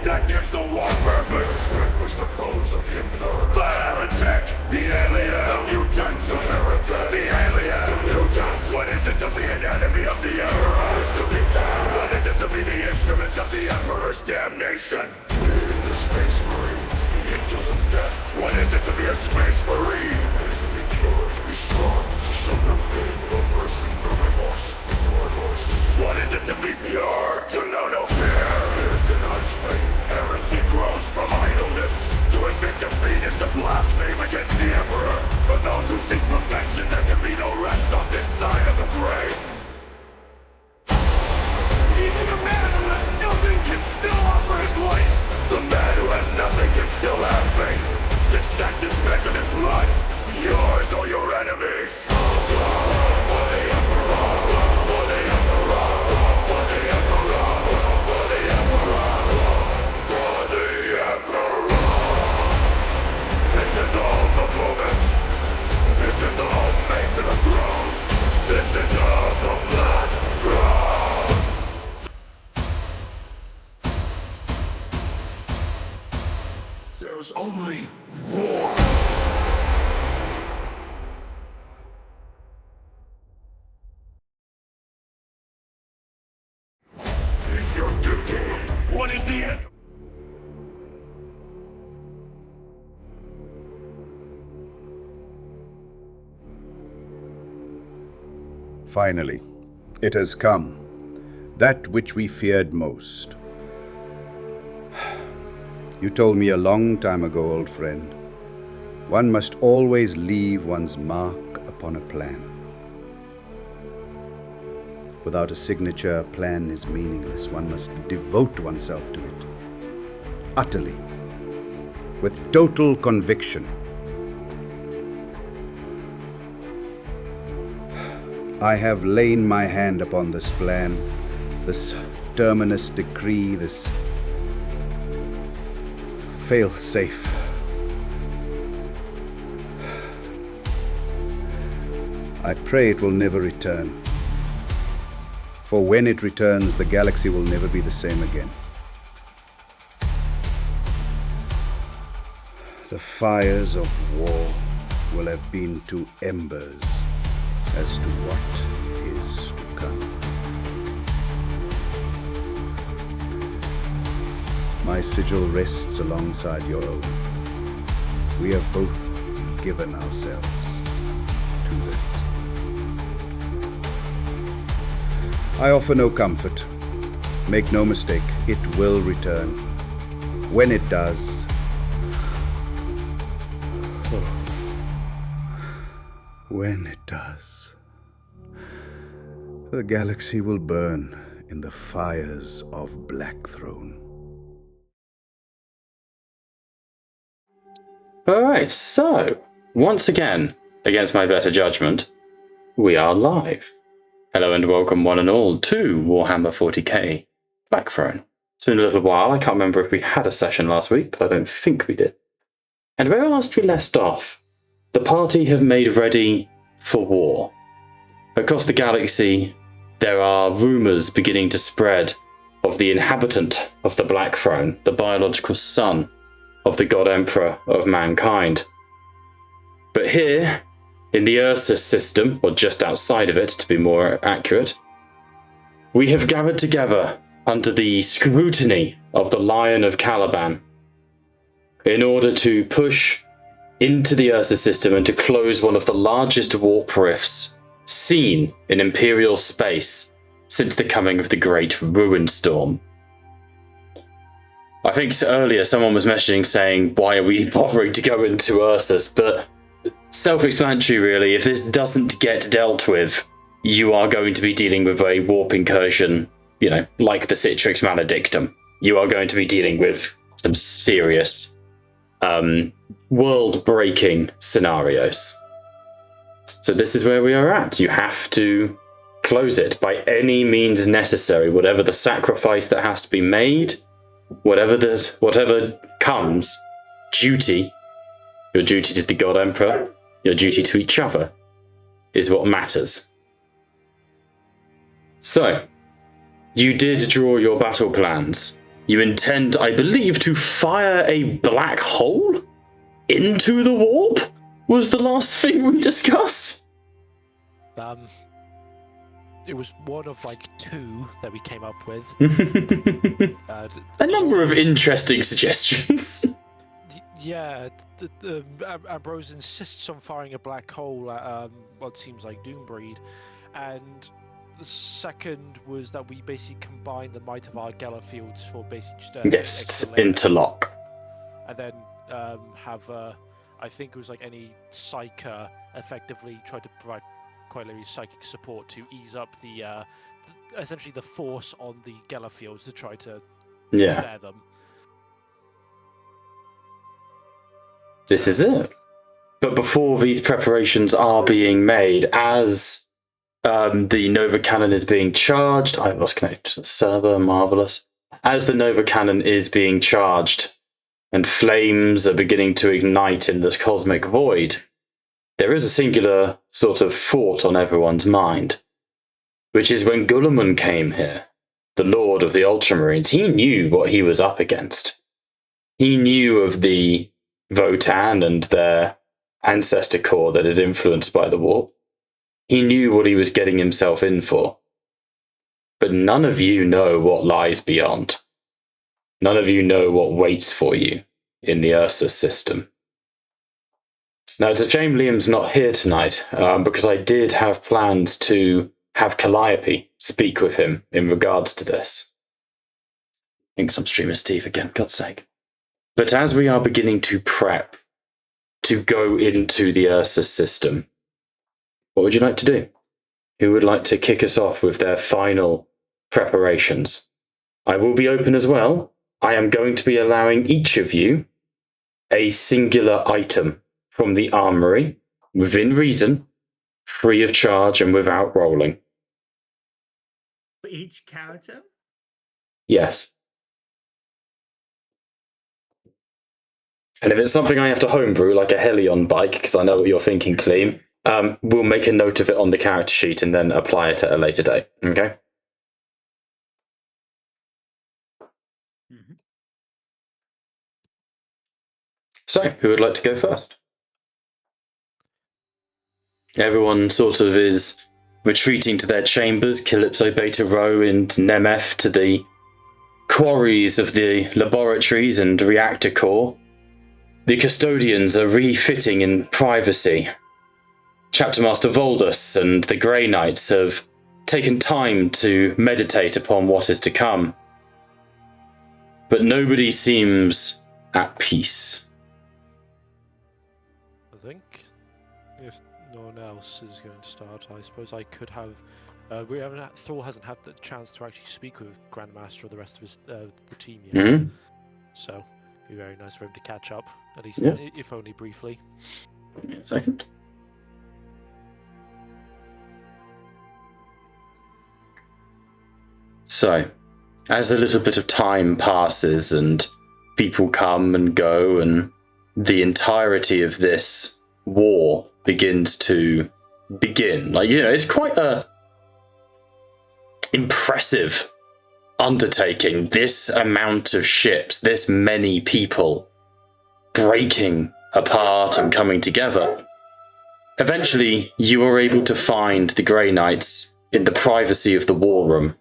that gives the war purpose. Vanquish the foes of Himmler. The heretic, the alien, the mutant, the heretic, the alien, the mutant. What is it to be an enemy of the Emperor? What is to be dead? What is it to be the instrument of the Emperor's damnation? The Space Marines, the angels of death. What is it to be a Space Marine? It is to be pure, to be strong, to show no pain, no mercy, no remorse, no remorse. What is it to be pure? To know no fear. Fear denies faith. Heresy grows from idleness. To admit defeat is to blaspheme against the Emperor. For those who seek perfection, there can be no rest on this side of the grave. Even a man who has nothing can still offer his life. The man who has nothing can still have faith. Success is measured in blood. Yours or your enemies. For the Emperor. For the Emperor. For the Emperor. For the Emperor. For the Emperor. This is the hope of moment. This is the hope made to the throne. This is the hope of Blackthrone. There's only war. Is your duty? What is the end? Finally, it has come. That which we feared most. You told me a long time ago, old friend, one must always leave one's mark upon a plan. Without a signature, a plan is meaningless. One must devote oneself to it, utterly, with total conviction. I have lain my hand upon this plan, this terminus decree, this fail-safe. I pray it will never return. For when it returns, the galaxy will never be the same again. The fires of war will have been to embers as to what is to come. My sigil rests alongside your own. We have both given ourselves to this. I offer no comfort. Make no mistake, it will return. When it does, when it does, the galaxy will burn in the fires of Blackthrone. Alright, so, once again, against my better judgment, we are live. Hello and welcome one and all to Warhammer 40k Blackthrone. It's been a little while, I can't remember if we had a session last week, but I don't think we did. And where last we left off, the party have made ready for war. Across the galaxy, there are rumours beginning to spread of the inhabitant of the Blackthrone, the biological son of the God Emperor of mankind. But here, in the Ursus System, or just outside of it to be more accurate, we have gathered together under the scrutiny of the Lion of Caliban in order to push into the Ursus System and to close one of the largest warp rifts seen in Imperial space since the coming of the Great Ruin Storm. I think earlier someone was messaging saying, why are we bothering to go into Ursus? But self-explanatory really, if this doesn't get dealt with, you are going to be dealing with a warp incursion, you know, like the Citrix Maledictum. You are going to be dealing with some serious world-breaking scenarios. So this is where we are at. You have to close it by any means necessary, whatever the sacrifice that has to be made, whatever comes, duty, your duty to the God Emperor, your duty to each other, is what matters. So, you did draw your battle plans. You intend, I believe, to fire a black hole into the warp? Was the last thing we discussed? It was one of like two that we came up with. A number of interesting suggestions. Yeah, Ambrose insists on firing a black hole at what seems like Doombreed, and the second was that we basically combine the might of our Gellar fields for basically just interlock, and then have I think it was like any psyker effectively tried to provide quite literally psychic support to ease up the essentially the force on the Gellar fields to try to clear them. This is it. But before these preparations are being made, as the Nova Cannon is being charged, I lost connection to the server, marvellous. As the Nova Cannon is being charged and flames are beginning to ignite in the cosmic void, there is a singular sort of thought on everyone's mind, which is when Guilliman came here, the Lord of the Ultramarines, he knew what he was up against. He knew of the Votan and their ancestor core that is influenced by the warp. He knew what he was getting himself in for. But none of you know what lies beyond. None of you know what waits for you in the Ursus system. Now, it's a shame Liam's not here tonight, because I did have plans to have Calliope speak with him in regards to this. I think some streamer Steve again, God's sake. But as we are beginning to prep to go into the Ursus system, what would you like to do? Who would like to kick us off with their final preparations? I will be open as well. I am going to be allowing each of you a singular item from the armory, within reason, free of charge and without rolling. For each character? Yes. And if it's something I have to homebrew, like a Helion bike, because I know what you're thinking, Clean, we'll make a note of it on the character sheet and then apply it at a later date. Okay? Mm-hmm. So, who would like to go first? Everyone sort of is retreating to their chambers, Calypso, Beta Rho, and Nemeth to the quarries of the laboratories and reactor core. The custodians are refitting in privacy. Chapter Master Voldus and the Grey Knights have taken time to meditate upon what is to come. But nobody seems at peace. I think if no one else is going to start, I suppose I could have. Thor hasn't had the chance to actually speak with Grandmaster or the rest of his the team yet. Mm-hmm. So it'd be very nice for him to catch up, at least if only briefly. Give me a second. So, as a little bit of time passes and people come and go and the entirety of this war begins to begin, it's quite a impressive undertaking. This amount of ships, this many people breaking apart and coming together. Eventually, you are able to find the Grey Knights in the privacy of the war room,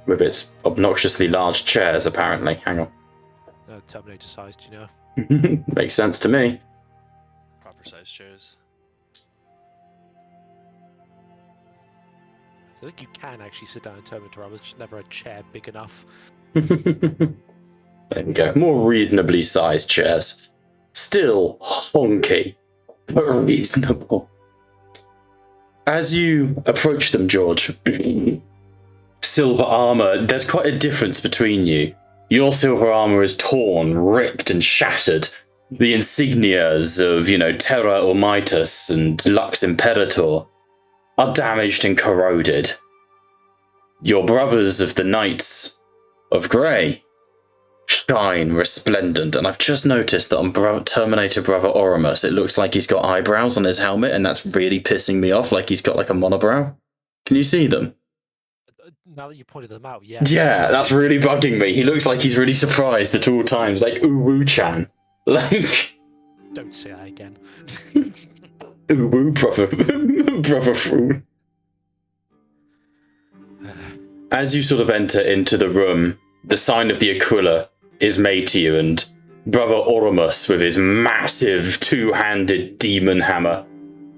with its obnoxiously large chairs, apparently. Hang on. Terminator sized, you know. Makes sense to me. Proper size chairs. So I think you can actually sit down in Terminator. I was just never a chair big enough. There we go. More reasonably sized chairs. Still honky, but reasonable. As you approach them, George, silver armor, there's quite a difference between you. Your silver armor is torn, ripped, and shattered. The insignias of, Terra Ormitus and Lux Imperator are damaged and corroded. Your brothers of the Knights of Grey shine resplendent, and I've just noticed that on Terminator Brother Oramus, it looks like he's got eyebrows on his helmet, and that's really pissing me off, like he's got like a monobrow. Can you see them? now that you pointed them out, yes. Yeah, that's really bugging me. He looks like he's really surprised at all times, like Uwu-chan. Like, Don't say that again. Uwu, brother fool. As you sort of enter into the room, the sign of the Aquila is made to you, and Brother Oromus, with his massive two-handed demon hammer,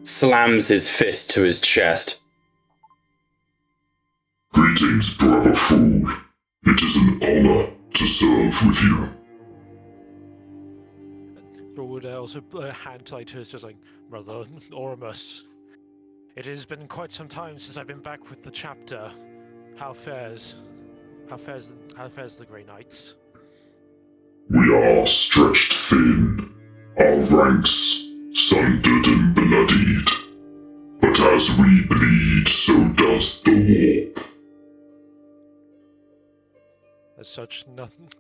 slams his fist to his chest. Greetings, brother fool. It is an honor to serve with you. Or would also hand tight to us, just like, Brother Oromus. It has been quite some time since I've been back with the chapter. How fares the Grey Knights? We are stretched thin, our ranks sundered and bloodied. But as we bleed, so does the warp. As such,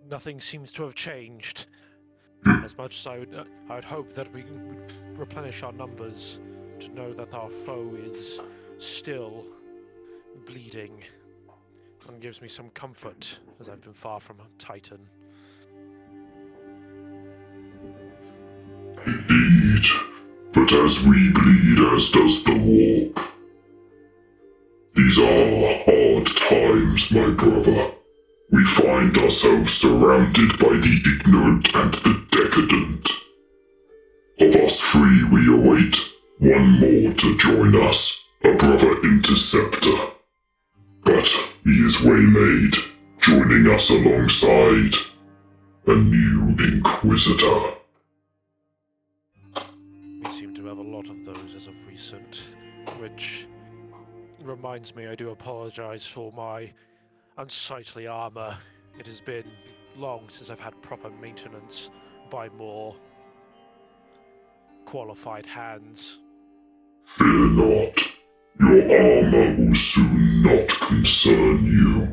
nothing seems to have changed. As much as I would hope that we would replenish our numbers to know that our foe is still bleeding. And gives me some comfort, as I've been far from Titan. Indeed, but as we bleed, as does the warp. These are hard times, my brother. We find ourselves surrounded by the ignorant and the decadent. Of us three, we await one more to join us, a brother interceptor. But he is waylaid, joining us alongside a new inquisitor. We seem to have a lot of those as of recent, which reminds me I do apologize for my unsightly armor. It has been long since I've had proper maintenance by more qualified hands. Fear not, your armor will soon not concern you.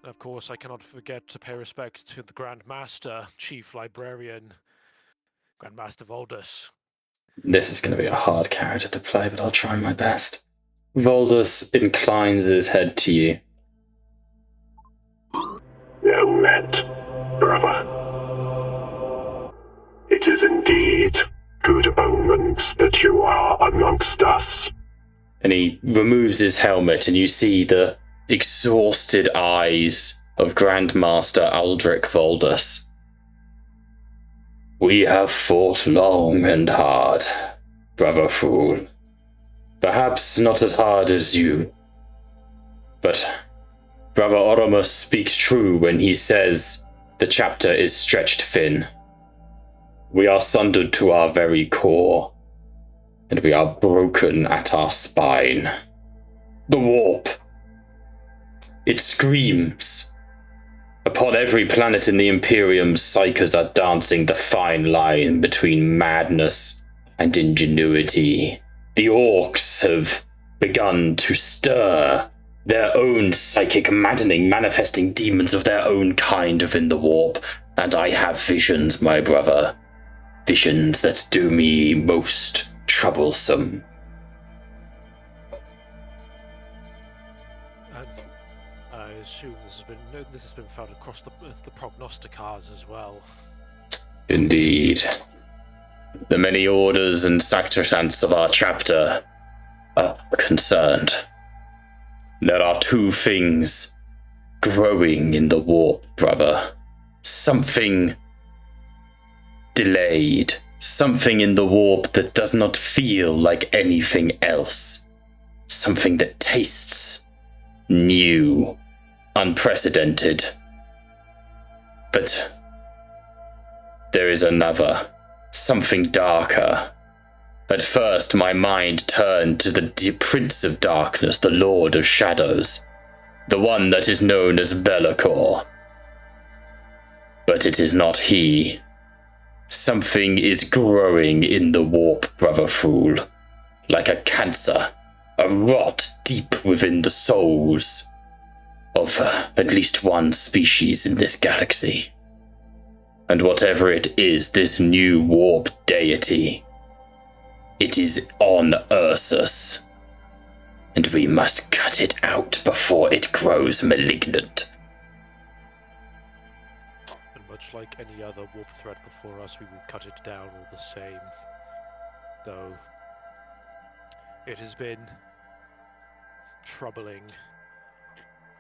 And of course, I cannot forget to pay respects to the Grand Master, Chief Librarian, Grand Master Voldus. This is going to be a hard character to play, but I'll try my best. Voldus inclines his head to you. Well met, brother. It is indeed good omens that you are amongst us. And he removes his helmet, and you see the exhausted eyes of Grandmaster Aldrich Voldus. We have fought long and hard, brother fool. Perhaps not as hard as you. But Brother Oromus speaks true when he says the chapter is stretched thin. We are sundered to our very core, and we are broken at our spine. The warp. It screams. Upon every planet in the Imperium, psychers are dancing the fine line between madness and ingenuity. The orcs have begun to stir their own psychic maddening, manifesting demons of their own kind within the warp. And I have visions, my brother. Visions that do me most troublesome. And I assume this has been found across the prognosticars as well. Indeed. The many orders and sacrosancts of our chapter are concerned. There are two things growing in the warp, brother. Something delayed. Something in the warp that does not feel like anything else. Something that tastes new, unprecedented. But there is another, something darker. At first, my mind turned to the Prince of Darkness, the Lord of Shadows, the one that is known as Be'lakor. But it is not he. Something is growing in the warp, brother fool, like a cancer, a rot deep within the souls of at least one species in this galaxy. And whatever it is, this new warp deity, it is on Ursus. and we must cut it out before it grows malignant. And much like any other warp threat before us, we will cut it down all the same. Though it has been troubling,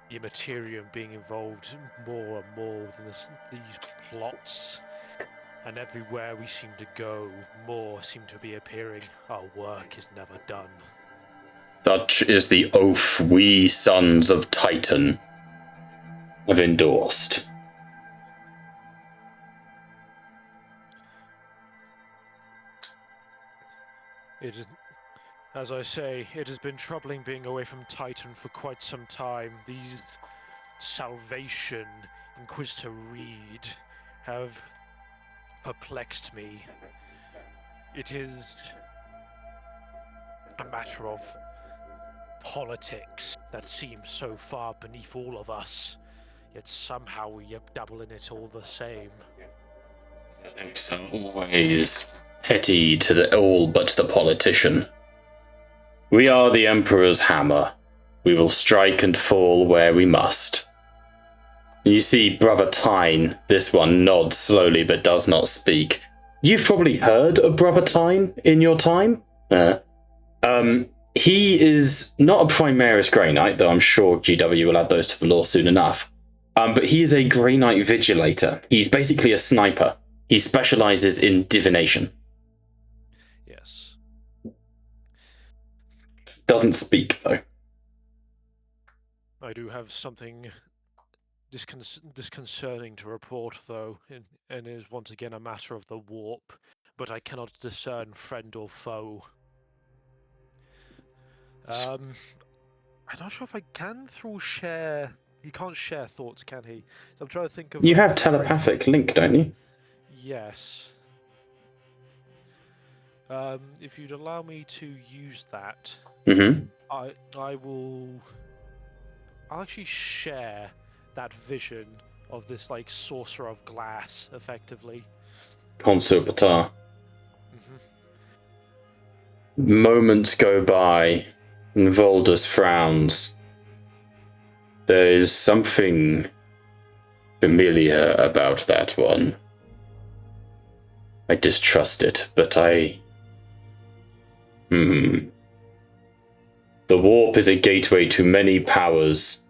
the Immaterium being involved more and more in these plots, and everywhere we seem to go, more seem to be appearing. Our work is never done. Such is the oath we sons of Titan have endorsed. It is, as I say, it has been troubling being away from Titan for quite some time. These Salvation, Inquisitor Reed, have perplexed me. It is a matter of politics that seems so far beneath all of us, yet somehow we dabble in it all the same. Are always petty to all but the politician. We are the Emperor's hammer. We will strike and fall where we must. You see Brother Tyne, this one nods slowly but does not speak. You've probably heard of Brother Tyne in your time? He is not a Primaris Grey Knight, though I'm sure GW will add those to the lore soon enough. But he is a Grey Knight Vigilator. He's basically a sniper. He specializes in divination. Yes. Doesn't speak, though. I do have something disconcerting to report, though, and is once again a matter of the warp, but I cannot discern friend or foe. I'm not sure if I can through share. He can't share thoughts, can he? So I'm trying to think of. You have telepathic link, don't you? Yes. If you'd allow me to use that, I will. I'll actually share that vision of this like sorcerer of glass, effectively. Consul Patar. Moments go by, and Voldus frowns. There is something familiar about that one. I distrust it, but I... The warp is a gateway to many powers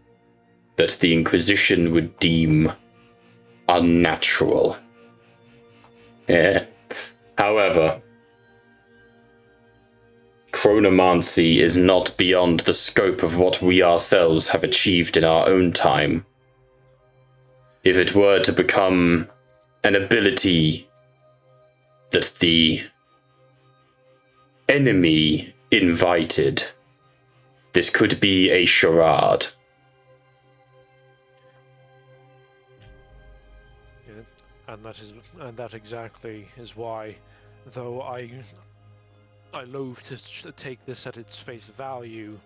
that the Inquisition would deem unnatural. Yeah. However, chronomancy is not beyond the scope of what we ourselves have achieved in our own time. If it were to become an ability that the enemy invited, this could be a charade. And that exactly is why, though I loathe to take this at its face value,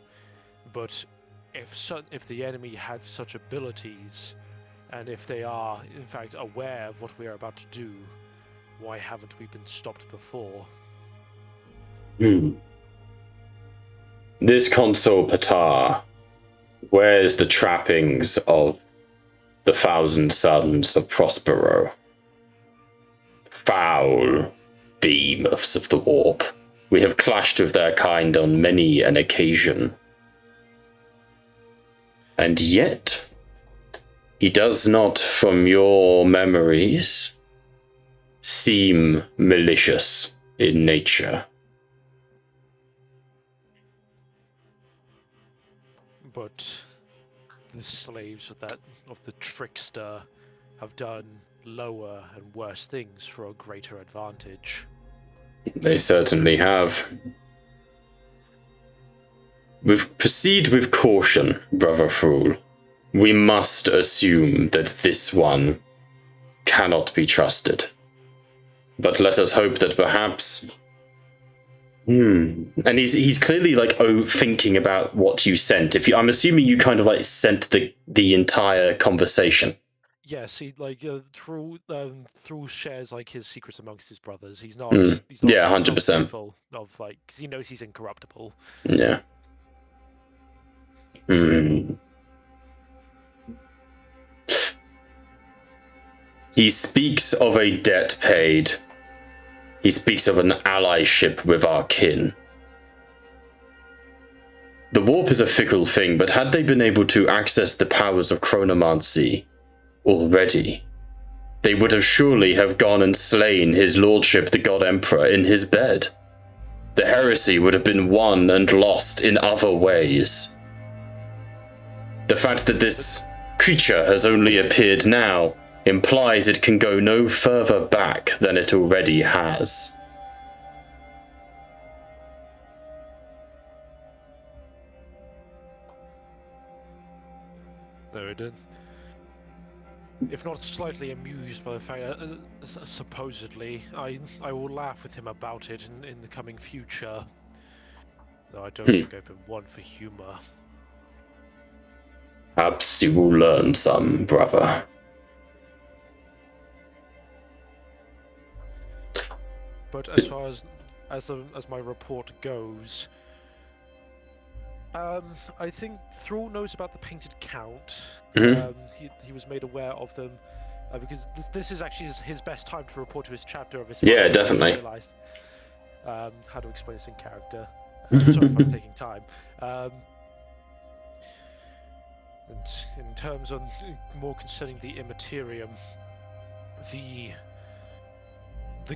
but if the enemy had such abilities, and if they are in fact aware of what we are about to do, why haven't we been stopped before? This Consul Patar wears the trappings of the 1,000 Sons of Prospero. Foul behemoths of the warp. We have clashed with their kind on many an occasion. And yet, he does not, from your memories, seem malicious in nature. But the slaves of the trickster have done lower and worse things for a greater advantage. They certainly have. Proceed with caution, Brother Fool. We must assume that this one cannot be trusted. But let us hope that perhaps... And he's clearly thinking about what you sent. I'm assuming you kind of sent the entire conversation. Yes, he through shares his secrets amongst his brothers. He's not. Yeah, 100%. Of 'cause he knows he's incorruptible. Yeah. Hmm. He speaks of a debt paid. He speaks of an allyship with our kin. The warp is a fickle thing, but had they been able to access the powers of chronomancy already, they would have surely have gone and slain his lordship, the God Emperor, in his bed. The heresy would have been won and lost in other ways. The fact that this creature has only appeared now implies it can go no further back than it already has. Very good. If not slightly amused by the fact that supposedly I will laugh with him about it in the coming future. Though I don't think I've been one for humour. Perhaps you will learn some, brother. But as far as my report goes, I think Thrall knows about the painted count. He was made aware of them because this is actually his best time to report to his chapter of his. Yeah, definitely. Realized, how to explain this in character. Sorry if I'm taking time. And in terms of more concerning the Immaterium, the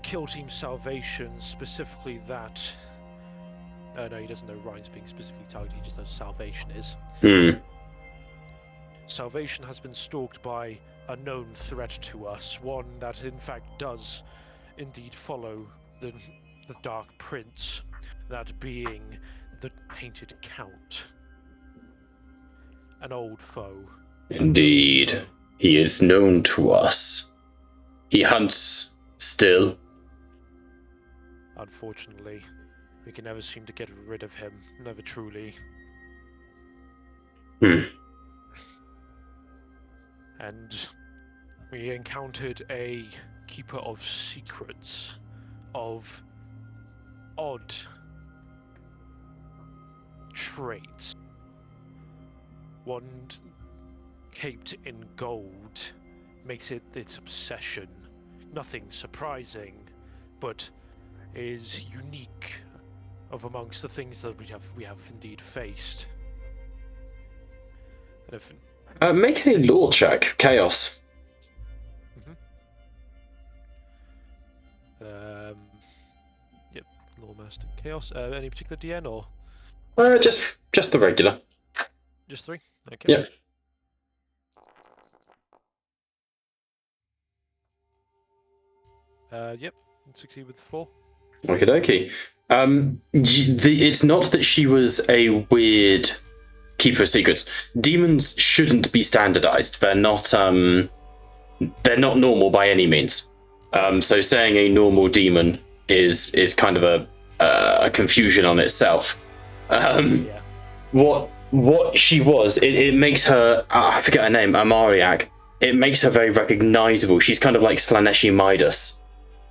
kill team's salvation, specifically that. No, he doesn't know Ryan's being specifically targeted, he just knows Salvation is. Salvation has been stalked by a known threat to us, one that in fact does indeed follow the Dark Prince, that being the Painted Count. An old foe. Indeed. He is known to us. He hunts still. Unfortunately, we can never seem to get rid of him. Never truly. And we encountered a keeper of secrets, of odd traits. One caped in gold makes it its obsession. Nothing surprising, but is unique of amongst the things that we have indeed faced. And if, make a law check, Chaos. Yep, Lawmaster Chaos. Any particular DN or? Just the regular. Just 3? Okay. Yep. Yep, succeed with 4. Okie dokie. It's not that she was a weird keeper of secrets. Demons shouldn't be standardized. They're not normal by any means. So saying a normal demon is kind of a confusion on itself. Yeah. What she was, it makes her, I forget her name, Amariak. It makes her very recognizable. She's kind of like Slaneshi Midas.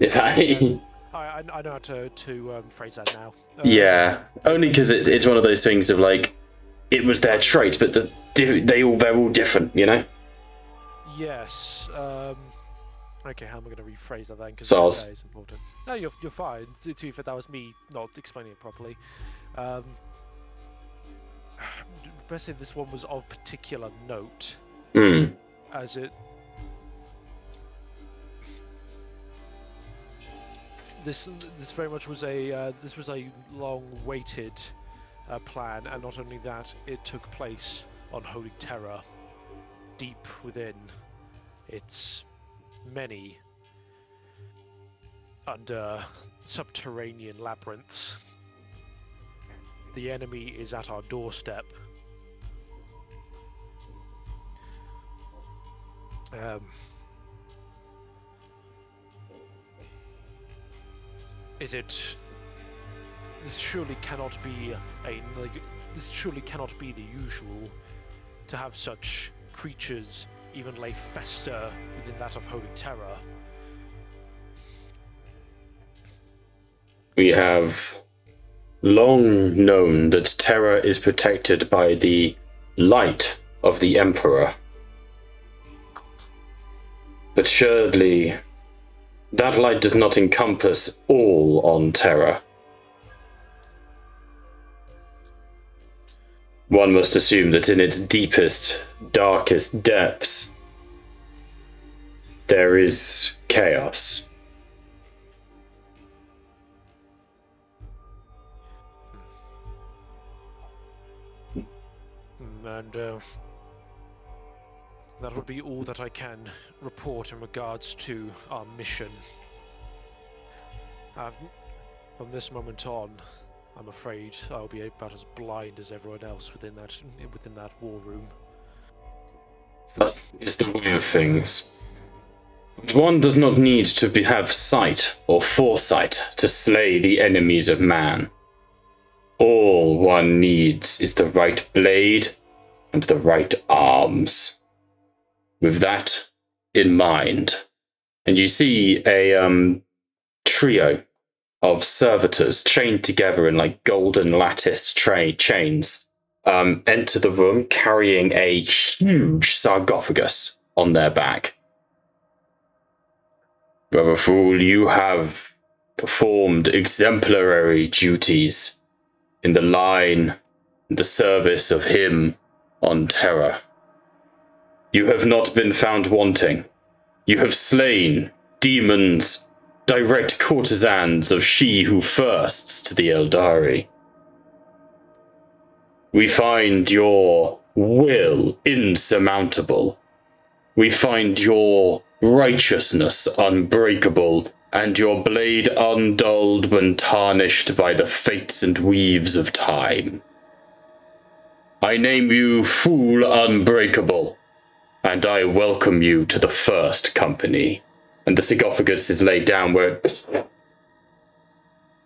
If I know how to phrase that now. Yeah, only because it's one of those things of like, it was their trait, but they're all different, you know? Yes. Okay, how am I going to rephrase that then? Because Soz. that is important. No, you're fine. To be fair, that was me not explaining it properly. Best say this one was of particular note, as it. This very much was a long-awaited plan, and not only that, it took place on Holy Terror, deep within its many under subterranean labyrinths. The enemy is at our doorstep. This surely cannot be this surely cannot be the usual to have such creatures even lay fester within that of Holy Terror. We have long known that Terror is protected by the light of the Emperor. But surely, that light does not encompass all on Terra. One must assume that in its deepest, darkest depths, there is chaos. And that would be all that I can report in regards to our mission. From this moment on, I'm afraid I'll be about as blind as everyone else within that war room. That is the way of things. But one does not need to have sight or foresight to slay the enemies of man. All one needs is the right blade and the right arms. With that in mind, and you see a trio of servitors chained together in like golden lattice chains enter the room carrying a huge sarcophagus on their back. Brother Fool, you have performed exemplary duties in the service of him on Terra. You have not been found wanting. You have slain demons, direct courtesans of she who firsts to the Eldari. We find your will insurmountable. We find your righteousness unbreakable, and your blade undulled when tarnished by the fates and weaves of time. I name you Fool Unbreakable, and I welcome you to the first company. And the sarcophagus is laid down where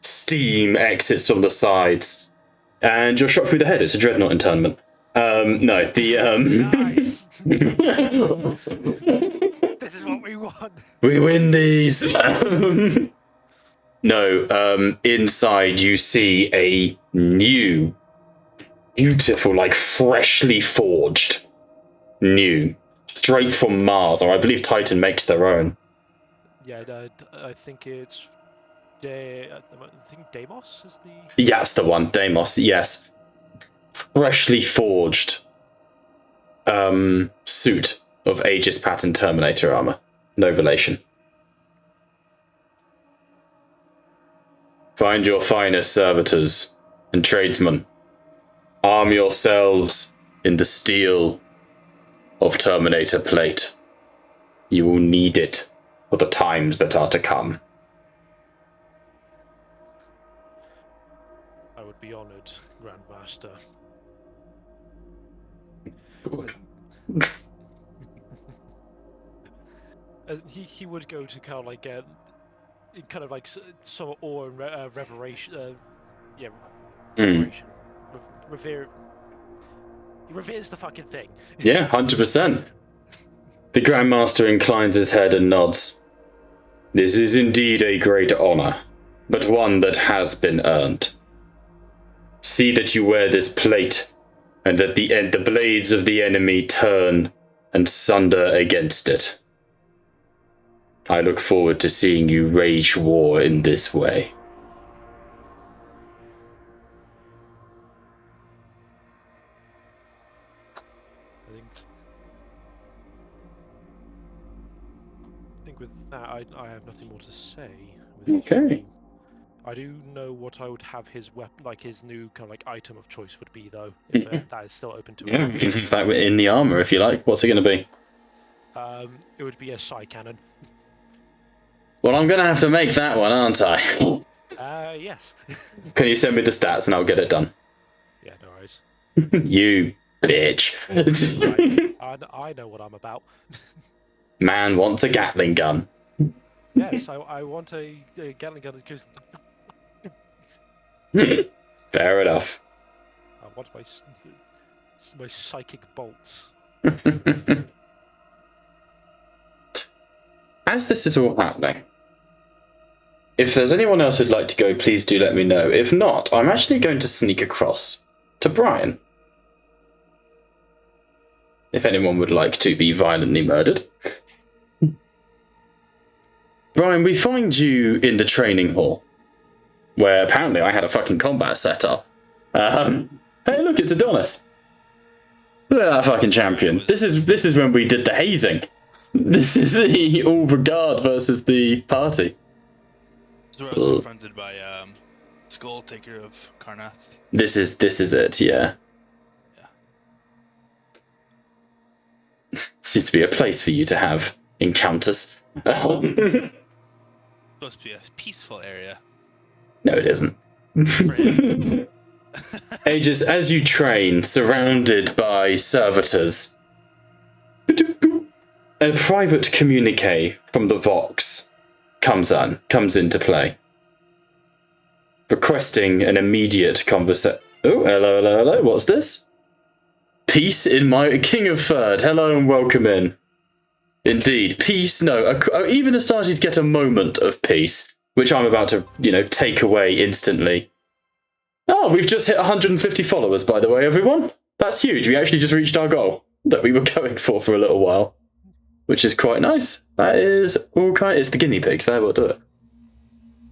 steam exits from the sides, and you're shot through the head. It's a dreadnought internment. No, Nice. This is what we want. We win these. No, inside you see a new, beautiful, like freshly forged, new, straight from Mars, or I believe Titan makes their own. Yeah, I think it's I think Deimos is the. Yeah, that's the one, Deimos. Yes, freshly forged suit of Aegis pattern Terminator armor. No relation. Find your finest servitors and tradesmen. Arm yourselves in the steel of Terminator plate. You will need it for the times that are to come. I would be honored, Grandmaster. Good. He would go to kind of like kind of like some awe and reveration. Reveration. Revere. He reveres the fucking thing. Yeah, 100%. The Grandmaster inclines his head and nods. This is indeed a great honor, but one that has been earned. See that you wear this plate, and that the blades of the enemy turn and sunder against it. I look forward to seeing you wage war in this way. I think with that, I have nothing more to say. Okay. I do know what I would have his weapon, like his new kind of like item of choice would be, though. If that is still open to Yeah, me. we can have that in the armor if you like. What's it going to be? It would be a psi cannon. Well, I'm going to have to make that one, aren't I? Yes. Can you send me the stats and I'll get it done? Yeah, no worries. You bitch. Right. I know what I'm about. Man wants a Gatling gun. Yes, I want a Gatling gun because Fair enough. I want my psychic bolts. As this is all happening, if there's anyone else who'd like to go, please do let me know. If not, I'm actually going to sneak across to Brian. if anyone would like to be violently murdered. Brian, we find you in the training hall, where apparently I had a fucking combat set up. Hey, look, it's Adonis. Look at that fucking champion. This is when we did the hazing. This is the all regard versus the party. This is where I was confronted by Skull, taker of Karnath. This is it, yeah. Seems to be a place for you to have encounters. Supposed to be a peaceful area. No, it isn't. Aegis, as you train, surrounded by servitors, a private communique from the Vox comes into play, requesting an immediate conversation. Oh, hello, what's this? Peace in my King of Third. Hello and welcome in. Indeed, peace. No, even Astartes get a moment of peace, which I'm about to, take away instantly. Oh, we've just hit 150 followers, by the way, everyone. That's huge. We actually just reached our goal that we were going for a little while, which is quite nice. That is all kind. It's the guinea pigs. They will do it.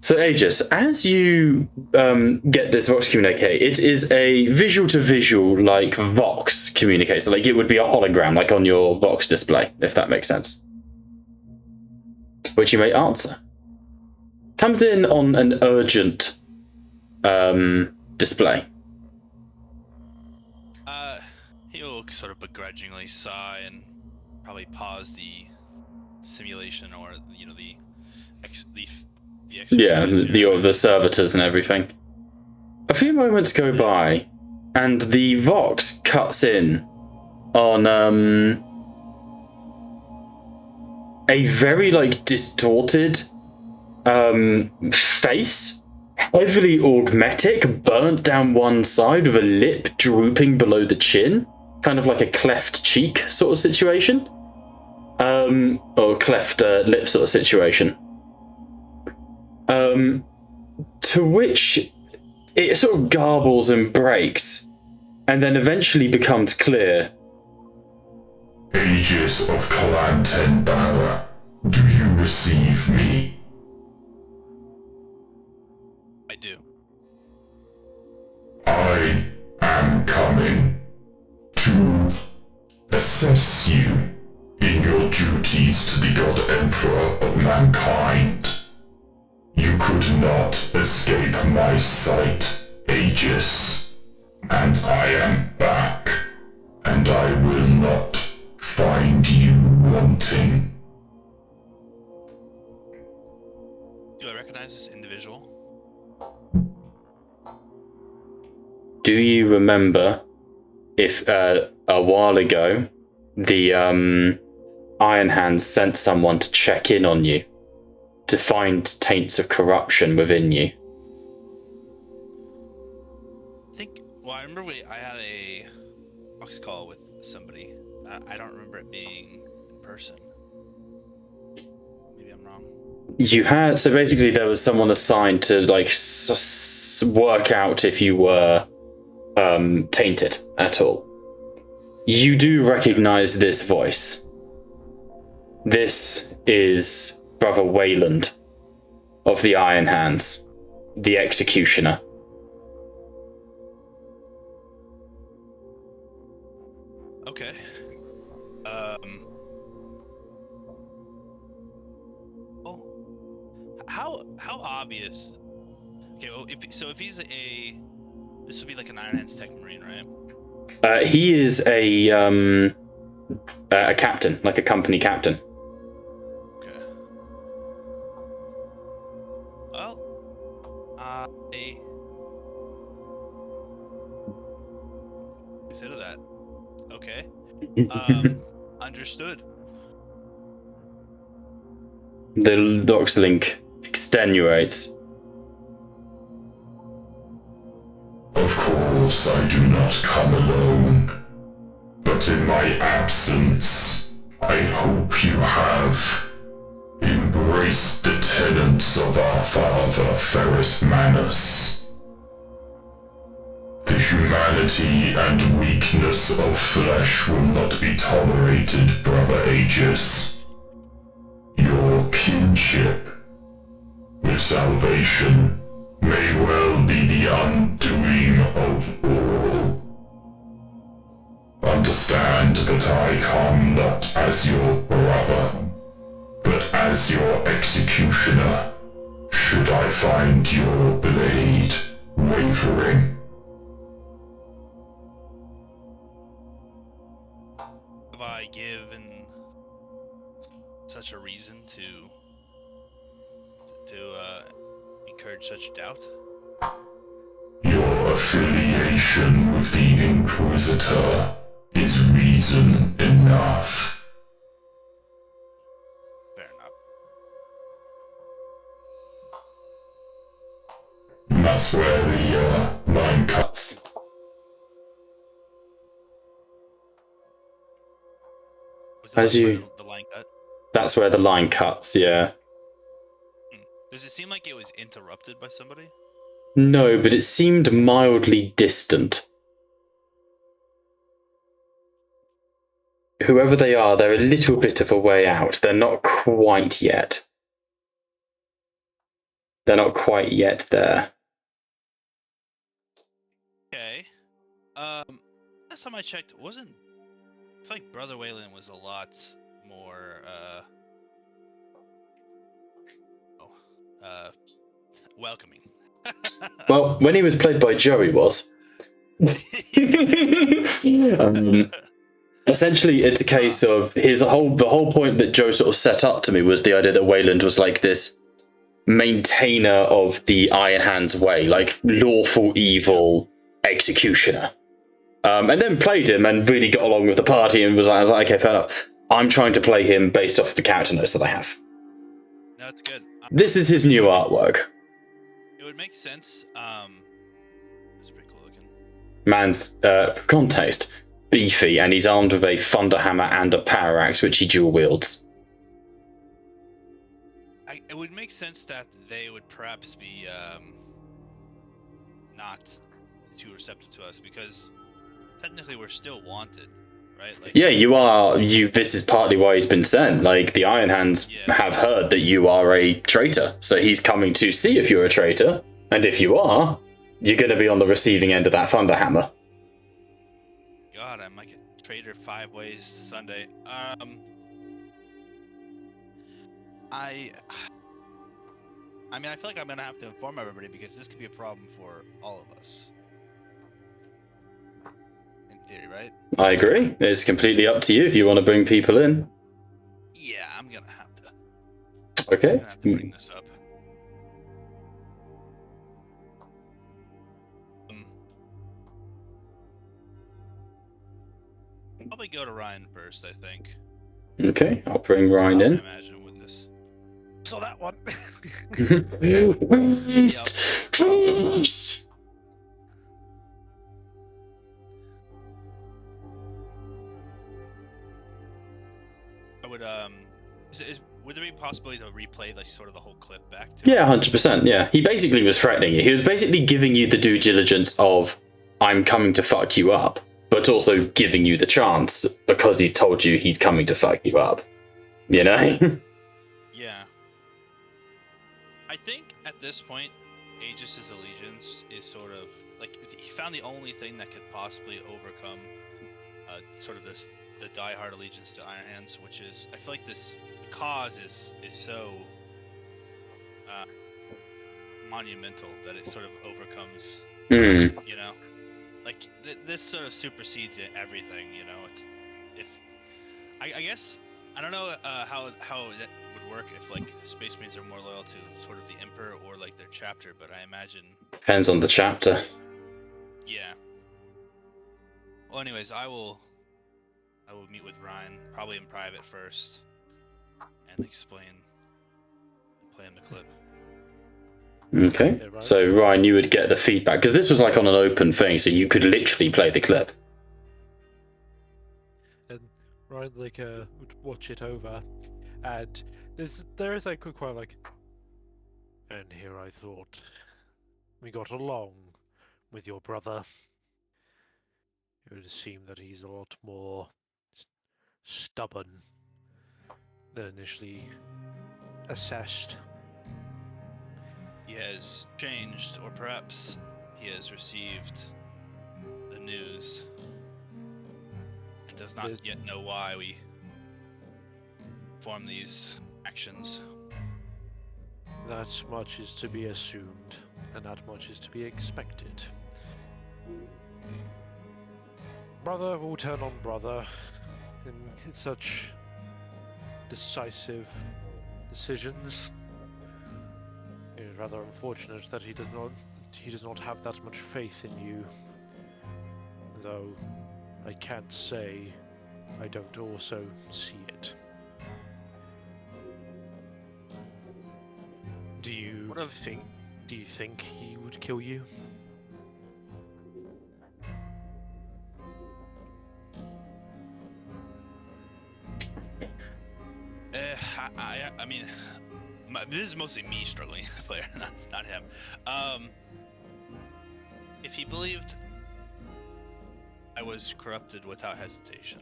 So, Aegis, as you get this Vox communique, it is a visual-to-visual, like, Vox communique. So, like, it would be a hologram, like on your Vox display, if that makes sense. Which you may answer. Comes in on an urgent display. He'll sort of begrudgingly sigh and probably pause the simulation or, the exercise. Yeah, the servitors and everything. A few moments go by, and the Vox cuts in on a very distorted face, heavily augmetic, burnt down one side with a lip drooping below the chin, kind of like a cleft cheek sort of situation, or cleft lip sort of situation. To which it sort of garbles and breaks, and then eventually becomes clear. Aegis of Clan Tenbara, do you receive me? I do. I am coming to assess you in your duties to the God Emperor of mankind. You could not escape my sight, Aegis, and I am back, and I will not find you wanting. Do I recognize this individual? Do you remember if a while ago the Iron Hands sent someone to check in on you to find taints of corruption within you? I remember I had a box call with somebody. I don't remember it being in person. Maybe I'm wrong. You had, so basically there was someone assigned to work out if you were tainted at all. You do recognize this voice. This is Brother Wayland of the Iron Hands, the Executioner. Okay. How obvious? Okay, well, if he's this would be like an Iron Hands Tech Marine, right? He is a captain, like a company captain. Okay. Well, consider that. Okay. Understood. The Doxlink extenuates. Of course, I do not come alone, but in my absence, I hope you have embraced the tenets of our father, Ferrus Manus. The Humanity and weakness of flesh will not be tolerated, Brother Aegis. Your kinship with salvation may well be the undoing of all. Understand that I come not as your brother, but as your executioner, should I find your blade wavering. Have I given such a reason to encourage such doubt? Your affiliation with the Inquisitor is reason enough. Fair enough. That's where the line cuts. As you- The line cut. That's where the line cuts, yeah. Does it seem like it was interrupted by somebody? No, but it seemed mildly distant. Whoever they are, they're a little bit of a way out. They're not quite yet. They're not quite yet there. Okay. Last time I checked, I feel like Brother Wayland was a lot more welcoming. Well, when he was played by Joe, he was. Essentially, it's a case of the whole point that Joe sort of set up to me was the idea that Wayland was like this maintainer of the Iron Hand's way, like lawful evil executioner. And then played him and really got along with the party and was like, okay, fair enough. I'm trying to play him based off of the character notes that I have. No, it's good. This is his new artwork. It would make sense. It's pretty cool looking. Man's context, beefy, and he's armed with a thunder hammer and a power axe, which he dual wields. It would make sense that they would perhaps be not too receptive to us because technically we're still wanted, right? Like, Yeah, you are. This is partly why he's been sent. Like, the Iron Hands have heard that you are a traitor, so he's coming to see if you're a traitor, and if you are, you're going to be on the receiving end of that thunder hammer. God, I'm like a traitor 5 ways Sunday. I mean, I feel like I'm gonna have to inform everybody because this could be a problem for all of us. In theory, right? I agree. It's completely up to you if you want to bring people in. Yeah, I'm gonna have to. Okay. I'm gonna have to bring this up. Probably go to Ryan first, I think. Okay, I'll bring Ryan I in. imagine with this. So that one. Feast! Feast! I would would there be a possibility to replay like sort of the whole clip back to Yeah, 100%. Yeah, he basically was threatening you. He was basically giving you the due diligence of, I'm coming to fuck you up, but also giving you the chance because he's told you he's coming to fuck you up. You know? Yeah. I think at this point, Aegis' allegiance is sort of like he found the only thing that could possibly overcome sort of the diehard allegiance to Iron Hands, which is I feel like this cause is so monumental that it sort of overcomes. You know, like this sort of supersedes everything. You know, it's I guess I don't know how that would work if like Space Marines are more loyal to sort of the Emperor or like their chapter, but I imagine Depends on the chapter. yeah. Well, anyways, I will meet with Ryan probably in private first and explain and play him the clip. Okay. Yeah, right. So, Ryan, you would get the feedback because this was like on an open thing, so you could literally play the clip. And Ryan would watch it over, and there is a quick quote like, and here I thought we got along with your brother. it would seem that he's a lot more stubborn than initially assessed. He has changed, or perhaps he has received the news and does not yet know why we form these actions. That much is to be assumed, and that much is to be expected. Brother will turn on brother in such decisive decisions. It is rather unfortunate that he does not have that much faith in you. Though I can't say I don't also see it. Do you think he would kill you? I mean, this is mostly me struggling, player, not him. If he believed I was corrupted without hesitation,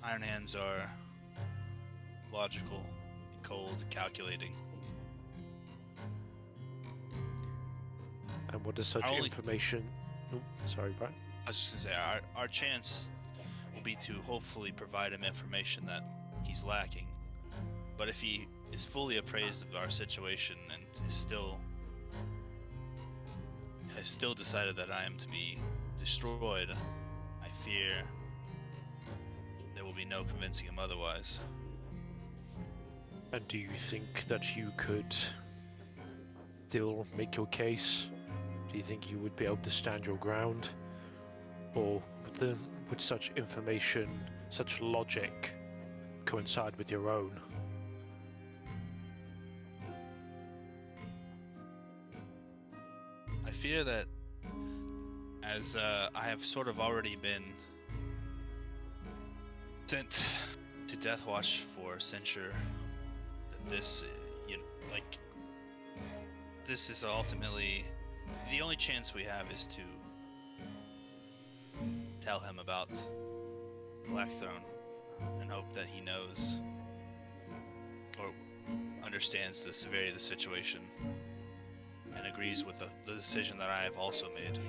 Iron Hands are logical, cold, calculating. And what does such information... Oh, sorry, Brian. I was just gonna say, our chance will be to hopefully provide him information that he's lacking. But if he is fully appraised of our situation and has still decided that I am to be destroyed, I fear there will be no convincing him otherwise. And do you think that you could still make your case? Do you think you would be able to stand your ground? Or would such information, such logic, coincide with your own? I fear that as I have sort of already been sent to Death Watch for censure, that this, this is ultimately the only chance we have is to tell him about Blackthrone and hope that he knows or understands the severity of the situation and agrees with the decision that I have also made.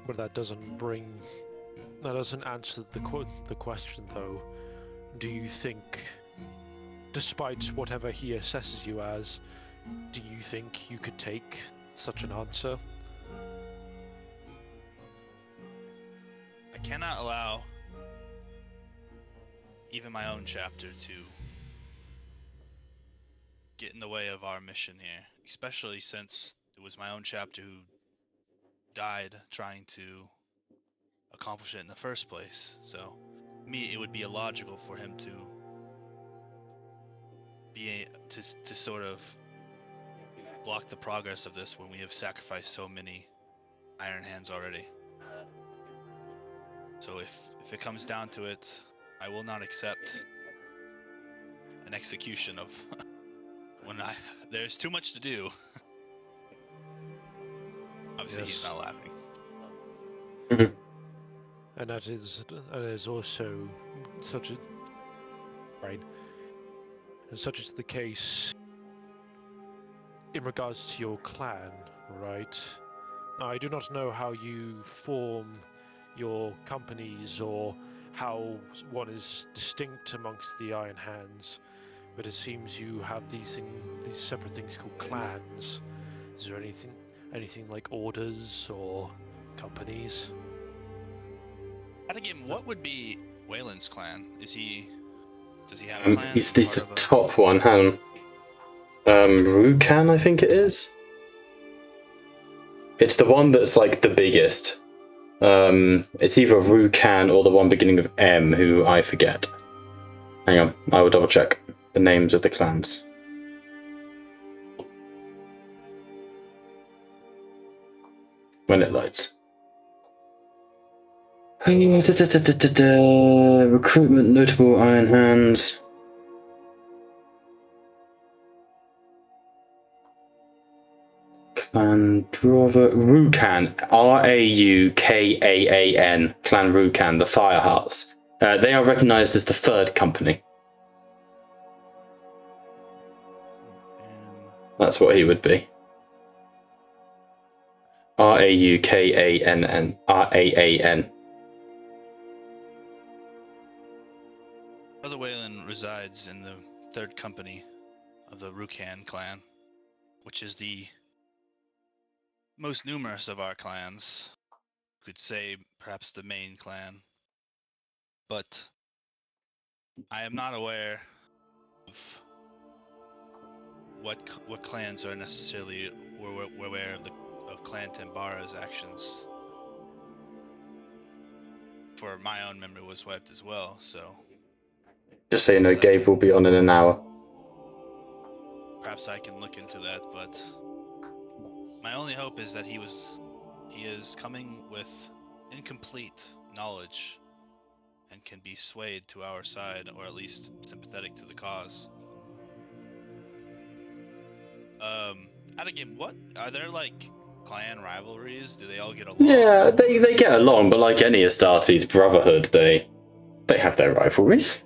But that doesn't answer the question though. Do you think, despite whatever he assesses you as, do you think you could take such an answer? I cannot allow even my own chapter to get in the way of our mission here, especially since it was my own chapter who died trying to accomplish it in the first place. So, it would be illogical for him to sort of block the progress of this when we have sacrificed so many Iron Hands already. So if it comes down to it, I will not accept an execution of when there's too much to do. Obviously, Yes. He's not laughing. And that is also such a right. And such is the case in regards to your clan, right? Now, I do not know how you form your companies or how one is distinct amongst the Iron Hands, but it seems you have these separate things called clans. Is there anything like orders or companies? And again, what would be Waylon's clan? Does he have a clan? He's the top one, hang on. Rukan, I think it is. It's the one that's like the biggest. It's either Rukan or the one beginning with M, who I forget. Hang on, I will double check the names of the clans. When it loads. Recruitment, notable Iron Hands. Clan Rukan, Raukaan, Clan Rukan, the Fire Hearts. They are recognized as the third company. That's what he would be. Raukann. Brother Wayland resides in the third company of the Rukan clan, which is the most numerous of our clans. You could say perhaps the main clan. But I am not aware of what clans are necessarily aware of Clan Tambara's actions. For my own memory was wiped as well, so Just so you know, Gabe will be on in an hour. Perhaps I can look into that, but my only hope is that he is coming with incomplete knowledge and can be swayed to our side, or at least sympathetic to the cause. Out of game, what are there like clan rivalries? Do they all get along? Yeah, they get along, but like any Astartes brotherhood, they have their rivalries.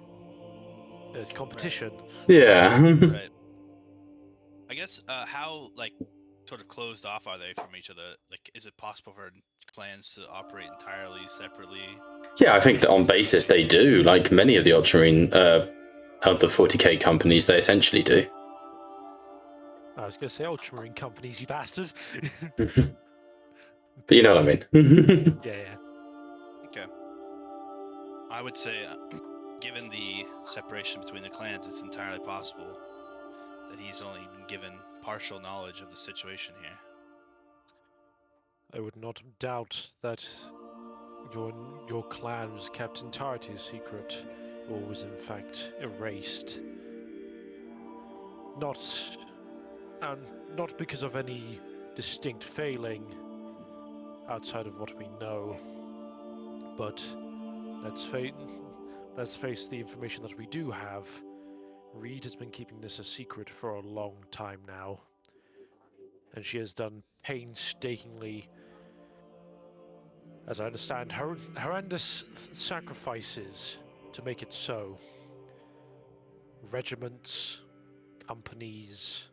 There's competition. Yeah. Right. I guess how like sort of closed off are they from each other? Like, is it possible for clans to operate entirely separately? Yeah, I think that on basis they do. Like many of the Ultramarine of the 40k companies, they essentially do. I was going to say Ultramarine companies, you bastard. But you know what I mean. Yeah. Okay. I would say, given the separation between the clans, it's entirely possible that he's only been given partial knowledge of the situation here. I would not doubt that your clan was kept entirely secret, or was in fact erased. Not because of any distinct failing outside of what we know, but let's face the information that we do have. Reed has been keeping this a secret for a long time now, and she has done painstakingly, as I understand, horrendous sacrifices to make it so. Regiments, companies,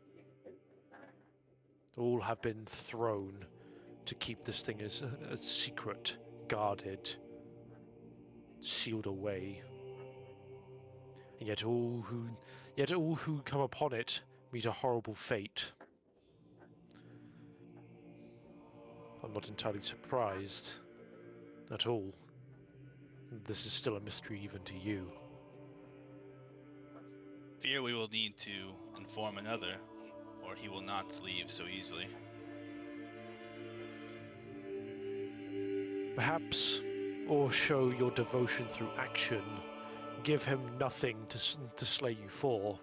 all have been thrown to keep this thing as a secret, guarded, sealed away. And yet all who come upon it meet a horrible fate. I'm not entirely surprised at all. This is still a mystery even to you. Fear we will need to inform another, or he will not leave so easily. Perhaps, or show your devotion through action. Give him nothing to slay you for.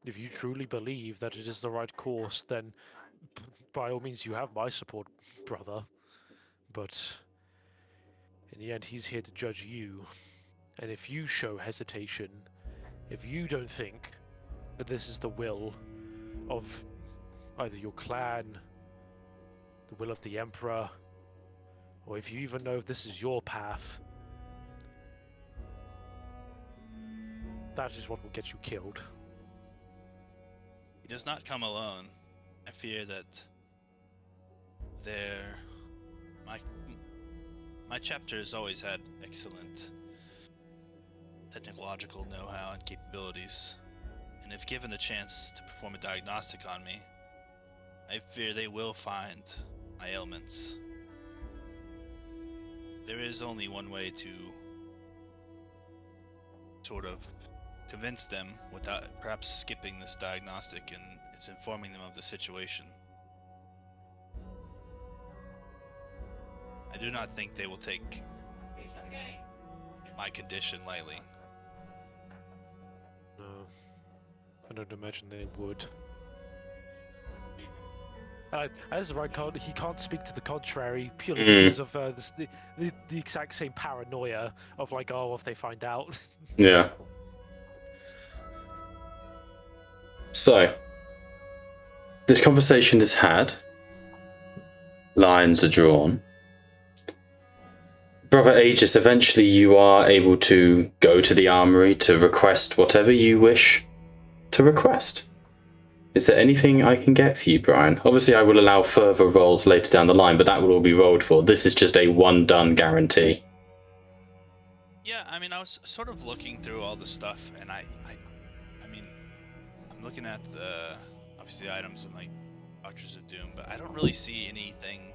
If you truly believe that it is the right course, then by all means you have my support, brother. But in the end, he's here to judge you. And if you show hesitation, if you don't think that this is the will of either your clan, the will of the Emperor, or if you even know if this is your path, that is what will get you killed. He does not come alone. I fear that my chapter has always had excellent technological know-how and capabilities, and if given the chance to perform a diagnostic on me, I fear they will find my ailments. There is only one way to sort of convince them without perhaps skipping this diagnostic, and it's informing them of the situation. I do not think they will take my condition lightly. No, I don't imagine they would. As right, he can't speak to the contrary purely because of the exact same paranoia of like, oh, if they find out. Yeah. So, this conversation is had. Lines are drawn. Brother Aegis, eventually you are able to go to the armory to request whatever you wish to request. Is there anything I can get for you, Brian? Obviously, I will allow further rolls later down the line, but that will all be rolled for. This is just a one-done guarantee. Yeah, I mean, I was sort of looking through all the stuff, and I mean, I'm looking at the obviously items and like Doctors of Doom, but I don't really see anything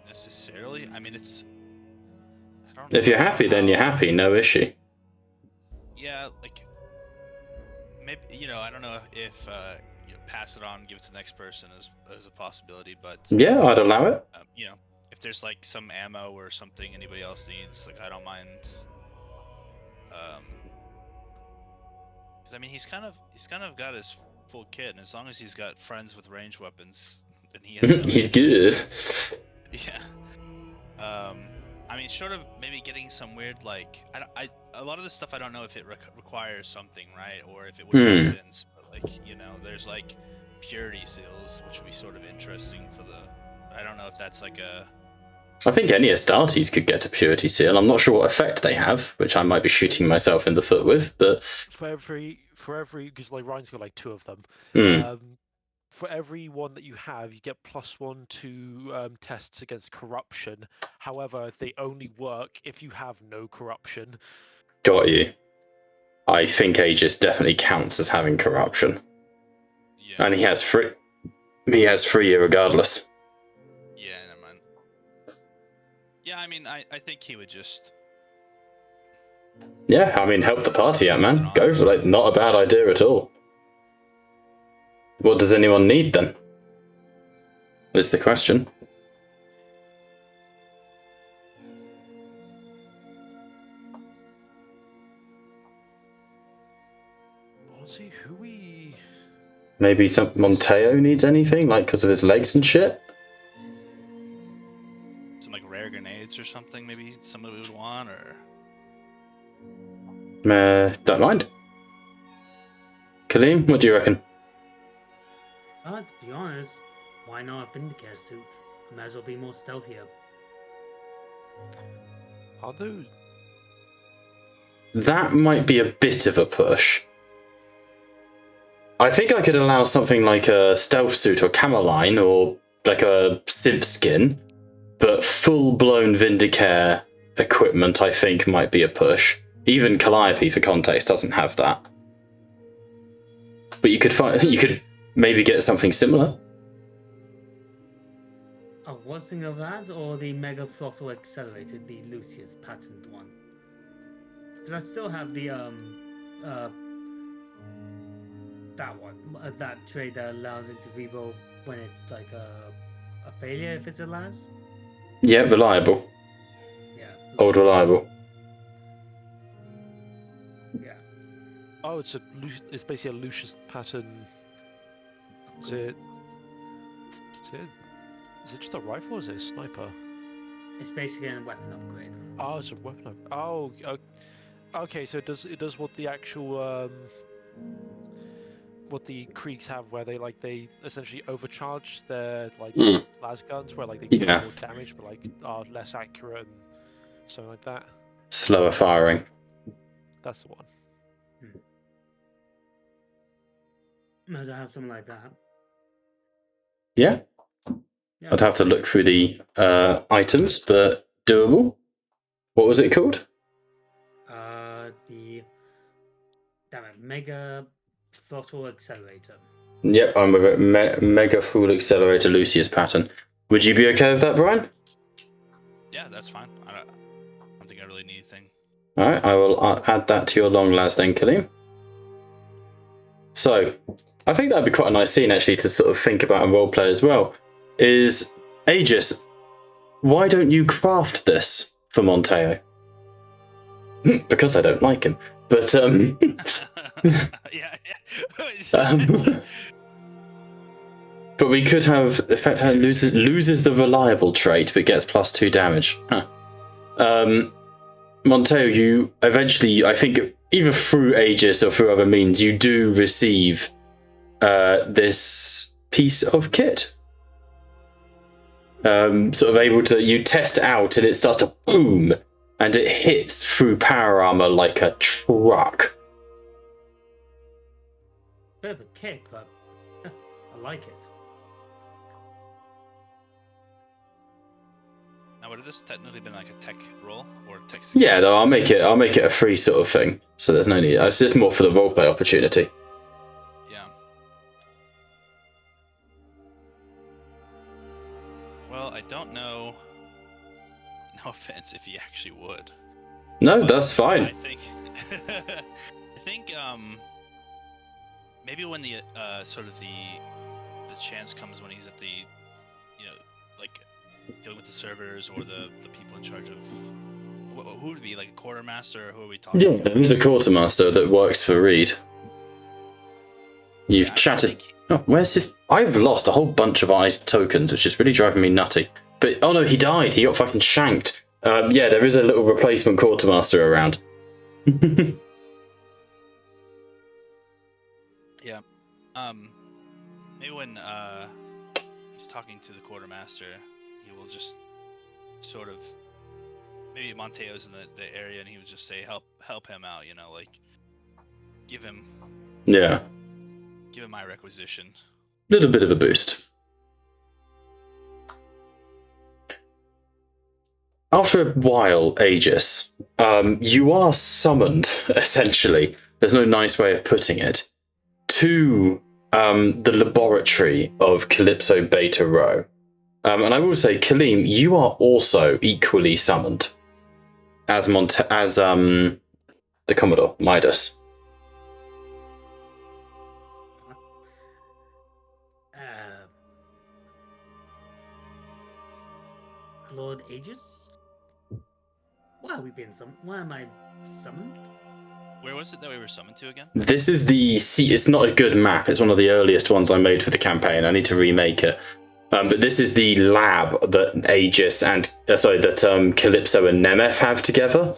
necessarily. I mean, it's. I don't. If you're happy, then you're happy. No issue. Yeah, like maybe I don't know if pass it on, give it to the next person as a possibility, but yeah, I'd allow it. If there's like some ammo or something anybody else needs, like I don't mind. Because I mean, he's kind of got his full kit, and as long as he's got friends with ranged weapons, then he is. He's good. Yeah. I mean, short of maybe getting some weird like a lot of this stuff I don't know if it requires something, right, or if it would make sense. But like there's like purity seals, which would be sort of interesting for the. I don't know if that's like a. I think any Astartes could get a purity seal. I'm not sure what effect they have, which I might be shooting myself in the foot with, but for every because like Ryan's got like 2 of them. For every one that you have, you get +1 to tests against corruption. However, they only work if you have no corruption. Got you. I think Aegis definitely counts as having corruption. Yeah. And he has 3 regardless. Yeah, never mind. Yeah, I mean, I think he would just. Yeah, I mean, help the party out, man. Go for it. Not a bad idea at all. What does anyone need then? Is the question. Honestly, who we? Maybe Monteo needs anything, like because of his legs and shit. Some like rare grenades or something, maybe somebody would want, or. Don't mind. Kaleem, what do you reckon? To be honest, why not a Vindicator suit? I might as well be more stealthier. Are those? That might be a bit of a push. I think I could allow something like a stealth suit or camoline or like a synth skin, but full-blown Vindicare equipment I think might be a push. Even Calliope, for context, doesn't have that. But you could maybe get something similar. I was thinking of that, or the Mega Throttle Accelerated, the Lucius patent one. Because I still have the that one, that trade that allows it to reroll when it's like a failure, if it's a las. Yeah, reliable. Yeah. Old reliable. Yeah. Oh, it's basically a Lucius pattern. Is it just a rifle or is it a sniper? It's basically a weapon upgrade. Oh, it's a weapon upgrade. Oh, okay, so it does what the actual what the Kriegs have, where they essentially overcharge their las guns, where like they do more damage but like are less accurate and something like that. Slower firing. That's the one. Might have something like that. Yeah. I'd have to look through the items, but doable. What was it called? The Mega Throttle Accelerator. Yep, I'm with it. Mega Full Accelerator Lucius pattern. Would you be okay with that, Brian? Yeah, that's fine. I don't think I really need anything. Alright, I will add that to your long las then, Kaleem. So, I think that'd be quite a nice scene actually to sort of think about and roleplay as well. Is Aegis, why don't you craft this for Monteo? Because I don't like him. But yeah. but we could have the fact that loses the reliable trait but gets +2 damage. Huh. Monteo, you eventually, I think, either through Aegis or through other means, you do receive this piece of kit. Sort of able to, you test it out and it starts to boom, and it hits through power armor like a truck. Bit of a kick, but I like it. Now, would have this technically been like a tech roll or tech? Yeah, though I'll make it a free sort of thing. So there's no need. It's just more for the roleplay opportunity. Yeah. Well, I don't know. No offense, if he actually would. No, that's fine. I think. I think. Maybe when the sort of the chance comes when he's at the, like dealing with the servers or the people in charge of who would it be, like a quartermaster, or who are we talking Yeah, about? the quartermaster that works for Reed. You've chatted. Oh, where's his? I've lost a whole bunch of eye tokens, which is really driving me nutty. But oh no, he died. He got fucking shanked. Yeah, there is a little replacement quartermaster around. Yeah. Maybe when he's talking to the quartermaster, he will just sort of, maybe Monteo's in the area, and he would just say, help him out, like give him my requisition. Little bit of a boost. After a while, Aegis, you are summoned, essentially. There's no nice way of putting it. To the laboratory of Calypso Beta Rho. And I will say, Kaleem, you are also equally summoned as the Commodore, Midas. Lord Aegis? Why are we being summoned? Why am I summoned? Where was it that we were summoned to again? This is it's not a good map. It's one of the earliest ones I made for the campaign. I need to remake it. But this is the lab that Aegis and Calypso and Nemeth have together.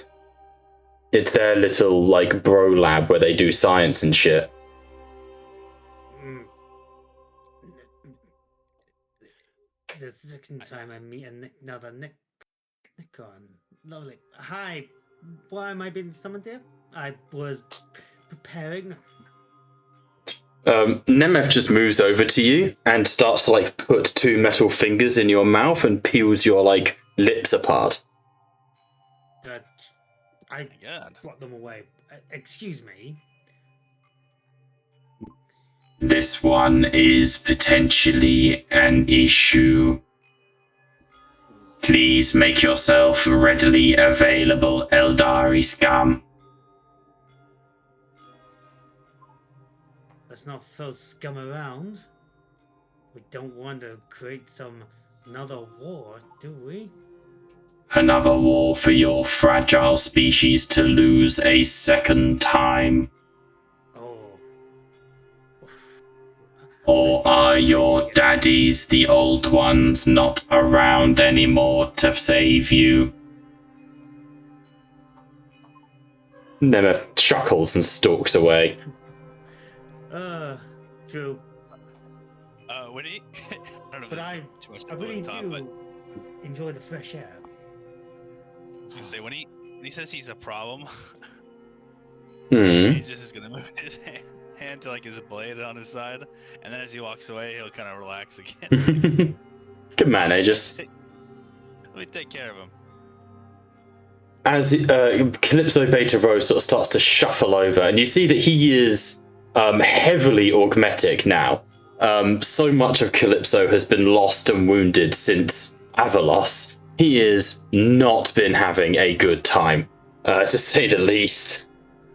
It's their little bro lab where they do science and shit. The second time I meet another Nikon. Lovely. Hi. Why am I being summoned here? I was preparing. Nemeth just moves over to you and starts to put two metal fingers in your mouth and peels your lips apart. I brought them away. Excuse me. This one is potentially an issue. Please make yourself readily available, Eldari scum. Let's not throw scum around. We don't want to create another war, do we? Another war for your fragile species to lose a second time. Or are your daddies, the old ones, not around anymore to save you? Nemeth chuckles and stalks away. True. Would he? I don't know if But this I is too much to really put on top, do but enjoy the fresh air. I was gonna say, when he says he's a problem, Hmm. he just is gonna move his hand to his blade on his side, and then as he walks away, he'll kind of relax again. Good man, Aegis. Let me take care of him. As Calypso Beta Rho sort of starts to shuffle over, and you see that he is heavily augmetic now. So much of Calypso has been lost and wounded since Avalos. He has not been having a good time, to say the least.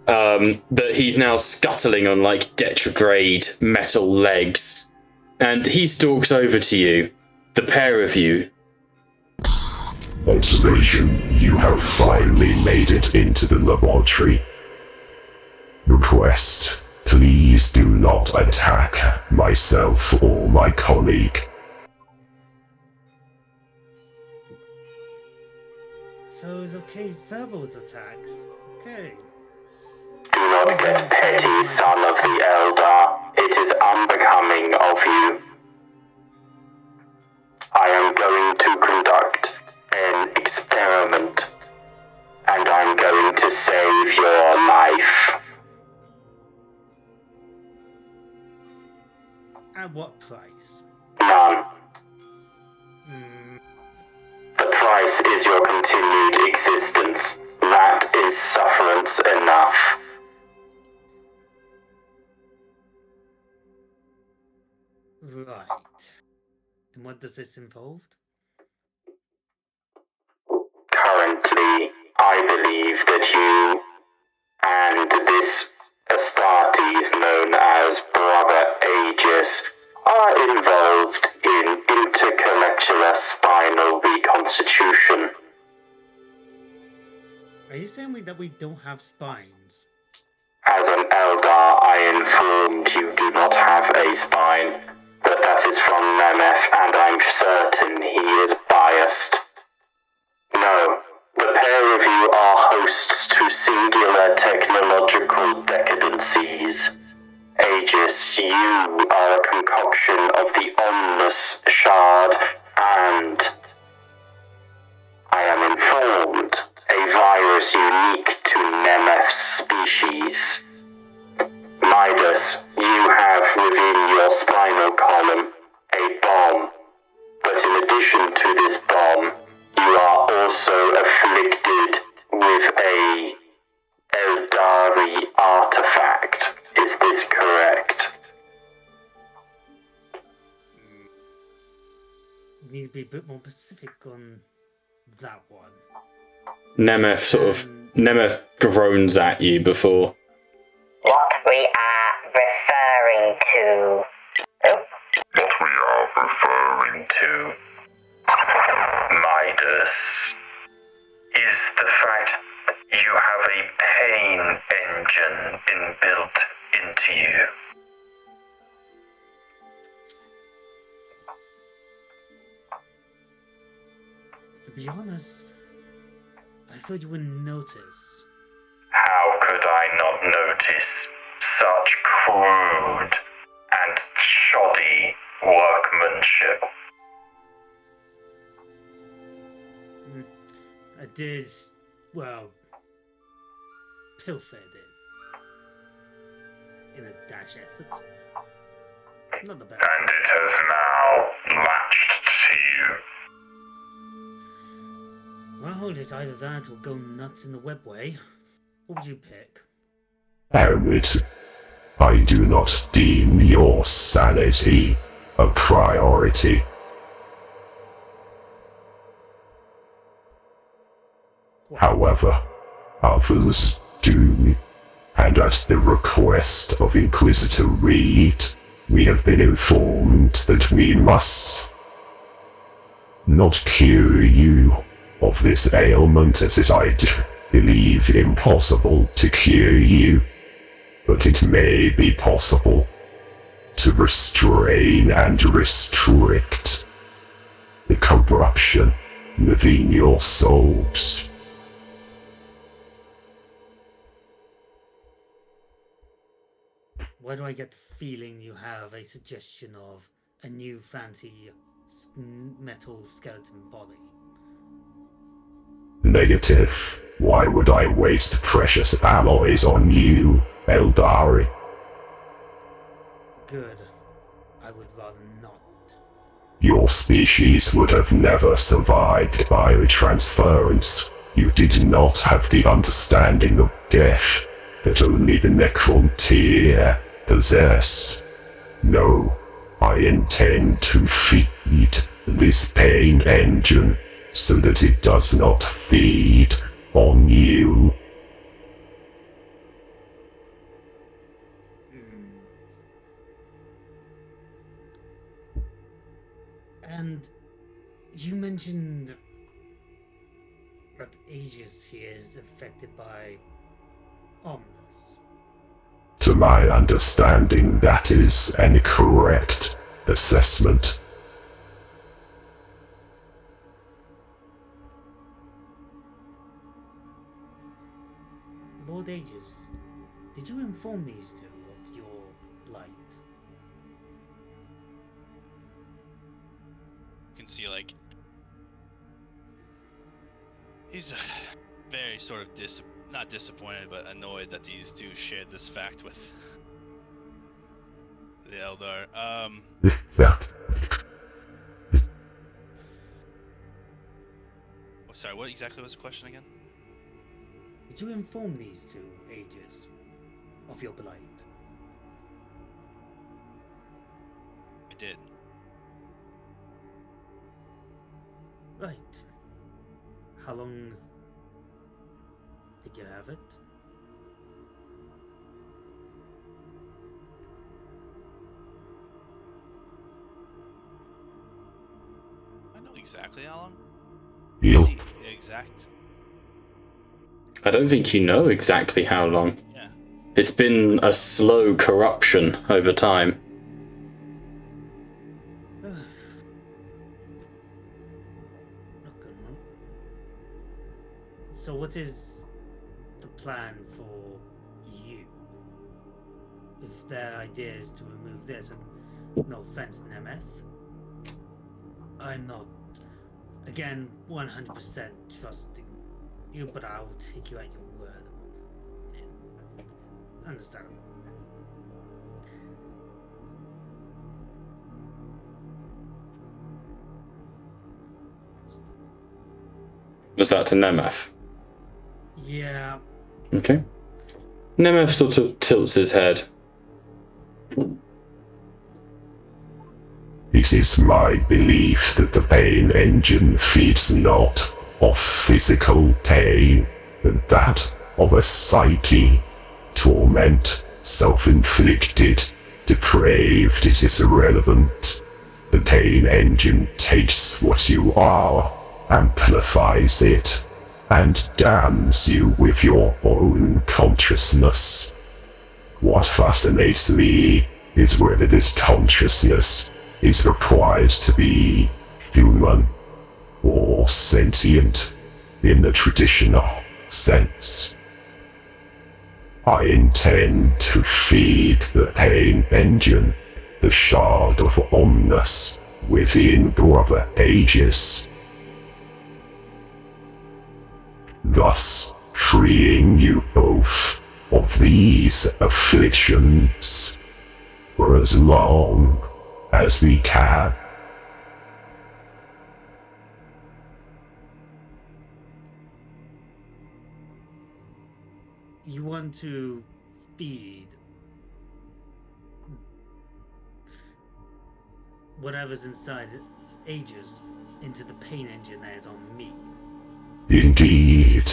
But he's now scuttling on retrograde metal legs, and he stalks over to you, the pair of you. Observation, you have finally made it into the laboratory. Request, please do not attack myself or my colleague. So it's okay, verbal attacks. Okay. Do not get petty, son of the Eldar. It is unbecoming of you. I am going to conduct an experiment, and I'm going to save your life. At what price? None. Hmm. The price is your continued existence. That is sufferance enough. Right. And what does this involve? Currently, I believe that you and this Astartes known as Brother Aegis are involved in interconnectular spinal reconstitution. Are you saying that we don't have spines? As an Eldar, I informed you do not have a spine, but that is from Nemeth, and I'm certain he is biased. No, the pair of you are hosts to singular technological decadencies. Aegis, you are a concoction of the Omnus Shard, and I am informed a virus unique to Nemeth's species. Midas, you have within your spinal column a bomb, but in addition to this bomb, you are also afflicted with a Eldari artifact. Is this correct? You need to be a bit more specific on that one. Nemeth groans at you before. What we are referring to. What we are referring to, Midas, is the fact you have a pain engine inbuilt into you. To be honest, I thought you wouldn't notice. How could I not notice such crude and shoddy workmanship? I did, well, pilfered it. In a dash effort. Not the best. And it has now latched to you. Well, it's either that or go nuts in the webway. What would you pick? Harriet, I do not deem your sanity a priority. However, others do, and at the request of Inquisitor Reed, we have been informed that we must not cure you of this ailment, as it I believe impossible to cure you, but it may be possible to restrain and restrict the corruption within your souls. Why do I get the feeling you have a suggestion of a new fancy metal skeleton body? Negative. Why would I waste precious alloys on you, Eldari? Good. I would rather not. Your species would have never survived biotransference. You did not have the understanding of death that only the Necrontyr possess. No, I intend to feed this pain engine so that it does not feed on you. And you mentioned that Aegis here is affected by Omnus. To my understanding, that is an incorrect assessment. ages, did you inform these two of your plight? You can see, like, he's very sort of not disappointed, but annoyed that these two shared this fact with the Eldar. Oh, sorry, what exactly was the question again? Did you inform these two ages of your plight? I did. Right. How long did you have it? I know exactly how long. You The exact. I don't think you know exactly how long. Yeah. It's been a slow corruption over time. So what is the plan for you? If their idea is to remove this, and no offense, Nemeth, I'm not, again, 100% trusting you, but I'll take you at your word. Understandable. Was that to Nemeth? Yeah. Okay. Nemeth sort of tilts his head. It is my belief that the pain engine feeds not of physical pain, but that of a psyche, torment, self-inflicted, depraved. It is irrelevant. The pain engine takes what you are, amplifies it, and damns you with your own consciousness. What fascinates me is whether this consciousness is required to be human or sentient in the traditional sense. I intend to feed the pain engine, the shard of Omnus within brother Aegis, thus freeing you both of these afflictions for as long as we can. You want to feed whatever's inside Aegis into the pain engine that is on me. Indeed.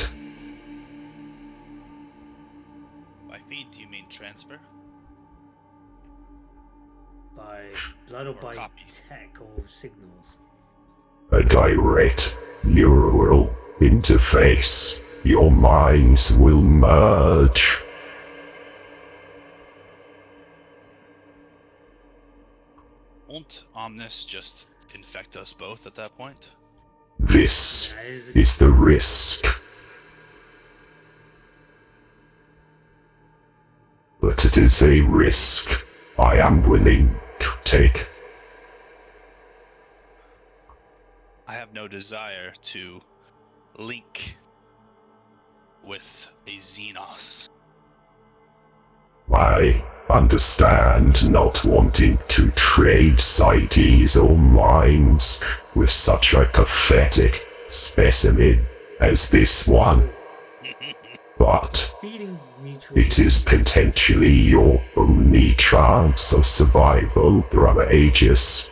By feed, do you mean transfer? By blood or by copy. tech or signals. A direct neural interface. Your minds will merge. Won't Omnis just infect us both at that point? This is the risk. But it is a risk I am willing to take. I have no desire to link with a Xenos. I understand not wanting to trade psyches or minds with such a pathetic specimen as this one. But it is potentially your only chance of survival, brother Aegis,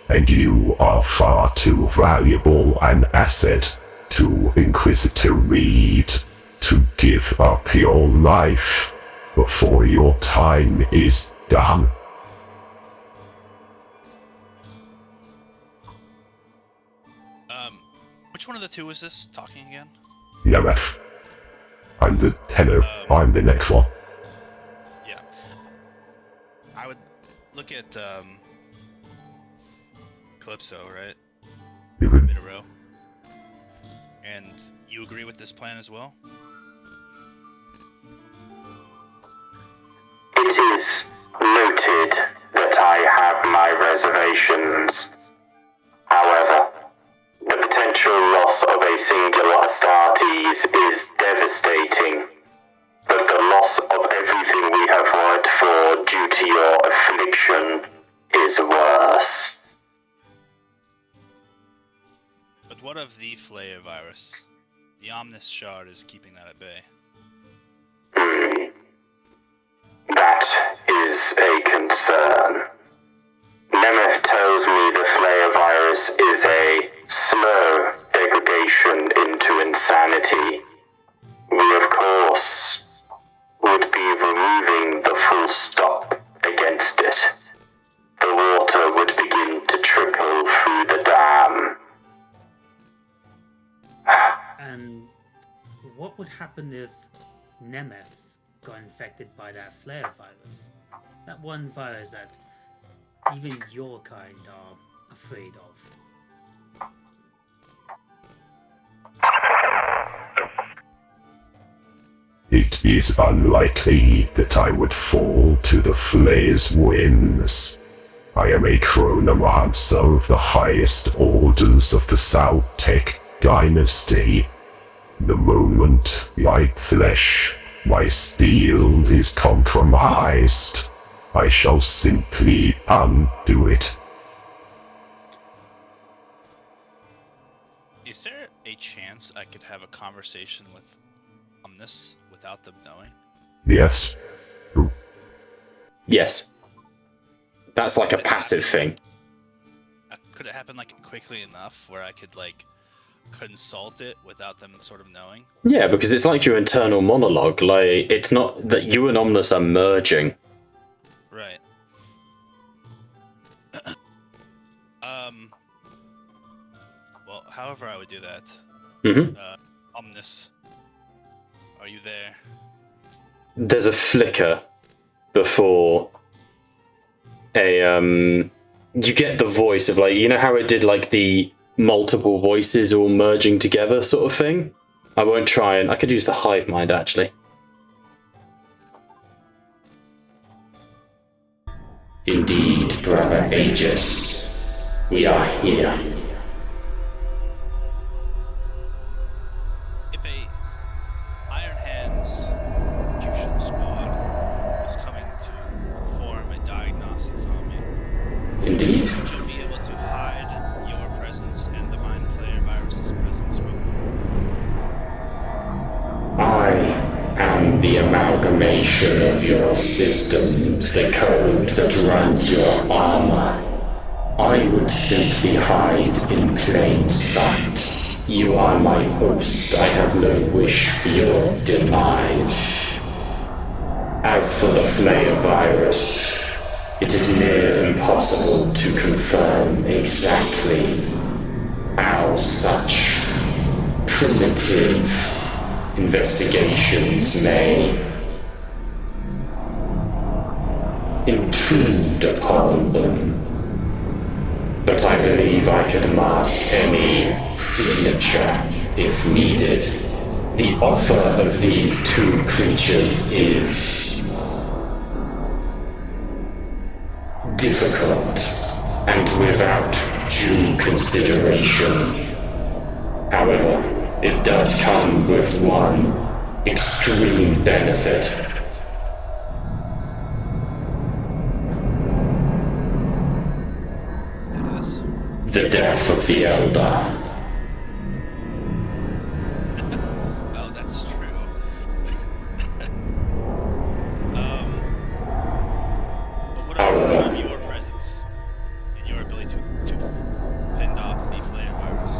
and you are far too valuable an asset to Inquisitor Reed to give up your life before your time is done. Which one of the two is this talking again? Nemeth. I'm the tenor. I'm the next one. Yeah. I would look at Calypso, right? Mhm. In a row. And you agree with this plan as well? reservations. However, the potential loss of a singular Astartes is devastating, but the loss of everything we have worked for due to your affliction is worse. But what of the Flare virus? The Omnis Shard is keeping that at bay. That is a concern. Nemeth tells me the Flare virus is a slow degradation into insanity. We, of course, would be removing the full stop against it. The water would begin to trickle through the dam. And what would happen if Nemeth got infected by that flare virus? That one virus that even your kind are afraid of. It is unlikely that I would fall to the Flayer's whims. I am a chronomancer of the highest orders of the Saltec dynasty. The moment my flesh, my steel is compromised, I shall simply undo it. Is there a chance I could have a conversation with Omnis without them knowing? Yes. Yes. That's like a passive thing. Could it happen like quickly enough where I could like consult it without them sort of knowing? Yeah, because it's like your internal monologue. Like, it's not that you and Omnis are merging. Right. Well, however I would do that. Mm-hmm. Omnis, are you there? There's a flicker before you get the voice of, like, you know how it did like the multiple voices all merging together sort of thing? I won't try and I could use the hive mind actually. Indeed, brother Aegis, we are here. If a Iron Hands execution squad was coming to perform a diagnostics on me, Indeed. would you be able to hide your presence and the Mind Flayer virus's presence from me? I am the amalgamation of your systems, the code that runs your armor. I would simply hide in plain sight. You are my host. I have no wish for your demise. As for the Flayer virus, it is near impossible to confirm exactly how such primitive investigations may intrude upon them. But I believe I could mask any signature if needed. The offer of these two creatures is difficult and without due consideration. However, it does come with one extreme benefit. That is. The death of the Elder. Oh, that's true. But what about your presence and your ability to fend off the Flare virus?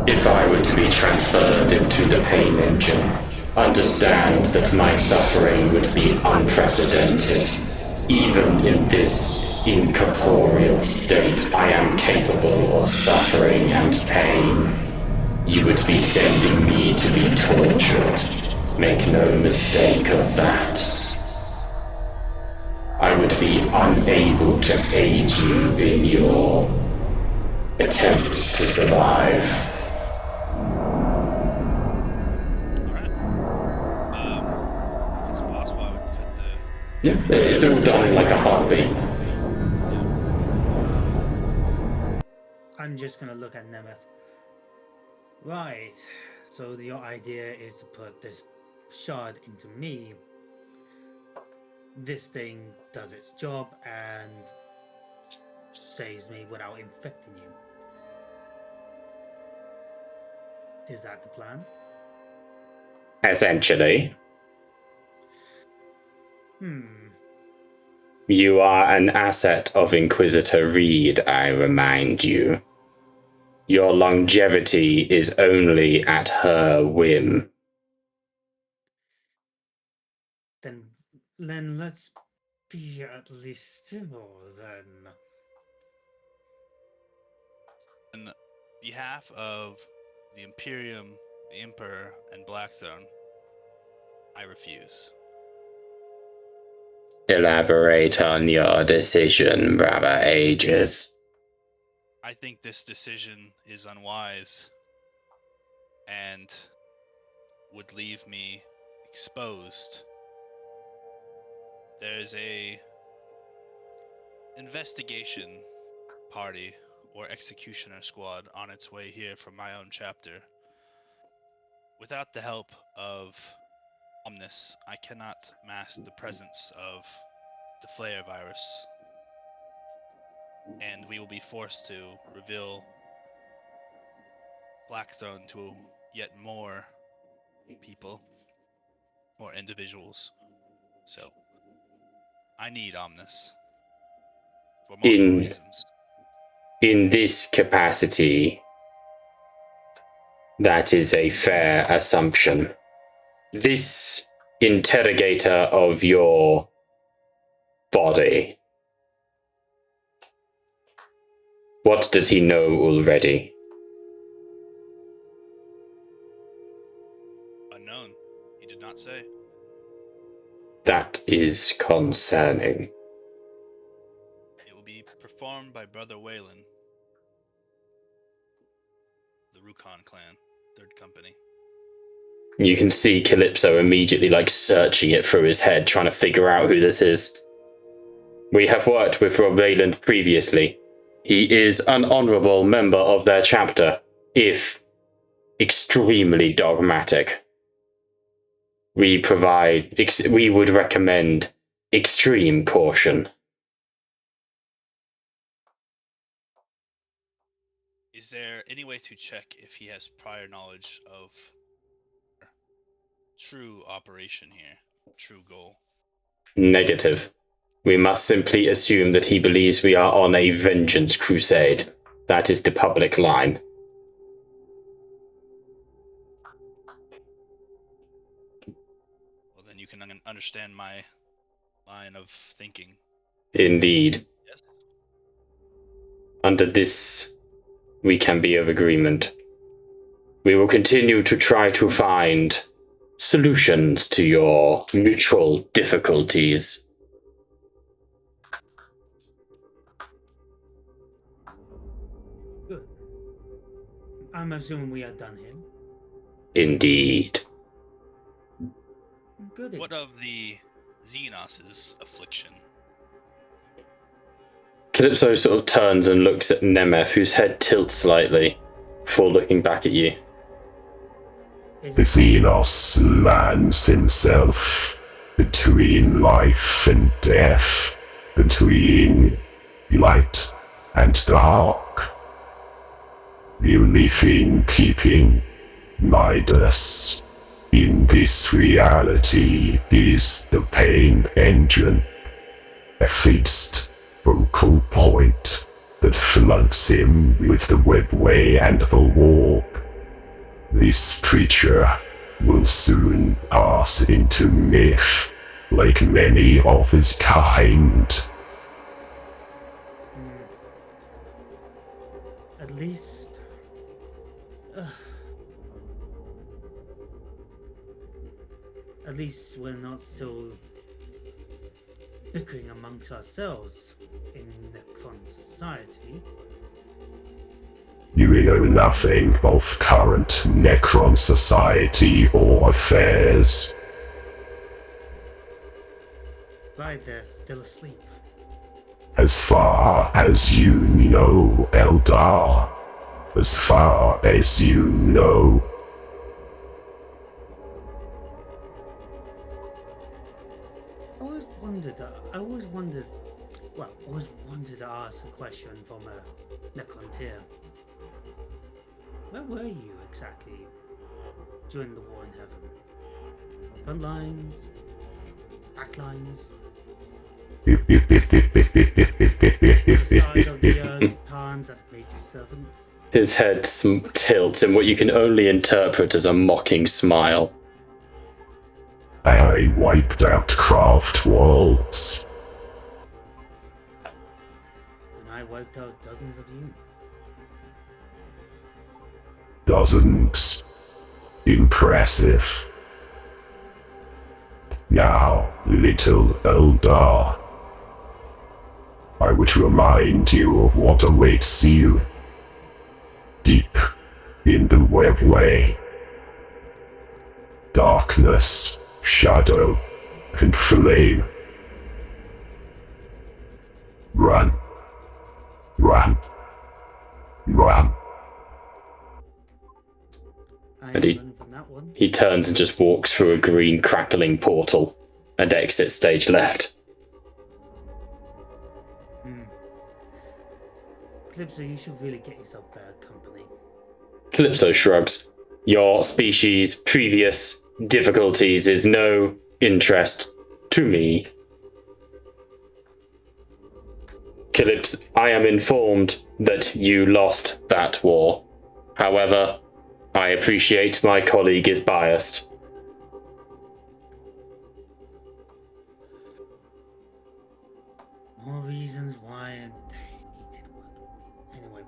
If I were to be transferred into the pain engine, understand that my suffering would be unprecedented. Even in this incorporeal state, I am capable of suffering and pain. You would be sending me to be tortured. Make no mistake of that. I would be unable to aid you in your attempts to survive. If it's possible, I would cut the... Yeah, it's all done in like a heartbeat. I'm just gonna look at Nemeth. Right. So your idea is to put this shard into me. This thing does its job and saves me without infecting you. Is that the plan? Essentially. You are an asset of Inquisitor Reed, I remind you. Your longevity is only at her whim. Then let's be at least civil, then. On behalf of the Imperium, the Emperor, and Blackthrone, I refuse. Elaborate on your decision, Brother Aegis. I think this decision is unwise and would leave me exposed. There's a investigation party or executioner squad on its way here from my own chapter. Without the help of Omnis, I cannot mask the presence of the flare virus, and we will be forced to reveal Blackthrone to yet more people, more individuals. So, I need Omnis for multiple reasons. In this capacity, that is a fair assumption. This interrogator of your body, what does he know already? Unknown. He did not say. That is concerning. It will be performed by Brother Wayland, the Rukon clan, 3rd Company. You can see Calypso immediately searching it through his head, trying to figure out who this is. We have worked with Rob Wayland previously. He is an honourable member of their chapter, if extremely dogmatic. We would recommend extreme caution. Is there any way to check if he has prior knowledge of true operation here, true goal? Negative. We must simply assume that he believes we are on a vengeance crusade. That is the public line. Well, then you can understand my line of thinking. Indeed. Yes. Under this, we can be of agreement. We will continue to try to find solutions to your mutual difficulties. Good. I'm assuming we are done here. Indeed. Good. What of the Xenos' affliction? Calypso sort of turns and looks at Nemeth, whose head tilts slightly, before looking back at you. The Xenos lands himself between life and death, between light and dark. The only thing keeping Midas in this reality is the pain engine, a fixed focal point that floods him with the webway and the warp. This creature will soon pass into myth, like many of his kind. At least... at least we're not still bickering amongst ourselves in Necron society. You know nothing of current Necron society or affairs. Right, they're still asleep. As far as you know, Eldar. as far as you know. I always wanted to ask a question from a Necrontyr. Where were you exactly during the war in heaven? Front lines? Back lines? The side of the earth, Tarns that made you servants? His head tilts in what you can only interpret as a mocking smile. I wiped out craft worlds. And I wiped out dozens of you. Dozens. Impressive. Now, little Eldar, I would remind you of what awaits you deep in the webway. Darkness, shadow, and flame. Run. Run. Run. And he turns and just walks through a green crackling portal and exits stage left. Calypso, you should really get yourself better company. Calypso shrugs. Your species' previous difficulties is no interest to me. Calypso, I am informed that you lost that war. However, I appreciate my colleague is biased. More reasons why I hated working. Anyway,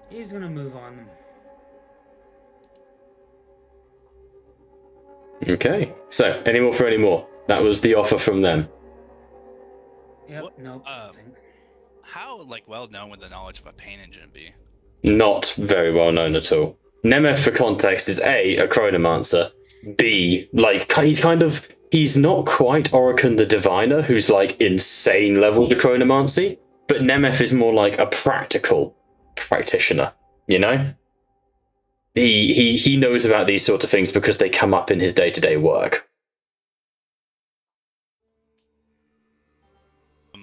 he's gonna move on. Okay, so any more for any more? That was the offer from them. Yep, What- no, I think. How well known would the knowledge of a pain engine be? Not very well known at all. Nemeth, for context, is A, a chronomancer, B, he's not quite Oricon the Diviner, who's insane levels of chronomancy, but Nemeth is more like a practical practitioner, you know? He knows about these sort of things because they come up in his day-to-day work. Well,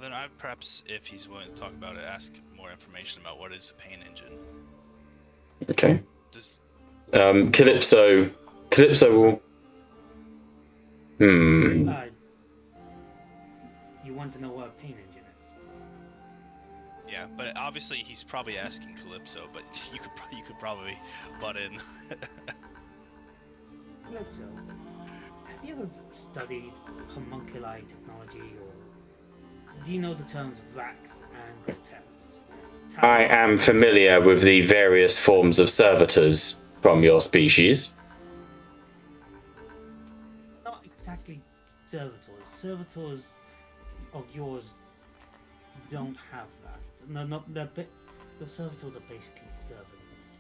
then I'd perhaps, if he's willing to talk about it, ask more information about what is a pain engine. Okay. Does Calypso will... You want to know what a pain engine is? Yeah, but obviously he's probably asking Calypso, but you could probably butt in. Calypso, have you ever studied homunculi technology, or do you know the terms Rax and Grotesque? I am familiar with the various forms of servitors from your species. Not exactly servitors. Servitors of yours don't have that. No, your servitors are basically servants.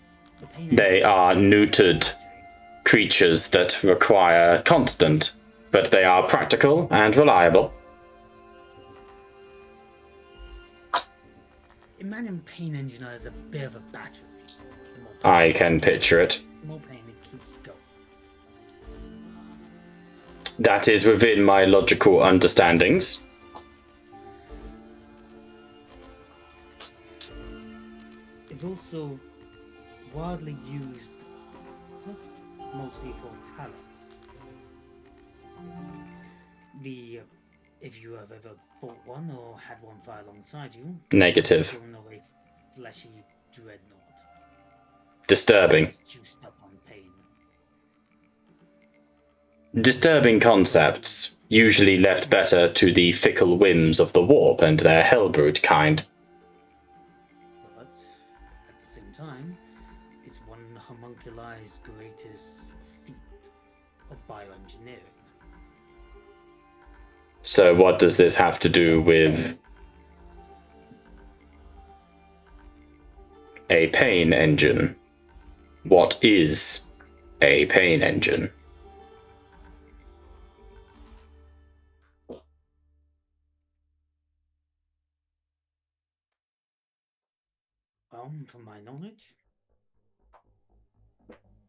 They are neutered creatures that require constant, but they are practical and reliable. Imagine Pain Engineer as a bit of a battery. I can picture it. The more pain it keeps going. That is within my logical understandings. It's also widely used, mostly for talents. If you have ever fought one or had one fire alongside you, Negative. you're in a fleshy dreadnought. Disturbing. It's juiced up on pain. Disturbing concepts, usually left better to the fickle whims of the warp and their hellbrute kind. But at the same time, it's one homunculi's greatest feat of bioengineering. So what does this have to do with a pain engine? What is a pain engine? Well, from my knowledge,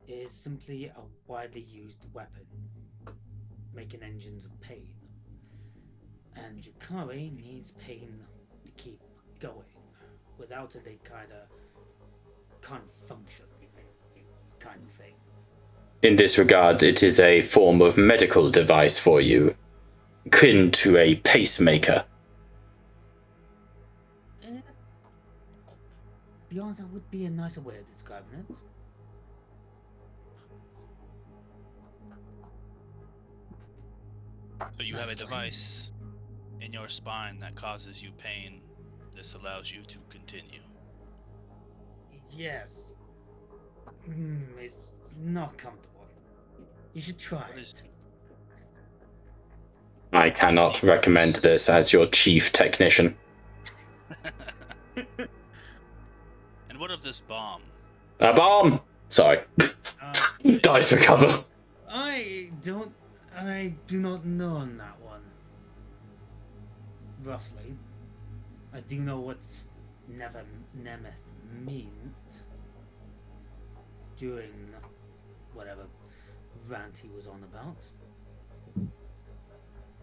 it is simply a widely used weapon, making engines of pain. And Yukari needs pain to keep going. Without it, they can't function, kind of thing. In this regard, it is a form of medical device for you, akin to a pacemaker. To be honest, that would be a nicer way of describing it. So you have a device in your spine that causes you pain. This allows you to continue. Yes. It's not comfortable. You should try it. I cannot recommend this as your chief technician. And what of this bomb? A bomb! Sorry. Dice recover. I do not know on that one. Roughly. I do know what Nemeth meant during whatever rant he was on about.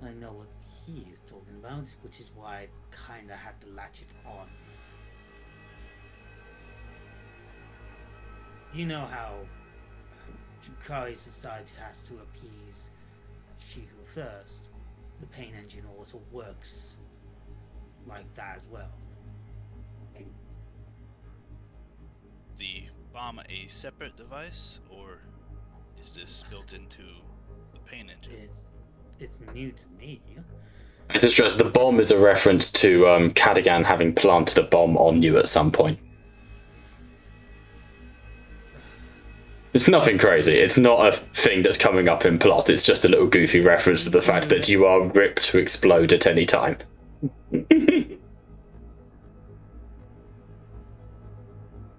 I know what he is talking about, which is why I kinda had to latch it on. You know how Chukari society has to appease she who thirsts. The pain engine also works like that as well. The bomb a separate device, or is this built into the pain engine? It's new to me. I to stress, the bomb is a reference to Cadigan having planted a bomb on you at some point. It's nothing crazy. It's not a thing that's coming up in plot. It's just a little goofy reference to the fact that you are ripped to explode at any time.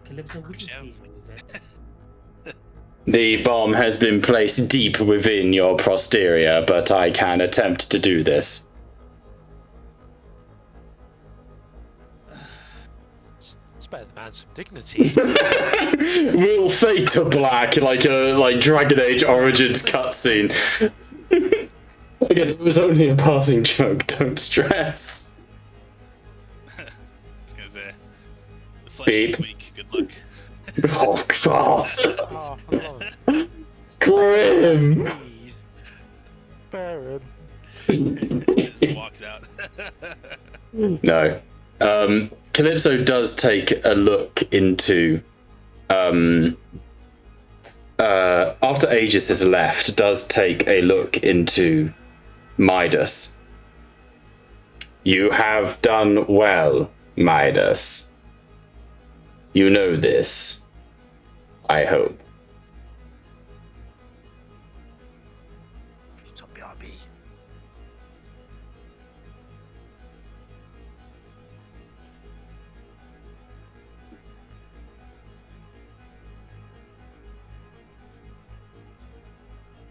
Calypso, would you please move it? The bomb has been placed deep within your posterior, but I can attempt to do this. Spare the man some dignity. We'll fade to black like a Dragon Age Origins cutscene. Again, it was only a passing joke. Don't stress. I was gonna say, the flesh Beep. is weak. Good luck. Oh God! Oh, I love it. Grim. Baron. Just walks out. No. Calypso does take a look into after Aegis has left, does take a look into Midas. You have done well, Midas. You know this, I hope. It's on BRB.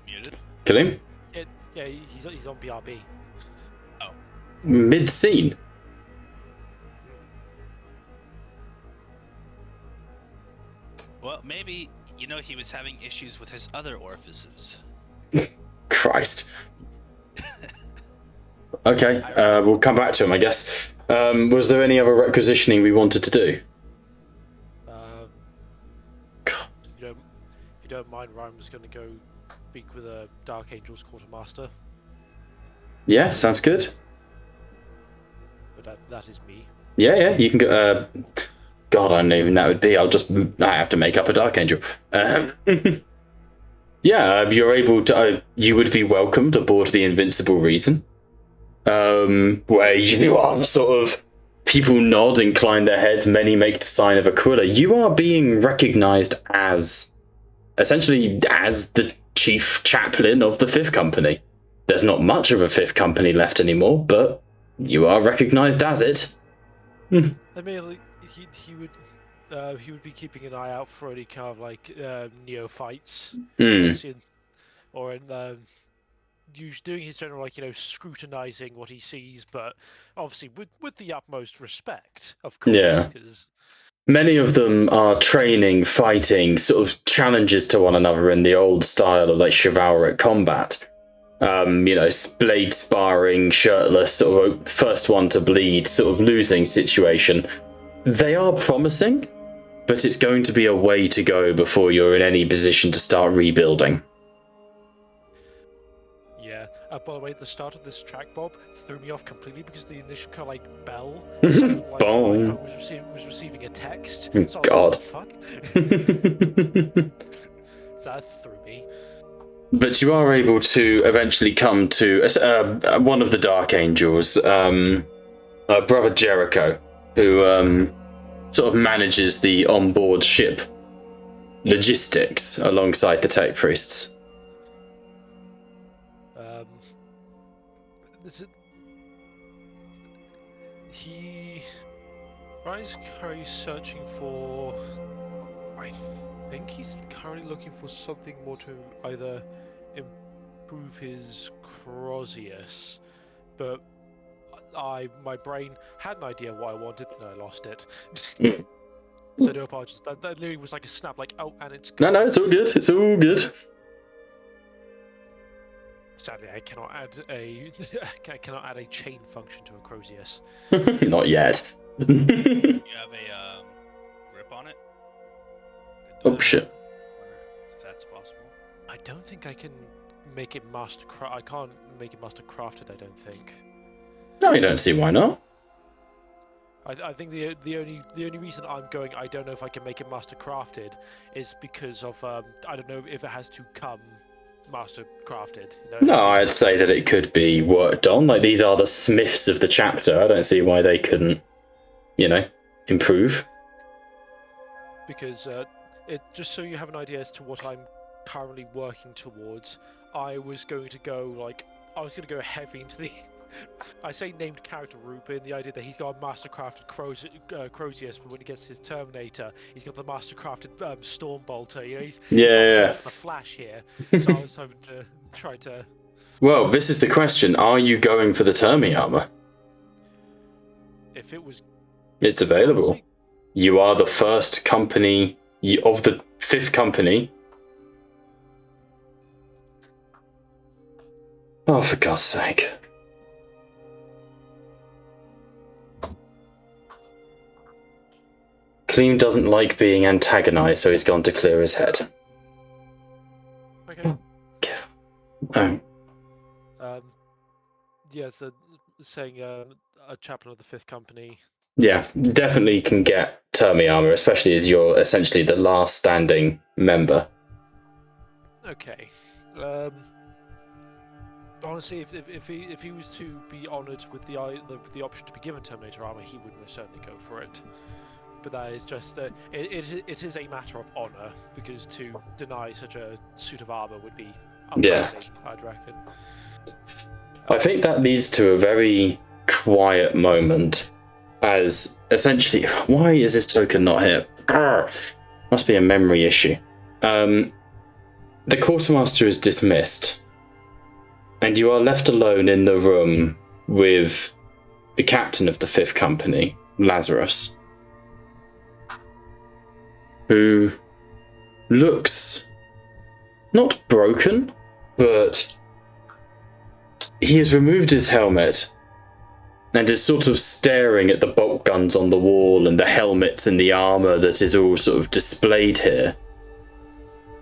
Muted. Kill him? Yeah, he's on BRB. Oh. Mid-scene. Well, maybe, he was having issues with his other orifices. Christ. Okay, we'll come back to him, I guess. Was there any other requisitioning we wanted to do? If you don't mind, Ryan's going to go speak with a Dark Angel's quartermaster. Yeah, sounds good. But that is me. Yeah, you can go. God, I don't know even that would be. I have to make up a Dark Angel. Yeah, you're able to. You would be welcomed aboard the Invincible Reason. Where you are sort of. People nod, incline their heads, many make the sign of Aquila. You are being recognized essentially as the chief chaplain of the Fifth Company. There's not much of a Fifth Company left anymore, but you are recognized as it. I mean, he would be keeping an eye out for any kind of neophytes, or in doing his general scrutinizing what he sees, but obviously with the utmost respect, of course. Yeah. Because Many of them are training, fighting, sort of challenges to one another in the old style of like chivalric combat. Blade sparring, shirtless, sort of first one to bleed, sort of losing situation. They are promising, but it's going to be a way to go before you're in any position to start rebuilding. Yeah. By the way, the start of this track, Bob, threw me off completely because the initial kind of like bell sounded like my phone was receiving a text. So God. What the fuck? So that threw me. But you are able to eventually come to one of the Dark Angels, Brother Jericho, who sort of manages the onboard ship logistics alongside the Tech Priests. Ryan's currently searching for... I think he's currently looking for something more to either improve his Crozius, but my brain had an idea what I wanted and I lost it. So I do apologize. That literally was like a snap, like, oh, and it's gone. No, it's all good. It's all good. Sadly, I cannot add a chain function to a Crozius. Not yet. You have a grip on it? Oh shit. If that's possible. I don't think I can make it I can't make it master crafted, I don't think. No, you don't see why not. I think the only reason I'm going I don't know if I can make it master crafted is because of I don't know if it has to come master crafted. No, I'd say that it could be worked on. Like, these are the smiths of the chapter. I don't see why they couldn't, improve. Because just so you have an idea as to what I'm currently working towards, I was going to go heavy into the I say named character route, but in the idea that he's got a mastercrafted Crozius, but when he gets his Terminator, he's got the mastercrafted Stormbolter. He's the Flash here. So I was hoping to try to. Well, this is the question: are you going for the Termi armor? If it was, it's available. You are the first company of the 5th company. Oh, for God's sake. Clean doesn't like being antagonized, so he's gone to clear his head. Okay. Oh. So saying a chaplain of the 5th company. Yeah, definitely can get Termi armor, especially as you're essentially the last standing member. Okay. Honestly, if he was to be honoured with the option to be given Terminator armor, he would most certainly go for it. But that is just it is a matter of honour, because to deny such a suit of armor would be unfair, I'd reckon. I think that leads to a very quiet moment, as essentially, why is this token not here? Must be a memory issue. The quartermaster is dismissed, and you are left alone in the room with the captain of the 5th company, Lazarus, who looks not broken, but he has removed his helmet and is sort of staring at the bolt guns on the wall and the helmets and the armor that is all sort of displayed here.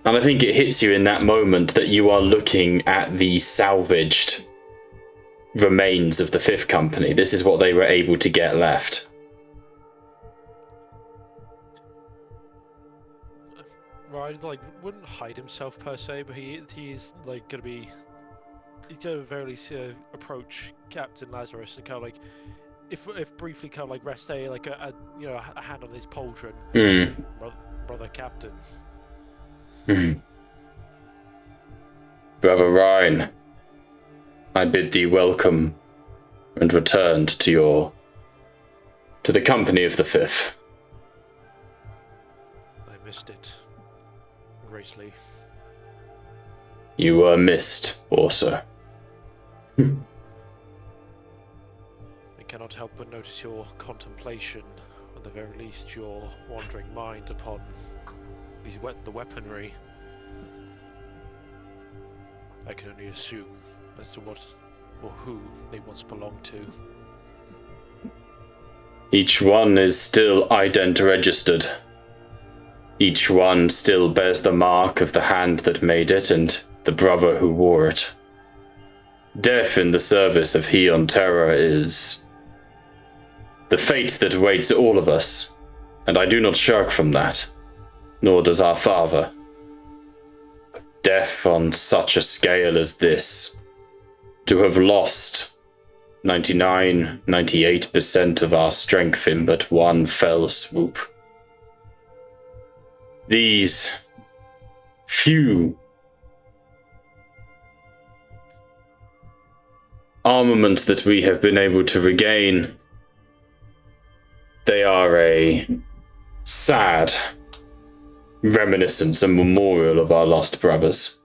And I think it hits you in that moment that you are looking at the salvaged remains of the 5th company. This is what they were able to get left. Ryan wouldn't hide himself per se, but he's gonna very least approach Captain Lazarus and kind of if briefly kind of rest a hand on his pauldron. Brother Captain. Brother Ryan, I bid thee welcome and returned to the company of the 5th. I missed it greatly. You were missed also. I cannot help but notice your contemplation on at the very least, your wandering mind upon the weaponry. I can only assume as to what or who they once belonged to. Each one is still ident registered. Each one still bears the mark of the hand that made it and the brother who wore it. Death in the service of Heon Terror is the fate that awaits all of us, and I do not shirk from that, nor does our father. Death on such a scale as this, to have lost 98% of our strength in but one fell swoop. These few armament that we have been able to regain, they are a sad reminiscence and memorial of our lost brothers.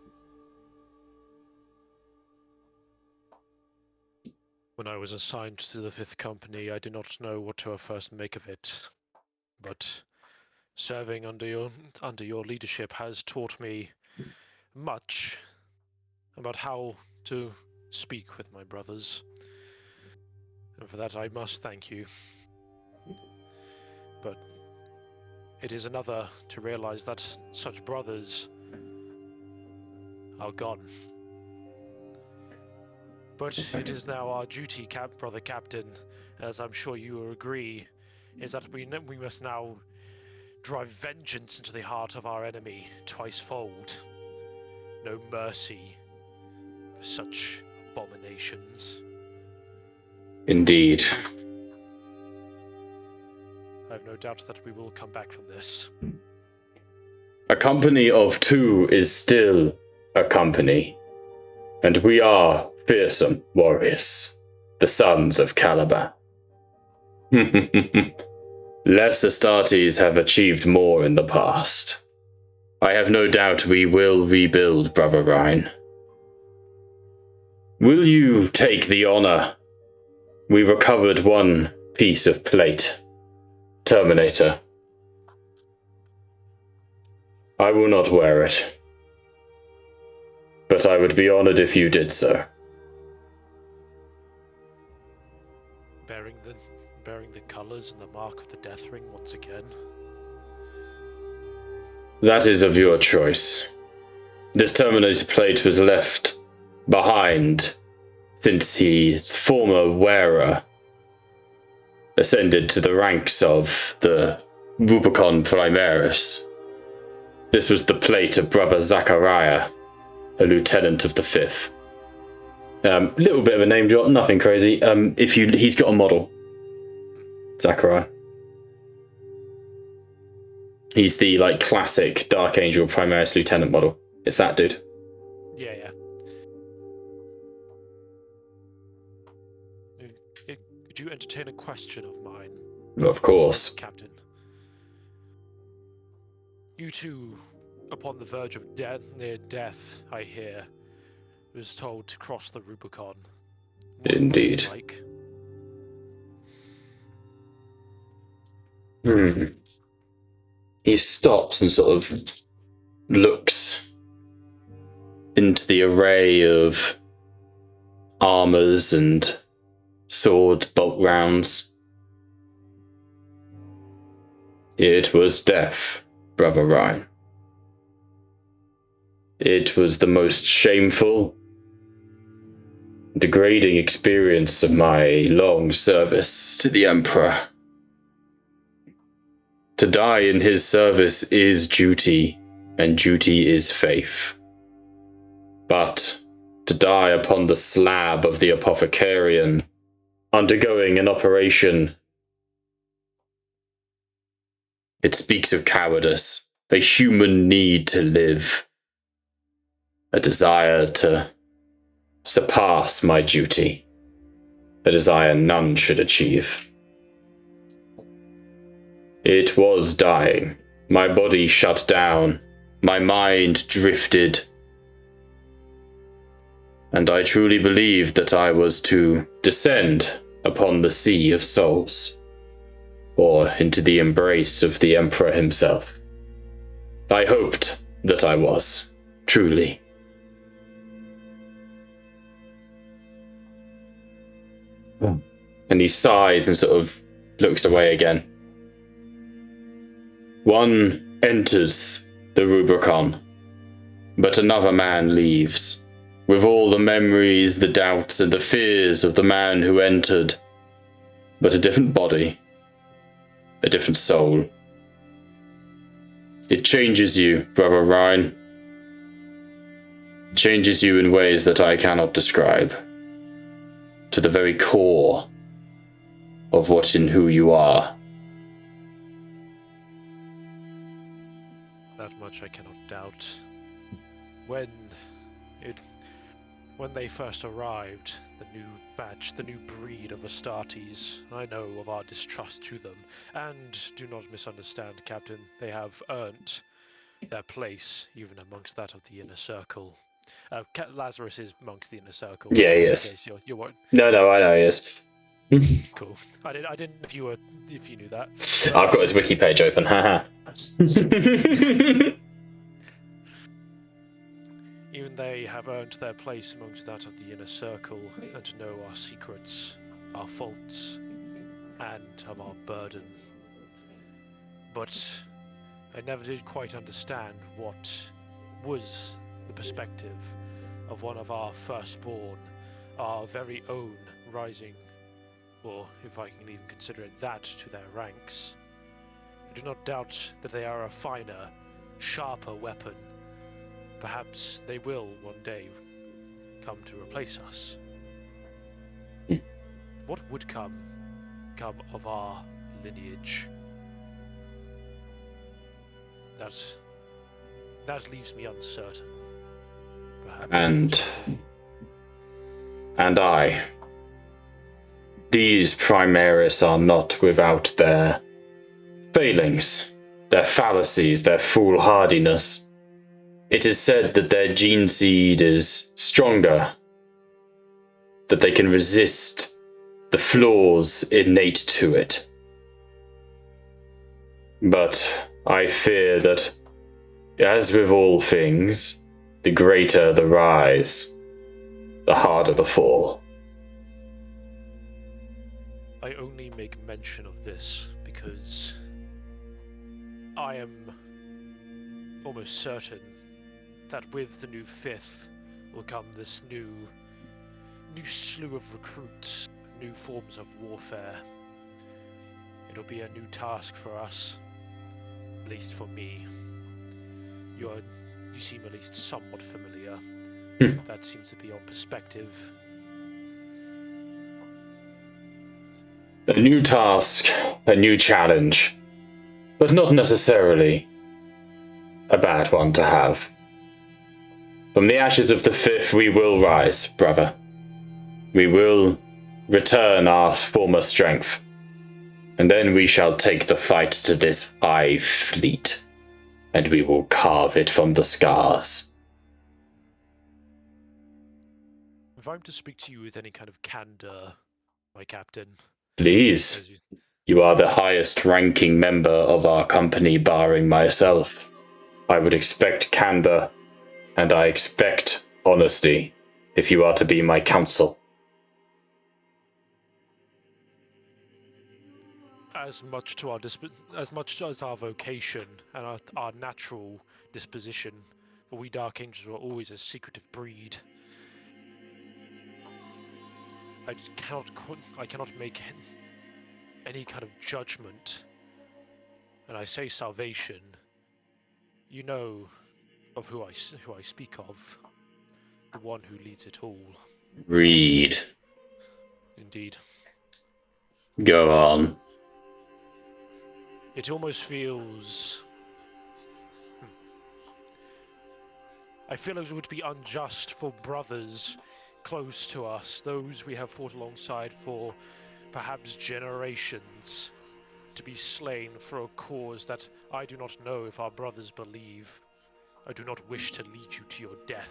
When I was assigned to the 5th Company, I did not know what to first make of it, but serving under your leadership has taught me much about how to speak with my brothers, and for that I must thank you. But it is another to realize that such brothers are gone. But it is now our duty, Brother Captain, as I'm sure you will agree, is that we must now drive vengeance into the heart of our enemy twicefold. No mercy for such abominations. Indeed. I have no doubt that we will come back from this. A company of 2 is still a company, and we are fearsome warriors, the sons of Caliber. Less Astartes have achieved more in the past. I have no doubt we will rebuild, Brother Ryan. Will you take the honor? We recovered one piece of plate. Terminator. I will not wear it, but I would be honored if you did so. Bearing the colors and the mark of the death ring once again. That is of your choice. This Terminator plate was left behind since his former wearer ascended to the ranks of the Rubicon Primaris. This was the plate of Brother Zachariah, a lieutenant of the 5th. Little bit of a name drop, nothing crazy. He's got a model. Zachariah. He's the classic Dark Angel Primaris lieutenant model. It's that dude. Yeah. Could you entertain a question of mine? Of course. Captain. You two, upon the verge of near death, I hear, was told to cross the Rubicon. What Indeed. was it like? He stops and sort of looks into the array of armors and sword bolt rounds. It was death, Brother Ryan. It was the most shameful, degrading experience of my long service to the Emperor. To die in his service is duty, and duty is faith. But to die upon the slab of the apothecarian, undergoing an operation, it speaks of cowardice, a human need to live, a desire to surpass my duty, a desire none should achieve. It was dying. My body shut down. My mind drifted. And I truly believed that I was to descend upon the sea of souls. or into the embrace of the Emperor himself. I hoped that I was, truly. And he sighs and sort of looks away again. One enters the Rubicon, but another man leaves, with all the memories, the doubts, and the fears of the man who entered, but a different body, a different soul. It changes you, Brother Ryan. It changes you in ways that I cannot describe, to the very core of what and who you are. That much I cannot doubt. When they first arrived, the new batch, the new breed of Astartes, I know of our distrust to them. And do not misunderstand, Captain, they have earned their place, even amongst that of the inner circle. Lazarus is amongst the inner circle. Yeah, he is. You're No, I know he is. cool. I didn't know if you knew that. I've got his wiki page open, haha. Even they have earned their place amongst that of the inner circle, and to know our secrets, our faults, and of our burden. But I never did quite understand what was the perspective of one of our firstborn, our very own rising, or if I can even consider it that, to their ranks. I do not doubt that they are a finer, sharper weapon. Perhaps they will one day come to replace us. What would come of our lineage? That leaves me uncertain. Perhaps. And I. These Primaris are not without their failings, their fallacies, their foolhardiness. It is said that their gene seed is stronger, that they can resist the flaws innate to it. But I fear that, as with all things, the greater the rise, the harder the fall. I only make mention of this because I am almost certain that with the new fifth will come this new slew of recruits, new forms of warfare. It'll be a new task for us, at least for me. You seem at least somewhat familiar. That seems to be your perspective. A new task, a new challenge, but not necessarily a bad one to have. From the ashes of the fifth we will rise, brother. We will return our former strength, and then we shall take the fight to this hive fleet, and we will carve it from the scars. If I'm to speak to you with any kind of candor, my captain... Please. You are the highest ranking member of our company, barring myself. I would expect candor, and I expect honesty, if you are to be my counsel. As much as our vocation and our natural disposition, for we Dark Angels were always a secretive breed. I cannot make any kind of judgment. And I say salvation. You know of who I speak of. The one who leads it all. Read. Indeed. Go on. It almost feels... I feel it would be unjust for brothers close to us, those we have fought alongside for perhaps generations, to be slain for a cause that I do not know if our brothers believe. I do not wish to lead you to your death.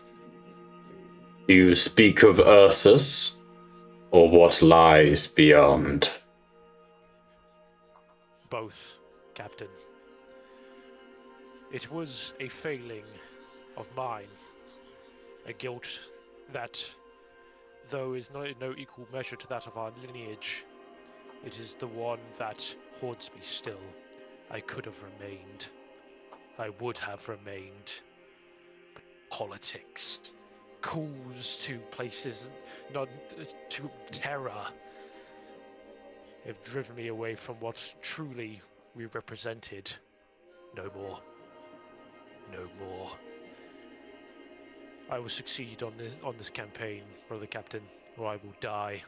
Do you speak of Ursus, or what lies beyond? Both, Captain. It was a failing of mine, a guilt that, though is no equal measure to that of our lineage, it is the one that haunts me still. I could have remained. I would have remained. But politics, calls to places, not to terror, have driven me away from what truly we represented. No more. No more. I will succeed on this campaign, Brother Captain, or I will die.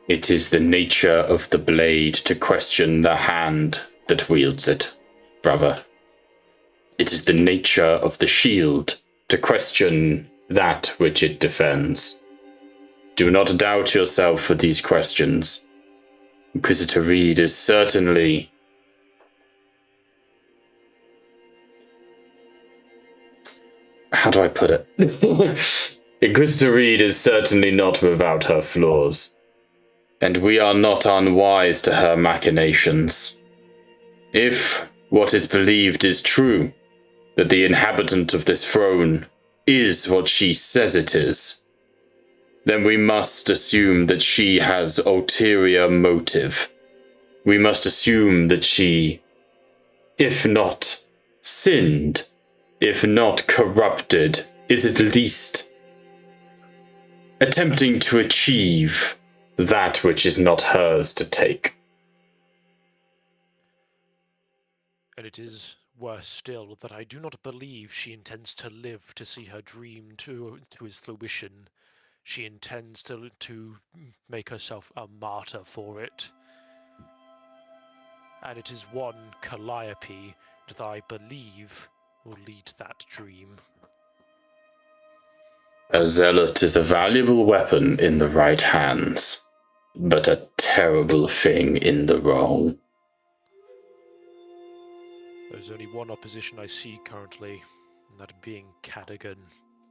It is the nature of the blade to question the hand that wields it, brother. It is the nature of the shield to question that which it defends. Do not doubt yourself for these questions. Inquisitor Reed is certainly... How do I put it? Inquisitor Reed is certainly not without her flaws, and we are not unwise to her machinations. If what is believed is true, that the inhabitant of this throne is what she says it is, then we must assume that she has ulterior motive. We must assume that she, if not sinned, if not corrupted, is at least attempting to achieve that which is not hers to take. And it is worse still that I do not believe she intends to live to see her dream to his fruition. She intends to make herself a martyr for it. And it is one Calliope that I believe will lead that dream. A zealot is a valuable weapon in the right hands, but a terrible thing in the wrong. There's only one opposition I see currently, and that being Cadogan,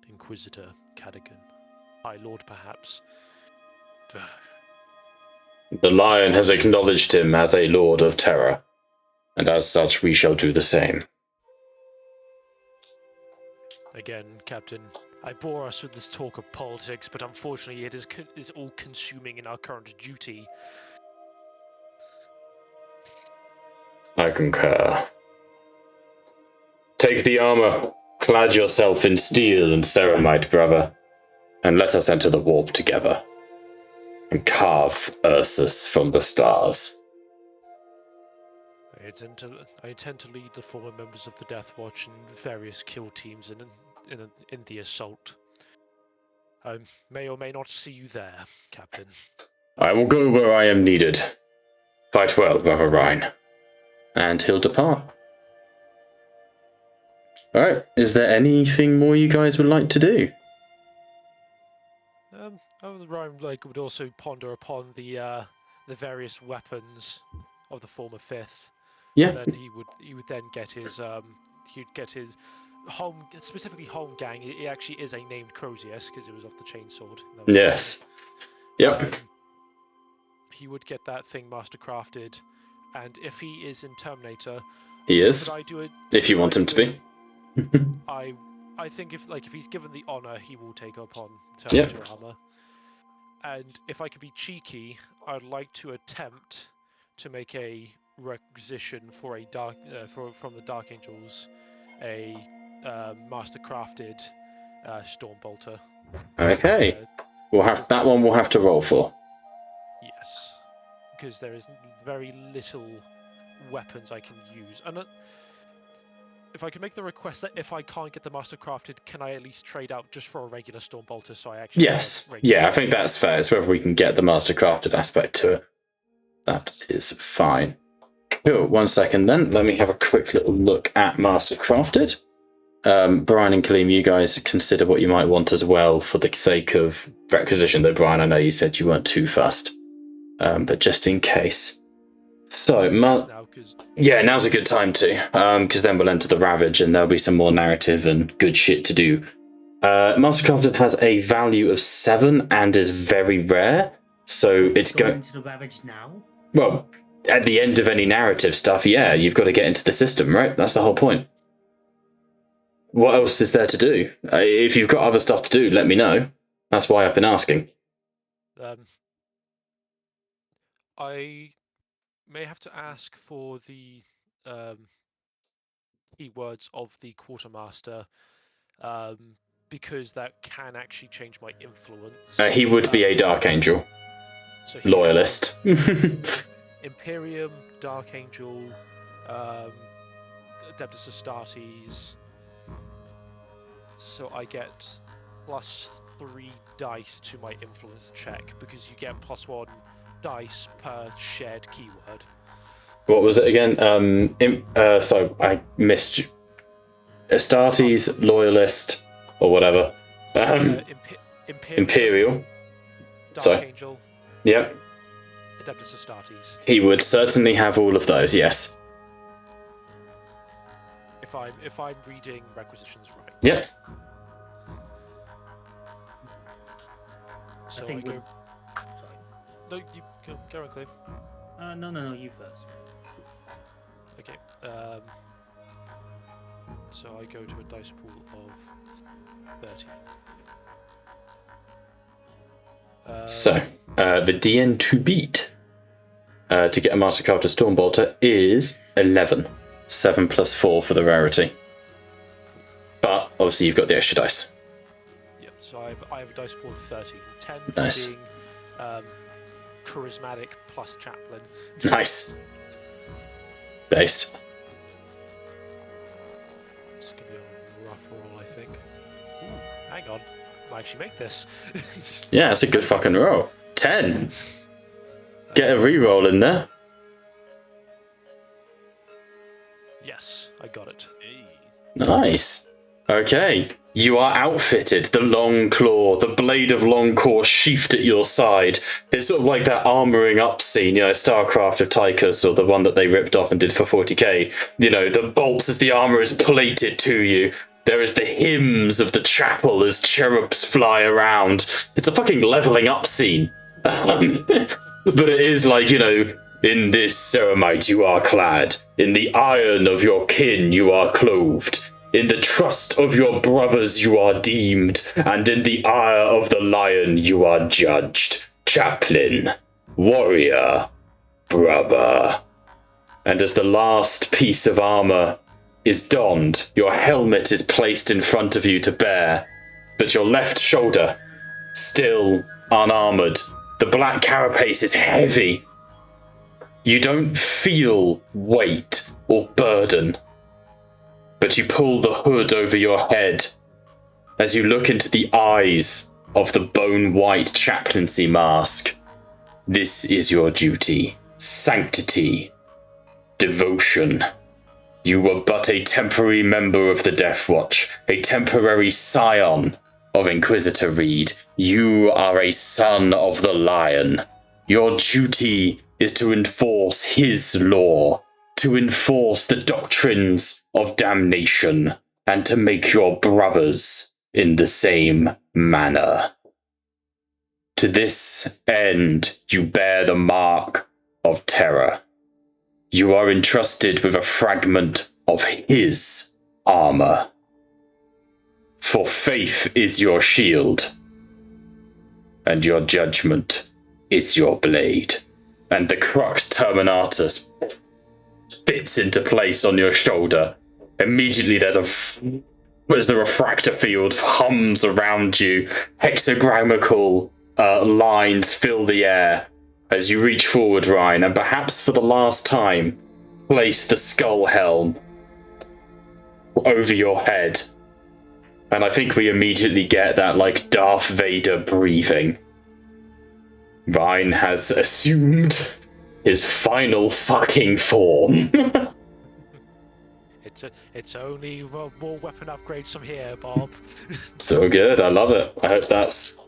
Inquisitor Cadogan. High Lord, perhaps. The Lion has acknowledged him as a Lord of Terror, and as such we shall do the same. Again, Captain, I bore us with this talk of politics, but unfortunately it is all consuming in our current duty. I concur. Take the armor, clad yourself in steel and ceramite, brother, and let us enter the warp together, and carve Ursus from the stars. I intend to lead the former members of the Death Watch and various kill teams in the assault. I may or may not see you there, Captain. I will go where I am needed. Fight well, Brother Rhine. And he'll depart. Alright, is there anything more you guys would like to do? Ryan would also ponder upon the various weapons of the former Fifth. Yeah. And then he would then get his home, specifically home gang. It actually is a named Crozius because it was off the chainsword. Yes. Yep. He would get that thing mastercrafted, and if he is in Terminator, he is. If you want him to be. I think if he's given the honor, he will take upon Terminator armor. And if I could be cheeky, I'd like to attempt to make a requisition for from the Dark Angels, a mastercrafted Stormbolter. Okay, we'll have that one. We'll have to roll for. Yes, because there is very little weapons I can use, and if I could make the request that if I can't get the mastercrafted, can I at least trade out just for a regular Stormbolter? So I actually I think that's fair. It's whether we can get the mastercrafted aspect to it. That is fine. Cool. 1 second then. Let me have a quick little look at mastercrafted. Brian and Kaleem, you guys consider what you might want as well for the sake of requisition. Though Brian, I know you said you weren't too fussed, but just in case. So, now's a good time to, because then we'll enter the Ravage and there'll be some more narrative and good shit to do. Mastercrafted has a value of 7 and is very rare. So it's Going going. to the Ravage now? Well, at the end of any narrative stuff, yeah, you've got to get into the system, right? That's the whole point. What else is there to do? If you've got other stuff to do, let me know. That's why I've been asking. I may have to ask for the keywords of the quartermaster, because that can actually change my influence. He would be a Dark Angel. So Loyalist. Imperium, Dark Angel, Adeptus Astartes. So I get +3 dice to my influence check, because you get +1 dice per shared keyword. What was it again? So I missed you. Astartes, Loyalist, or whatever. Imperial. Dark Angel. Yep. Adeptus Astartes. He would certainly have all of those, yes. If I'm reading requisitions right. Yep. So I think go. Sorry. No, you go on, Clay. No, you first. Okay. So I go to a dice pool of 30. So, the DN to beat to get a Mastercard to Stormbolter is 11. 7 plus 4 for the rarity. But, obviously, you've got the extra dice. Yep, so I have a dice pool of 30. 10 Nice. for being charismatic plus chaplain. Nice. Based. It's going to be a rough roll, I think. Ooh, hang on. I might actually make this. Yeah, that's a good fucking roll. 10. Get a reroll in there. Yes, I got it. Hey. Nice. Okay. You are outfitted. The long claw, the blade of long claw sheathed at your side. It's sort of like that armoring up scene, StarCraft of Tychus, or the one that they ripped off and did for 40k. The bolts as the armor is plated to you. There is the hymns of the chapel as cherubs fly around. It's a fucking leveling up scene. But it is like, in this ceramite you are clad. In the iron of your kin you are clothed. In the trust of your brothers you are deemed, and in the ire of the lion you are judged. Chaplain, warrior, brother. And as the last piece of armor is donned, your helmet is placed in front of you to bear, but your left shoulder, still unarmored. The black carapace is heavy. You don't feel weight or burden. But you pull the hood over your head as you look into the eyes of the bone-white chaplaincy mask. This is your duty. Sanctity. Devotion. You were but a temporary member of the Death Watch, a temporary scion of Inquisitor Reed. You are a son of the Lion. Your duty is to enforce his law, to enforce the doctrines of damnation, and to make your brothers in the same manner. To this end, you bear the mark of terror. You are entrusted with a fragment of his armor. For faith is your shield, and your judgment is your blade. And the Crux Terminatus fits into place on your shoulder. Immediately as the refractor field hums around you, hexagrammical lines fill the air as you reach forward, Ryan, and perhaps for the last time, place the skull helm over your head. And I think we immediately get that, Darth Vader breathing. Ryan has assumed his final fucking form. It's only more weapon upgrades from here, Bob. So good, I love it. I hope that's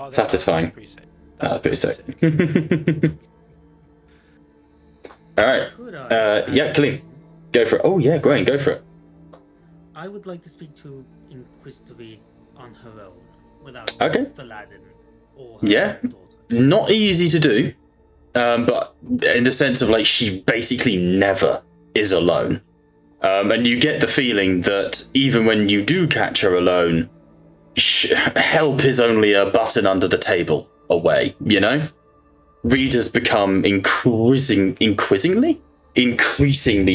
satisfying. That's pretty sick. Alright. Yeah, clean. Go for it. Oh yeah, Gwen, go for it. I would like to speak to Inquisitor Reed on her own, without Okay. the Aladdin. Or her Yeah. daughter? Not easy to do, but in the sense of like she basically never is alone. And you get the feeling that even when you do catch her alone, help is only a button under the table away, you know? Readers become increasingly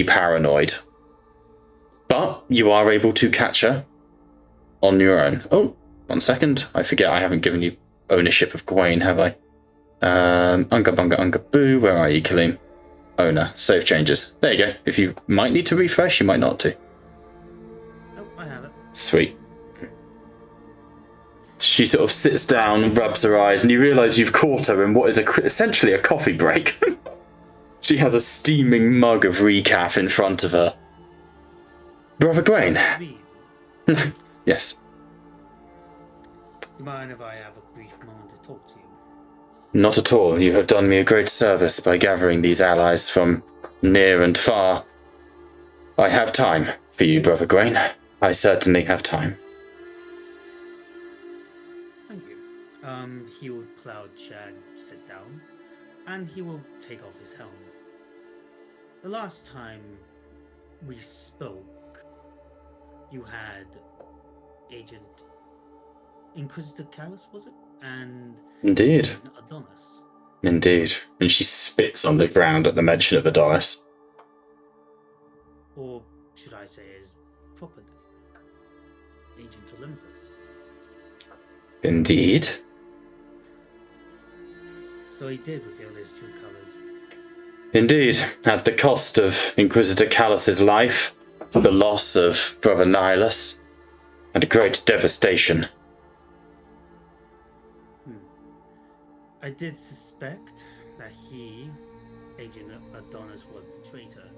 paranoid. But you are able to catch her on your own. Oh, 1 second. I forget I haven't given you ownership of Gawain, have I? Unga bunga unga boo. Where are you, Kaleem? Owner. Save changes. There you go. If you might need to refresh, you might not to. Nope, I have it. Sweet. She sort of sits down, rubs her eyes, and you realise you've caught her in what is essentially a coffee break. She has a steaming mug of recaf in front of her. Brother Gawain. Read. Yes. Do you mind if I have a brief moment to talk to you? Not at all. You have done me a great service by gathering these allies from near and far. I have time for you, Brother Gawain. I certainly have time. Thank you. He will plow a chair and sit down, and he will take off his helm. The last time we spoke, you had Agent Inquisitor Callus, was it? And Indeed. Agent Adonis. Indeed. And she spits on the ground at the mention of Adonis. Or should I say his proper name? Agent Olympus. Indeed. So he did reveal his true colors. Indeed. At the cost of Inquisitor Callus's life, the loss of Brother Nihilus, and great devastation. I did suspect that he, Agent Adonis, was the traitor.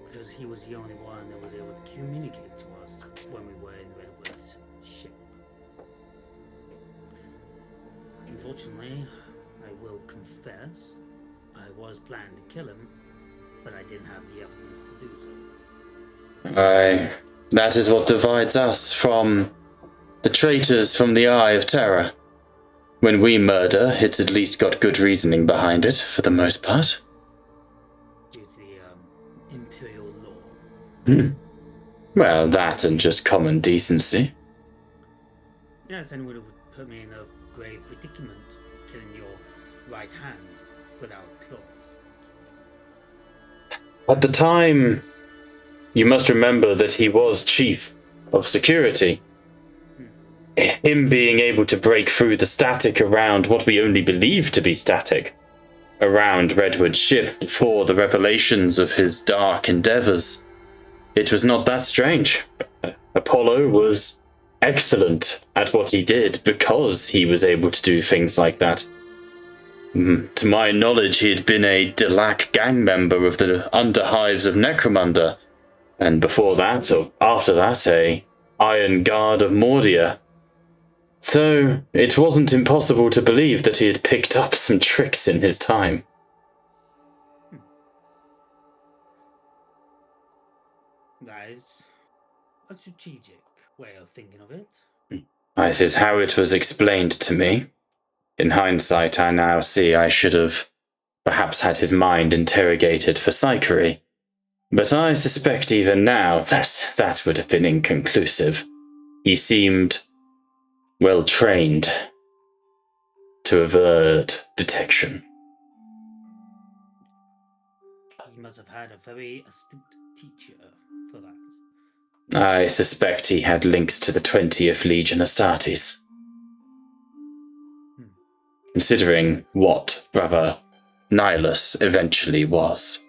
Because he was the only one that was able to communicate to us when we were in Redwood's ship. Unfortunately, I will confess, I was planning to kill him, but I didn't have the evidence to do so. Aye, that is what divides us from the traitors from the Eye of Terror. When we murder, it's at least got good reasoning behind it, for the most part. Due to the Imperial law. Well, that and just common decency. Yes, and it would put me in a grave predicament, killing your right hand without claws. At the time, you must remember that he was chief of security. Him being able to break through the static around what we only believe to be static around Redwood's ship before the revelations of his dark endeavors. It was not that strange. Apollo was excellent at what he did because he was able to do things like that. To my knowledge, he had been a Delac gang member of the Underhives of Necromunda, and before that, or after that, a Iron Guard of Mordia. So, it wasn't impossible to believe that he had picked up some tricks in his time. That is a strategic way of thinking of it. This is how it was explained to me. In hindsight, I now see I should have perhaps had his mind interrogated for psychery. But I suspect even now that would have been inconclusive. He seemed well trained to avert detection. He must have had a very astute teacher for that. I suspect he had links to the 20th Legion Astartes. Considering what Brother Nihilus eventually was.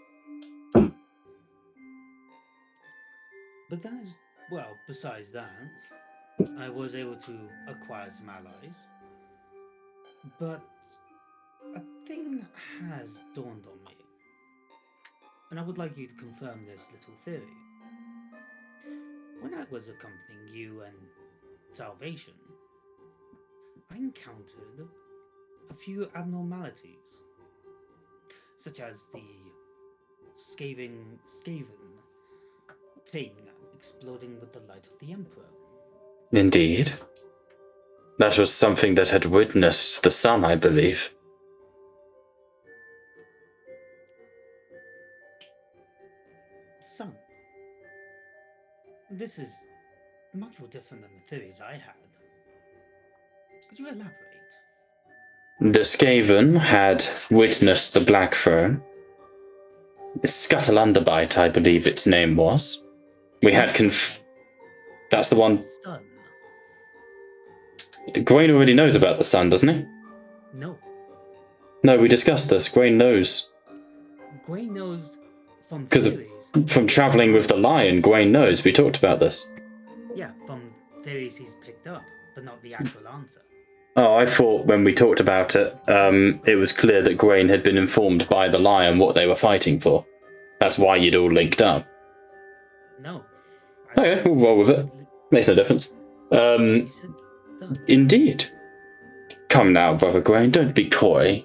But that is, well, besides that, I was able to acquire some allies. But a thing has dawned on me. And I would like you to confirm this little theory. When I was accompanying you and Salvation, I encountered a few abnormalities, such as the Skaven thing exploding with the light of the Emperor. Indeed. That was something that had witnessed the sun, I believe. Son, this is much more different than the theories I had. Could you elaborate? The Skaven had witnessed the Blackthrone. Scuttle Underbite, I believe its name was. We had That's the one. Son. Gwaine already knows about the sun, doesn't he? No. No, we discussed this. Gwaine knows. Gwaine knows from Because theories. from travelling with the lion, Gwaine knows. We talked about this. Yeah, from theories he's picked up, but not the actual answer. Oh, I thought when we talked about it, it was clear that Gwaine had been informed by the lion what they were fighting for. That's why you'd all linked up. No. Okay, we'll roll with it. Makes no difference. He said son. Indeed. Come now, Brother Gwaine, don't be coy.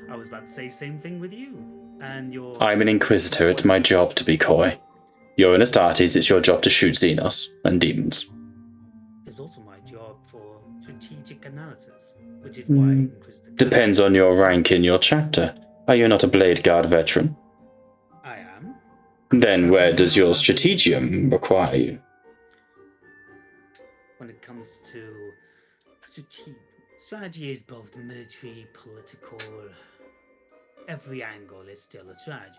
I was about to say same thing with you. And your... I'm an Inquisitor, it's my job to be coy. You're an Astartes, it's your job to shoot Xenos and demons. It's also my job for strategic analysis, which is why Inquisitor... Depends on your rank in your chapter. Are you not a Blade Guard veteran? I am. Then where does your strategium require you? When it comes to strategy is both military, political. Every angle is still a strategy.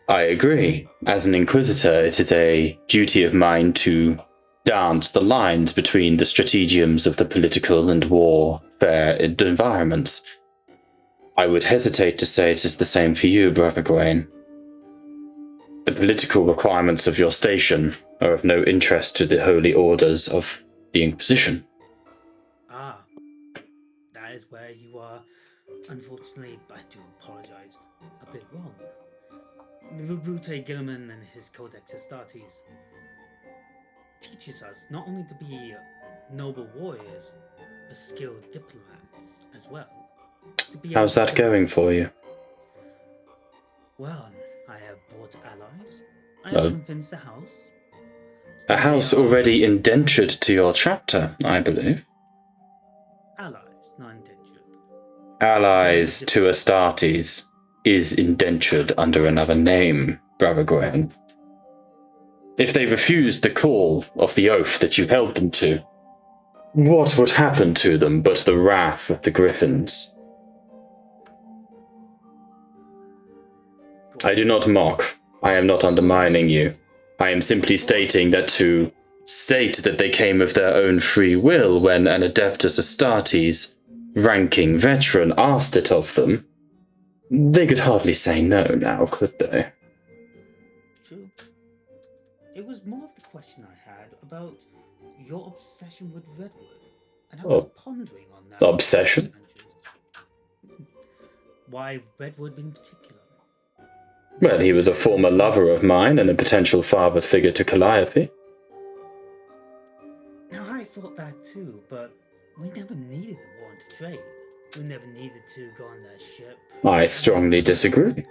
I agree. As an Inquisitor, it is a duty of mine to dance the lines between the strategiums of the political and warfare environments. I would hesitate to say it is the same for you, Brother Gwaine. The political requirements of your station are of no interest to the holy orders of the Inquisition. Ah, that is where you are, unfortunately, I do apologize, a bit wrong. The Brute Gilliman and his Codex Astartes teaches us not only to be noble warriors, but skilled diplomats as well. How's that going for you? Well, I have brought allies. I have convinced the house. A house already indentured to your chapter, I believe. Allies, not indentured. Allies to Astartes is indentured under another name, Brother Gwaine. If they refused the call of the oath that you held them to, what would happen to them but the wrath of the Griffins? I do not mock. I am not undermining you. I am simply stating that to state that they came of their own free will when an Adeptus Astartes, ranking veteran, asked it of them, they could hardly say no now, could they? True. It was more of the question I had about your obsession with Redwood. And I was pondering on that. Obsession? Why Redwood in particular? Well, he was a former lover of mine and a potential father figure to Calliope. Now, I thought that too, but we never needed the warrant to trade. We never needed to go on their ship. I strongly disagree.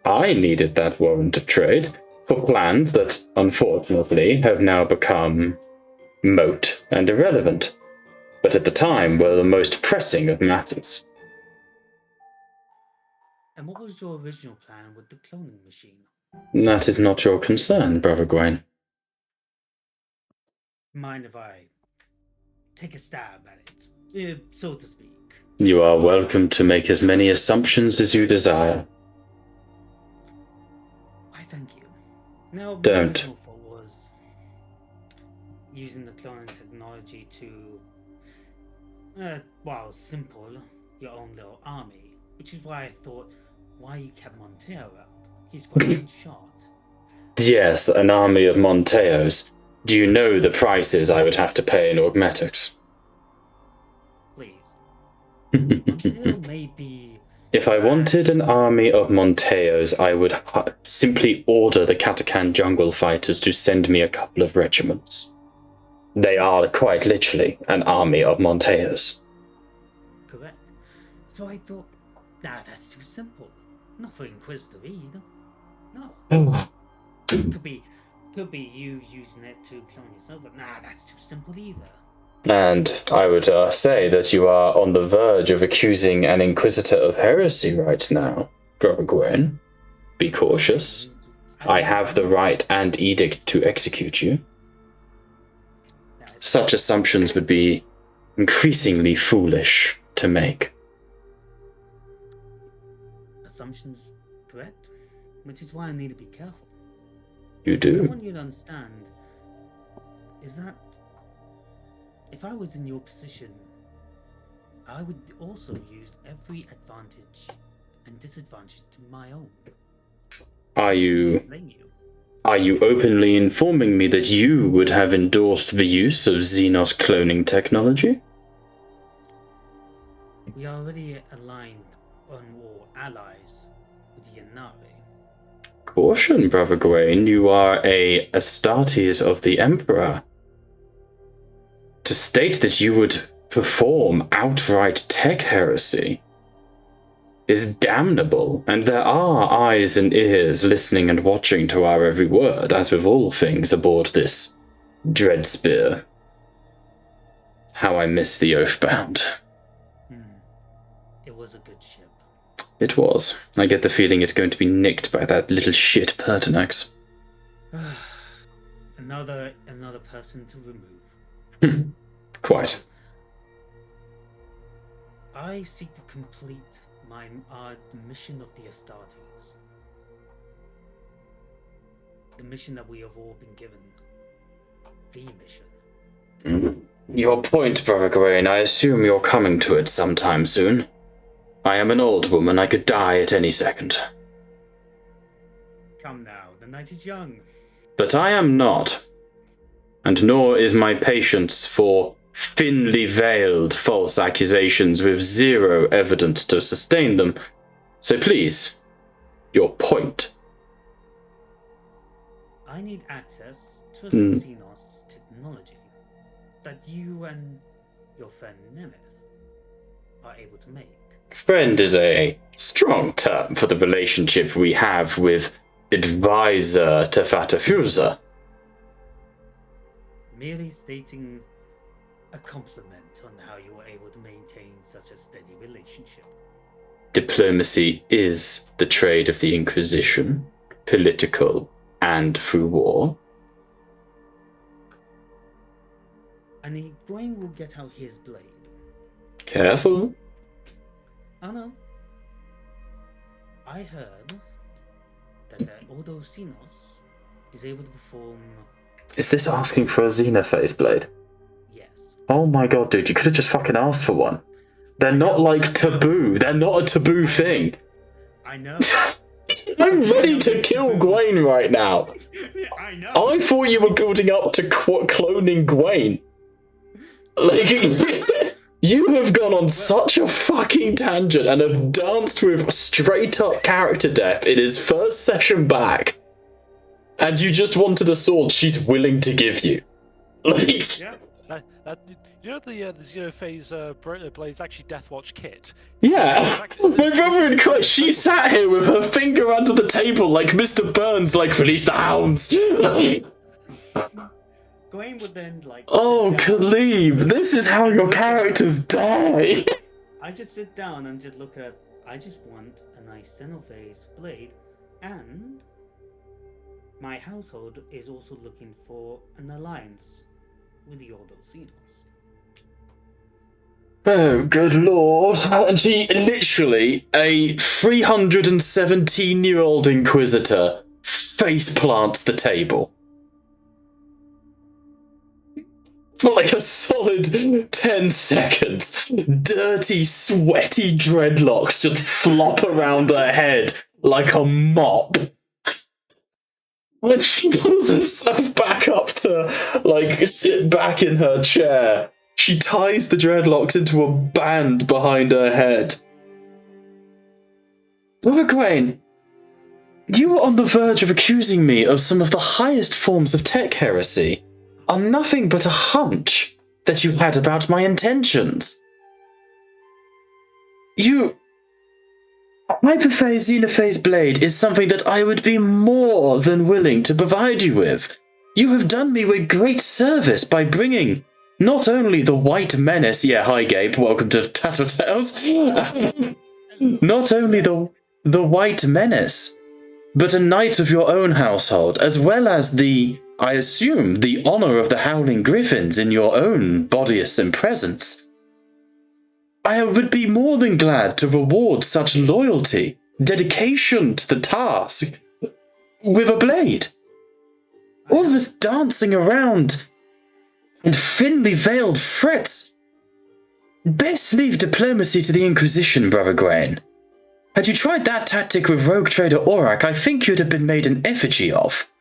I needed that warrant of trade for plans that, unfortunately, have now become moot and irrelevant, but at the time were the most pressing of matters. And what was your original plan with the cloning machine? That is not your concern, Brother Gwaine. Mind if I take a stab at it, so to speak? You are welcome to make as many assumptions as you desire. I thank you. Now, my Don't. original thought was using the cloning technology to, simple, your own little army, which is why I thought, why you kept Monteo around. He's quite a good shot. Yes, an army of Monteos. Do you know the prices I would have to pay in Augmetics? Please. Monteo may be... If I wanted an army of Monteos, I would simply order the Katakan jungle fighters to send me a couple of regiments. They are quite literally an army of Monteos. Correct. So I thought, that's too simple. Not for Inquisitor either. No. Could be could be you using it to clone yourself, but nah, that's too simple either. And I would say that you are on the verge of accusing an Inquisitor of heresy right now, Brother Gwen. Be cautious. I have the right and edict to execute you. Such assumptions would be increasingly foolish to make. Assumptions, correct? Which is why I need to be careful. You What I do? want you to understand is that if I was in your position, I would also use every advantage and disadvantage to my own. Are you Blame you. openly informing me that you would have endorsed the use of Xenos cloning technology? We are already aligned or allies with the Yanari. Caution, Brother Gawain, you are a Astartes of the Emperor. To state that you would perform outright tech heresy is damnable, and there are eyes and ears listening and watching to our every word, as with all things aboard this dread spear. How I miss the Oathbound. It was a good ship. It was. I get the feeling it's going to be nicked by that little shit Pertinax. Another person to remove. Quite. I seek to complete the mission of the Astartes. The mission that we have all been given. The mission. Your point, Brother Gawain, I assume you're coming to it sometime soon. I am an old woman, I could die at any second. Come now, the night is young. But I am not. And nor is my patience for thinly veiled false accusations with zero evidence to sustain them. So please, your point. I need access to a Xenos technology that you and your friend Nemeth are able to make. Friend is a strong term for the relationship we have with advisor Tefatafusa. Merely stating a compliment on how you were able to maintain such a steady relationship. Diplomacy is the trade of the Inquisition, political and through war. And Egwene will get out his blade. Careful. Oh no. I heard that the Ordo Xenos is able to perform... Is this asking for a Xenophase blade? Yes. Oh my god, dude, you could have just fucking asked for one. They're not like taboo. They're not a taboo thing. I know. I'm ready to kill Gwaine right now. I know. I thought you were building up to cloning Gwaine. Like, you have gone on such a fucking tangent and have danced with straight up character death in his first session back. And you just wanted a sword she's willing to give you. Like, Yeah. You know the Xenophase blade's actually Deathwatch kit. yeah. My brother in Christ, she sat here with her finger under the table like Mr. Burns, like, release the hounds. Egwene would then like... Oh, Khalib, this is how your characters die. I just sit down and just look at... I just want a nice Xenophase blade, and my household is also looking for an alliance with the Ordo Xenos. Oh, good lord. And she literally, a 317-year-old Inquisitor, face plants the table. For like a solid 10 seconds, dirty, sweaty dreadlocks just flop around her head like a mop. When she pulls herself back up to, like, sit back in her chair, she ties the dreadlocks into a band behind her head. Brother Gwaine, you were on the verge of accusing me of some of the highest forms of tech heresy on nothing but a hunch that you had about my intentions. Hyperphase Xenophase Blade is something that I would be more than willing to provide you with, You have done me a great service by bringing not only the White Menace, yeah, hi Gabe, welcome to Tattletales, not only the White Menace, but a knight of your own household, as well as I assume, the honor of the Howling Griffins in your own bodies and presence. I would be more than glad to reward such loyalty, dedication to the task, with a blade. All this dancing around and thinly veiled threats. Best leave diplomacy to the Inquisition, Brother Grain. Had you tried that tactic with rogue trader Aurak, I think you'd have been made an effigy of.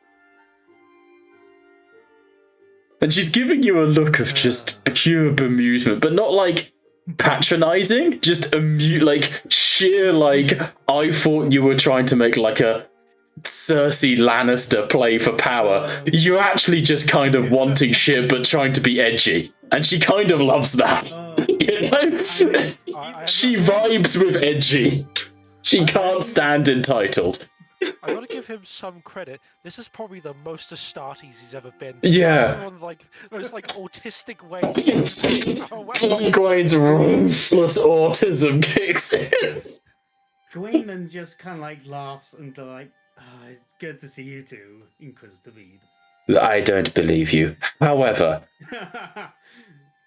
And she's giving you a look of just pure bemusement, but not like patronizing, just like sheer like, I thought you were trying to make like a Cersei Lannister play for power. You're actually just kind of wanting shit but trying to be edgy. And she kind of loves that. You know? She vibes with edgy. She can't stand entitled. I gotta give him some credit. This is probably the most Astartes he's ever been. Yeah. On like those like autistic ways. Gawain's ruthless autism kicks in. Gawain then just kind of like laughs and like, it's good to see you two, Inquisitor Reed. I don't believe you. However,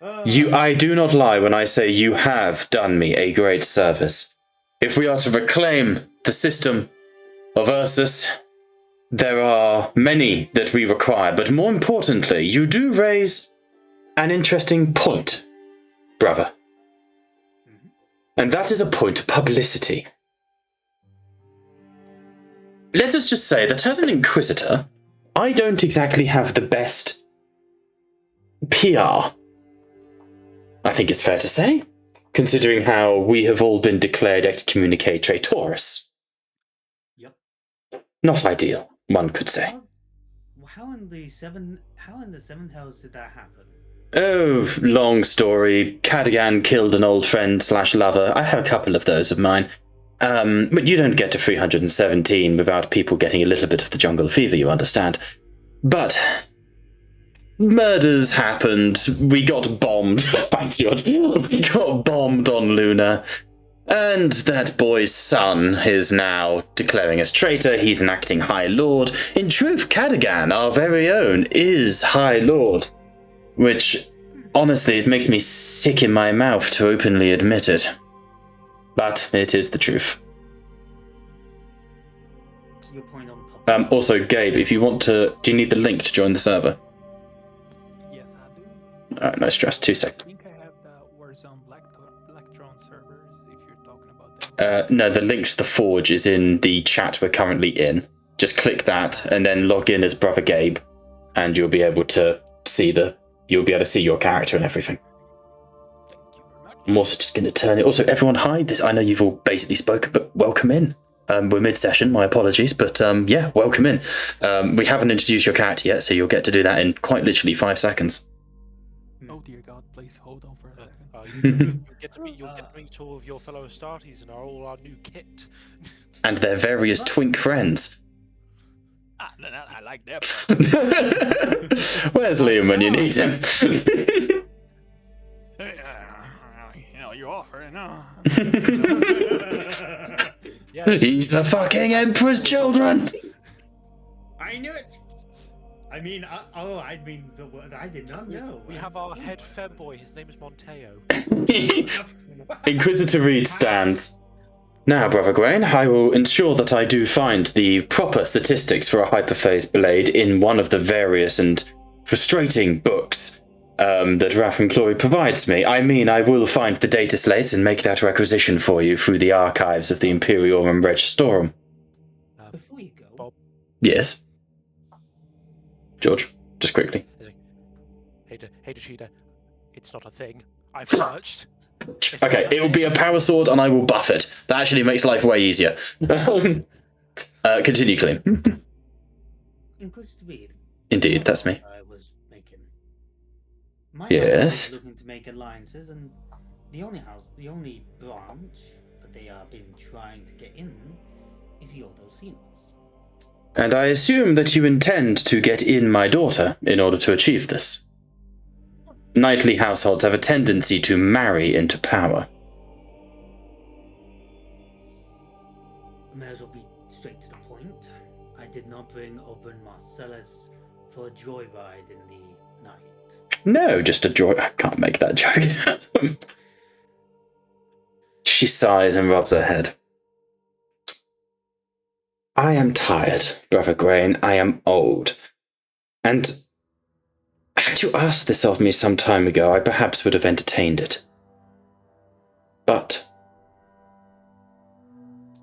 I do not lie when I say you have done me a great service. If we are to reclaim the system of Ursus, there are many that we require, but more importantly, you do raise an interesting point, brother. And that is a point of publicity. Let us just say that as an Inquisitor, I don't exactly have the best PR. I think it's fair to say, considering how we have all been declared excommunicate traitores. Yep. Not ideal, one could say. How in the seven hells did that happen? Oh, long story. Cadigan killed an old friend / lover. I have a couple of those of mine. But you don't get to 317 without people getting a little bit of the jungle fever, you understand. But murders happened. We got bombed. Thanks, George. We got bombed on Luna. And that boy's son is now declaring us traitor. He's an acting High Lord. In truth, Cadigan, our very own, is High Lord. Which, honestly, it makes me sick in my mouth to openly admit it. But it is the truth. Your point on Also, Gabe, if you want to... Do you need the link to join the server? Yes, I do. Alright, no stress. 2 seconds. I think I have the Warzone Blackthrone servers, if you're talking about that. No, the link to the Forge is in the chat we're currently in. Just click that and then log in as Brother Gabe, and you'll be able to see you'll be able to see your character and everything. I'm also just going to turn it. Also, everyone, hi. I know you've all basically spoken, but welcome in. We're mid-session, my apologies, but yeah, welcome in. We haven't introduced your character yet, so you'll get to do that in quite literally 5 seconds. Oh dear God, please hold on for a second. You'll get to meet all of your fellow Astartes and all our new kit. And their various twink friends. I like that. Where's Liam when you need him? You offer it, no. He's the fucking Emperor's children. I knew it. I did not know. We have our head femboy. His name is Monteo. Inquisitor Reed stands. Now, Brother Grain, I will ensure that I do find the proper statistics for a hyperphase blade in one of the various and frustrating books that Raph and Chloe provides me. I mean, I will find the data slates and make that requisition for you through the archives of the Imperiorum Registorum. Before you go, Bob. Yes? George, just quickly. Hey, Cheetah, it's not a thing. I've searched. Okay, it will be a power sword and I will buff it. That actually makes life way easier. Continue, Clean. Indeed, that's me. I was making. My Yes. house was looking to make alliances, and the only branch that they have been trying to get in is Yordle Siemens. And I assume that you intend to get in my daughter in order to achieve this. Knightly households have a tendency to marry into power. I may as well be straight to the point. I did not bring Open Marcellus for a joyride in the night. No, just a joy. I can't make that joke. She sighs and rubs her head. I am tired, Brother Grain. I am old. And had you asked this of me some time ago, I perhaps would have entertained it. But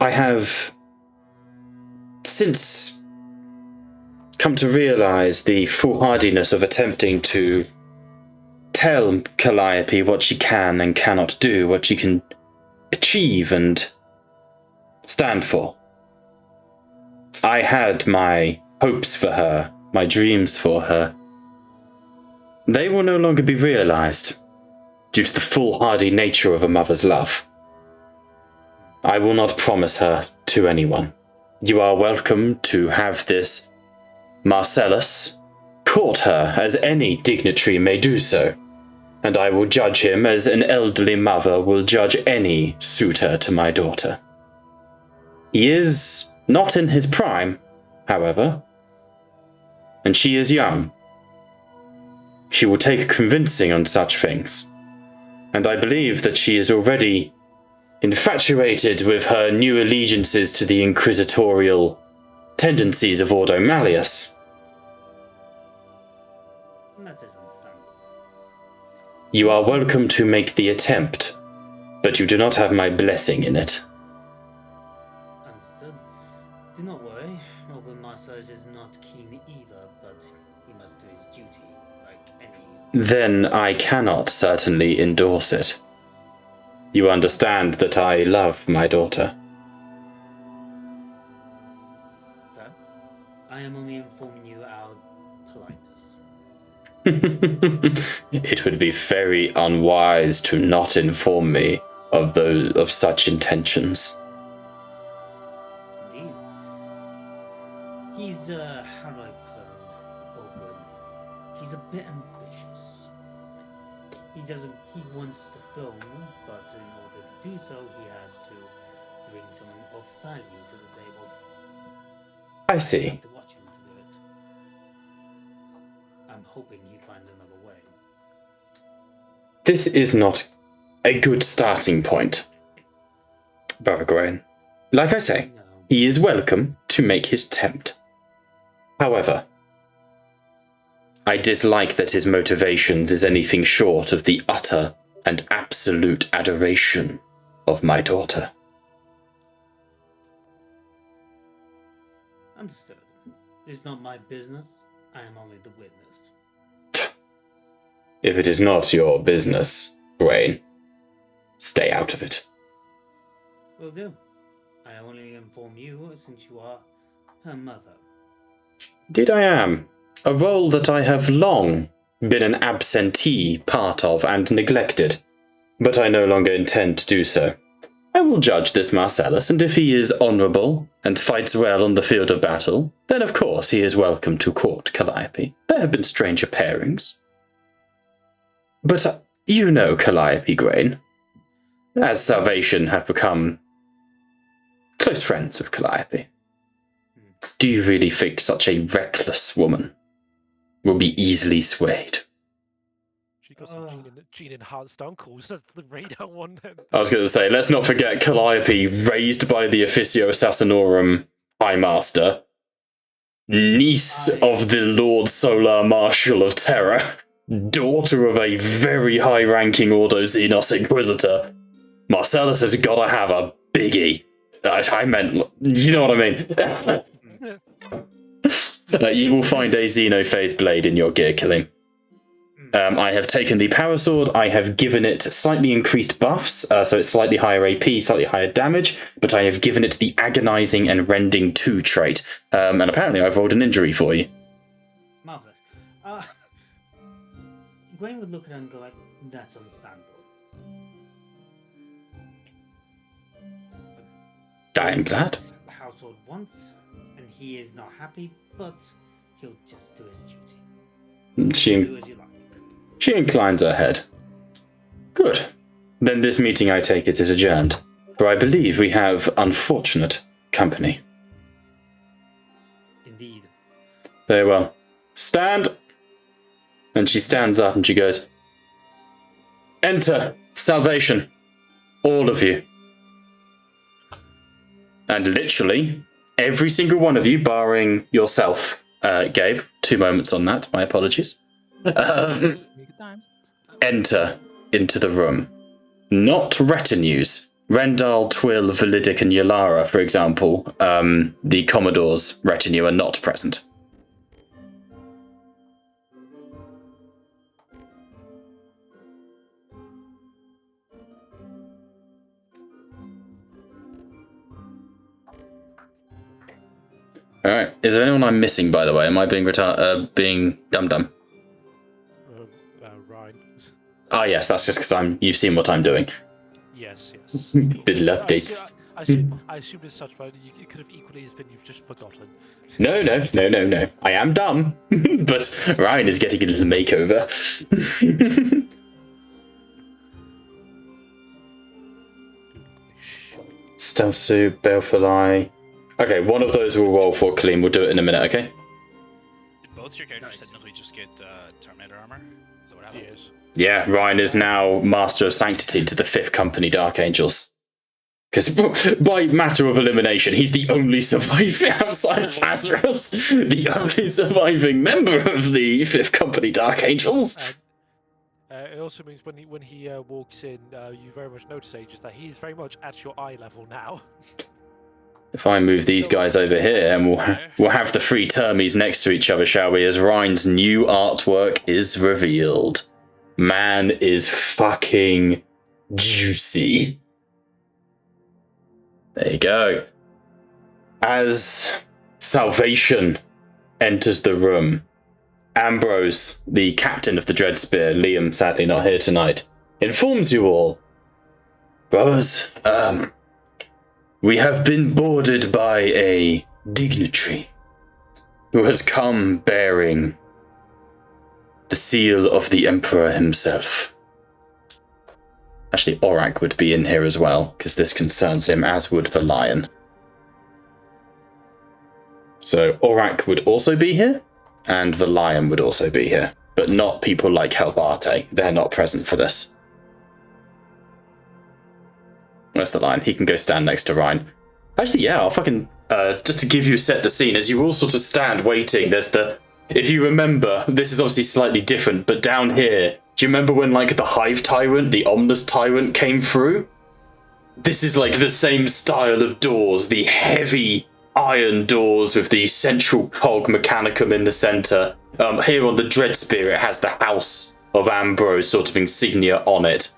I have since come to realize the foolhardiness of attempting to tell Calliope what she can and cannot do, what she can achieve and stand for. I had my hopes for her, my dreams for her. They will no longer be realized due to the foolhardy nature of a mother's love. I will not promise her to anyone. You are welcome to have this Marcellus court her as any dignitary may do so, and I will judge him as an elderly mother will judge any suitor to my daughter. He is not in his prime, however, and she is young. She will take convincing on such things, and I believe that she is already infatuated with her new allegiances to the inquisitorial tendencies of Ordo Malleus. That is understandable. You are welcome to make the attempt, but you do not have my blessing in it. Understood. Do not worry. Open Marcellus is not keen either, but he must do his duty, like any... Then I cannot certainly endorse it. You understand that I love my daughter. Fair. I am only informing you our politeness. It would be very unwise to not inform me of such intentions. Indeed. He's, how do I put him? Open. He's a bit ambitious. He wants the throne, but in order to do so, he has to bring something of value to the table. I see. have to watch him to do it. I'm hoping he finds another way. This is not a good starting point, Baragorn. Like I say, No. he is welcome to make his attempt. However, I dislike that his motivations is anything short of the utter and absolute adoration of my daughter. Understood. It's not my business. I am only the witness. If it is not your business, Wayne, stay out of it. Will do. I only inform you since you are her mother. Indeed I am. A role that I have long been an absentee part of and neglected, but I no longer intend to do so. I will judge this Marcellus, and if he is honourable and fights well on the field of battle, then of course he is welcome to court Calliope. There have been stranger pairings. But you know Calliope, Grain. As Salvation have become close friends with Calliope. Do you really think such a reckless woman will be easily swayed? She got some gene-enhanced uncles. That's the radar one. I was going to say, let's not forget Calliope, raised by the Officio Assassinorum High Master, niece of the Lord Solar Marshal of Terror, daughter of a very high-ranking Ordo Xenos Inquisitor. Marcellus has got to have a biggie. I meant, you know what I mean. You will find a Xenophase blade in your gear, Killing. I have taken the Power Sword, I have given it slightly increased buffs, so it's slightly higher AP, slightly higher damage, but I have given it the Agonizing and Rending 2 trait. And apparently I've rolled an injury for you. Marvelous. Gwen would look at her and go like, that's understandable. I am glad. The household wants, and and he is not happy, but he'll just do his duty. Do as you like. She inclines her head. Good. Then this meeting, I take it, is adjourned, for I believe we have unfortunate company. Indeed. Very well. Stand! And she stands up and she goes, Enter salvation. All of you. And literally, every single one of you, barring yourself, Gabe, 2 moments on that, my apologies, enter into the room. Not retinues. Rendal, Twill, Validic, and Yalara, for example, the Commodore's retinue are not present. Alright, is there anyone I'm missing, by the way? Am I being being dum-dum? Ryan. Ah, yes, that's just because you've seen what I'm doing. Yes. Little updates. I assumed as such, but it could have equally as been you've just forgotten. No. I am dumb, but Ryan is getting a little makeover. Stealth suit, Baleful. Okay, one of those will roll for Kaleem. We'll do it in a minute, okay? Did both your characters technically just get Terminator armor? Is that what happened? Yes. Yeah, Ryan is now Master of Sanctity to the 5th Company Dark Angels. Because by matter of elimination, he's the only surviving outside of Lazarus, the only surviving member of the 5th Company Dark Angels. It also means when he walks in, you very much notice, Aegis, that he's very much at your eye level now. If I move these guys over here, and we'll have the 3 termies next to each other, shall we? As Ryan's new artwork is revealed. Man is fucking juicy. There you go. As Salvation enters the room, Ambrose, the captain of the Dreadspear, Liam, sadly not here tonight, informs you all, brothers, we have been boarded by a dignitary who has come bearing the seal of the Emperor himself. Actually, Aurak would be in here as well, because this concerns him, as would the lion. So Aurak would also be here, and the lion would also be here, but not people like Helbarte. They're not present for this. Where's the lion? He can go stand next to Ryan. Actually, yeah, I'll fucking... just to give you set the scene, as you all sort of stand waiting, there's the... If you remember, this is obviously slightly different, but down here, do you remember when, like, the Hive Tyrant, the Omnus Tyrant came through? This is, like, the same style of doors, the heavy iron doors with the central cog mechanicum in the centre. Here on the Dreadspear, it has the House of Ambrose sort of insignia on it.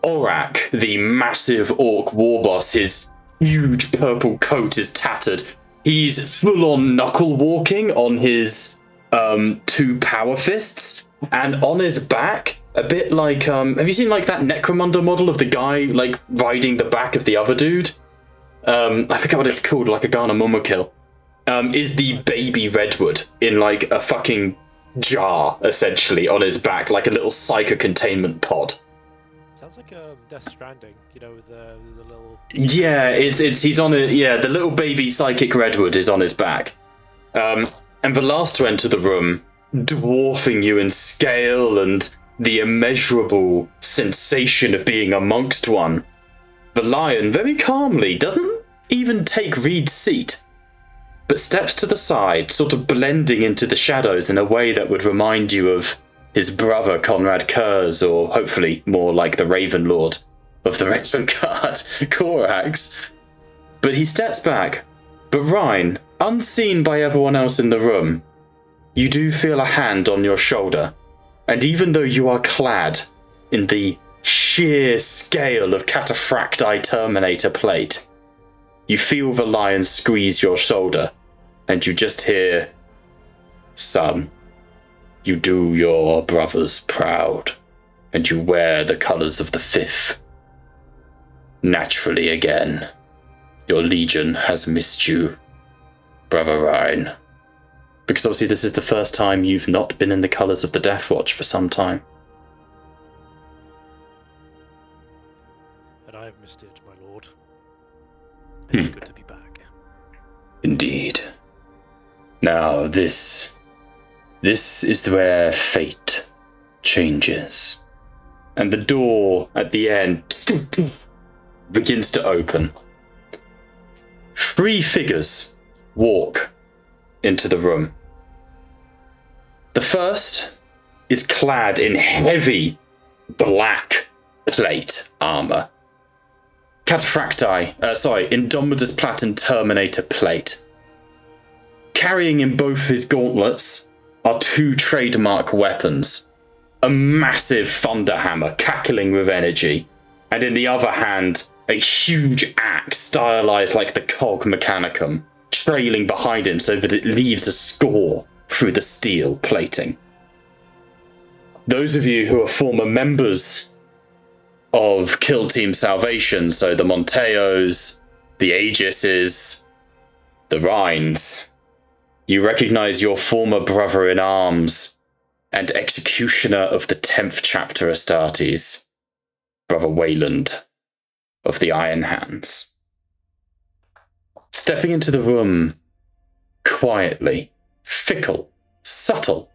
Aurak, the massive orc warboss, his huge purple coat is tattered. He's full-on knuckle walking on his 2 power fists, and on his back, a bit like have you seen like that Necromunda model of the guy like riding the back of the other dude? I forget what it's called, like a Ghana Mumukil. Is the baby Redwood in like a fucking jar essentially on his back, like a little psycho containment pod. Sounds like Death Stranding, you know, the little... Yeah, he's on it. Yeah, the little baby psychic Redwood is on his back. And the last to enter the room, dwarfing you in scale and the immeasurable sensation of being amongst one, the lion very calmly doesn't even take Reed's seat, but steps to the side, sort of blending into the shadows in a way that would remind you of his brother Conrad Kurz, or hopefully more like the Raven Lord of the Raven Guard, Korax. But he steps back. But Ryan, unseen by everyone else in the room, you do feel a hand on your shoulder. And even though you are clad in the sheer scale of Cataphracti Terminator plate, you feel the lion squeeze your shoulder, and you just hear, "Son, you do your brothers proud, and you wear the colours of the 5th. Naturally again, your legion has missed you, Brother Ryan. Because obviously this is the first time you've not been in the colours of the Death Watch for some time. And I have missed it, my lord. It's good to be back. Indeed. Now this is where fate changes. And the door at the end begins to open. 3 figures walk into the room. The first is clad in heavy black plate armor. Indomitus Platin Terminator plate. Carrying in both his gauntlets are 2 trademark weapons. A massive thunder hammer cackling with energy, and in the other hand, a huge axe stylized like the Cog Mechanicum, trailing behind him so that it leaves a score through the steel plating. Those of you who are former members of Kill Team Salvation, so the Monteos, the Aegises, the Rhines, you recognize your former brother-in-arms and executioner of the 10th chapter Astartes, Brother Wayland of the Iron Hands. Stepping into the room quietly, fickle, subtle,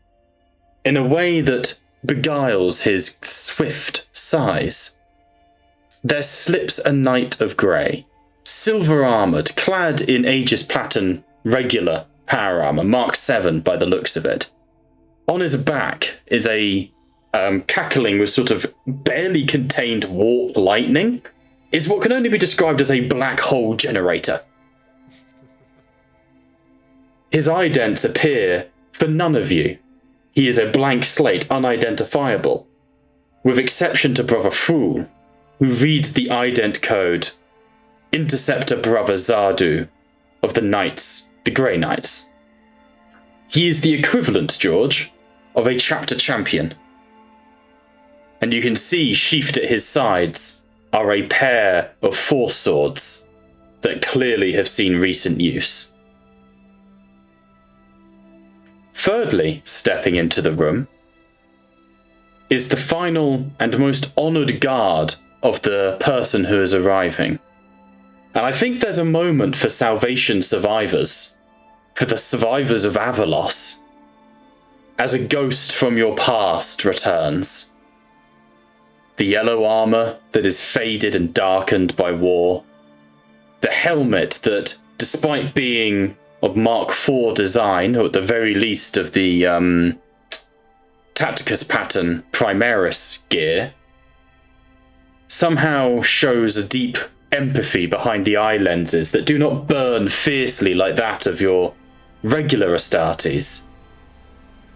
in a way that beguiles his swift size, there slips a knight of grey, silver-armoured, clad in Aegis Platin regular power armour, Mark 7 by the looks of it. On his back is a cackling with sort of barely contained warp lightning, is what can only be described as a black hole generator. His idents appear for none of you. He is a blank slate, unidentifiable, with exception to Brother Fool, who reads the ident code Interceptor Brother Zardu of the Knights, the Grey Knights. He is the equivalent, George, of a chapter champion. And you can see sheathed at his sides are a pair of force swords that clearly have seen recent use. Thirdly, stepping into the room, is the final and most honoured guard of the person who is arriving. And I think there's a moment for Salvation survivors, for the survivors of Avalos, as a ghost from your past returns. The yellow armour that is faded and darkened by war, the helmet that, despite being of Mark IV design, or at the very least of the Tacticus pattern Primaris gear, somehow shows a deep empathy behind the eye lenses that do not burn fiercely like that of your regular Astartes,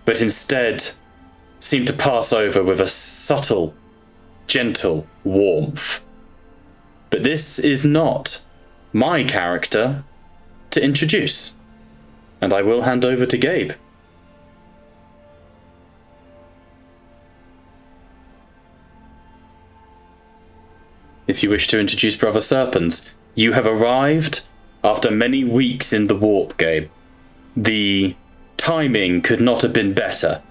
but instead seem to pass over with a subtle, gentle warmth. But this is not my character to introduce, and I will hand over to Gabe. If you wish to introduce Brother Serpens, you have arrived after many weeks in the warp, Gabe. The timing could not have been better,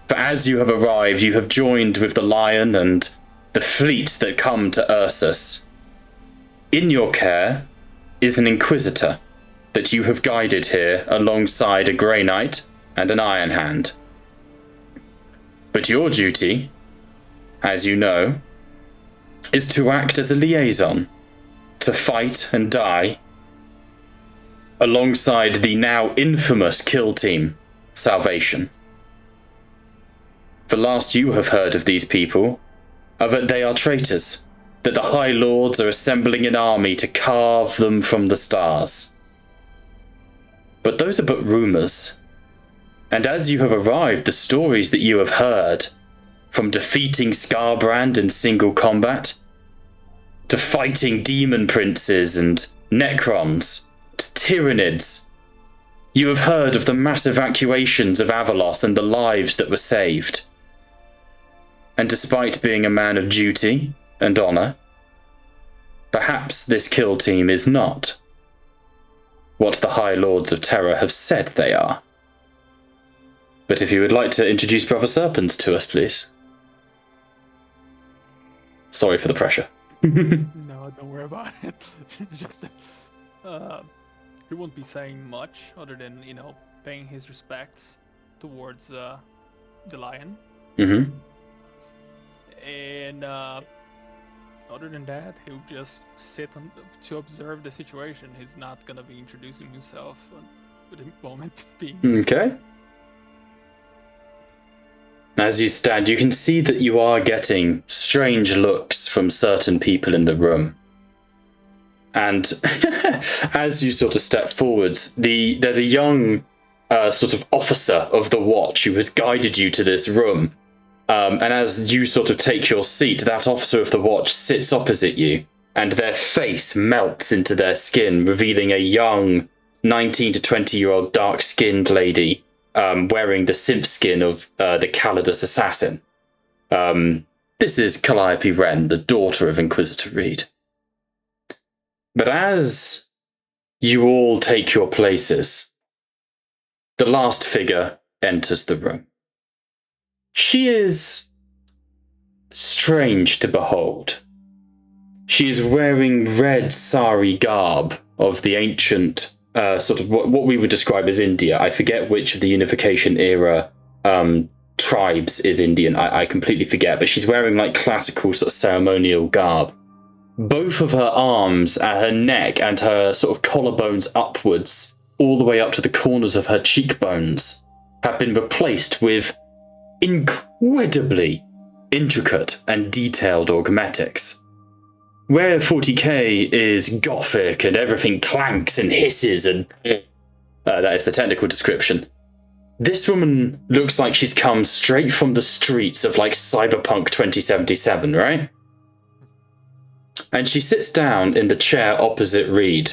for as you have arrived, you have joined with the Lion and the fleet that come to Ursus. In your care is an Inquisitor that you have guided here alongside a Grey Knight and an Iron Hand. But your duty, as you know, is to act as a liaison, to fight and die alongside the now infamous kill team, Salvation. The last you have heard of these people are that they are traitors, that the High Lords are assembling an army to carve them from the stars. But those are but rumours, and as you have arrived, the stories that you have heard, from defeating Scarbrand in single combat, to fighting demon princes and necrons, to tyrannids, you have heard of the mass evacuations of Avalos and the lives that were saved. And despite being a man of duty and honour, perhaps this kill team is not. what the High Lords of Terror have said they are. But if you would like to introduce Brother Serpent to us, please. Sorry for the pressure. No, don't worry about it. Just, he won't be saying much other than, paying his respects towards the lion. Mm-hmm. And other than that, he'll just sit to observe the situation. He's not gonna be introducing himself for the moment being. Okay. As you stand, you can see that you are getting strange looks from certain people in the room. And as you sort of step forwards, there's a young sort of officer of the watch who has guided you to this room. And as you sort of take your seat, that officer of the watch sits opposite you, and their face melts into their skin, revealing a young 19 to 20-year-old dark-skinned lady wearing the synth skin of the Calidus assassin. This is Calliope Wren, the daughter of Inquisitor Reed. But as you all take your places, the last figure enters the room. She is strange to behold. She is wearing red sari garb of the ancient, sort of what we would describe as India. I forget which of the Unification era tribes is Indian. I completely forget, but she's wearing like classical sort of ceremonial garb. Both of her arms, her neck, and her sort of collarbones upwards, all the way up to the corners of her cheekbones, have been replaced with incredibly intricate and detailed augmetics. Where 40k is gothic and everything clanks and hisses and that is the technical description, this woman looks like she's come straight from the streets of like Cyberpunk 2077, right? And she sits down in the chair opposite Reed,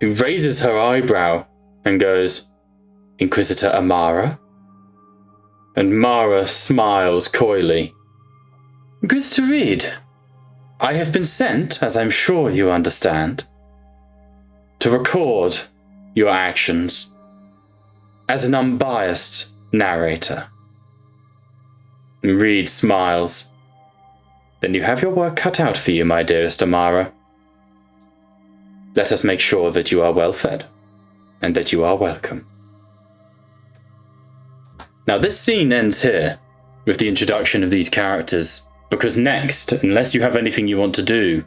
who raises her eyebrow and goes, "Inquisitor Amara?" And Mara smiles coyly. "Inquisitor Reed, I have been sent, as I'm sure you understand, to record your actions as an unbiased narrator." And Reed smiles. "Then you have your work cut out for you, my dearest Amara. Let us make sure that you are well fed, and that you are welcome." Now this scene ends here, with the introduction of these characters, because next, unless you have anything you want to do,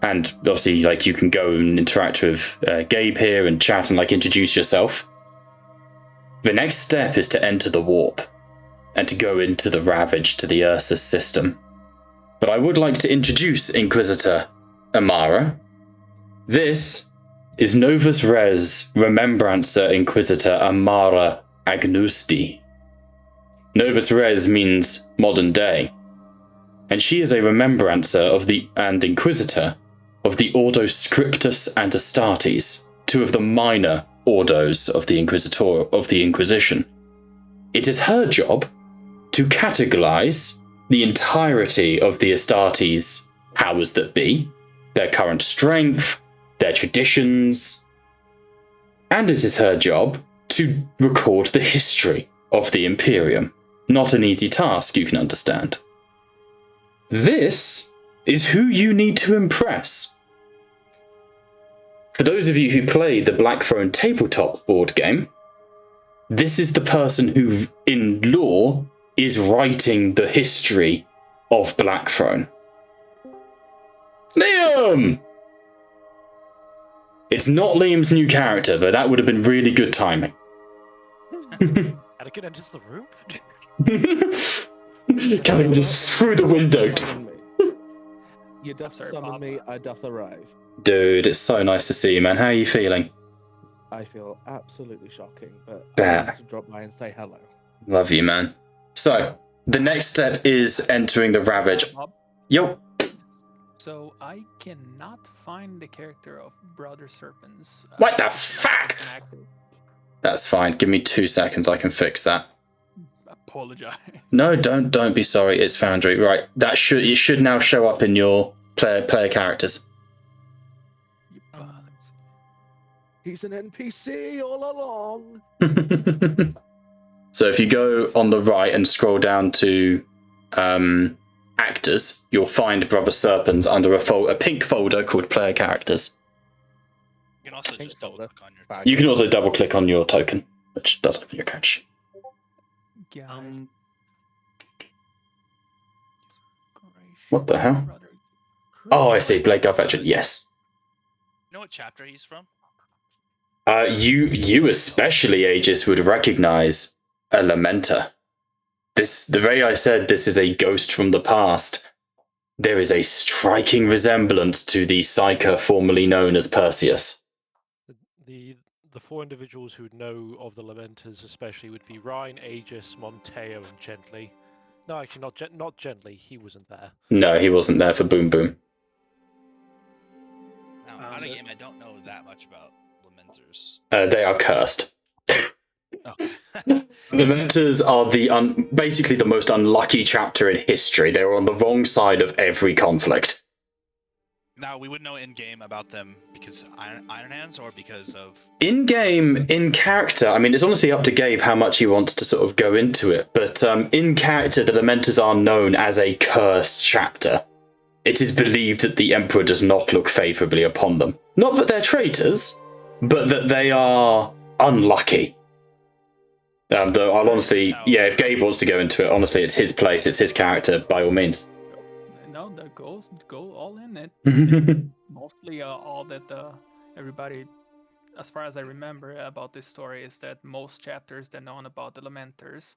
and obviously like you can go and interact with Gabe here and chat and like introduce yourself, the next step is to enter the warp, and to go into the Ravage to the Ursus system. But I would like to introduce Inquisitor Amara. This is Novus Res Remembrancer Inquisitor Amara Agnusti. Novus Res means modern day, and she is a Remembrancer of and Inquisitor of the Ordo Scriptus and Astartes, two of the minor ordos of the Inquisition. It is her job to categorize the entirety of the Astartes powers that be, their current strength, their traditions, and it is her job to record the history of the Imperium. Not an easy task, you can understand. This is who you need to impress. For those of you who played the Blackthrone tabletop board game, this is the person who, in lore, is writing the history of Blackthrone. Liam! It's not Liam's new character, but that would have been really good timing. Anakin enters the room? Coming just through the window. You doth summon me, I doth arrive. Dude, it's so nice to see you, man. How are you feeling? I feel absolutely shocking, but I Bet. wanted to drop by and say hello. Love you, man. So, the next step is entering the Ravage. Yo. So I cannot find the character of Brother Serpent's. What the fuck? That's fine. Give me 2 seconds. I can fix that. Apologize. No, don't be sorry. It's Foundry. Right. It should now show up in your player characters. He's an NPC all along. So if you go on the right and scroll down to actors, you'll find Brother Serpents under a pink folder called Player Characters. You can also just double click on your. You can also double click on your token, which does open your character sheet. What the hell? Oh, I see. Blake Veteran. Yes. You know what chapter he's from? You especially, Aegis, would recognize a Lamenter. The way I said this is a ghost from the past, there is a striking resemblance to the Psyker formerly known as Perseus. The four individuals who would know of the Lamenters especially would be Ryan, Aegis, Monteo, and Gently. No, actually, not Gently. He wasn't there. No, he wasn't there for Boom Boom. Now, out of game, I don't know that much about Lamenters. They are cursed. Okay. Lamenters are basically the most unlucky chapter in history. They were on the wrong side of every conflict. Now, we would know in-game about them because Iron Hands or because of... In-game, in character, I mean, it's honestly up to Gabe how much he wants to sort of go into it, but in character, the Lamenters are known as a cursed chapter. It is believed that the Emperor does not look favourably upon them. Not that they're traitors, but that they are unlucky. Though I'll honestly, if Gabe wants to go into it, honestly, it's his place, it's his character, by all means. No, that go all in it. Mostly all that everybody, as far as I remember about this story, is that most chapters that known about the Lamenters,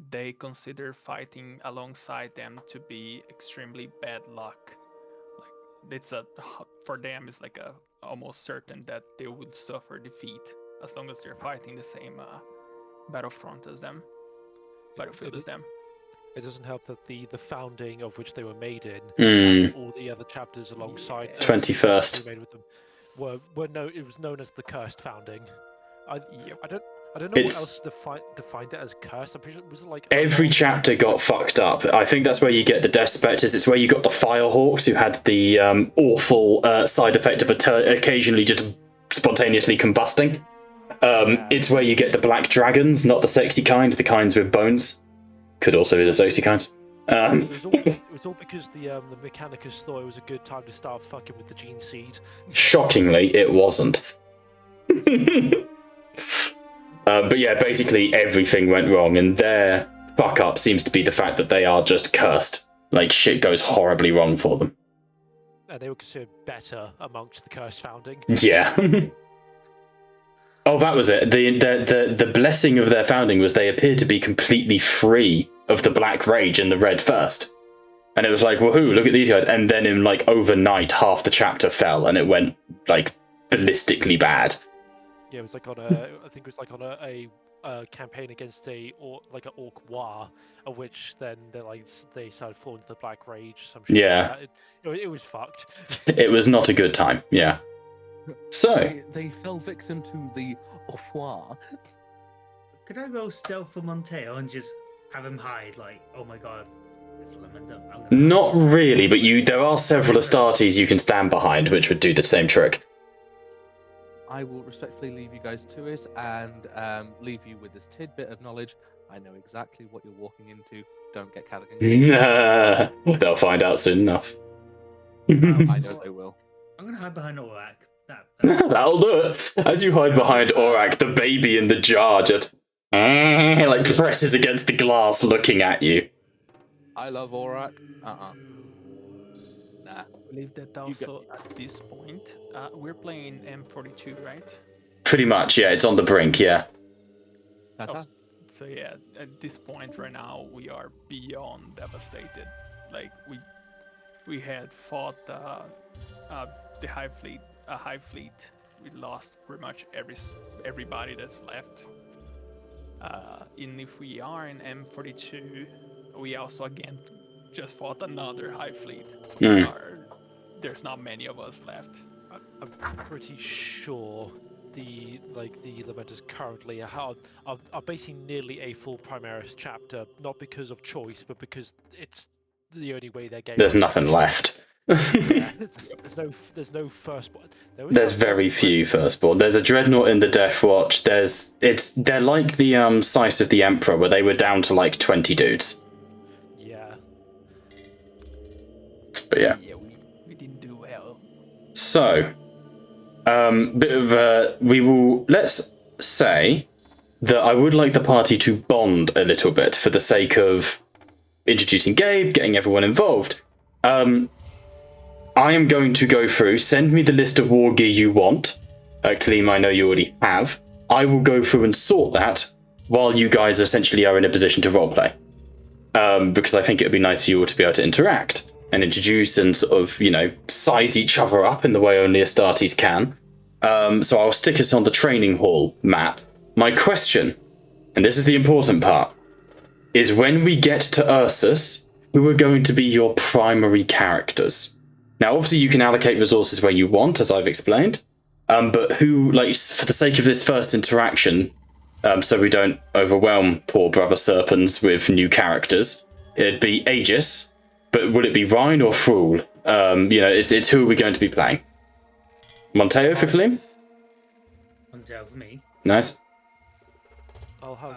they consider fighting alongside them to be extremely bad luck. Like for them, it's like almost certain that they would suffer defeat as long as they're fighting the same battlefield as them. It doesn't help that the founding of which they were made in, and all the other chapters alongside 21st made with them were known. It was known as the cursed founding. I don't know what else defined it as cursed. I'm pretty sure, was it like every chapter got fucked up. I think that's where you get the Death Spectres. It's where you got the Firehawks, who had the awful side effect of occasionally just spontaneously combusting. It's where you get the Black Dragons, not the sexy kind, the kinds with bones. Could also be the sexy kinds. It was all because the Mechanicus thought it was a good time to start fucking with the gene seed. Shockingly, it wasn't. But yeah, basically everything went wrong, and their fuck up seems to be the fact that they are just cursed. Like, shit goes horribly wrong for them. And they were considered better amongst the cursed founding. Yeah. Oh, that was it. The blessing of their founding was they appeared to be completely free of the Black Rage and the Red First. And it was like, woohoo, look at these guys. And then in like overnight, half the chapter fell and it went like ballistically bad. Yeah, it was like on I think it was like on a campaign against an orc war, of which then they started falling to the Black Rage. Some shit yeah. Like it was fucked. It was not a good time, yeah. So they fell victim to the au revoir. Could I roll stealth for Monteo and just have him hide? Like, oh my god, it's Lamenter. Not really, but there are several Astartes you can stand behind, which would do the same trick. I will respectfully leave you guys to it and leave you with this tidbit of knowledge. I know exactly what you're walking into. Don't get Callaghan. They'll find out soon enough. I know they will. I'm gonna hide behind Aurak. That'll do it. As you hide behind Aurak, the baby in the jar just like presses against the glass, looking at you. I love Aurak. Nah. I believe that also at this point, we're playing M42, right? Pretty much, yeah. It's on the brink, yeah. So yeah, at this point right now, we are beyond devastated. Like we had fought the Hive Fleet. We lost pretty much everybody that's left. And if we are in M42, we also again just fought another Hive Fleet. So there's not many of us left. I'm pretty sure the Lamenters currently are basically nearly a full Primaris chapter, not because of choice, but because it's the only way they're getting. There's nothing left. There's no firstborn. There's very few firstborn. There's a dreadnought in the Death Watch. They're like the size of the Emperor, where they were down to like 20 dudes. Yeah. But yeah. Yeah, we didn't do well. So, let's say that I would like the party to bond a little bit for the sake of introducing Gabe, getting everyone involved. I am going to go through, send me the list of war gear you want. Kaleem, I know you already have. I will go through and sort that while you guys essentially are in a position to roleplay. Because I think it would be nice for you all to be able to interact and introduce and sort of, size each other up in the way only Astartes can. So I'll stick us on the training hall map. My question, and this is the important part, is when we get to Ursus, who are going to be your primary characters? Now, obviously, you can allocate resources where you want, as I've explained. But who, for the sake of this first interaction, so we don't overwhelm poor Brother Serpens with new characters, it'd be Aegis, but would it be Rhine or Fool? It's who are we going to be playing? Monteo for Kaleem? Monteo for me. Nice. I'll have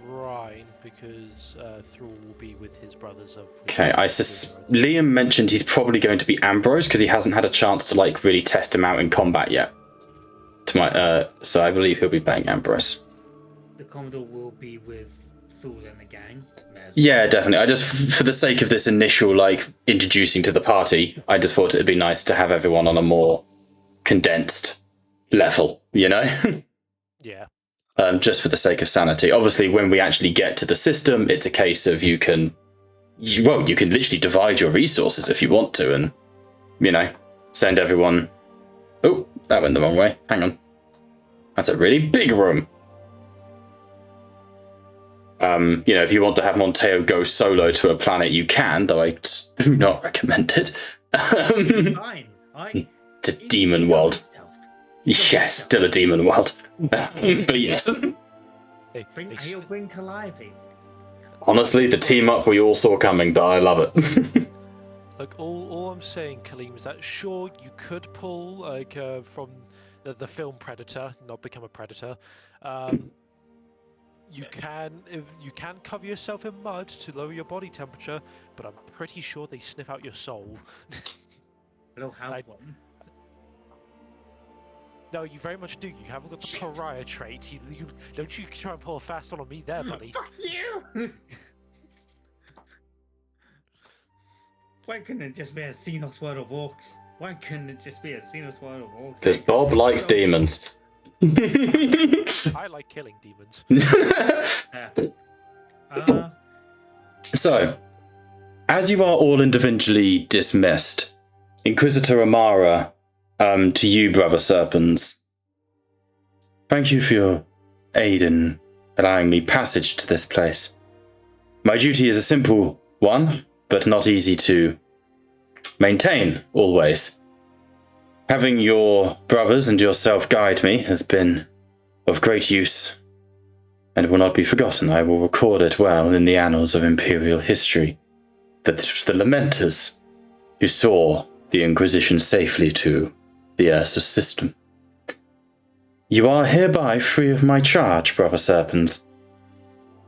Rhine because Thrall will be with his brothers of. Okay, Liam mentioned he's probably going to be Ambrose because he hasn't had a chance to really test him out in combat yet. So I believe he'll be playing Ambrose. The Commodore will be with Thrall and the gang. Yeah, definitely. I just, for the sake of this initial introducing to the party, I just thought it'd be nice to have everyone on a more condensed level, Yeah. Just for the sake of sanity. Obviously, when we actually get to the system, it's a case of you can literally divide your resources if you want to and, send everyone... Oh, that went the wrong way. Hang on. That's a really big room. If you want to have Monteo go solo to a planet, you can, though I do not recommend it. Fine. It's a demon world. Yeah, still a demon world. But yes. He'll bring Calliope. Honestly, the team up we all saw coming, but I love it. Look, all I'm saying, Kaleem, is that sure you could pull from the film Predator, not become a predator. You can cover yourself in mud to lower your body temperature, but I'm pretty sure they sniff out your soul. I don't have one. No, you very much do. You haven't got the pariah trait. You don't you try and pull a fast one on me there, buddy. Fuck you! Why couldn't it just be a Xenos World of Orcs? Why couldn't it just be a Xenos World of Orcs? Because Bob likes demons. I like killing demons. So, as you are all individually dismissed, Inquisitor Amara, to you, Brother Serpens, thank you for your aid in allowing me passage to this place. My duty is a simple one, but not easy to maintain always. Having your brothers and yourself guide me has been of great use, and will not be forgotten. I will record it well in the annals of Imperial history, that it was the Lamenters who saw the Inquisition safely to the Ursus System. You are hereby free of my charge, Brother Serpens.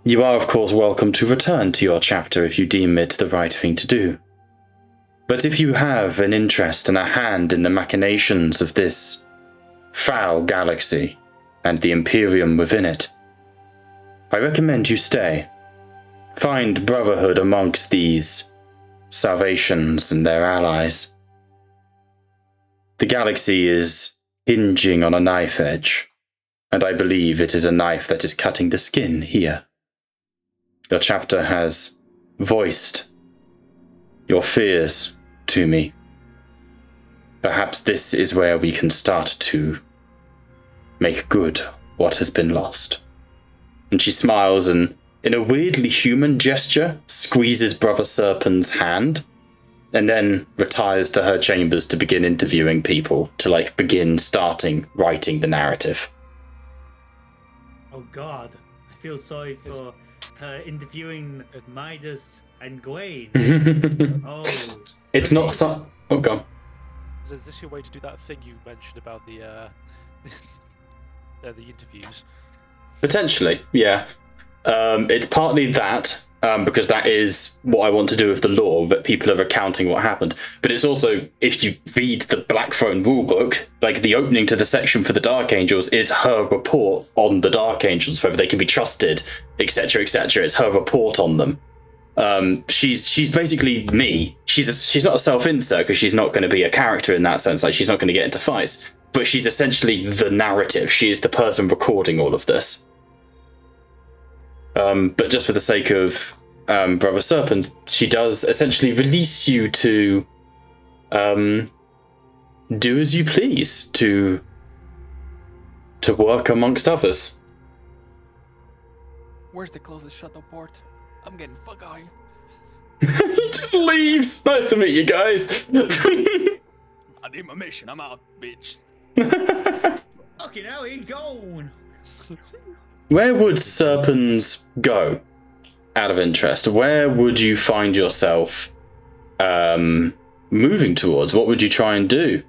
You are, of course, welcome to return to your chapter if you deem it the right thing to do. But if you have an interest and a hand in the machinations of this foul galaxy and the Imperium within it, I recommend you stay. Find brotherhood amongst these salvations and their allies. The galaxy is hinging on a knife edge, and I believe it is a knife that is cutting the skin here. Your chapter has voiced your fears to me. Perhaps this is where we can start to make good what has been lost. And she smiles and, in a weirdly human gesture, squeezes Brother Serpen's hand, and then retires to her chambers to begin interviewing people, to begin writing the narrative. Oh God, I feel sorry for her interviewing Midas and Gwaine. Oh, It's not some. Oh, go on. So is this your way to do that thing you mentioned about the the interviews? Potentially, yeah. It's partly that, because that is what I want to do with the lore, that people are recounting what happened. But it's also, if you read the Blackthrone rulebook, like the opening to the section for the Dark Angels is her report on the Dark Angels, whether they can be trusted, etc., etc. It's her report on them. She's basically me. She's not a self-insert because she's not going to be a character in that sense. Like, she's not going to get into fights. But she's essentially the narrative. She is the person recording all of this. But just for the sake of Brother Serpent, she does essentially release you to do as you please, to work amongst others. Where's the closest shuttle port? I'm getting fuck out. He just leaves. Nice to meet you guys. I did my mission. I'm out, bitch. fucking hell, he gone. Where would Serpens go? Out of interest, where would you find yourself moving towards? What would you try and do?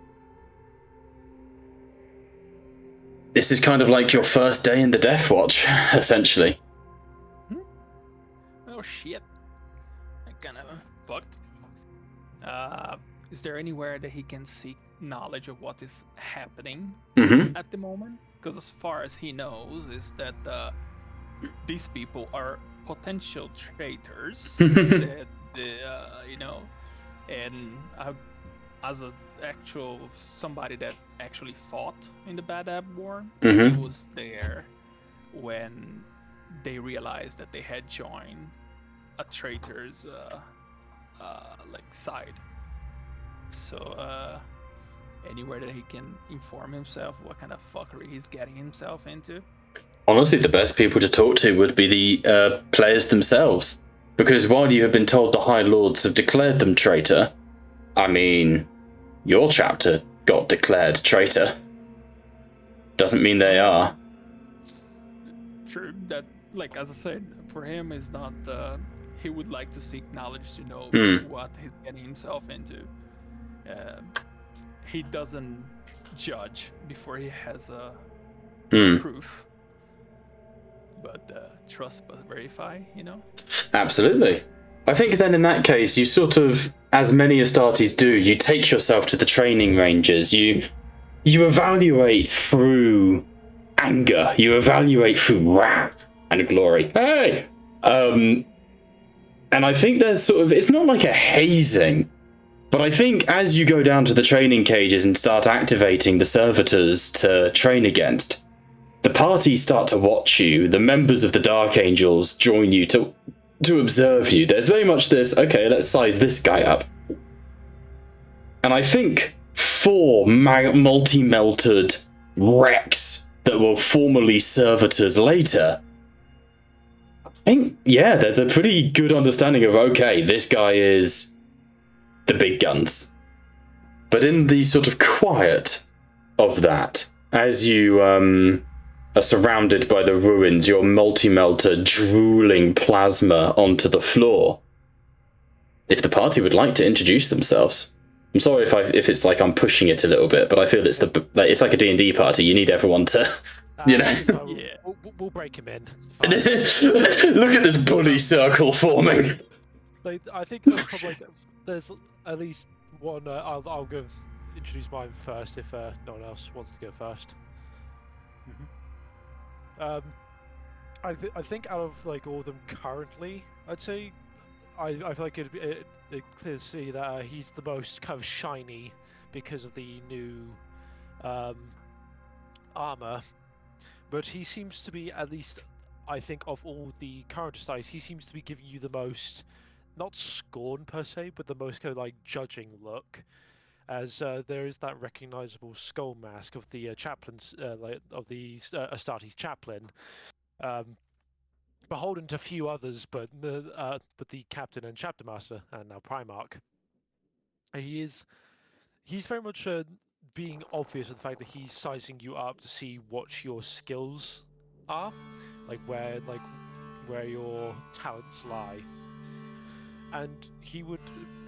This is kind of like your first day in the Death Watch, essentially. Oh shit. I kind of fucked. Is there anywhere that he can seek knowledge of what is happening at the moment? Because as far as he knows is that these people are potential traitors. that you know, and as a actual somebody that actually fought in the Bad Ab War, he was there when they realized that they had joined a traitor's like side. So anywhere that he can inform himself what kind of fuckery he's getting himself into. Honestly, the best people to talk to would be the players themselves. Because while you have been told the High Lords have declared them traitor, I mean, your chapter got declared traitor. Doesn't mean they are. Sure, that, like, as I said, for him is not, he would like to seek knowledge to know what he's getting himself into. He doesn't judge before he has proof. But trust but verify, you know? Absolutely. I think then in that case, you sort of, as many Astartes do, you take yourself to the training ranges. You evaluate through anger. You evaluate through wrath and glory. Hey! And I think there's sort of, it's not like a hazing, but I think as you go down to the training cages and start activating the servitors to train against, the parties start to watch you. The members of the Dark Angels join you to observe you. There's very much this, okay, let's size this guy up. And I think 4 multi-melted wrecks that were formerly servitors later, I think, yeah, there's a pretty good understanding of, okay, this guy is the big guns. But in the sort of quiet of that, as you are surrounded by the ruins, your multi-melter drooling plasma onto the floor, if the party would like to introduce themselves. I'm sorry if it's like I'm pushing it a little bit, but I feel it's it's like a D&D party. You need everyone to, you know. Yeah. We'll break him in. Look at this bully circle forming. Like, I think there's probably there's at least one. I'll go introduce mine first if no one else wants to go first. I think out of like all of them currently, I'd say I feel like it'd clear to see that he's the most kind of shiny because of the new armor, but he seems to be, at least I think of all the current styles, he seems to be giving you the most, not scorn per se, but the most kind of like judging look, as there is that recognizable skull mask of the chaplain's of the Astartes chaplain, beholden to few others, but the captain and chapter master, and now Primarch. He's very much being obvious of the fact that he's sizing you up to see what your skills are, like where your talents lie. and he would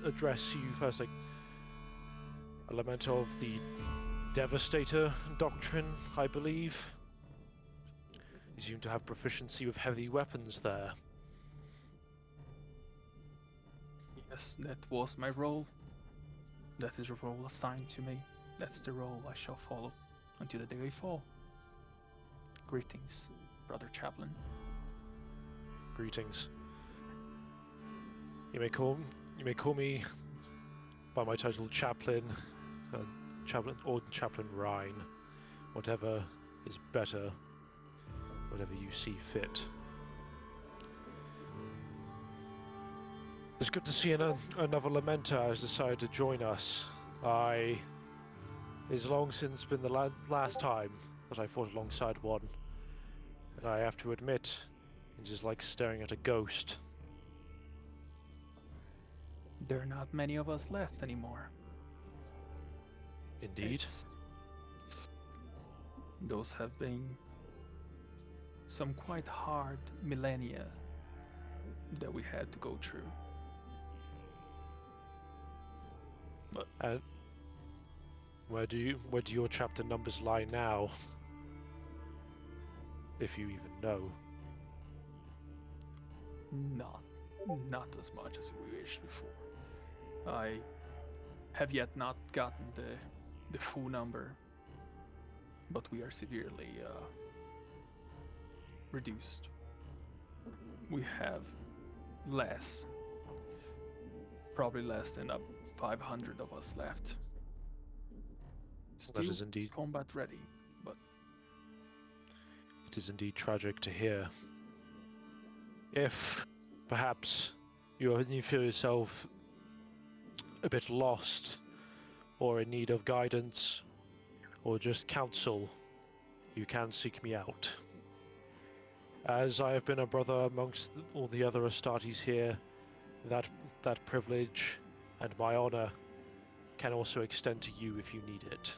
address you first, like, element of the Devastator doctrine, I believe. You seem to have proficiency with heavy weapons there. Yes, that was my role. That is a role assigned to me. That's the role I shall follow until the day I fall. Greetings, Brother Chaplain. Greetings. You may call me by my title, Chaplain, or Chaplain Rhine. Whatever is better, whatever you see fit. It's good to see another Lamenter has decided to join us. It's long since been the last time that I fought alongside one, and I have to admit, it's just like staring at a ghost. There are not many of us left anymore. Indeed. Those have been some quite hard millennia that we had to go through. But where do your chapter numbers lie now? If you even know. Not as much as we wished before. I have yet not gotten the full number, but we are severely reduced. We have probably less than 500 of us left. Still That is indeed combat ready, but it is indeed tragic to hear. If perhaps you feel yourself a bit lost, or in need of guidance, or just counsel, you can seek me out. As I have been a brother amongst all the other Astartes here, that privilege and my honor can also extend to you if you need it.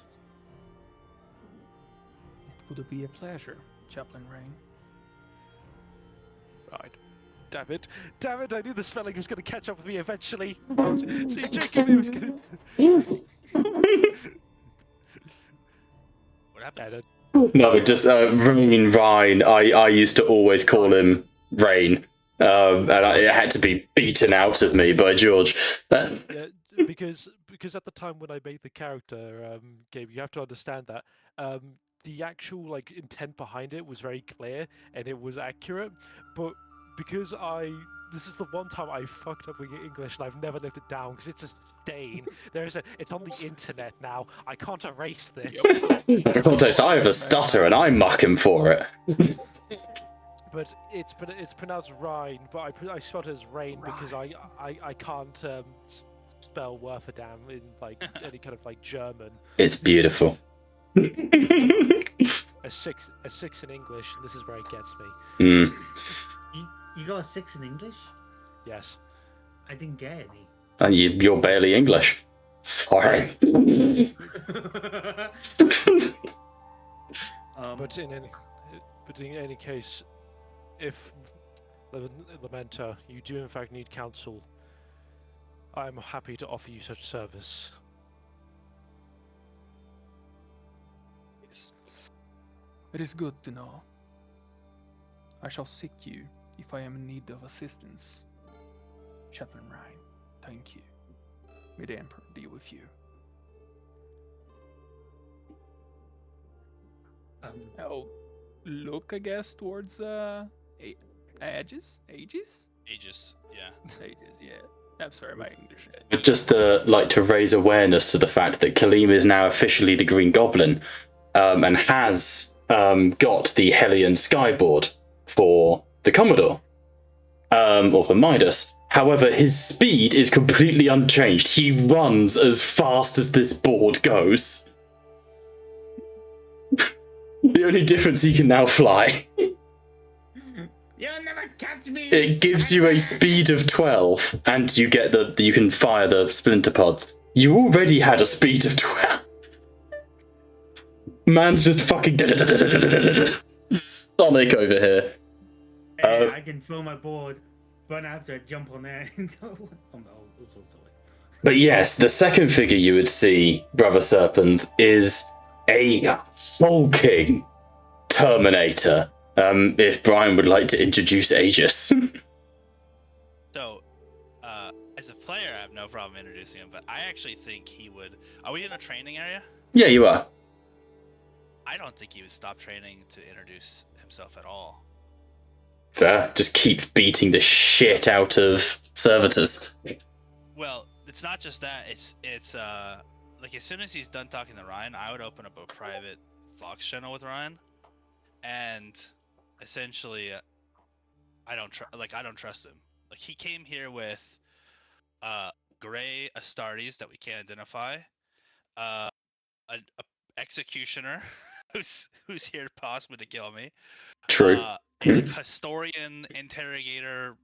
it would be a pleasure, Chaplain Rain. Right. Damn it, I knew the spelling was going to catch up with me eventually. See, Jacob, it was going to... What happened? No, just Rain Rhine. I used to always call him Rain, and it had to be beaten out of me by George. Yeah, because at the time when I made the character, Gabe, you have to understand that the actual intent behind it was very clear and it was accurate, but because this is the one time I fucked up with English and I've never lived it down because it's a stain. It's on the internet now. I can't erase this. For context, I have a stutter and I muck him for it. But it's pronounced Rhine, but I spelled it as rain because I can't spell worth a damn in any kind of German. It's beautiful. A six in English, and this is where it gets me. You got a 6 in English? Yes. I didn't get any. And you're barely English. Sorry. But in any case, if Lamenter, you do in fact need counsel, I'm happy to offer you such service. Yes. It is good to know. I shall seek you if I am in need of assistance. Chaplain Rhine, thank you. May the Emperor be with you. I'll look, I guess, towards Aegis, yeah. I'm sorry, my English. I'd just like to raise awareness to the fact that Kaleem is now officially the Green Goblin, and has got the Hellion Skyboard for the Commodore, or for Midas. However, his speed is completely unchanged. He runs as fast as this board goes. The only difference, he can now fly. You'll never catch me. It gives you a speed of 12, and you get you can fire the splinter pods. You already had a speed of 12. Man's just fucking Sonic over here. Hey, I can fill my board. run after it, jump on there, and all sorts of way. But yes, the second figure you would see, Brother Serpens, is a hulking Terminator. If Brian would like to introduce Aegis. So, as a player, I have no problem introducing him, but I actually think he would... Are we in a training area? Yeah, you are. I don't think he would stop training to introduce himself at all. Fair. Just keep beating the shit out of servitors. Well, it's not just that. It's like as soon as he's done talking to Ryan, I would open up a private Fox channel with Ryan, and essentially, I don't trust him. Like he came here with gray Astartes that we can't identify, an executioner who's here possibly to kill me. True. Like historian interrogator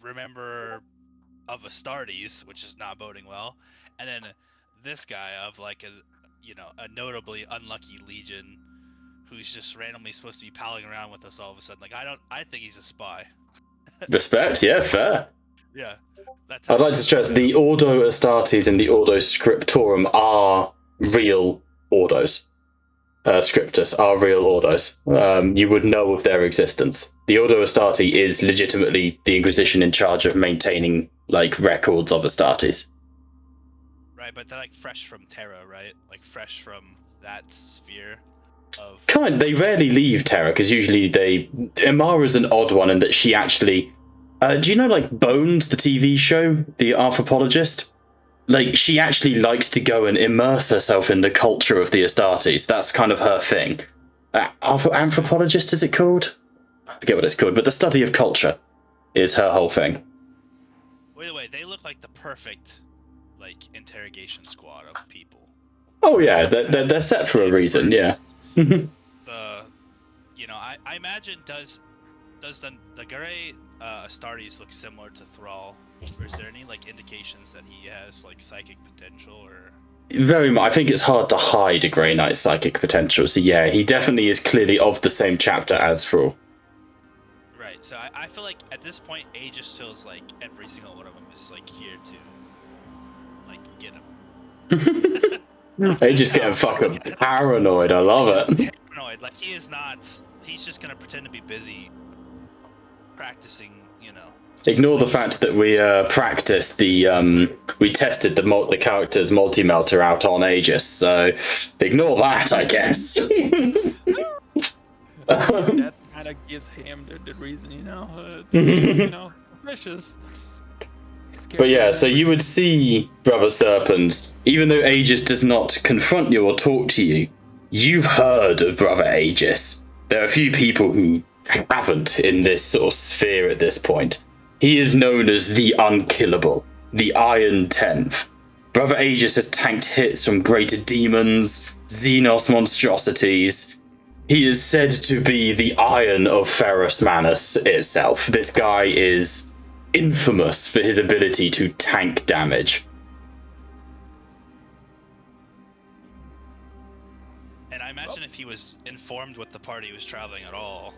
remember of Astartes, which is not boding well, and then this guy of like a notably unlucky legion who's just randomly supposed to be palling around with us all of a sudden. Like I think he's a spy. Respect, yeah, fair. Yeah. I'd like to stress the Ordo Astartes and the Ordo Scriptorum are real Ordos. Scriptus are real Ordos. You would know of their existence. The Ordo Astarte is legitimately the Inquisition in charge of maintaining like records of Astartes. Right, but they're like fresh from Terra, right? Like fresh from that sphere of... They rarely leave Terra, because usually Imara's an odd one in that she actually... do you know, like, Bones, the TV show? The anthropologist? Like, she actually likes to go and immerse herself in the culture of the Astartes. That's kind of her thing. Anthropologist, is it called? I forget what it's called, but the study of culture is her whole thing. Wait, they look like the perfect, like, interrogation squad of people. Oh yeah, they're set for a reason, yeah. I imagine does the gray Astartes look similar to Thrall, or is there any like indications that he has like psychic potential or? Very much. I think it's hard to hide a Grey Knight's psychic potential. So yeah, he definitely is clearly of the same chapter as Thrall. Right. So I feel like at this point, Aegis feels like every single one of them is like here to like get him. Aegis getting fucking paranoid. I love it. Paranoid. Like he is not. He's just gonna pretend to be busy practicing, Ignore the fact that we practiced we tested the character's multi-melter out on Aegis, so ignore that, I guess. That kind of gives him the reason, suspicious. But yeah, so you would see, Brother Serpens, even though Aegis does not confront you or talk to you, you've heard of Brother Aegis. There are a few people who haven't in this sort of sphere at this point. He is known as the Unkillable, the Iron Tenth. Brother Aegis has tanked hits from greater demons, Xenos monstrosities. He is said to be the Iron of Ferrus Manus itself. This guy is infamous for his ability to tank damage. And I imagine if he was informed with the party he was traveling at all,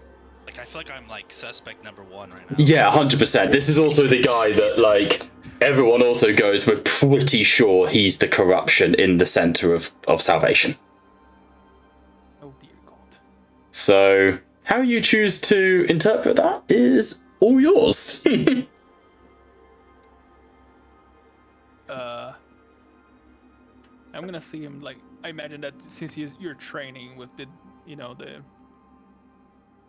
like I feel like I'm like suspect number one right now. Yeah, 100%. This is also the guy that like everyone also goes, we're pretty sure he's the corruption in the center of salvation. Oh dear God. So how you choose to interpret that is all yours. I'm gonna see him like I imagine that since you're training with the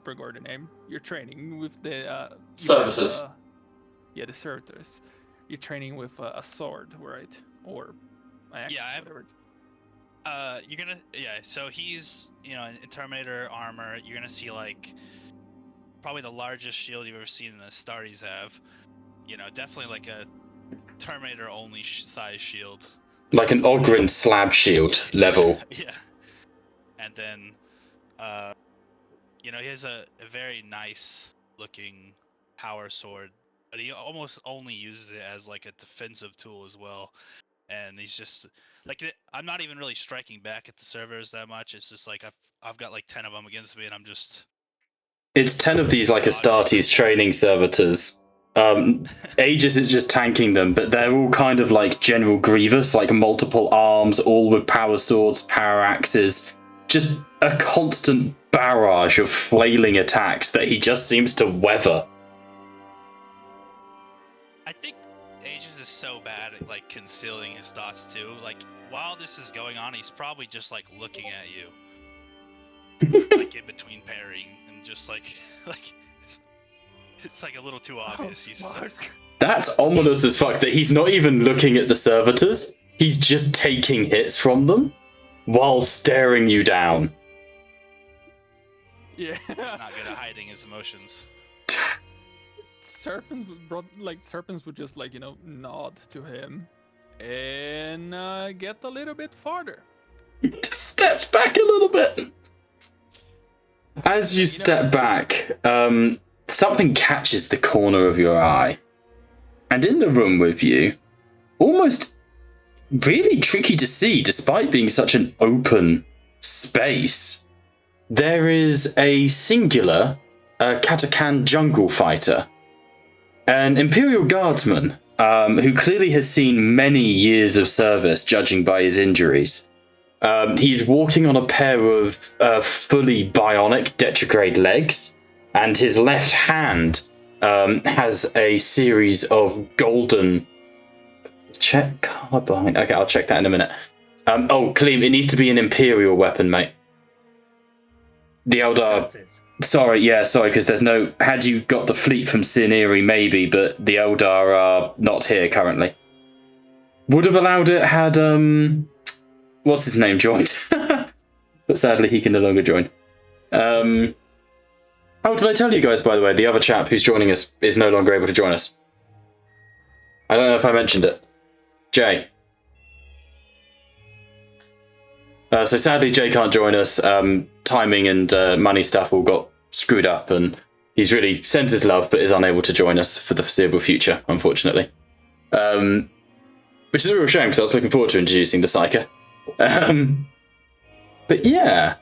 forgot the name. You're training with the servitors. The servitors. You're training with a sword, right? Or axe, whatever. You're gonna so he's in Terminator armor. You're gonna see like probably the largest shield you've ever seen in the Astartes have. Definitely like a Terminator only size shield. Like an Oghren slab shield level. Yeah. And then he has a very nice looking power sword, but he almost only uses it as like a defensive tool as well. And he's just like, I'm not even really striking back at the servers that much. It's just like I've got like 10 of them against me, and I'm just. It's 10 of these like Astartes training servitors Aegis is just tanking them, but they're all kind of like General Grievous, like multiple arms, all with power swords, power axes, just a constant barrage of flailing attacks that he just seems to weather. I think Aegis is so bad at like concealing his thoughts too. Like while this is going on, he's probably just like looking at you, like in between parrying, and just like it's like a little too obvious. He's That's ominous as fuck that he's not even looking at the servitors. He's just taking hits from them while staring you down. Yeah. He's not good at hiding his emotions. Serpents would just like, you know, nod to him and get a little bit farther. Just steps back a little bit. As you step back, something catches the corner of your eye. And in the room with you, almost really tricky to see despite being such an open space, there is a singular Katakan jungle fighter. An Imperial Guardsman who clearly has seen many years of service, judging by his injuries. He's walking on a pair of fully bionic retrograde legs, and his left hand has a series of golden... Check carbine. Okay, I'll check that in a minute. Kaleem, it needs to be an Imperial weapon, mate. The Eldar... Sorry, because there's no... Had you got the fleet from Sineri, maybe, but the Eldar are not here currently. Would have allowed it had, what's his name joined? But sadly, he can no longer join. Oh, did I tell you guys, by the way, the other chap who's joining us is no longer able to join us? I don't know if I mentioned it. Jay. So sadly, Jay can't join us. Timing and money stuff all got screwed up, and he's really sent his love, but is unable to join us for the foreseeable future, unfortunately. Which is a real shame, because I was looking forward to introducing the Psyker. But yeah,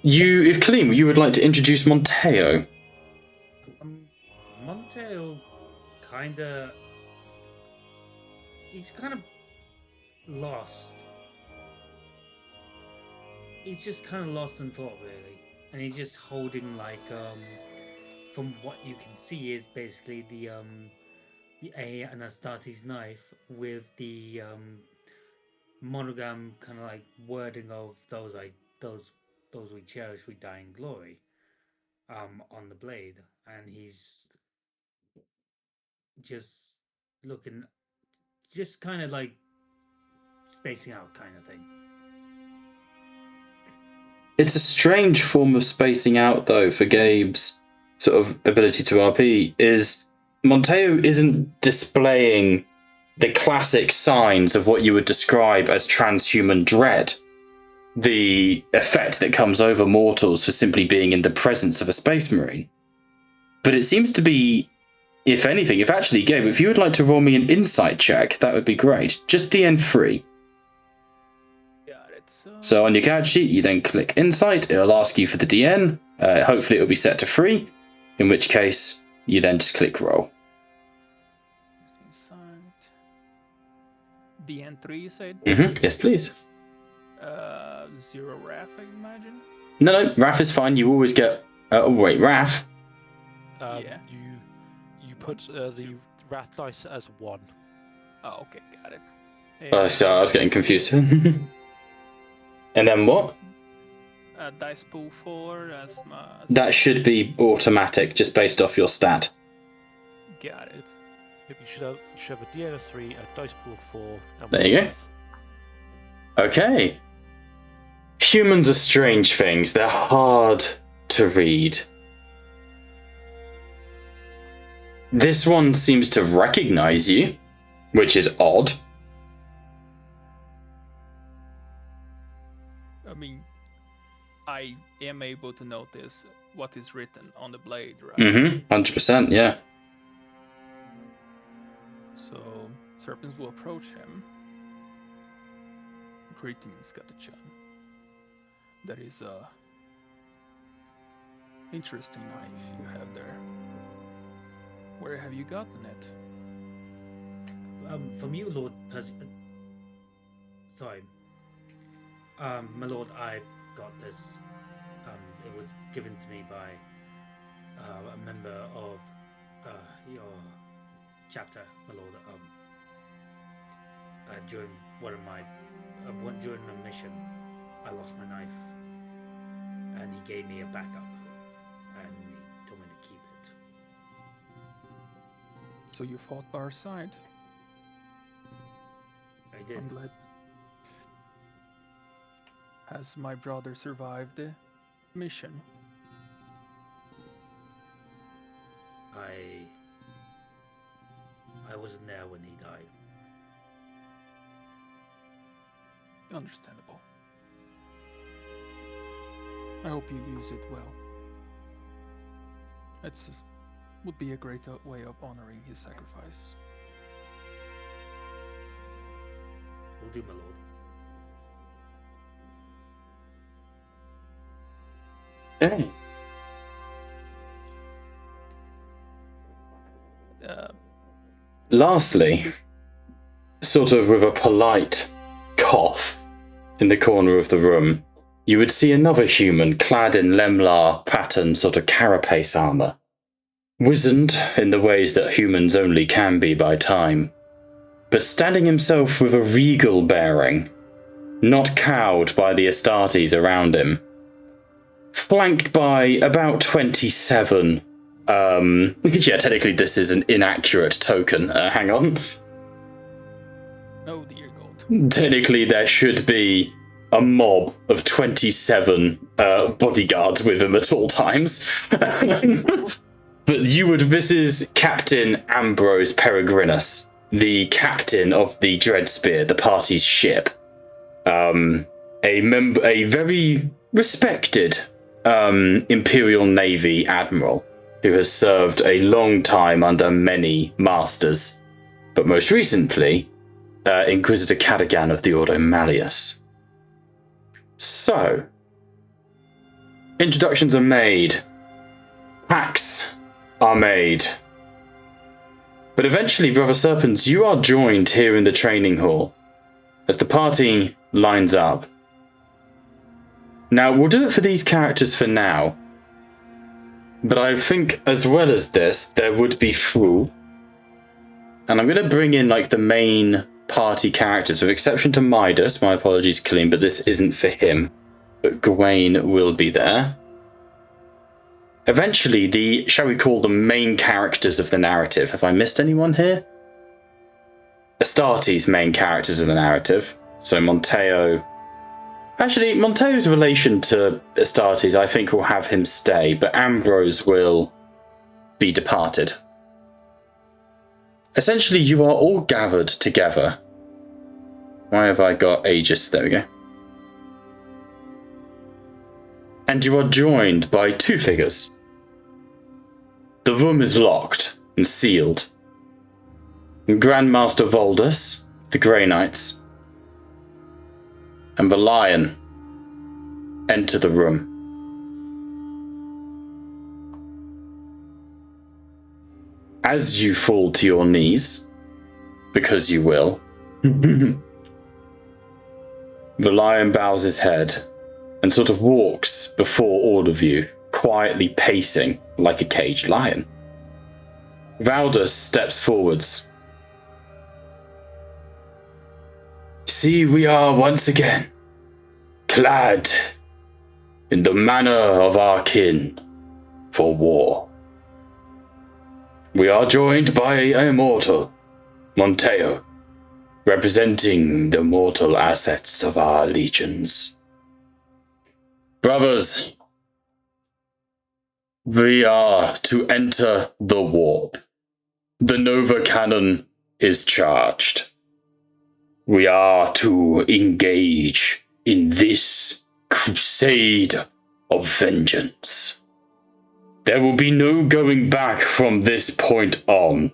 if Kaleem, you would like to introduce Monteo. Monteo he's kind of lost. He's just kind of lost in thought, really, and he's just holding like from what you can see is basically the Anastates knife with the monogram kind of like wording of those we cherish, we die in glory on the blade, and he's just looking, just kind of like spacing out kind of thing. It's a strange form of spacing out, though, for Gabe's sort of ability to RP, is Monteo isn't displaying the classic signs of what you would describe as transhuman dread. The effect that comes over mortals for simply being in the presence of a space marine. But it seems to be, if anything, Gabe, if you would like to roll me an insight check, that would be great. Just DN3. So on your character sheet, you then click Insight. It'll ask you for the DN. Hopefully it'll be set to 3, in which case you then just click Roll. Insight. DN3, you said? Mm-hmm. Yes, please. 0 RAF, I imagine? No, RAF is fine. You always get... RAF? Yeah. You put the RAF dice as 1. Oh, okay, got it. So I was getting confused. And then what? Dice pool 4 as my... That should be automatic, just based off your stat. Got it. You should have a DN of 3, a dice pool of 4. And there you go. Okay. Humans are strange things. They're hard to read. This one seems to recognize you, which is odd. I mean, I am able to notice what is written on the blade, right? Mm-hmm. 100%, yeah. So, serpents will approach him. Greetings, Katachan. That is a interesting knife you have there. Where have you gotten it? From you, Lord sorry. My lord, I got this. It was given to me by a member of your chapter, my lord. During one of my during a mission, I lost my knife, and he gave me a backup, and he told me to keep it. So you fought by our side. I did. I'm glad. Has my brother survived the mission? I wasn't there when he died. Understandable. I hope you use it well. Would be a great way of honoring his sacrifice. Will do, my lord. Okay. Lastly, sort of with a polite cough in the corner of the room, you would see another human clad in Lemlar pattern sort of carapace armor, wizened in the ways that humans only can be by time, but standing himself with a regal bearing, not cowed by the Astartes around him, flanked by about 27. Yeah, technically this is an inaccurate token. Hang on. Oh dear God. Technically there should be a mob of 27 bodyguards with him at all times. But this is Captain Ambrose Peregrinus, the captain of the Dreadspear, the party's ship. A very respected Imperial Navy admiral who has served a long time under many masters, but most recently, Inquisitor Cadigan of the Ordo Malleus. So, introductions are made, packs are made, but eventually, Brother Serpents, you are joined here in the training hall as the party lines up. Now, we'll do it for these characters for now, but I think as well as this, there would be Fru, and I'm going to bring in like the main party characters, with exception to Midas. My apologies, Colleen, but this isn't for him. But Gawain will be there. Eventually, shall we call them main characters of the narrative? Have I missed anyone here? Astartes' main characters of the narrative. So Monteo. Actually, Monteo's relation to Astartes, I think, will have him stay, but Ambrose will be departed. Essentially, you are all gathered together. Why have I got Aegis? There we go. And you are joined by two figures. The room is locked and sealed. Grandmaster Voldus, the Grey Knights, and the Lion enter the room. As you fall to your knees, because you will, the Lion bows his head and sort of walks before all of you, quietly pacing like a caged lion. Valdus steps forwards. See, we are once again clad in the manner of our kin for war. We are joined by a mortal, Monteo, representing the mortal assets of our legions. Brothers, we are to enter the warp. The Nova Cannon is charged. We are to engage in this crusade of vengeance. There will be no going back from this point on.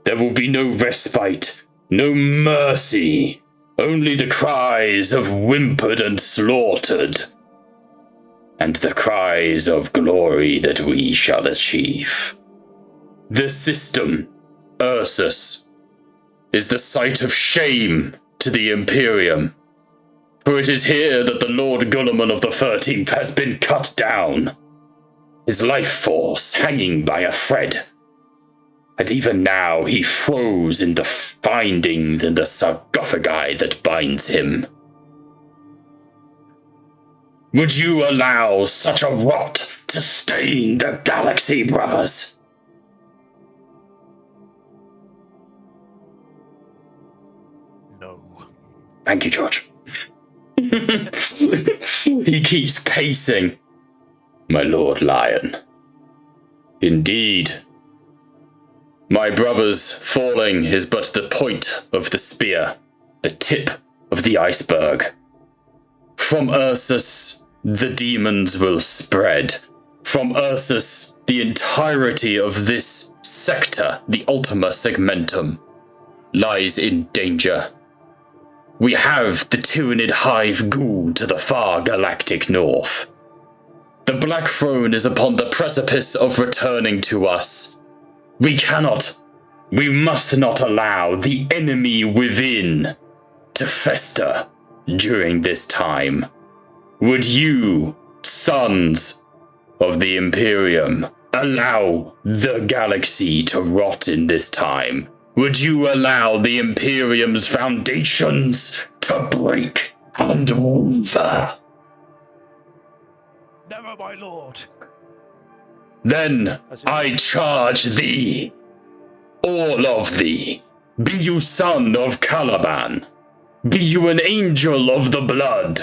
There will be no respite, no mercy, only the cries of whimpered and slaughtered, and the cries of glory that we shall achieve. The system, Ursus, is the site of shame to the Imperium. For it is here that the Lord Guilliman of the 13th has been cut down, his life force hanging by a thread. And even now he froze in the findings in the sarcophagi that binds him. Would you allow such a rot to stain the galaxy, brothers? No. Thank you, George. He keeps pacing. My Lord Lion. Indeed. My brother's falling is but the point of the spear, the tip of the iceberg. From Ursus, the demons will spread. From Ursus, the entirety of this sector, the Ultima Segmentum, lies in danger. We have the Tyrannid Hive Ghoul to the far galactic north. The Blackthrone is upon the precipice of returning to us. We must not allow the enemy within to fester during this time. Would you, sons of the Imperium, allow the galaxy to rot in this time? Would you allow the Imperium's foundations to break and over? Never, my lord. Then I charge thee, all of thee, be you son of Caliban, be you an angel of the blood,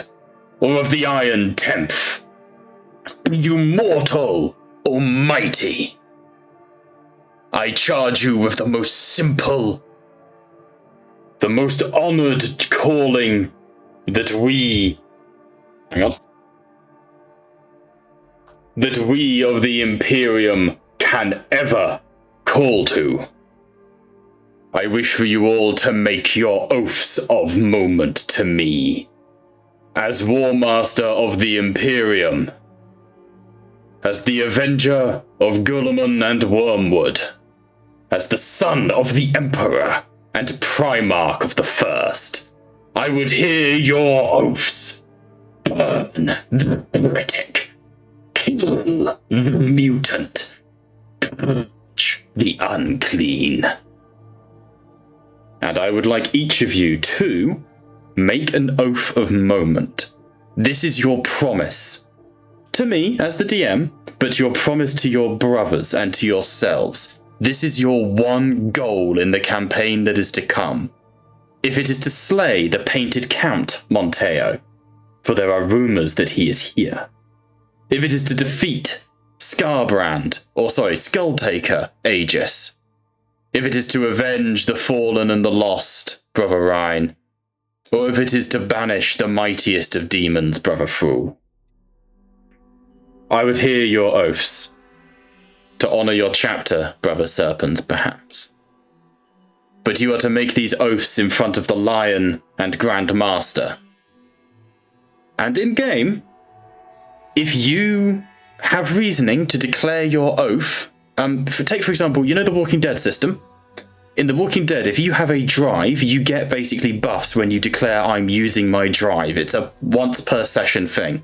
or of the Iron Tenth, be you mortal or mighty, I charge you with the most simple, the most honored calling that we... that we of the Imperium can ever call to. I wish for you all to make your oaths of moment to me. As War Master of the Imperium, as the Avenger of Guilliman and Wormwood, as the son of the Emperor and Primarch of the First, I would hear your oaths. Burn the heretic. Kill the mutant. Purge the unclean. And I would like each of you to make an oath of moment. This is your promise. To me, as the DM, but your promise to your brothers and to yourselves. This is your one goal in the campaign that is to come. If it is to slay the painted Count Monteo, for there are rumours that he is here. If it is to defeat Skulltaker Aegis. If it is to avenge the fallen and the lost, Brother Rhine. Or if it is to banish the mightiest of demons, Brother Fool. I would hear your oaths. To honour your chapter, Brother Serpents, perhaps. But you are to make these oaths in front of the Lion and Grand Master. And in-game, if you have reasoning to declare your oath, take for example, you know the Walking Dead system? In the Walking Dead, if you have a drive, you get basically buffs when you declare I'm using my drive. It's a once per session thing.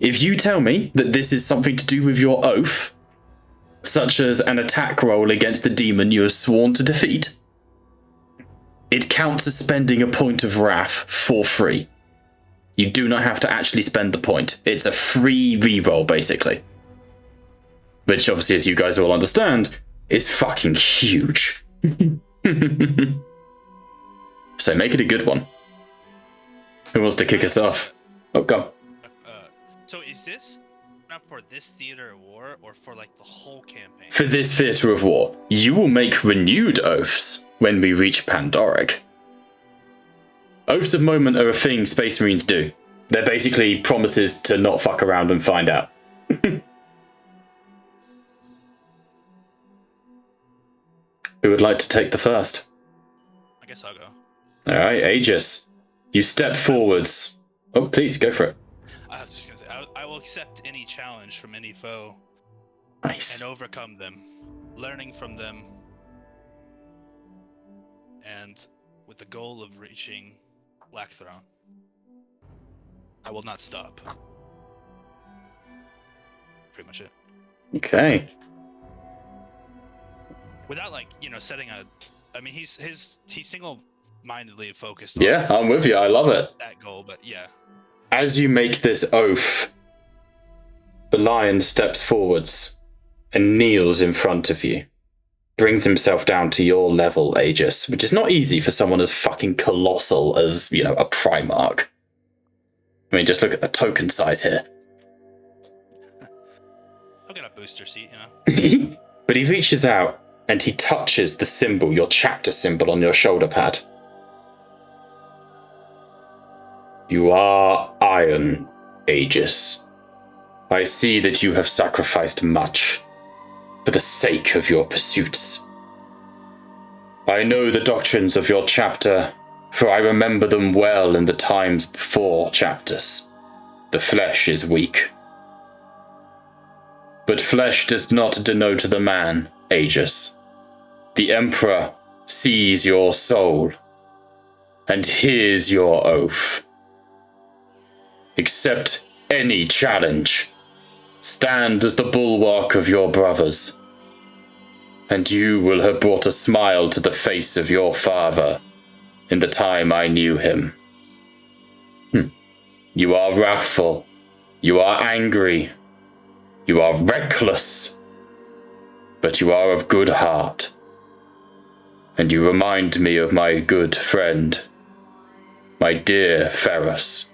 If you tell me that this is something to do with your oath, such as an attack roll against the demon you have sworn to defeat, it counts as spending a point of wrath for free. You do not have to actually spend the point. It's a free reroll, basically. Which, obviously, as you guys all understand, is fucking huge. So make it a good one. Who wants to kick us off? Oh, go. So is this not for this theater of war or for like the whole campaign? For this theater of war, you will make renewed oaths when we reach Pandoric. Oaths of moment are a thing Space Marines do. They're basically promises to not fuck around and find out. Who would like to take the first? I guess I'll go. Alright, Aegis. You step forwards. Oh, please, go for it. I was just gonna say, I will accept any challenge from any foe Nice. and overcome them, learning from them, and with the goal of reaching Blackthrone. I will not stop. Pretty much it. Okay. Without setting a. I mean, he's single-mindedly focused. Yeah, I'm with you. I love it. That goal, but yeah. As you make this oath, the lion steps forwards and kneels in front of you. Brings himself down to your level, Aegis, which is not easy for someone as fucking colossal as, a Primarch. I mean, just look at the token size here. I'll get a booster seat, But he reaches out and he touches the symbol, your chapter symbol on your shoulder pad. You are iron, Aegis. I see that you have sacrificed much for the sake of your pursuits. I know the doctrines of your chapter, for I remember them well in the times before chapters. The flesh is weak. But flesh does not denote the man, Aegis. The Emperor sees your soul and hears your oath. Accept any challenge. Stand as the bulwark of your brothers, and you will have brought a smile to the face of your father in the time I knew him. You are wrathful. You are angry. You are reckless. But you are of good heart. And you remind me of my good friend, my dear Ferrus,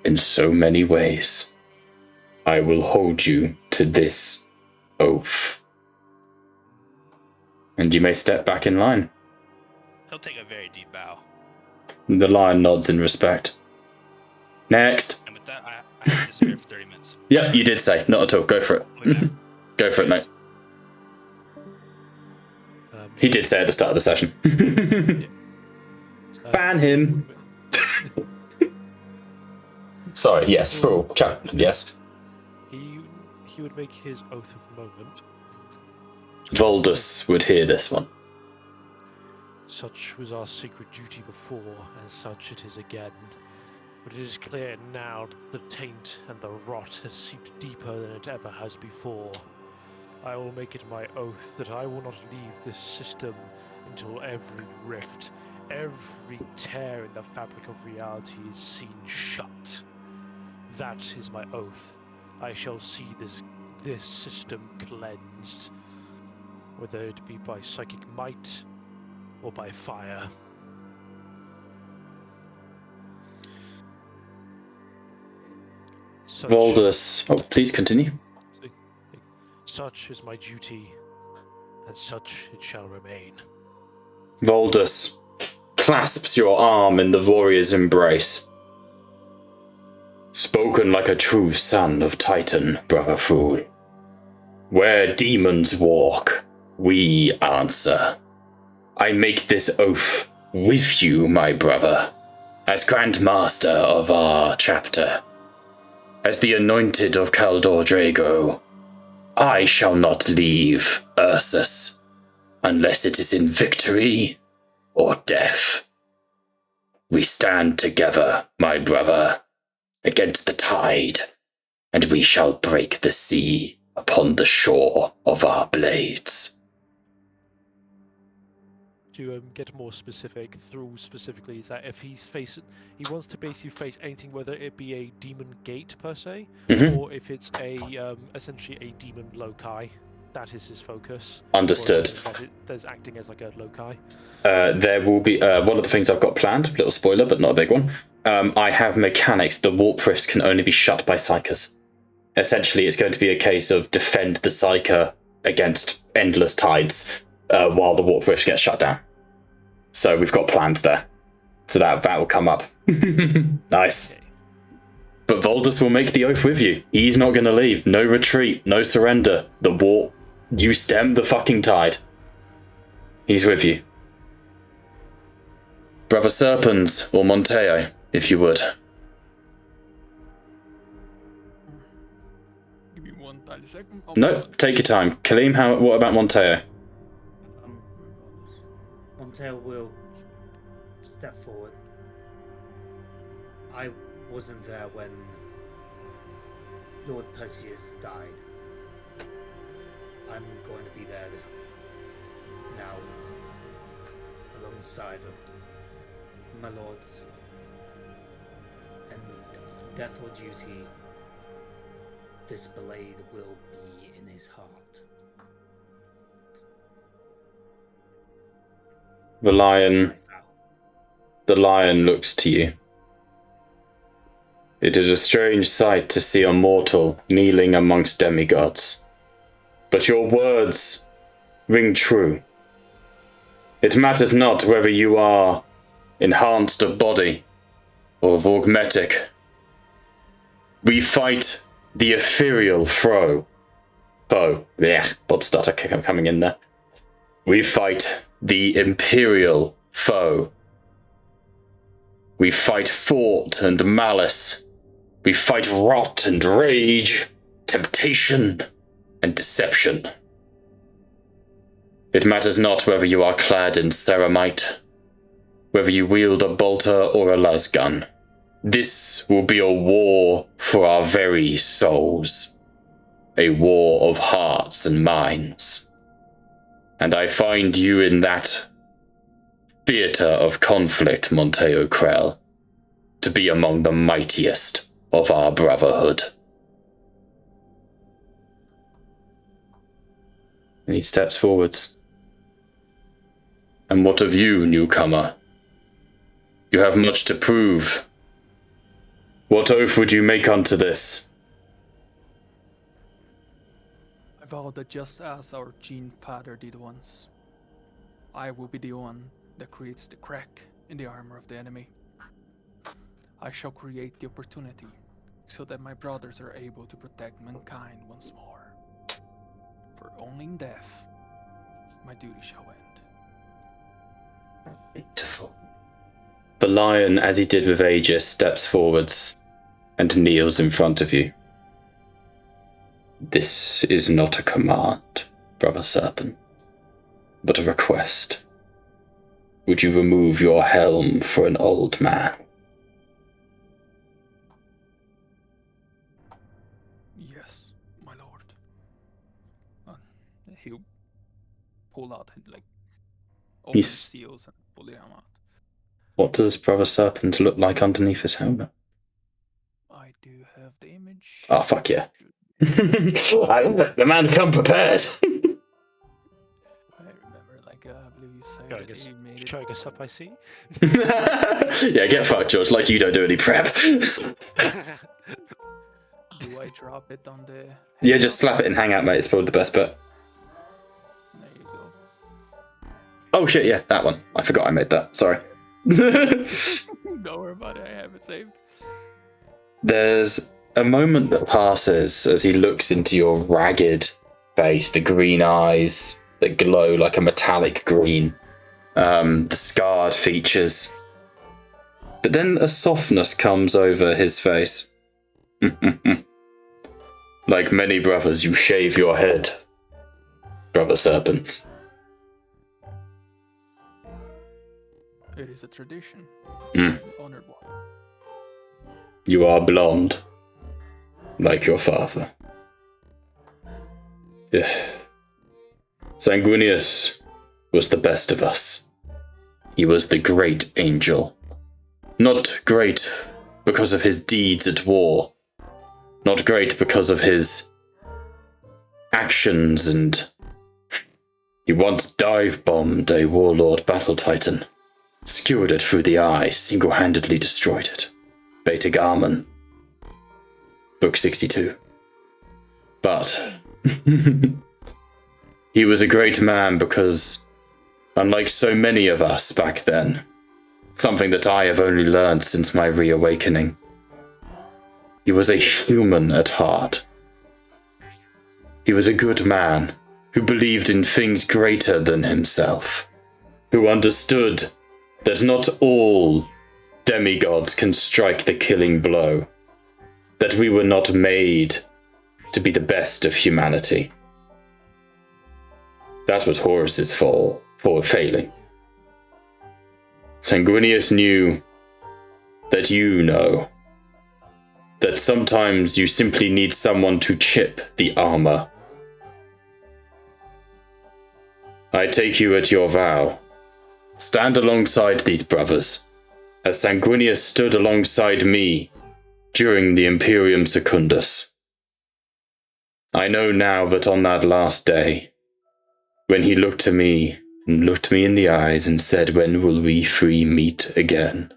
in so many ways. I will hold you to this oath. And you may step back in line. He'll take a very deep bow. The lion nods in respect. Next. And with that, I have to disappear for 30 minutes. Yeah, you did say. Not at all. Go for it. Okay. Go for it, mate. He did say at the start of the session. Ban him. Sorry, yes, full chat. Yes. He would make his oath of moment. Voldus would hear this one. Such was our secret duty before, and such it is again. But it is clear now that the taint and the rot has seeped deeper than it ever has before. I will make it my oath that I will not leave this system until every rift, every tear in the fabric of reality is seen shut. That is my oath. I shall see this system cleansed, whether it be by psychic might or by fire. Voldus. Oh, please continue. Such is my duty, and such it shall remain. Voldus clasps your arm in the warrior's embrace. Spoken like a true son of Titan, brother fool. Where demons walk, we answer. I make this oath with you, my brother, as Grand Master of our chapter. As the anointed of Kaldor Drago, I shall not leave Ursus, unless it is in victory or death. We stand together, my brother, against the tide, and we shall break the sea upon the shore of our blades. To get more specific, Thrall specifically is that if he wants to basically face anything, whether it be a demon gate per se, or if it's essentially a demon loci, that is his focus. Understood. There's acting as like a loci. There will be one of the things I've got planned, little spoiler, but not a big one. I have mechanics. The warp rifts can only be shut by psychers. Essentially, it's going to be a case of defend the psyker against endless tides while the warp rift gets shut down. So we've got plans there. So that will come up. Nice. Okay. But Voldus will make the oath with you. He's not going to leave. No retreat. No surrender. The warp. You stem the fucking tide. He's with you. Brother Serpens or Monteo, if you would. Give me 1 one tiny second. Oh, No, take your time. Kaleem, what about Monteo? Monteo will step forward. I wasn't there when Lord Perseus died. I'm going to be there now, alongside of my lords. And death or duty, this blade will be in his heart. The lion looks to you. It is a strange sight to see a mortal kneeling amongst demigods. But your words ring true. It matters not whether you are enhanced of body or of augmetic. We fight the ethereal foe. Yeah, bod starter coming in there. We fight the imperial foe. We fight thought and malice. We fight rot and rage, temptation and deception. It matters not whether you are clad in ceramite, whether you wield a bolter or a lasgun. This will be a war for our very souls, a war of hearts and minds. And I find you in that theatre of conflict, Monteo Krell, to be among the mightiest of our brotherhood. And he steps forwards. And what of you, newcomer? You have much to prove. What oath would you make unto this? I vow that just as our Gene Father did once, I will be the one that creates the crack in the armor of the enemy. I shall create the opportunity so that my brothers are able to protect mankind once more. For only in death my duty shall end. Beautiful. The lion, as he did with Aegis, steps forwards and kneels in front of you. This is not a command, Brother Serpent, but a request. Would you remove your helm for an old man? Yes, my lord. He'll pull out like open his seals and pull him out. What does Brother Serpent look like underneath his helmet? I do have the image. Oh, fuck yeah. The man come prepared. I remember, like, I believe you said that he made it. Showing us up, I see. Yeah, get fucked, George. Like you don't do any prep. Do I drop it on the... Yeah, just slap it and hang out, mate. It's probably the best bet. There you go. Oh shit, yeah, that one. I forgot I made that. Sorry. Don't worry about it. I have it saved. There's a moment that passes as he looks into your ragged face, the green eyes that glow like a metallic green, the scarred features. But then a softness comes over his face. Like many brothers, you shave your head, Brother Serpents. It is a tradition. Honored one. You are blonde, like your father. Yeah. Sanguinius was the best of us. He was the great angel. Not great because of his deeds at war. Not great because of his actions, and he once dive-bombed a warlord battle titan. Skewered it through the eye, single-handedly destroyed it. Beta Garman. Book 62. But he was a great man because, unlike so many of us back then, something that I have only learned since my reawakening, he was a human at heart. He was a good man who believed in things greater than himself, who understood that not all demigods can strike the killing blow, that we were not made to be the best of humanity. That was Horus's fault for failing. Sanguinius knew that you know that sometimes you simply need someone to chip the armor. I take you at your vow. Stand alongside these brothers, as Sanguinius stood alongside me during the Imperium Secundus. I know now that on that last day, when he looked to me and looked me in the eyes and said, "When will we free meet again?"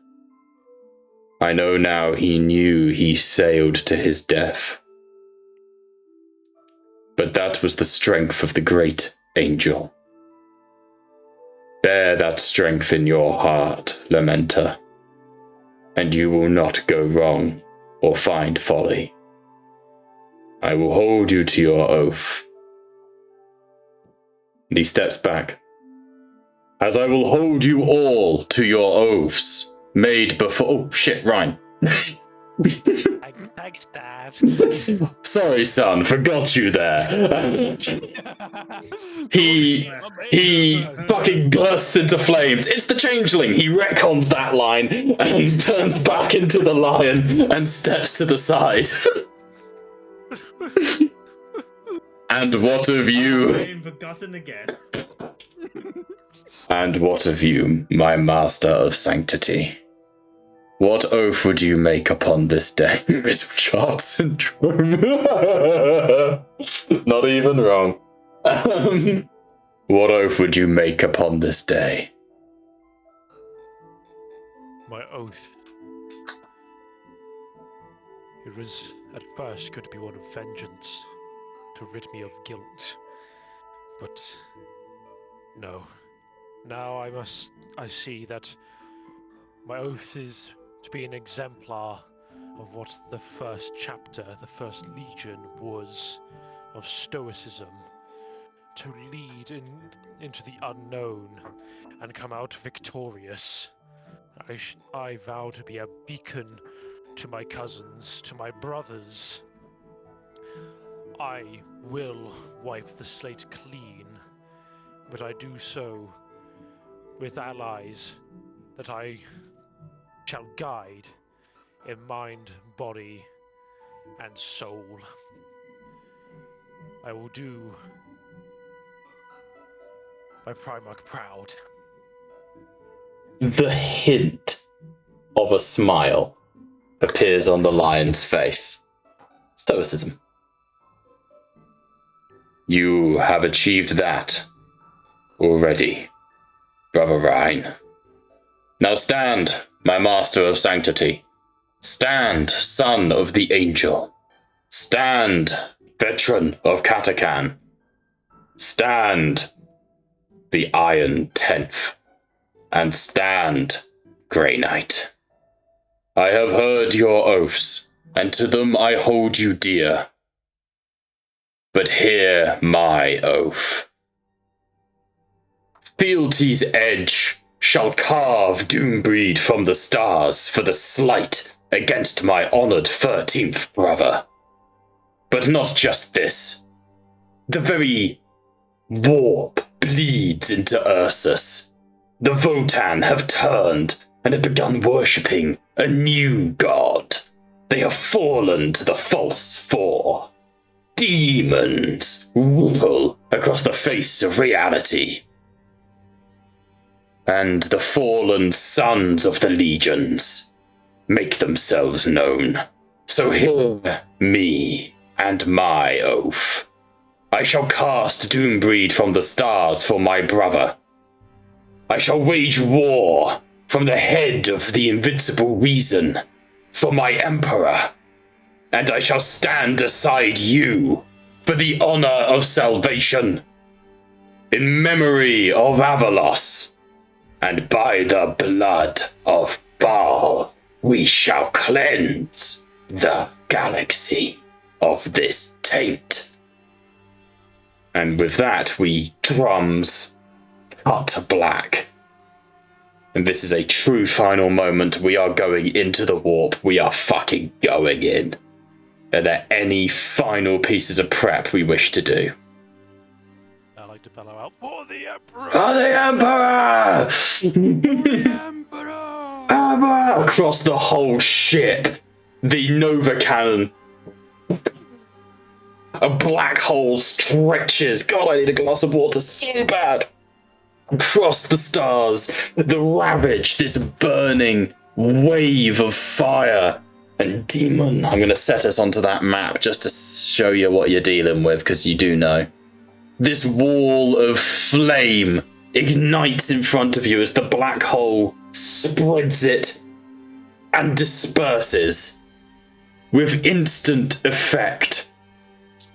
I know now he knew he sailed to his death. But that was the strength of the great angel. Bear that strength in your heart, Lamenter, and you will not go wrong or find folly. I will hold you to your oath. And he steps back. As I will hold you all to your oaths made before— oh shit, Ryan. Thanks, Dad. Sorry, son, forgot you there. He fucking bursts into flames. It's the changeling. He retcons that line and turns back into the lion and steps to the side. And what of you? I've forgotten again. And what of you, my master of sanctity? What oath would you make upon this day? Middle child syndrome. Not even wrong. What oath would you make upon this day? My oath. It was at first going to be one of vengeance, to rid me of guilt. But no. Now I see that my oath is to be an exemplar of what the first chapter, the first legion was of stoicism, to lead into the unknown and come out victorious. I vow to be a beacon to my cousins, to my brothers. I will wipe the slate clean, but I do so with allies that I shall guide in mind, body, and soul. I will do my Primarch proud. The hint of a smile appears on the lion's face. Stoicism. You have achieved that already, Brother Rhine. Now stand, my master of sanctity. Stand, son of the angel. Stand, veteran of Katakan. Stand, the Iron Tenth. And stand, Grey Knight. I have heard your oaths, and to them I hold you dear. But hear my oath. Fealty's edge shall carve Doombreed from the stars for the slight against my honoured 13th brother. But not just this. The very warp bleeds into Ursus. The Votan have turned and have begun worshipping a new god. They have fallen to the false four. Demons ripple across the face of reality. And the fallen sons of the legions make themselves known. So hear me and my oath. I shall cast Doombreed from the stars for my brother. I shall wage war from the head of the invincible reason for my emperor. And I shall stand aside you for the honor of salvation. In memory of Avalos. And by the blood of Baal, we shall cleanse the galaxy of this taint. And with that, we drums cut to black. And this is a true final moment. We are going into the warp. We are fucking going in. Are there any final pieces of prep we wish to do? I like to bellow out, for the Emperor! For the Emperor! Emperor! Across the whole ship, the Nova Cannon. A black hole stretches. God, I need a glass of water so bad. Across the stars, the Ravage, this burning wave of fire and demon. I'm going to set us onto that map just to show you what you're dealing with, because you do know. This wall of flame ignites in front of you as the black hole spreads it and disperses with instant effect.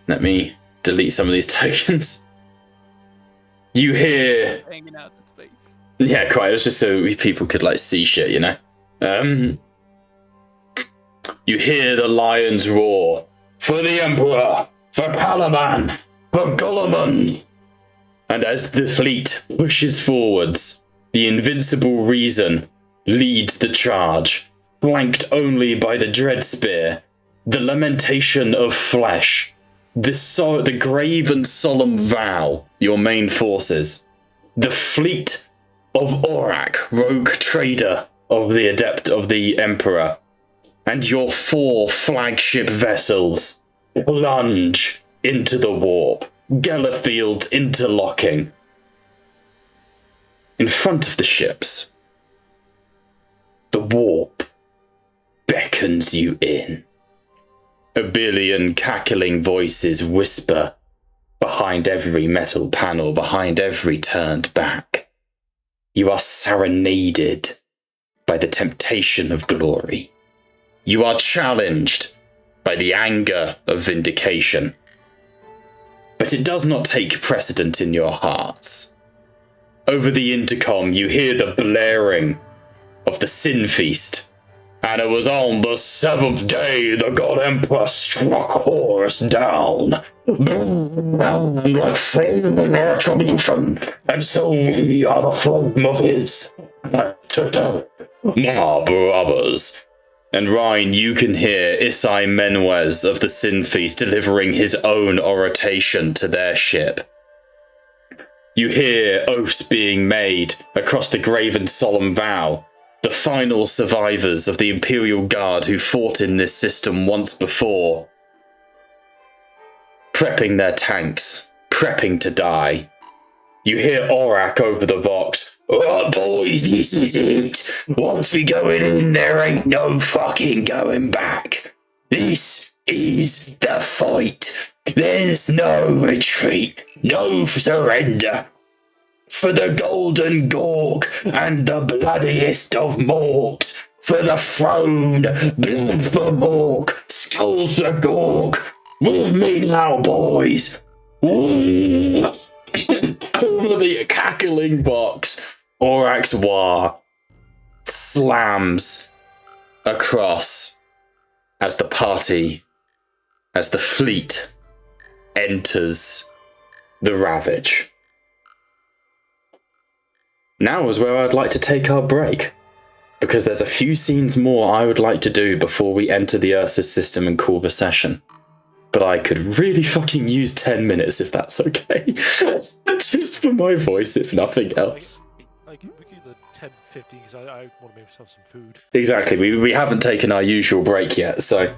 Let me delete some of these tokens. You hear... hanging out in space. Yeah, quite. It was just so people could, like, see shit, you know? You hear the lions roar. For the Emperor! For Caliban! For Gulliman! And as the fleet pushes forwards, the Invincible Reason leads the charge, flanked only by the Dread Spear, the Lamentation of Flesh, the Grave and Solemn Vow, your main forces, the fleet of Aurak, rogue trader of the Adept of the Emperor, and your 4 flagship vessels plunge into the warp, Gellar fields interlocking. In front of the ships, the warp beckons you in. A billion cackling voices whisper behind every metal panel, behind every turned back. You are serenaded by the temptation of glory. You are challenged by the anger of vindication. But it does not take precedent in your hearts. Over the intercom, you hear the blaring of the Sin Feast. And it was on the 7th day the God Emperor struck Horus down. Like flame in retribution. And so we are the flame of his. My brothers. And Ryan, you can hear Isai Menwes of the Sin Feast delivering his own oration to their ship. You hear oaths being made across the Grave and Solemn Vow. The final survivors of the Imperial Guard who fought in this system once before. Prepping their tanks, prepping to die. You hear Aurak over the Vox. Oh, boys, this is it. Once we go in, there ain't no fucking going back. This is the fight. There's no retreat, no surrender. For the Golden Gork and the bloodiest of Morks. For the throne, blood for Mork, skulls for Gork. With me now, boys. Over the cackling box, Aurak's War slams across as the fleet enters the Ravage. Now is where I'd like to take our break, because there's a few scenes more I would like to do before we enter the Ursus System and call the session. But I could really fucking use 10 minutes if that's okay. Just for my voice, if nothing else. We can do the 10, 15, because I want to make myself some food. Exactly, we haven't taken our usual break yet, so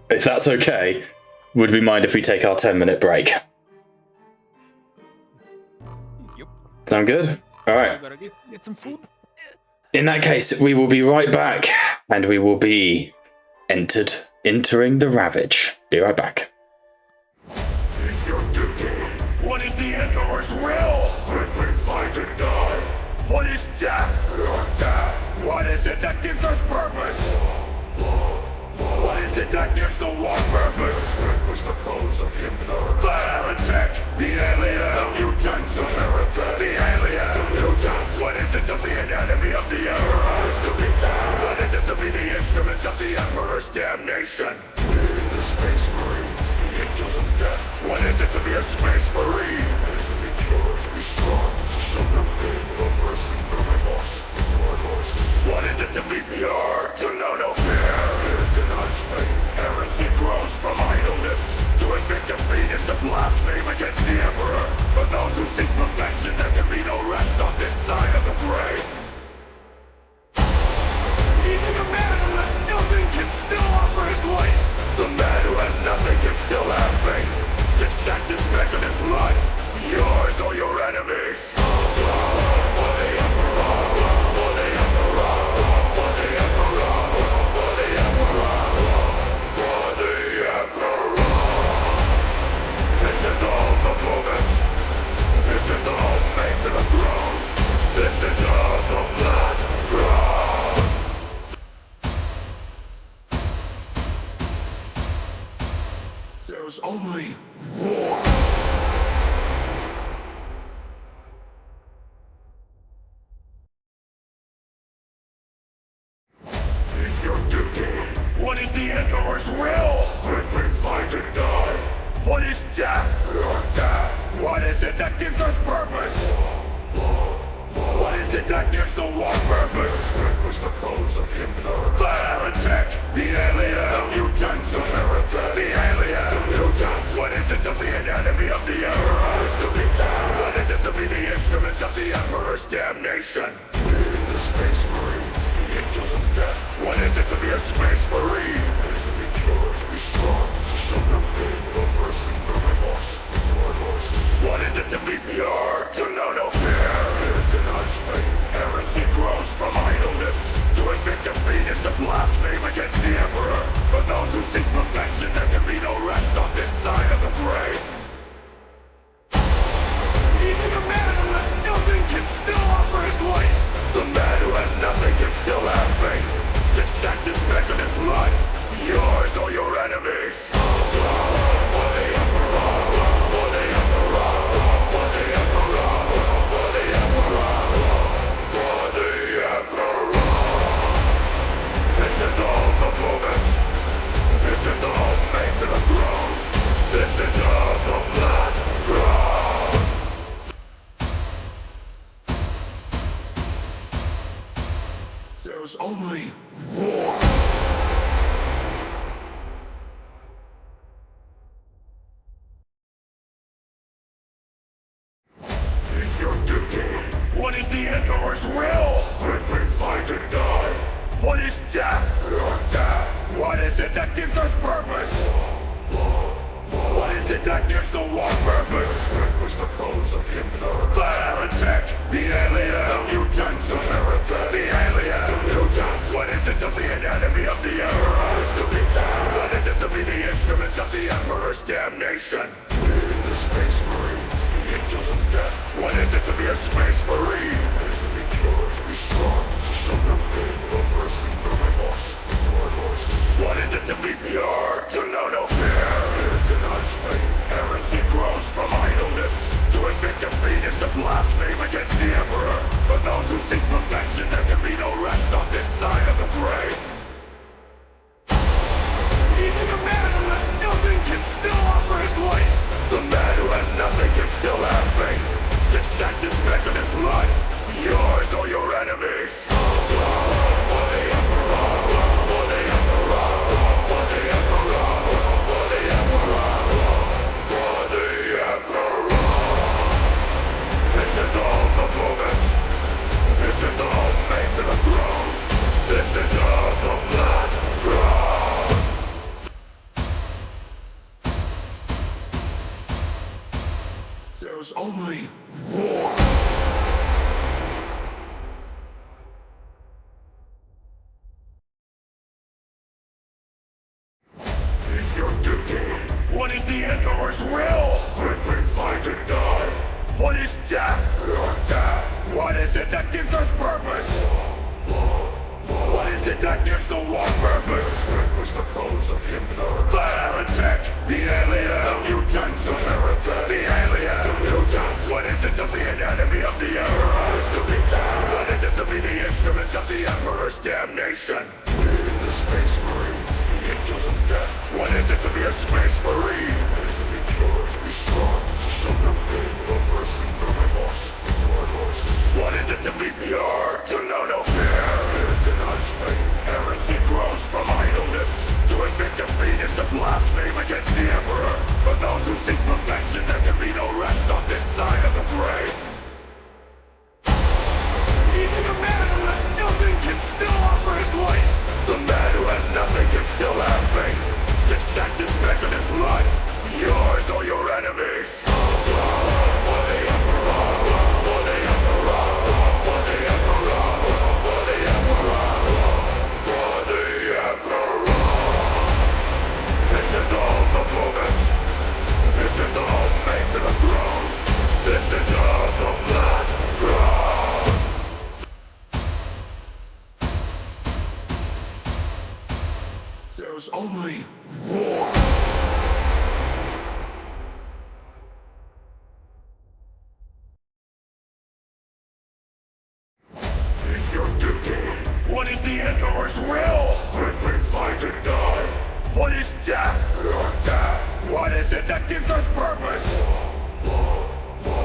if that's okay, would we mind if we take our 10-minute break? Yep. Sound good? Alright. Gotta get some food. In that case, we will be right back, and we will be entering the Ravage. Be right back. Is your duty? What is the Emperor's will? If we fight and die. What is death? Your death. What is it that gives us purpose? What is it that gives the war purpose? Vanquish the foes of the Emperor. The heretic, the alien, the mutants, the heretic, the alien, the mutants. What is it to be an enemy of the Emperor? What is it to be the instrument of the Emperor's damnation? The Space Marines, the angels of death. What is it to be a Space Marine? It is to be pure, to be strong, to show no pain, no mercy, no remorse, no remorse. What is it to be pure, to know no fear? It is in God's faith, heresy grows against the Emperor. For those who seek perfection, there can be no rest on this side of the grave. Even a man who has nothing can still offer his life. The man who has nothing can still have faith. Success is measured in blood, yours or your enemies. For the Emperor, for the Emperor, for the Emperor, for the Emperor, for the Emperor. This is the hope of movement. This is the hope made to the throne. This is the hope of Blackthrone. There's only war. Is your duty? What is the Emperor's will? If we fight and die. What is death? Your death. What is it that gives us purpose? What is it that gives the war purpose? Vanquish the foes of Gellar. The heretic, the alien, the mutant, the heretic, the alien, the mutant. What is it to be an enemy of the Emperor? To be dead. What is it to be the instrument of the Emperor's damnation? The Space Marines, the angels of death. What is it to be a Space Marine? It is to be pure, to be strong, to show no pain, no mercy, no remorse, no remorse. What is it to be pure? To know no fear. It is denies faith. Heresy grows from idleness. To admit defeat is to blaspheme against the Emperor. For those who seek perfection, there can be no rest on this side of the grave. Even a man who has nothing can still offer his life. The man who has nothing can still have faith. Success is measured in blood, yours or your enemies. For the Emperor, for the Emperor, for the Emperor, for the Emperor, for the Emperor. This is the hope of movement. This is the hope made to the throne. This is the hope of Blackthrone. There's only war. Is your duty? What is the Emperor's will? If we fight and die. What is death? Your death. What is it that gives us purpose? What is it that gives the war purpose? Vanquish the foes of Gellar. The heretic, the alien, the mutant, the heretic, the alien, the mutant. What is it to be an enemy of the Emperor? Is to be dead. What is it to be the instrument of the Emperor's damnation? The Space Marines, the angels of death. What is it to be a Space Marine? It is to be pure, to be strong, to show no pain, no mercy, no remorse, no remorse. What is it to be pure? To know no fear. It denies faith. Heresy grows from idleness. To admit defeat is to blaspheme against the Emperor. For those who seek perfection, there can be no rest on this side of the grave. Even a man who has nothing can still offer his life. The man who has nothing can still have faith. Success is measured in blood, yours or your enemies. For the Emperor, for the Emperor, for the Emperor, for the Emperor, for the Emperor. This is the hope of movement. This is the hope made to the throne. This is the hope of Blackthrone. There's only war. Is your duty? What is the Emperor's will? If we fight and die. What is death? Your death. What is it that gives us purpose? What is it that gives the war purpose? Vanquish the foes of Gellar. The heretic, the alien, the mutant, the heretic, the alien, the mutant. What is it to be an enemy of the Emperor? Is to be dead. What is it to be the instrument of the Emperor's damnation? The Space Marines, the angels of death. What is it to be a Space Marine? It is to be pure, to be strong, to show no pain, no mercy, no remorse, no remorse. What is it to be pure? To know no fear. It denies faith. Heresy grows from idleness. To admit defeat is to blaspheme against the Emperor. For those who is the ultimate to the throne. This is the Blackthrone. There's only war. Is your duty? What is the Emperor's will? If we fight and die. What is death? Your death. What is it that gives us purpose?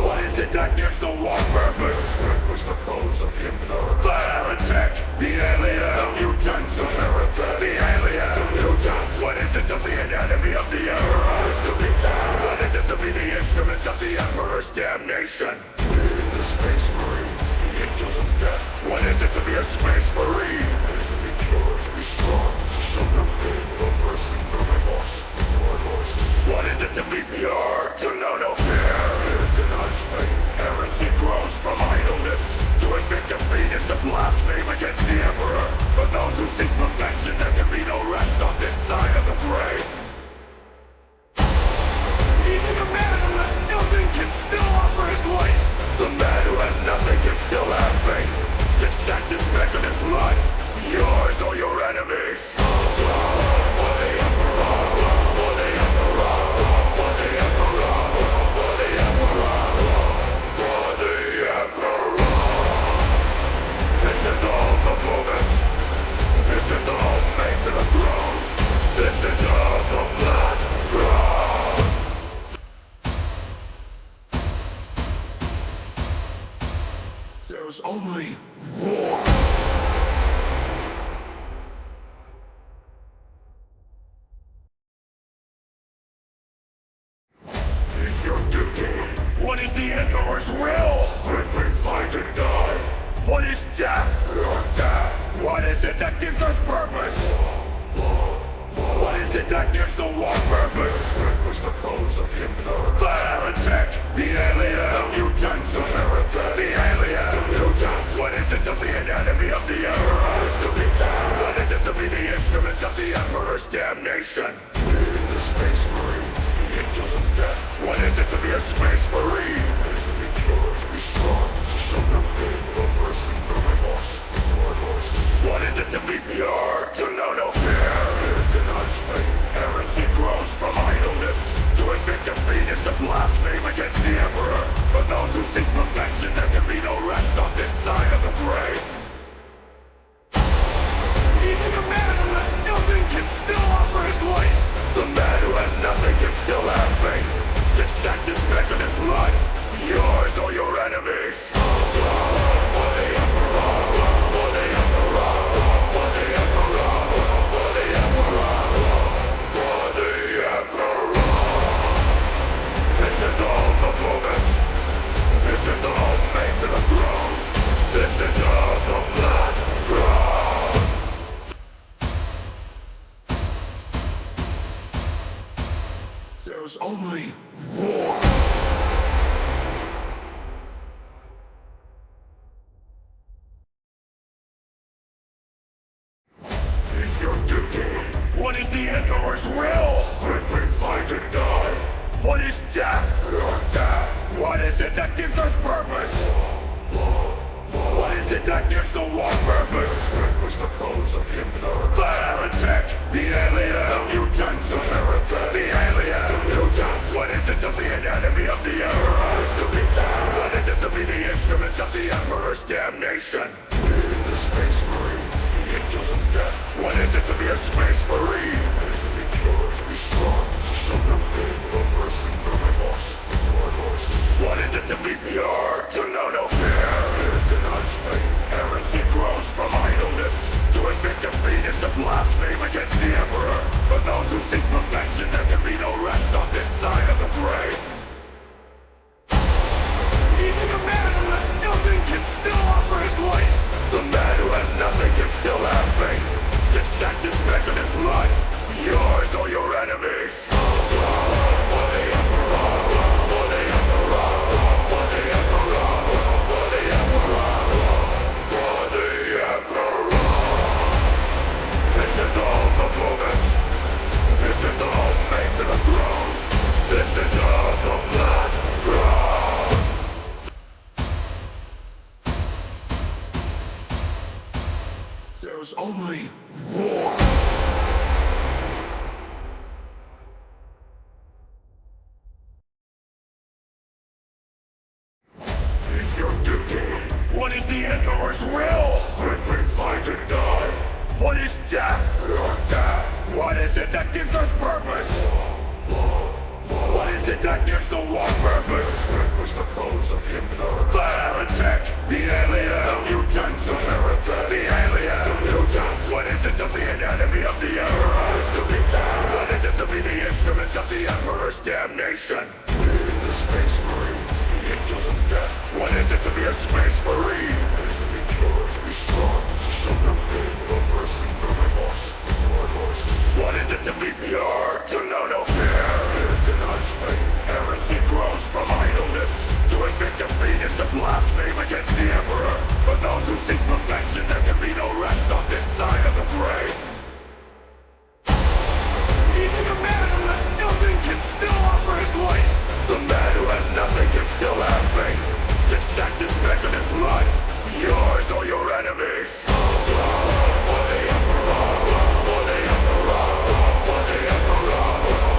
What is it that gives the war purpose? Vanquish the foes of Gellar. The heretic, the alien, the mutant, the heretic, the alien, the mutant. What is it to be an enemy of the Emperor? Is to be dead. What is it to be the instrument of the Emperor's damnation? The Space Marines, the angels of death. What is it to be a Space Marine? It is to be pure, to be strong, to show no pain, no mercy, no remorse, no remorse. What is it to be pure? To know no fear. It denies faith. Heresy grows from idleness. To admit defeat is to blaspheme against the Emperor. For those who seek perfection, there can be no rest on this side of the grave. Even a man who has nothing can still offer his life. The man who has nothing can still have faith. Success is measured in blood. Yours or your enemies. For the Emperor. For the Emperor. For the Emperor. For the Emperor. For the Emperor. This is the ultimate moment. This is the ultimate to the throne. This is the Blackthrone. There's only war. Is your duty? What is the Emperor's will? If we fight and die. What is death? Your death. What is it that gives us purpose? What is it that gives the war purpose? Vanquish the foes of Gellar. The heretic, the alien, the mutant, the heretic, the alien, the mutant. What is it to be an enemy of the Emperor? Is to be dead. What is it to be the instrument of the Emperor's damnation? The Space Marines, the angels of death. What is it to be a Space Marine? It is to be pure, to be strong, to show no pain, no mercy, no remorse, no remorse. What is it to be pure? To know no fear. It denies faith. Heresy grows from idleness. To admit defeat is to blaspheme against the Emperor. For those who seek perfection, there can be no rest on this side of the grave. Even a man who has nothing can still offer his life. The man who has nothing can still have faith. Success is measured in blood. Yours or your enemies. For the Emperor. For the Emperor. For the Emperor. For the Emperor. For the Emperor. This is the ultimate moment. This is the ultimate to the throne. This is the Blackthrone. There's only war. Is your duty? What is the Emperor's will? If we fight and die. What is death? Your death. What is it that gives us purpose? What is it that gives the war purpose? Vanquish the foes of Gellar. The heretic, the alien, the mutant, the heretic, the alien, the mutant. What is it to be an enemy of the Emperor? Is to be dead. What is it to be the instrument of the Emperor's damnation? The Space Marines, the angels of death. What is it to be a Space Marine? It is to be pure, to be strong, to show no pain, no mercy, no remorse, no remorse. What is it to be pure? To know no fear. It denies faith. Heresy grows from idleness. To admit defeat is to blaspheme against the Emperor. For those who seek perfection, there can be no rest on this side of the grave. Even a man who has nothing can still offer his life. The man who has nothing can still have faith. Success is measured in blood. Yours or your enemies. For the gives us purpose? What is it that gives the war purpose? Vanquish the foes of Himmler. The heretic, the alien, the mutants, the heretic, the alien, the mutants. What is it to be an enemy of the Emperor? To be damned. What is it to be the instrument of the Emperor's damnation? In the Space Marines, the angels of death. What is it to be a Space Marine? It is to be pure, to be strong, to show no pain, no mercy, no remorse, no remorse. What is it to be pure? To know no fear. It denies faith. Heresy grows from idleness. To admit defeat is to blaspheme against the Emperor. For those who seek perfection, there can be no rest on this side of the grave. Even a man who has nothing can still offer his life. The man who has nothing can still have faith. Success is measured in blood, yours or your enemies. For the Emperor, for the Emperor, for the Emperor,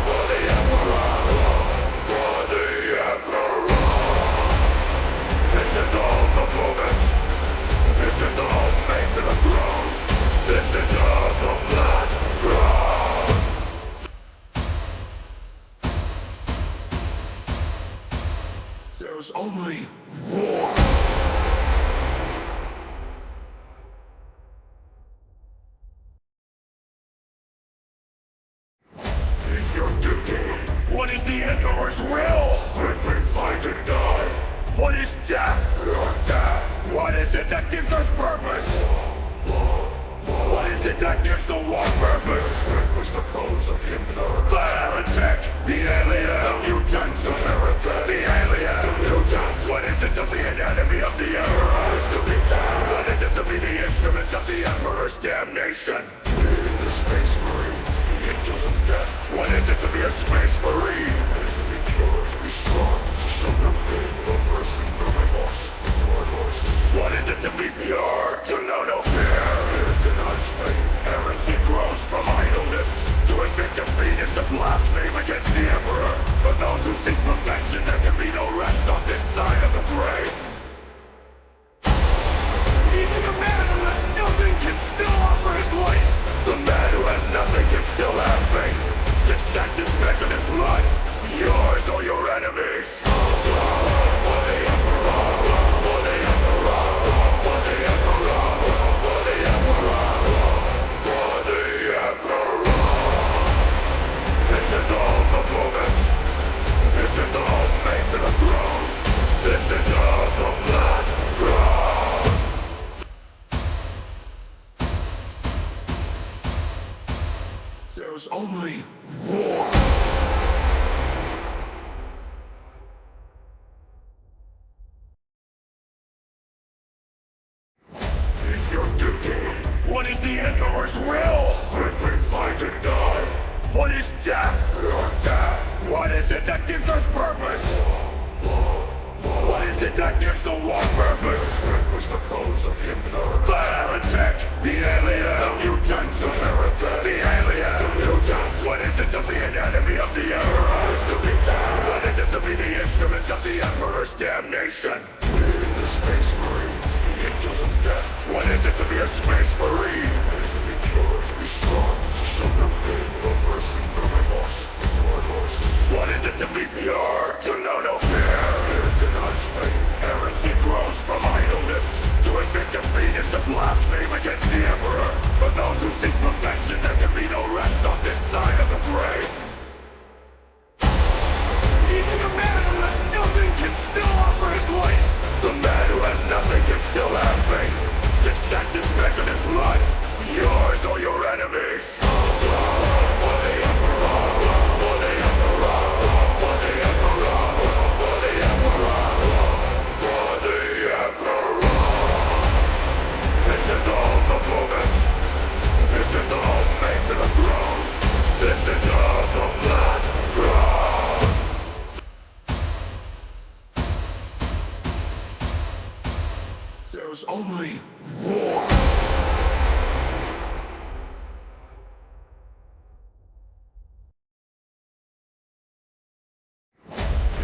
for the Emperor, for the Emperor. This is the hope of movement. This is the hope made to the throne. This is the hope of Blackthrone. There's only war. Is your duty? What is the Emperor's will? If we fight and die. What is death? Your death. What is it that gives us purpose? What is it that gives the war purpose? Vanquish the foes of Himmler. The heretic, the alien, the mutants, the heretic, the alien, the mutants. What is it to be an enemy of the Emperor? Is to be damned. What is it to be the instrument of the Emperor's damnation? In the Space Marines, the angels of death. What is it to be a Space Marine? It is to be pure, to be strong, to show no pain, no mercy, no remorse, no remorse. What is it to be pure? To know no fear. It denies faith. Heresy grows from idleness. To admit defeat is to blaspheme against the Emperor. For those who seek perfection, there can be no rest on this side of the grave. Even a man who has nothing can still offer his life. The man who has nothing can still have faith. Success is measured in blood, yours or your enemies. For the Emperor, for the Emperor, for the Emperor, for the Emperor, for the Emperor. This is the hope of movement. This is the hope made to the throne. This is the hope of Blackthrone. There's only war. Is your duty? What is the Emperor's will? If we fight and die. What is death? Your death. What is it that gives us purpose? What is it that gives the war purpose? Vanquish the foes of Himmler. The heretic, the alien, the mutants, the heretic, the alien, the mutants. What is it to be an enemy of the Emperor? Is to be damned. What is it to be the instrument of the Emperor's damnation? In the Space Marines, the angels of death. What is it to be a Space Marine? It is to be pure, to be strong, to show no pain, no mercy, no remorse, no remorse. What is it to be pure? To know no fear. It denies faith. Heresy grows from idleness. To admit defeat is to blaspheme against the Emperor. For those who seek perfection, there can be no rest on this side of the grave. Even a man who has nothing can still offer his life. The man who has nothing can still have faith. Success is measured in blood, yours or your enemies. For the Emperor, for the Emperor, for the Emperor, for the Emperor, for the Emperor. This is the hope of movement. This is the hope made to the throne. This is the hope of Blackthrone. There's only war.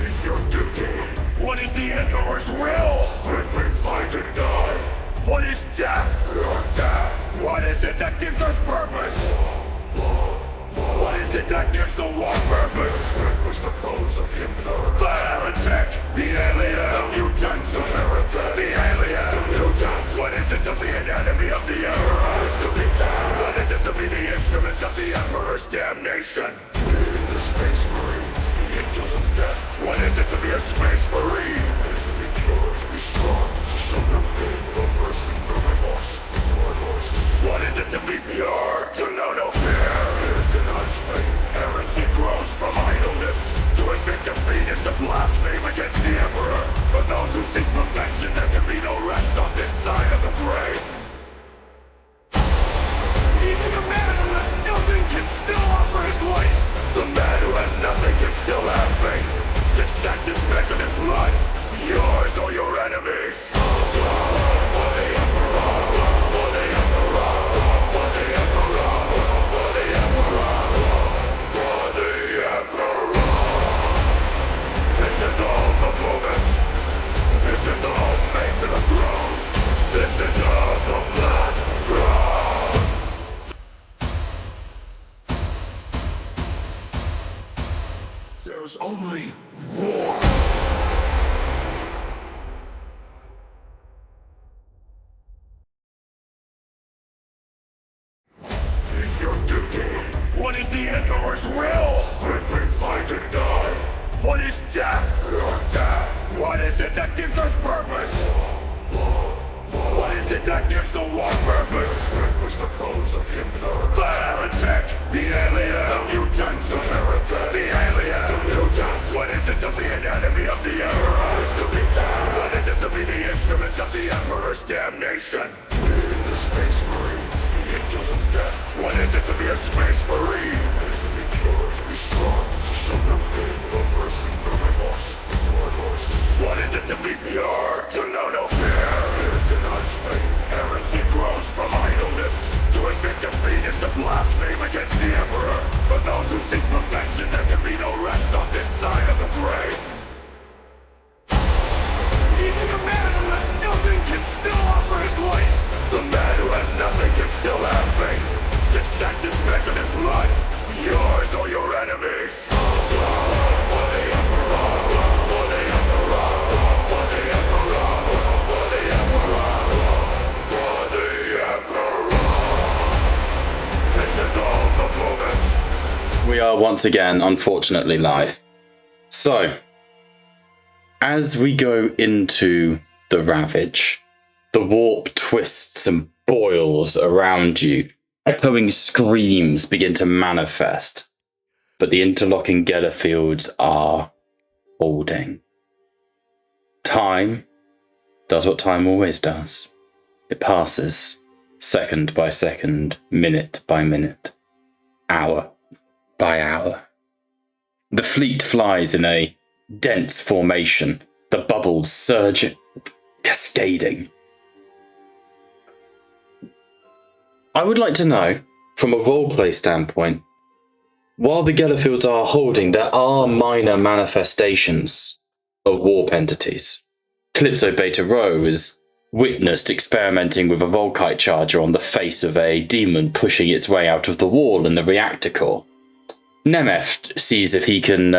Is your duty? What is the Emperor's will? If we fight and die. What is death? Your death. What is it that gives us purpose? What is is it that gives the war purpose? Vanquish the foes of Himmler. The heretic, the alien, the mutant, the heretic, the alien, the mutant. What is it to be an enemy of the Emperor? To be damned. What is it to be the instrument of the Emperor's damnation? The Space Marines, the angels of death. What is it to be a Space Marine? It is to be pure, to be strong, to show no pain, no mercy, no remorse, no remorse. What is it to be pure? To know no fear. It is denies faith. Heresy grows from idleness. To admit defeat is to blaspheme against the Emperor. For those who seek perfection, there can be no rest on this side of the grave. Even a man who has nothing can still offer his life. The man who has nothing can still have faith. Success is measured in blood. Yours or your enemies. For the Emperor. For the Emperor. For the Emperor. For the Emperor. For the Emperor. This is the hope of movement. This is the hope made to the throne. This is the hope of Blackthrone. There's only war. Is your duty? What is the Emperor's will? If we fight and die. What is death? Your death. What is it that gives us purpose? What is it that gives the war purpose? Vanquish the foes of Himmler. The heretic, the alien, the mutant, the heretic, the alien, the mutant. What is it to be an enemy of the Emperor? Is to be damned. What is it to be the instrument of the Emperor's damnation? The Space Marines, the angels of death. What is it to be a Space Marine? It is to be pure, to be strong, to show no pain, no mercy, no remorse, no remorse. What is it to be pure? To know no fear. It denies faith. Heresy grows from idleness. To admit defeat is to blaspheme against the Emperor. For those who seek perfection, there can be no rest on this side of the grave. Even a man who has nothing can still offer his life. The man who has nothing can still have faith. Success is measured in blood. Yours or your enemies. For the Emperor. For the Emperor. For the Emperor. For the Emperor. For the Emperor. This is the hope of movement. We are once again, unfortunately, live. So, as we go into the Ravage, the warp twists and boils around you. Echoing screams begin to manifest, but the interlocking Gellar fields are holding. Time does what time always does. It passes, second by second, minute by minute, hour by hour. The fleet flies in a dense formation, the bubbles surging, cascading. I would like to know, from a roleplay standpoint, while the Gellar fields are holding, there are minor manifestations of warp entities. Calypso Beta Rho is witnessed experimenting with a Volkite charger on the face of a demon pushing its way out of the wall in the reactor core. Nemeth sees if he can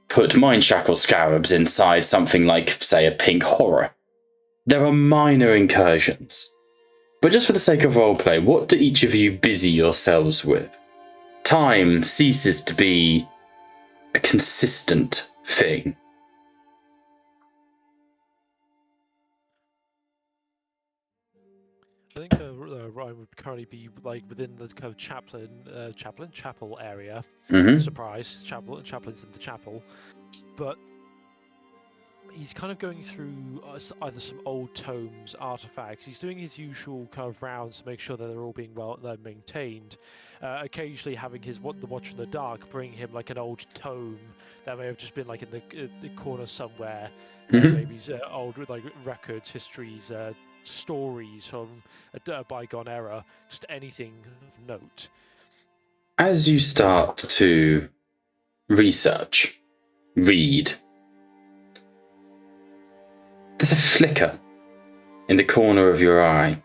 put mineshackle scarabs inside something like, say, a pink horror. There are minor incursions. But just for the sake of roleplay, what do each of you busy yourselves with? Time ceases to be a consistent thing. I think Ryan would currently be like within the kind of chapel area. Mm-hmm. Surprise, chaplain's in the chapel, but he's kind of going through either some old tomes, artifacts. He's doing his usual kind of rounds to make sure that they're all being well maintained. Occasionally having the Watcher in the Dark bring him like an old tome that may have just been like in the corner somewhere. Maybe old like records, histories, stories from a bygone era, just anything of note. As you start to research, read, there's a flicker in the corner of your eye.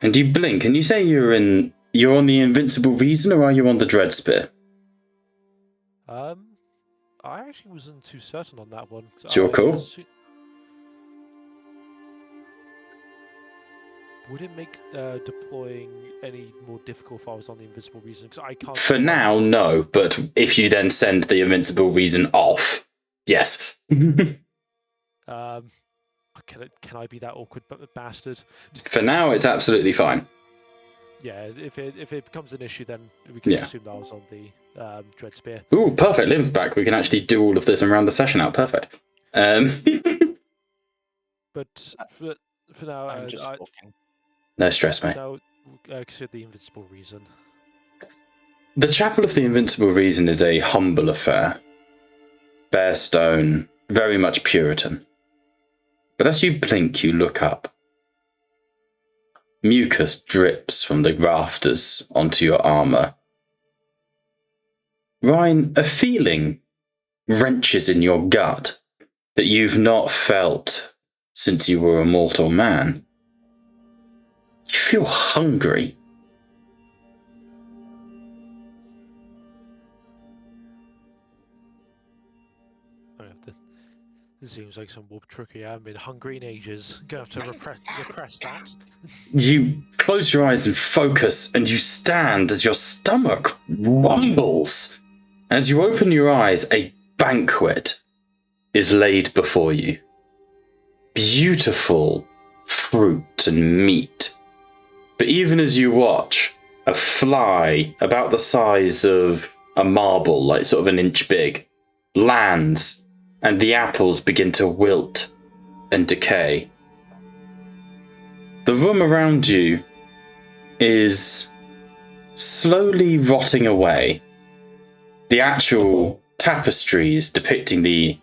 And you blink, and you say you're in you're on the Invincible Reason, or are you on the Dread Spear? I actually wasn't too certain on that one. It's your call. Would it make deploying any more difficult if I was on the Invincible Reason? Because I can't. For now, no. But if you then send the Invincible Reason off, yes. Can I be that awkward bastard? For now, it's absolutely fine. Yeah, if it becomes an issue, then we can assume that I was on the Dread Spear. Ooh, perfect. Lim's back. We can actually do all of this and round the session out. Perfect. But for now, I'm just talking. No stress, mate. Now, consider the Invincible Reason. The Chapel of the Invincible Reason is a humble affair. Bare stone, very much Puritan. But as you blink, you look up. Mucus drips from the rafters onto your armour. Ryan, a feeling wrenches in your gut that you've not felt since you were a mortal man. You feel hungry. This seems like some warp trickery. I haven't been hungry in ages. Gonna have to repress that. You close your eyes and focus, and you stand as your stomach rumbles. And as you open your eyes, a banquet is laid before you. Beautiful fruit and meat. But even as you watch, a fly about the size of a marble, like sort of an inch big, lands, and the apples begin to wilt and decay. The room around you is slowly rotting away. The actual tapestries depicting the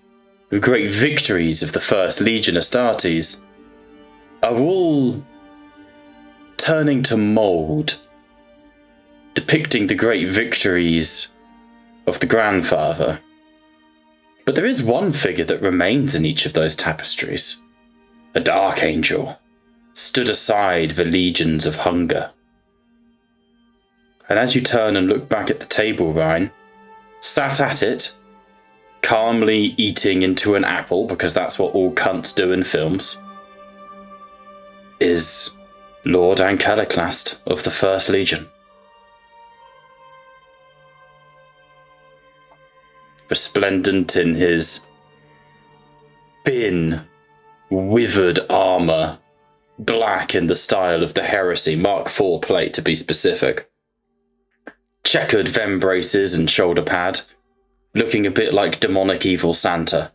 great victories of the First Legion Astartes are all turning to mould, depicting the great victories of the grandfather. But there is one figure that remains in each of those tapestries. A dark angel, stood aside the legions of hunger. And as you turn and look back at the table, Ryan, sat at it, calmly eating into an apple, because that's what all cunts do in films, is Lord Ancalaclast of the First Legion. Resplendent in his thin, withered armour, black in the style of the Heresy, Mark IV plate to be specific. Checkered vem braces and shoulder pad, looking a bit like demonic evil Santa.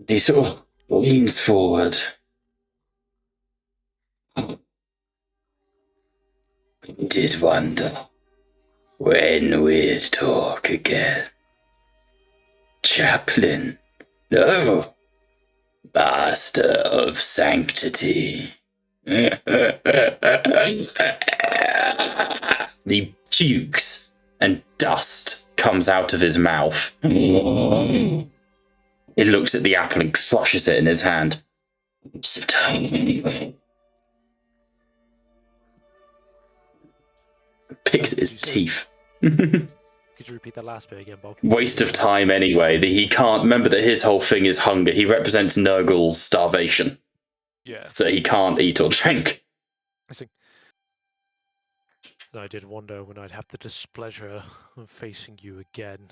He sort of leans forward. I did wonder when we'd talk again. Chaplain. No. Master of Sanctity. He pukes and dust comes out of his mouth. He looks at the apple and crushes it in his hand. Waste of time anyway. Picks at his teeth. Could you repeat that last bit again, Bob? Waste of time anyway. He can't remember that his whole thing is hunger. He represents Nurgle's starvation. Yeah. So he can't eat or drink. I think. I did wonder when I'd have the displeasure of facing you again.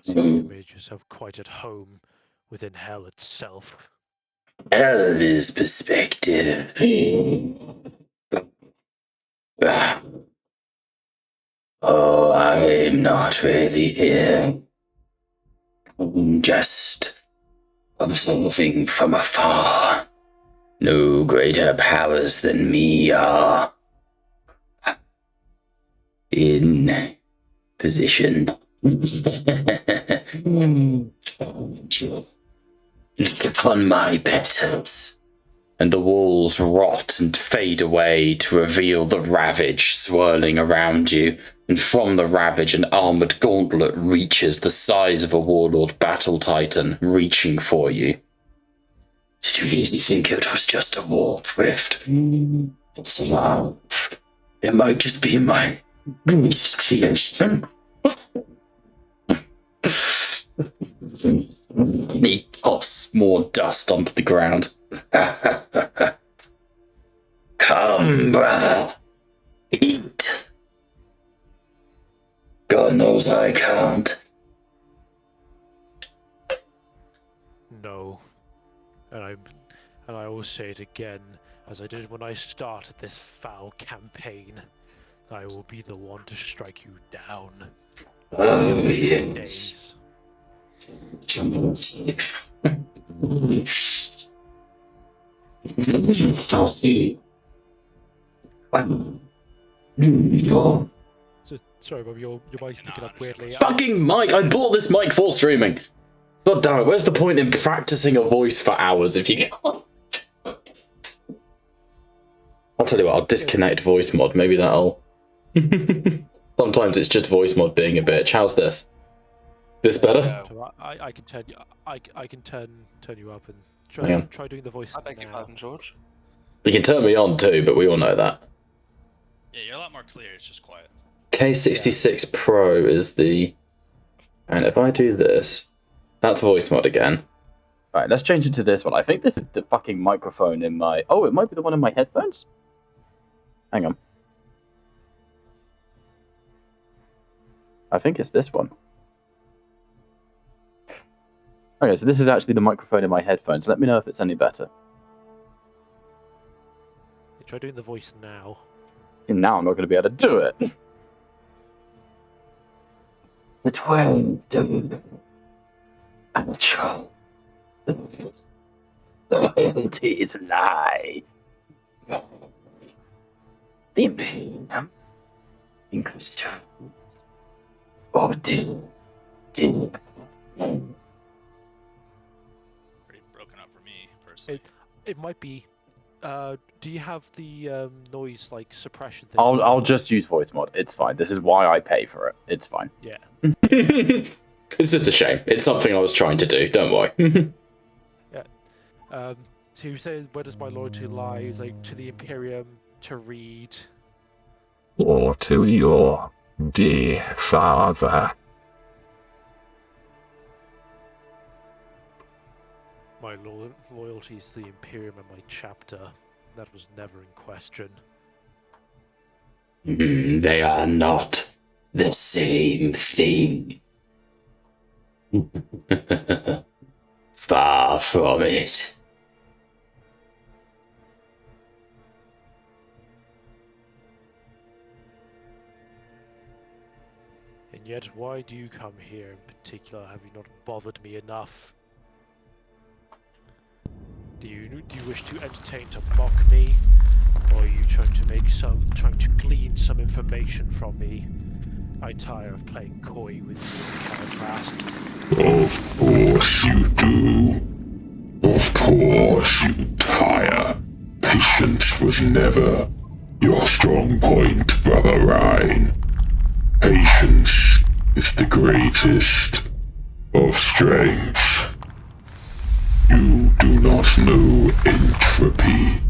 So you made yourself quite at home within hell itself. Hell is perspective. Oh, I'm not really here. I'm just observing from afar. No greater powers than me are in position. Look upon my betters. And the walls rot and fade away to reveal the Ravage swirling around you. And from the Ravage, an armoured gauntlet reaches the size of a Warlord Battle Titan, reaching for you. Did you really think it was just a warp rift? It's love. It might just be my greatest creation. He toss more dust onto the ground. Come, brother. Eat. God knows I can't. No. And I will say it again, as I did when I started this foul campaign. I will be the one to strike you down. Oh, yes. Sorry, Bob, your mic's picking up weirdly. Fucking mic! I bought this mic for streaming. God damn it, where's the point in practicing a voice for hours if you can't? I'll tell you what, I'll disconnect voice mod, maybe that'll... Sometimes it's just voice mod being a bitch. How's this? This better? So I can turn you. I can turn you up and try doing the voice. I beg your pardon, George. You can turn me on too, but we all know that. Yeah, you're a lot more clear. It's just quiet. K66 Pro is the... And if I do this, that's voice mod again. Alright, let's change it to this one. I think this is the fucking microphone in my... Oh, it might be the one in my headphones? Hang on. I think it's this one. Okay, so this is actually the microphone in my headphones. Let me know if it's any better. Try doing the voice now. And now I'm not going to be able to do it. It's way, dude. I'm a troll. The loyalty is a lie. The Imperium. Inquisition. Or did. Pretty broken up for me, personally. It might be. Do you have the noise like suppression thing? I'll just use voice mod. It's fine. This is why I pay for it. It's fine. Yeah. It's just a shame. It's something I was trying to do. Don't worry. Yeah. So you say, where does my loyalty lie? It's like to the Imperium, to Reed. Or to your dear father. My loyalty is to the Imperium and my chapter. That was never in question. They are not the same thing. Far from it. And yet, why do you come here in particular? Have you not bothered me enough? Do you wish to entertain to mock me, or are you trying to glean some information from me? I tire of playing coy with you in Of course you do. Of course you tire. Patience was never your strong point, Brother Rhine. Patience is the greatest of strengths. You do not know entropy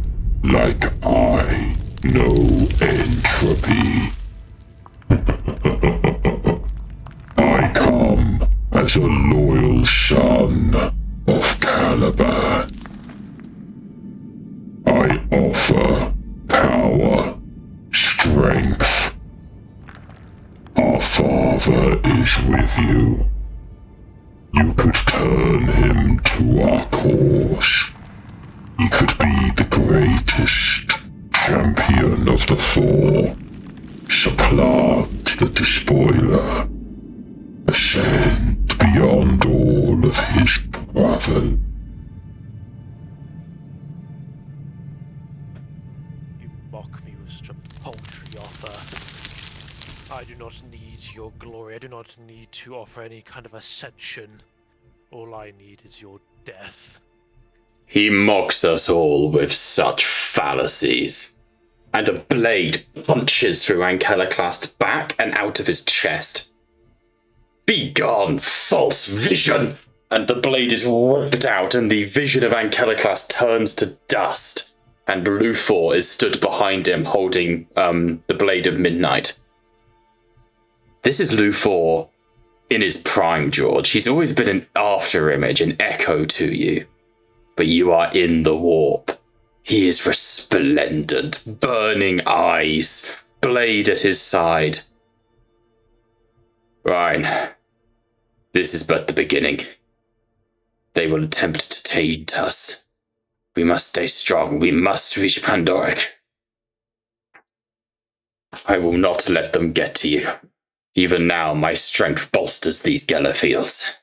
like I know entropy. I come as a loyal son of Caliban. I offer power, strength. Our father is with you. You could turn him to our cause. He could be the greatest champion of the four. Supplant the despoiler. Ascend beyond all of his brother. You mock me with such a paltry offer. I do not need your glory. I do not need to offer any kind of ascension. All I need is your death. He mocks us all with such fallacies. And a blade punches through Ankeliclast's back and out of his chest. Begone, false vision! And the blade is ripped out and the vision of Ankeliclast turns to dust. and Luthor is stood behind him holding the Blade of Midnight. This is Luthor in his prime, George. He's always been an afterimage, an echo to you. But you are in the warp. He is resplendent, burning eyes, blade at his side. Ryan, this is but the beginning. They will attempt to taint us. We must stay strong. We must reach Pandoric. I will not let them get to you. Even now, my strength bolsters these Gellar fields.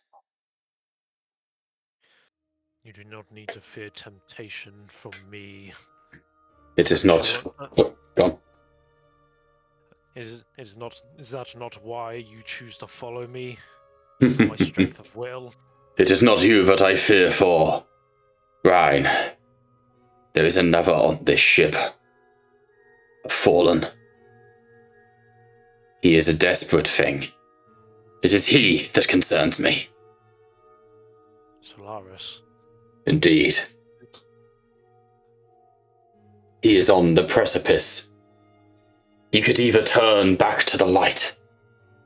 You do not need to fear temptation from me. It is not... Go on. Is that not why you choose to follow me? For my strength of will? It is not you that I fear for. Ryan, there is another on this ship. A fallen. He is a desperate thing. It is he that concerns me. Solaris. Indeed. He is on the precipice. He could either turn back to the light,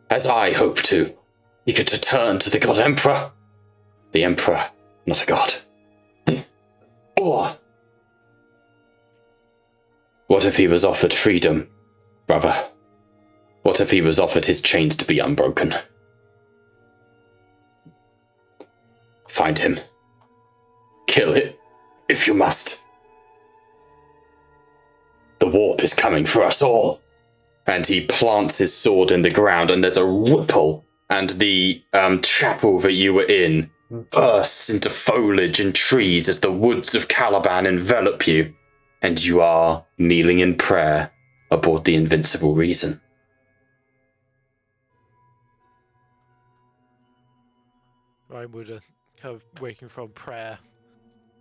as I hope to. He could turn to the God Emperor. The Emperor, not a god. Or what if he was offered freedom, brother? What if he was offered his chains to be unbroken? Find him. Kill it, if you must. The warp is coming for us all. And he plants his sword in the ground, and there's a ripple, and the chapel that you were in bursts into foliage and trees as the woods of Caliban envelop you, and you are kneeling in prayer aboard the Invincible Reason. Ryan would kind of waking from prayer.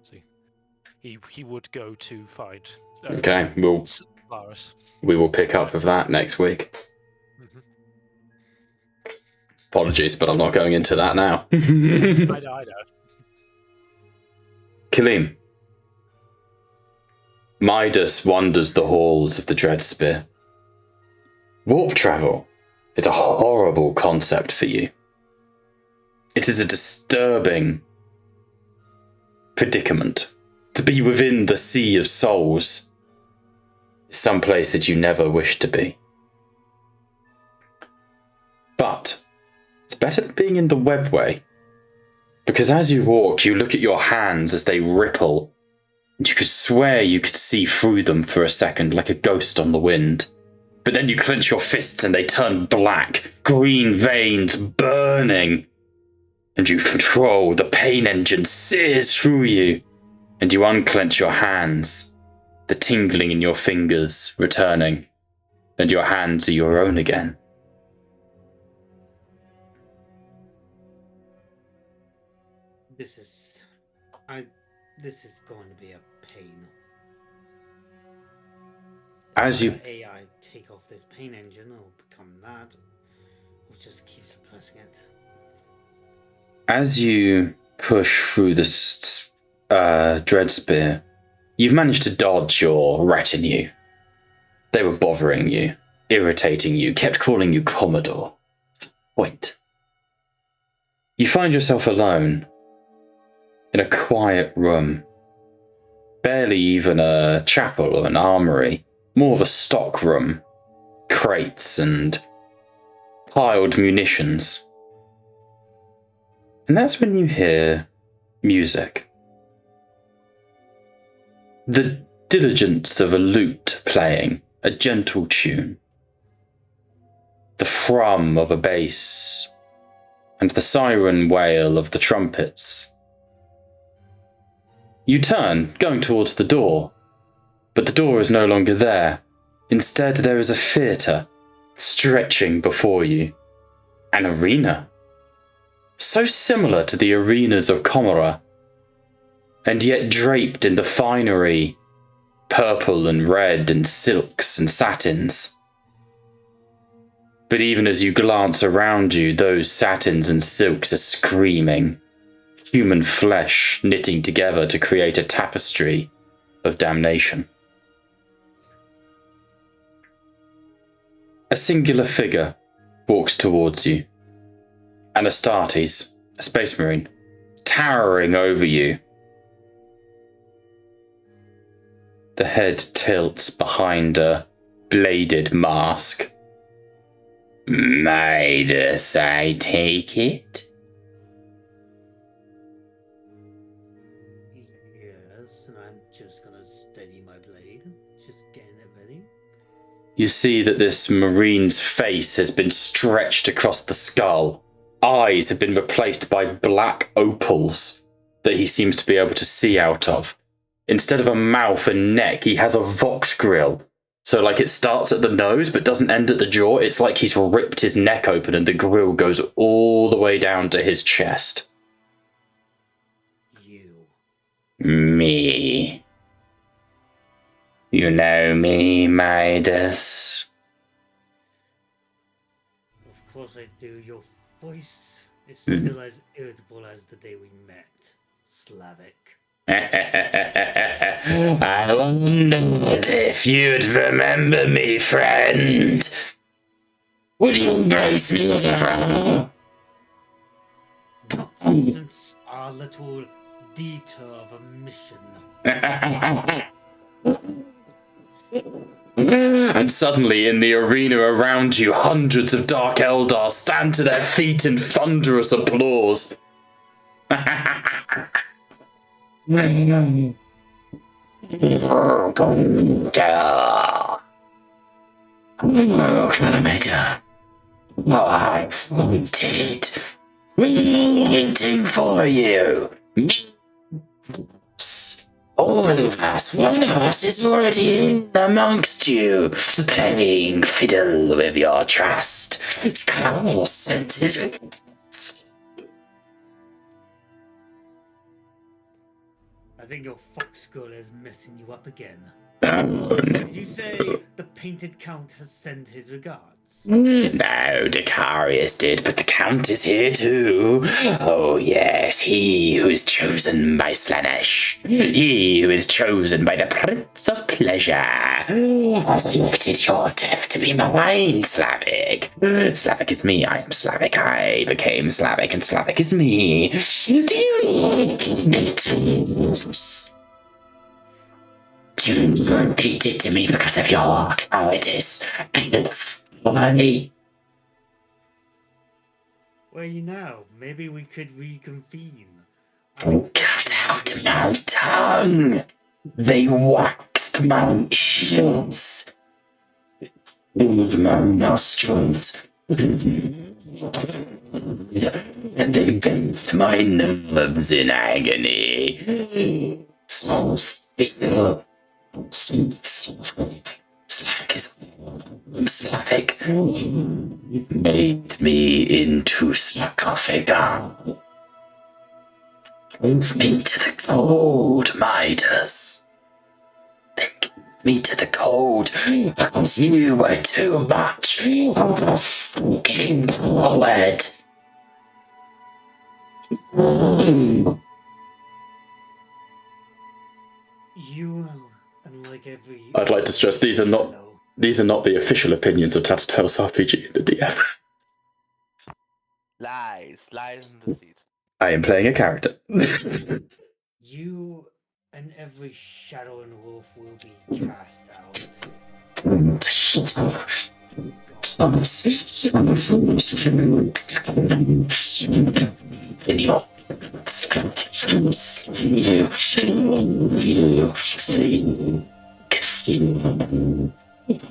So he would go to find. Okay, Solaris. we will pick up with that next week. Mm-hmm. Apologies, but I'm not going into that now. I know. Kaleem. Midas wanders the halls of the Dreadspear. Warp travel is a horrible concept for you. It is a disturbing predicament. To be within the sea of souls is some place that you never wish to be. But it's better than being in the webway, because as you walk, you look at your hands as they ripple, and you could swear you could see through them for a second like a ghost on the wind. But then you clench your fists and they turn black, green veins burning. And you control, the pain engine sears through you, and you unclench your hands, the tingling in your fingers returning, and your hands are your own again. This is going to be a pain. As you... AI take off this pain engine, or become that, or just keep suppressing it. As you push through this Dreadspear, you've managed to dodge your retinue. They were bothering you, irritating you, kept calling you Commodore. Point. You find yourself alone, in a quiet room. Barely even a chapel or an armory, more of a stock room. Crates and piled munitions. And that's when you hear music. The diligence of a lute playing, a gentle tune. The thrum of a bass, and the siren wail of the trumpets. You turn, going towards the door, but the door is no longer there. Instead, there is a theatre, stretching before you. An arena. So similar to the arenas of Comora, and yet draped in the finery, purple and red and silks and satins. But even as you glance around you, those satins and silks are screaming, human flesh knitting together to create a tapestry of damnation. A singular figure walks towards you. And Astartes, a space marine, towering over you. The head tilts behind a bladed mask. Midas, I take it? Yes, and I'm just gonna steady my blade. Just getting it ready. You see that this marine's face has been stretched across the skull. Eyes have been replaced by black opals that he seems to be able to see out of. Instead of a mouth and neck, he has a vox grill. So like it starts at the nose but doesn't end at the jaw. It's like he's ripped his neck open and the grill goes all the way down to his chest. You. Me. You know me, Midas. Of course I do. Your voice is still as irritable as the day we met, Slavic. I wondered if you'd remember me, friend. Would you embrace me as a friend? Not since our little detour of a mission. And suddenly, in the arena around you, hundreds of Dark Eldar stand to their feet in thunderous applause. I've waiting for you. All of us, one of us is already in amongst you, playing fiddle with your trust. Carl sent his regrets. I think your fox girl is messing you up again. Oh, no. Did you say the painted count has sent his regards? No, Dicarius did, but the Count is here too. Oh yes, he who is chosen by Slanesh. He who is chosen by the Prince of Pleasure. Has elected your death to be mine, Slavic. Slavic is me, I am Slavic. I became Slavic, and Slavic is me. Do you repeat it to me because of your cowardice and money? Where are you now? Maybe we could reconvene. Cut out my tongue! They waxed my ears. Moved my nostrils. And they bent my nerves in agony. So feel. Slavic is Slavic. Made me into sarcophagus. Move me to the cold, Midas. They gave me to the cold because you were too much of a fucking coward. You, unlike every... I'd like to stress these are not the official opinions of Tattletail's RPG, the DM. Lies and deceit. I am playing a character. You and every shadow and wolf will be cast out.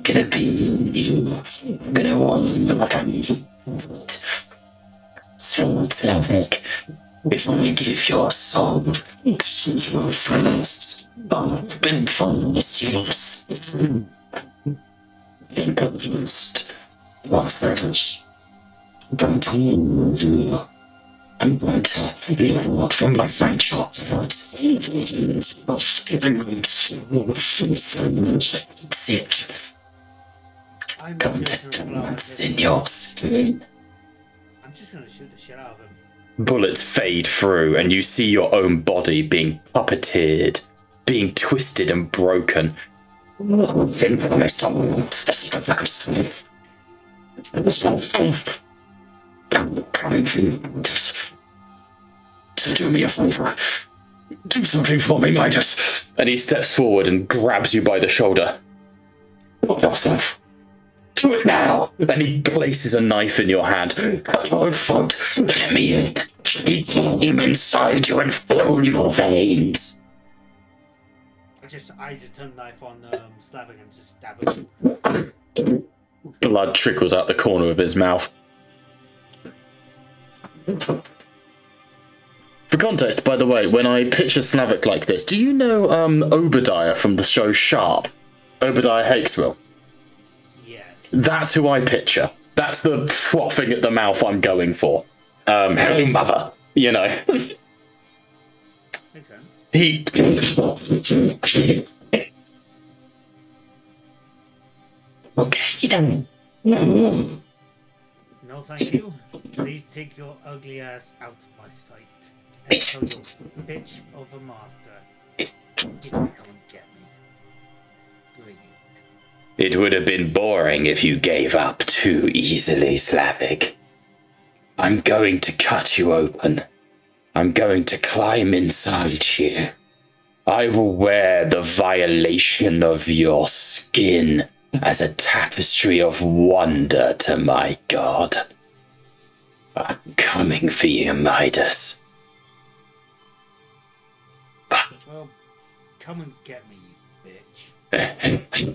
Gonna be you. Gonna want so Slavic. Before you give your soul to your first, I've been promised yours. Been promised your Ravage. I'm going to remove you. I'm going to learn from my French heart. Sick. I'm Contents in your skin. I'm just gonna shoot the shit out of him. Bullets fade through, and you see your own body being puppeteered being twisted and broken. So do me a favor. Do something for me, Midas. And he steps forward and grabs you by the shoulder. Do it now! And he places a knife in your hand. Your foot, let me in. Keep him inside you and fill your veins. I just turn the knife on Slavic and just stab him. Blood trickles out the corner of his mouth. For context, by the way, when I picture Slavic like this, do you know Obadiah from the show Sharp? Obadiah Hakeswill? Yes. That's who I picture. That's the frothing at the mouth I'm going for. Hello, mother. You know. Makes sense. Okay, then. No, thank you. Please take your ugly ass out of my sight. And show your bitch of a master. Come and get me. Bring it. It would have been boring if you gave up too easily, Slavic. I'm going to cut you open. I'm going to climb inside you. I will wear the violation of your skin as a tapestry of wonder to my god. I'm coming for you, Midas. Well, come and get me, you bitch.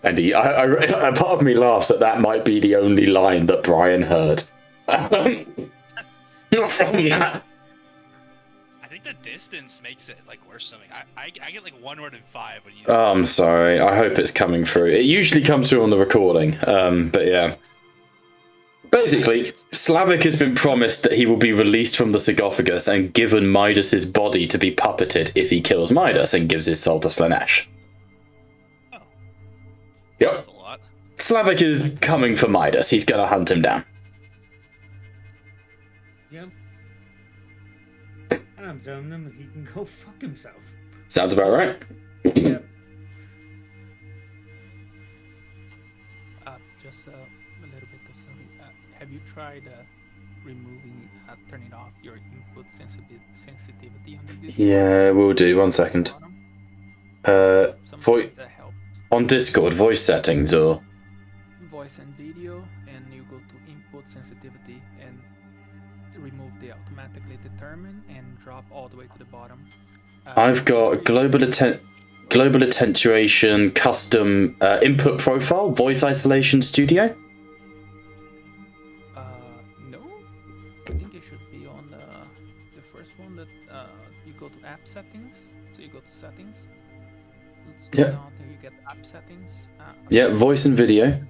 And a part of me laughs that might be the only line that Brian heard. Not from that. I think the distance makes it like worse. Something I get like 1 word in 5 when you. Oh, I'm sorry. I hope it's coming through. It usually comes through on the recording. But yeah. Basically, Slavic has been promised that he will be released from the sarcophagus and given Midas's body to be puppeted if he kills Midas and gives his soul to Slanesh. Oh. Yep. That's a lot. Slavic is coming for Midas. He's going to hunt him down. Yep. And I'm telling him he can go fuck himself. Sounds about right. Yep. Just a little bit of something. Have you tried turning off your input sensitivity on this? Yeah, we'll do. 1 second. Sometimes that helps. On Discord, voice settings or... Voice and video, and you go to input sensitivity and remove the automatically determine and drop all the way to the bottom. I've got global attenuation, custom input profile, voice isolation studio. No, I think it should be on the first one that you go to app settings. So you go to settings. Let's go down till you get app settings. Yeah, voice and video.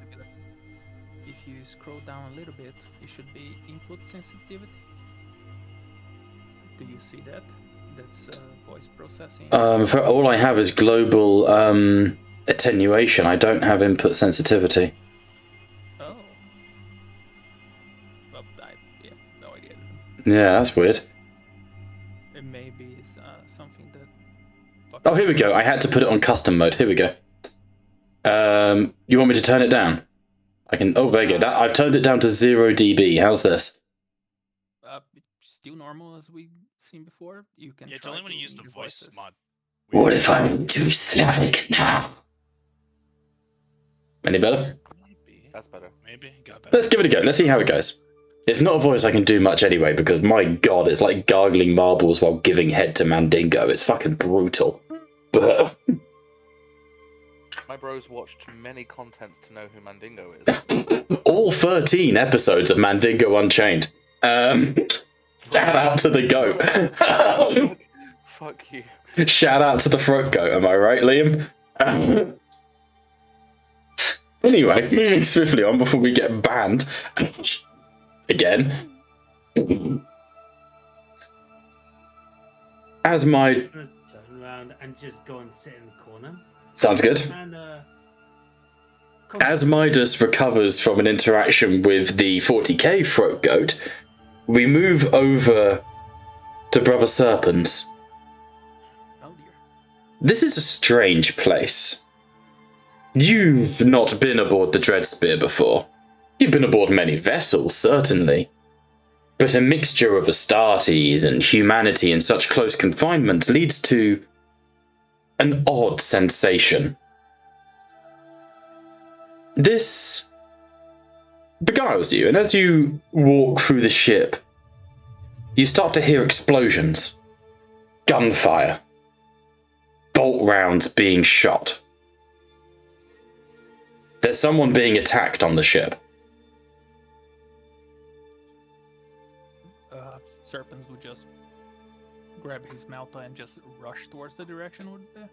If you scroll down a little bit, it should be input sensitivity. Do you see that? That's voice processing. For all I have is global attenuation. I don't have input sensitivity. Oh. Well, no idea. Yeah, that's weird. It may be something that... Oh, here we go. I had to put it on custom mode. Here we go. You want me to turn it down? I can... Oh, there you go. I've turned it down to 0 dB. How's this? Still normal as we seen before. You can. Yeah, it's only when you use the voice mod. What if I'm too Slavic now? Any better? Maybe. That's better. Maybe. Got better. Let's give it a go. Let's see how it goes. It's not a voice I can do much anyway, because my god, it's like gargling marbles while giving head to Mandingo. It's fucking brutal. But... My bros watched many contents to know who Mandingo is. all 13 episodes of Mandingo Unchained. Shout out to the goat. Fuck you. Shout out to the throat goat, am I right, Liam? Anyway, moving swiftly on before we get banned. Again. As my... I'm gonna turn around and just go and sit in the corner. Sounds good. And, As Midas recovers from an interaction with the 40k throat goat, we move over to Brother Serpents. This is a strange place. You've not been aboard the Dreadspear before. You've been aboard many vessels, certainly. But a mixture of Astartes and humanity in such close confinement leads to an odd sensation. This beguiles you, and as you walk through the ship, you start to hear explosions, gunfire, bolt rounds being shot. There's someone being attacked on the ship. Serpents would just grab his Malta and just rush towards the direction where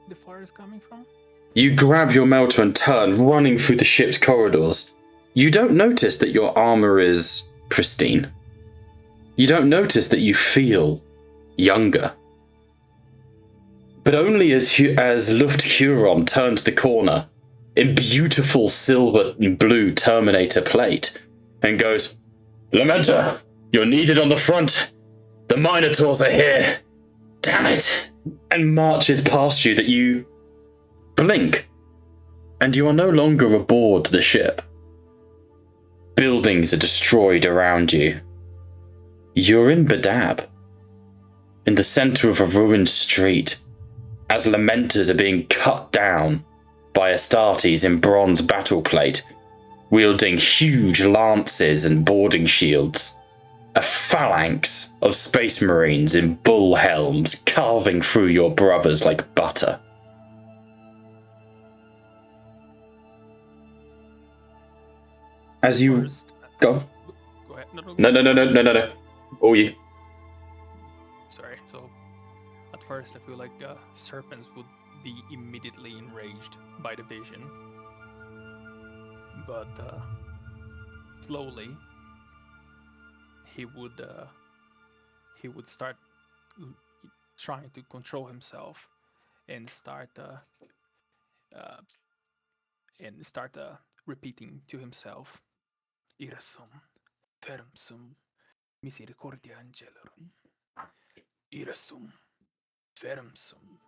the fire is coming from. You grab your Melta and turn, running through the ship's corridors. You don't notice that your armor is pristine. You don't notice that you feel younger. But only as Luft Huron turns the corner in beautiful silver and blue Terminator plate and goes, "Lamenta, you're needed on the front. The Minotaurs are here. Damn it." And marches past you that you blink, and you are no longer aboard the ship. Buildings are destroyed around you. You're in Badab, in the center of a ruined street, as Lamentas are being cut down by Astartes in bronze battle plate, wielding huge lances and boarding shields. A phalanx of space marines in bull helms carving through your brothers like butter. As you go ahead. No. All you. Sorry. So, at first, I feel like serpents would be immediately enraged by the vision, but slowly he would start trying to control himself and start repeating to himself, "Irsum, fermsum, misericordia angelorum. Irsum, fermsum,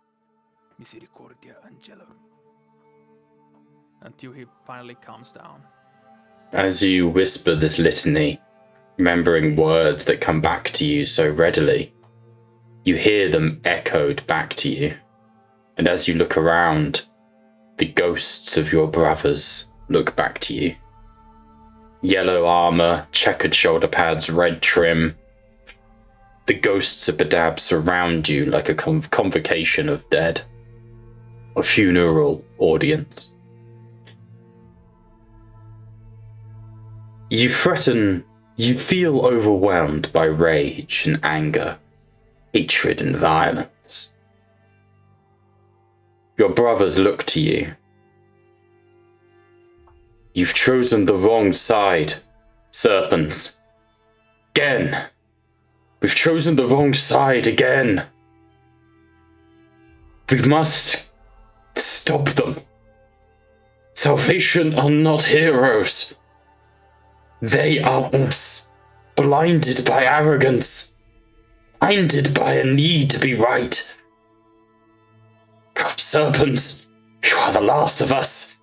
misericordia angelorum." Until he finally calms down. As you whisper this litany, remembering words that come back to you so readily, you hear them echoed back to you. And as you look around, the ghosts of your brothers look back to you. Yellow armor, checkered shoulder pads, red trim. The ghosts of Badab surround you like a convocation of dead. A funeral audience. You feel overwhelmed by rage and anger, hatred and violence. Your brothers look to you. You've chosen the wrong side, serpents. Again. We've chosen the wrong side again. We must stop them. Salvation are not heroes. They are us, blinded by arrogance, blinded by a need to be right. Serpents, you are the last of us.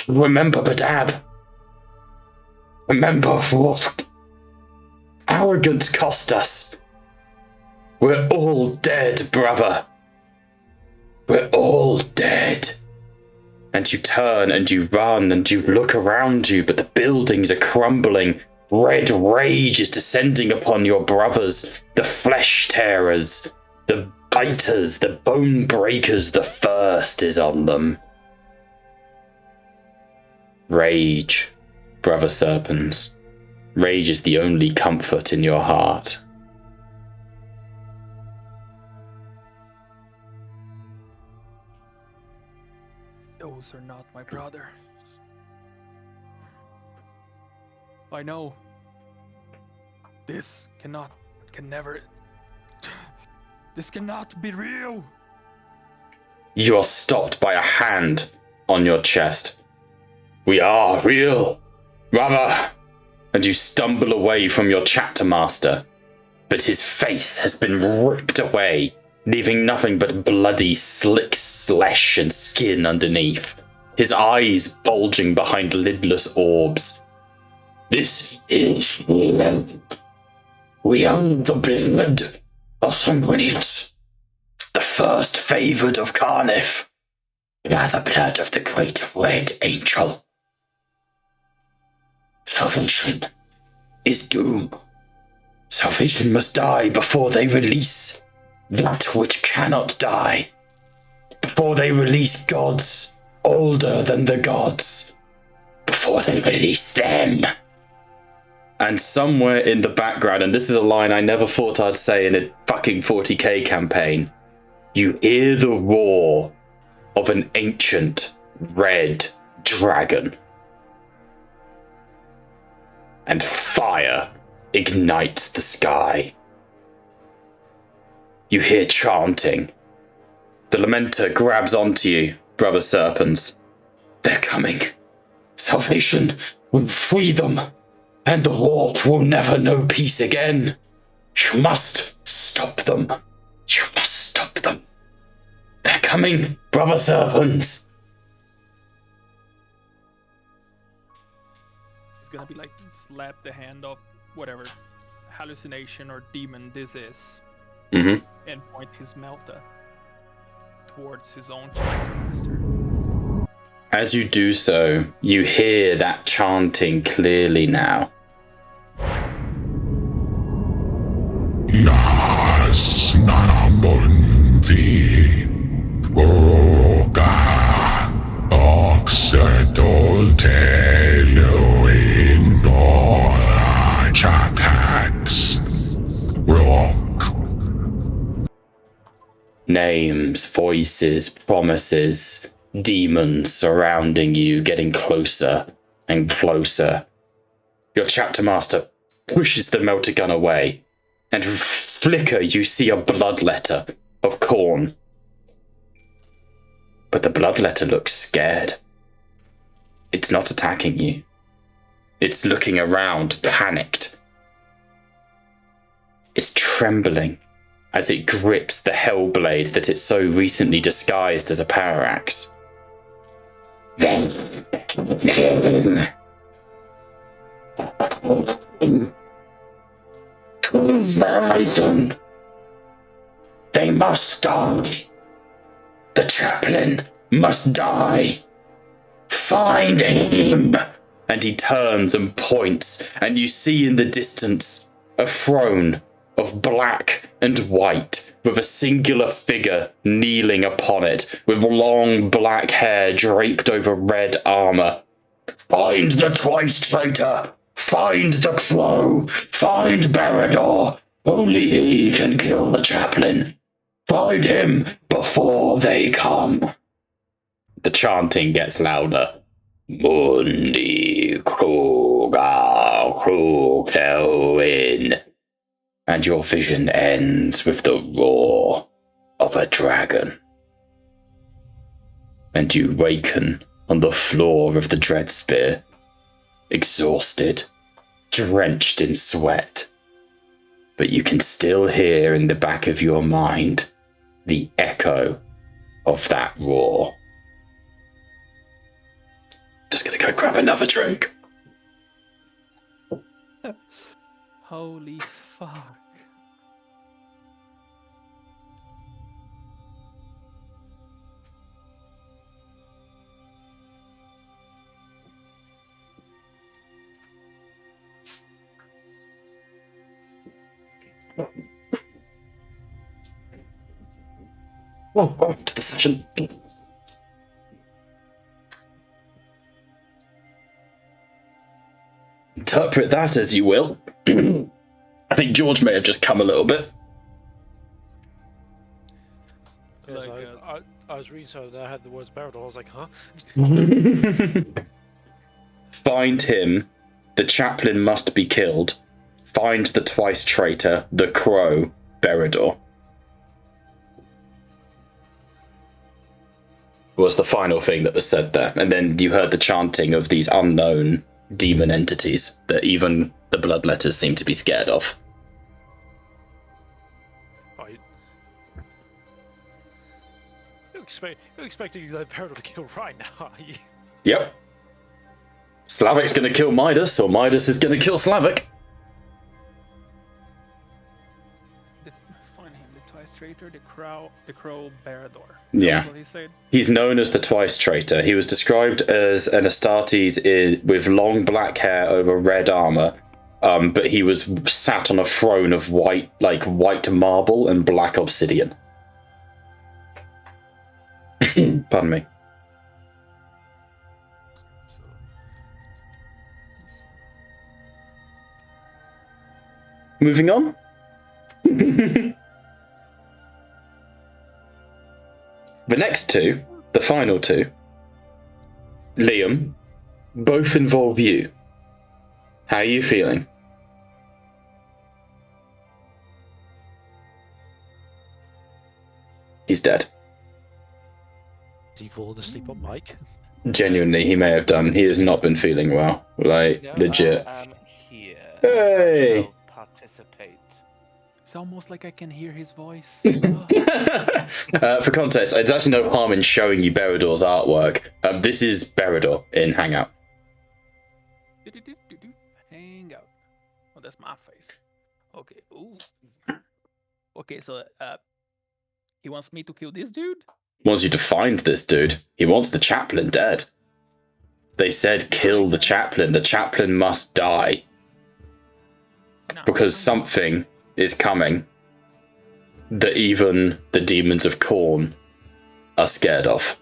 Remember Badab. Remember what arrogance cost us. We're all dead, brother. We're all dead. And you turn and you run and you look around you, but the buildings are crumbling. Red rage is descending upon your brothers, the flesh tearers, the biters, the bone breakers. The first is on them. Rage, brother serpents. Rage is the only comfort in your heart. Those are not my brothers. I know. This cannot be real. You are stopped by a hand on your chest. We are real, brother. And you stumble away from your chapter master, but his face has been ripped away leaving nothing but bloody, slick flesh and skin underneath, his eyes bulging behind lidless orbs. This is real. We are the blood of Sanguinius, the first favoured of Carnif. We are the blood of the great red angel. Salvation is doom. Salvation must die before they release that which cannot die. Before they release gods older than the gods. Before they release them. And somewhere in the background, and this is a line I never thought I'd say in a fucking 40k campaign, you hear the roar of an ancient red dragon. And fire ignites the sky. You hear chanting. The Lamenter grabs onto you, brother serpents. They're coming. Salvation will free them, and the Wolf will never know peace again. You must stop them. You must stop them. They're coming, brother serpents. It's gonna be like slap the hand of whatever hallucination or demon this is, and point his melta towards his own chapter master. As you do so, you hear that chanting clearly now. Nas namundi boga oxidol teluin chatax rock. Names, voices, promises, demons surrounding you, getting closer and closer. Your chapter master pushes the melter gun away, and flicker you see a bloodletter of Khorne. But the bloodletter looks scared. It's not attacking you. It's looking around, panicked. It's trembling as it grips the hellblade that it so recently disguised as a power axe. Then, conservation. They must die. The chaplain must die. Find him. And he turns and points, and you see in the distance a throne of black and white, with a singular figure kneeling upon it, with long black hair draped over red armour. Find the twice traitor! Find the crow! Find Berador! Only he can kill the chaplain. Find him before they come. The chanting gets louder. Mundi Kruga Krugtelwin. And your vision ends with the roar of a dragon. And you waken on the floor of the Dreadspear, exhausted, drenched in sweat. But you can still hear in the back of your mind the echo of that roar. Just gonna go grab another drink. Holy fuck. Whoa, to the session. Interpret that as you will. I think George may have just come a little bit. Yes, I was reading something and I had the words Berador. I was like, huh? Find him. The chaplain must be killed. Find the twice traitor, the crow, Berador. Was the final thing that was said there. And then you heard the chanting of these unknown demon entities that even the bloodletters seem to be scared of. expecting the Berador to kill right now, are you? Yep. Slavic's gonna kill Midas, or Midas is gonna kill Slavic. Find him, the twice traitor, the crow Berador. Yeah. That's what he said. He's known as the Twice Traitor. He was described as an Astartes with long black hair over red armor, but he was sat on a throne of white marble and black obsidian. Pardon me. Moving on. The next two, the final two, Liam, both involve you. How are you feeling? He's dead. Has he fallen asleep on Mike? Genuinely, he may have done. He has not been feeling well. Like, No, legit. I am here. Hey! I will participate. It's almost like I can hear his voice. For context, there's actually no harm in showing you Berador's artwork. This is Berador in Hangout. Hang out. Oh, that's my face. Okay. Ooh. Okay, so he wants me to kill this dude? Wants you to find this dude. He wants the chaplain dead. They said kill the chaplain. The chaplain must die. No, Because something is coming that even the demons of Khorne are scared of.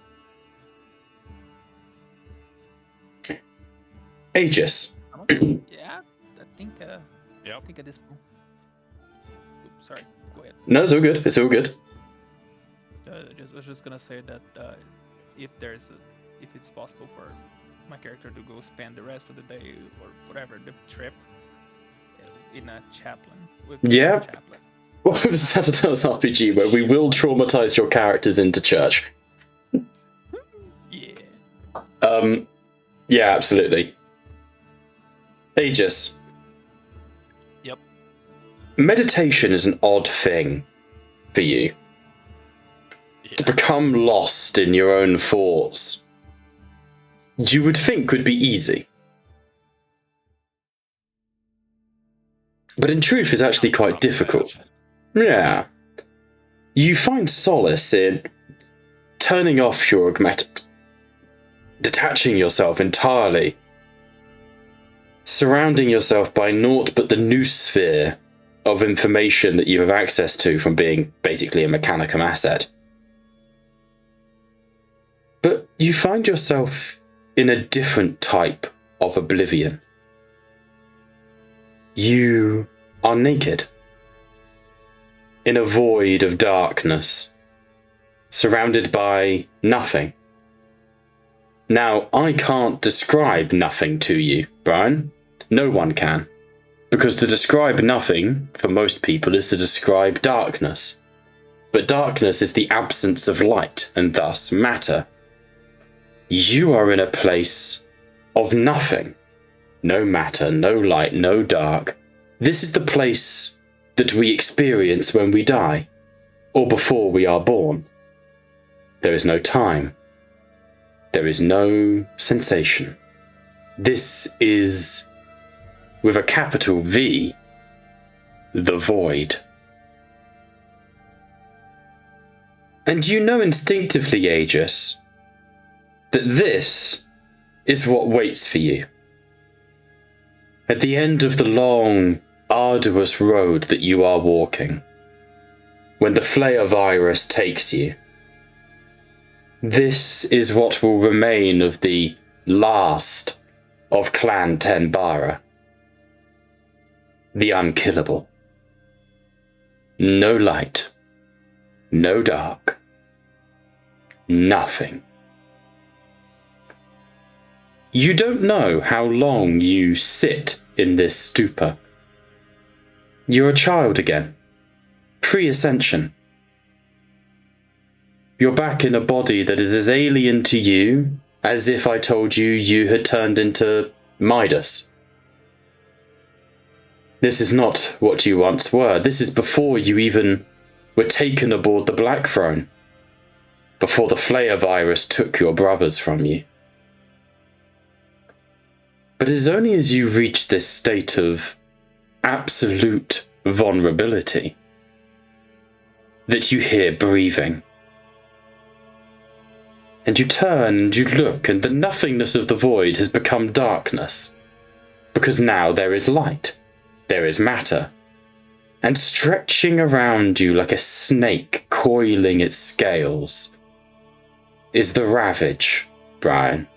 Aegis. Yeah, I think. I think at this point. Oops, sorry, go ahead. No, it's all good. It's all good. I was just gonna say that if it's possible for my character to go spend the rest of the day or whatever the trip in a chaplain with Yeah. a chaplain. Welcome to Saturdays RPG, where we will traumatize your characters into church. Yeah. Yeah, absolutely. Aegis. Yep. Meditation is an odd thing for you. To become lost in your own thoughts, you would think would be easy. But in truth, it's actually quite difficult. Yeah. You find solace in turning off your augmetics, detaching yourself entirely, surrounding yourself by naught but the noosphere of information that you have access to from being basically a mechanicum asset. But you find yourself in a different type of oblivion. You are naked, in a void of darkness, surrounded by nothing. Now, I can't describe nothing to you, Brian. No one can. Because to describe nothing, for most people, is to describe darkness. But darkness is the absence of light, and thus matter. You are in a place of nothing. No matter, no light, no dark. This is the place that we experience when we die, or before we are born. There is no time. There is no sensation. This is, with a capital V, the void. And you know instinctively, Aegis, that this is what waits for you. At the end of the long, arduous road that you are walking, when the Flayer virus takes you, this is what will remain of the last of Clan Tenbara. The unkillable. No light. No dark. Nothing. You don't know how long you sit in this stupor. You're a child again. Pre-ascension. You're back in a body that is as alien to you as if I told you you had turned into Midas. This is not what you once were. This is before you even were taken aboard the Blackthrone. before the Flayer virus took your brothers from you. But it is only as you reach this state of absolute vulnerability that you hear breathing. And you turn and you look, and the nothingness of the void has become darkness. Because now there is light, there is matter. And stretching around you like a snake coiling its scales is the Ravage, Brian.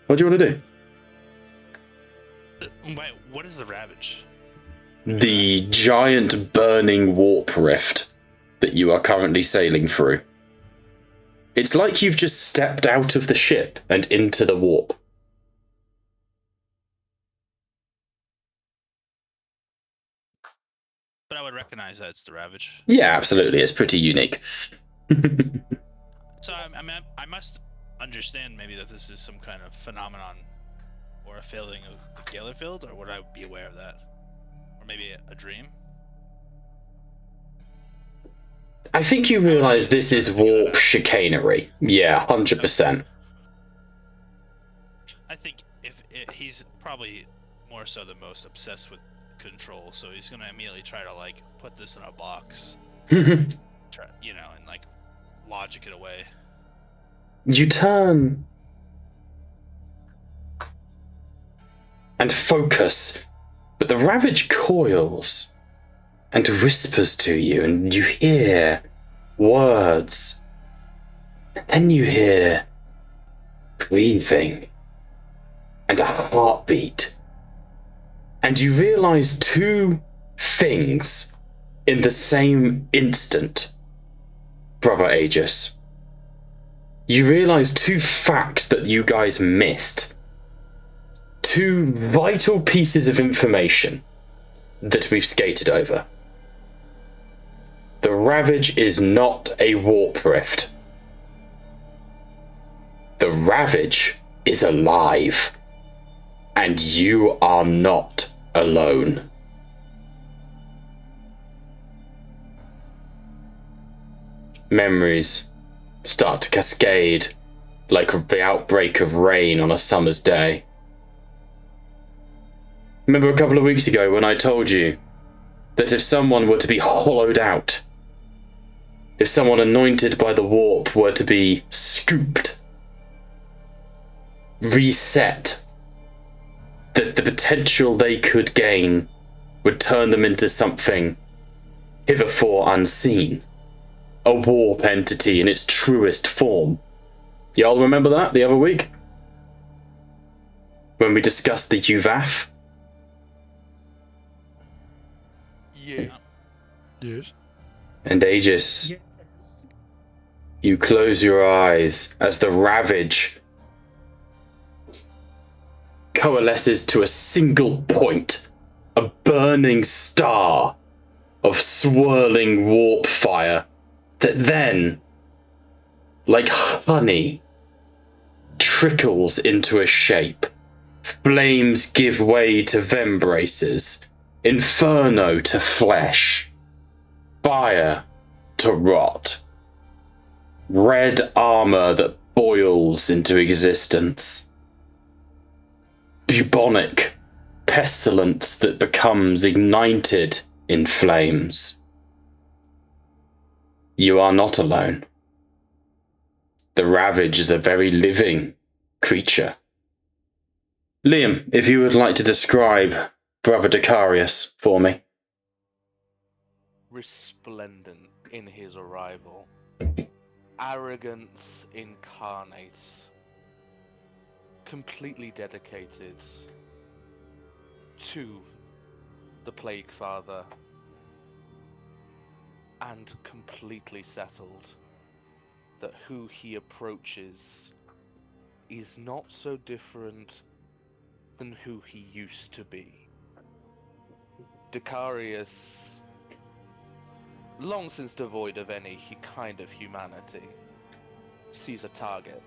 What do you want to do? Wait, what is the Ravage? The giant burning warp rift that you are currently sailing through. It's like you've just stepped out of the ship and into the warp. But I would recognize that it's the Ravage. Yeah, absolutely. It's pretty unique. So I mean, I must understand maybe that this is some kind of phenomenon or a failing of the Gellar field, or would I be aware of that? Or maybe a dream? I think you realise this is warp chicanery. Yeah, 100%. I think if he's probably more so than most obsessed with control, so he's gonna immediately try to like put this in a box, try, you know, and like logic it away. You turn and focus, but the Ravage coils and whispers to you, and you hear words. And then you hear breathing and a heartbeat. And you realise two things in the same instant, Brother Aegis. You realise two facts that you guys missed. Two vital pieces of information that we've skated over. The Ravage is not a warp rift. The Ravage is alive. And you are not alone. Memories start to cascade like the outbreak of rain on a summer's day. Remember a couple of weeks ago when I told you that if someone were to be hollowed out, if someone anointed by the warp were to be scooped, reset, that the potential they could gain would turn them into something hitherto unseen. A warp entity in its truest form. Y'all remember that the other week? When we discussed the UVAF? Yeah. Yes. And Aegis, you close your eyes as the Ravage coalesces to a single point, a burning star of swirling warp fire that then, like honey, trickles into a shape. Flames give way to vembraces, inferno to flesh, fire to rot, red armor that boils into existence, bubonic pestilence that becomes ignited in flames. You are not alone. The Ravage is a very living creature. Liam, if you would like to describe Brother Decarius for me. Resplendent in his arrival. Arrogance incarnate. Completely dedicated to the Plague Father. And completely settled that who he approaches is not so different than who he used to be. Decarius, long since devoid of any kind of humanity, sees a target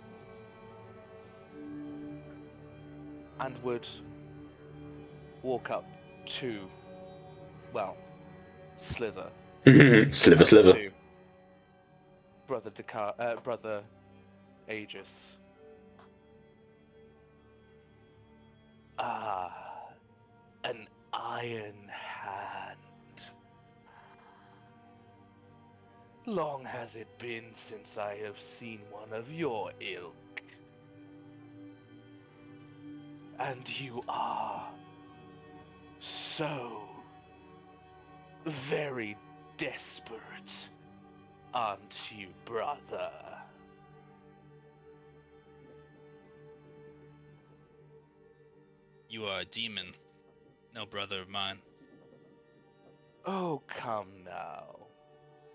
and would walk up to, well, slither. Sliver. Brother Aegis. Ah, an iron hand. Long has it been since I have seen one of your ilk. And you are so very desperate, aren't you, brother? You are a demon, no brother of mine. Oh, come now.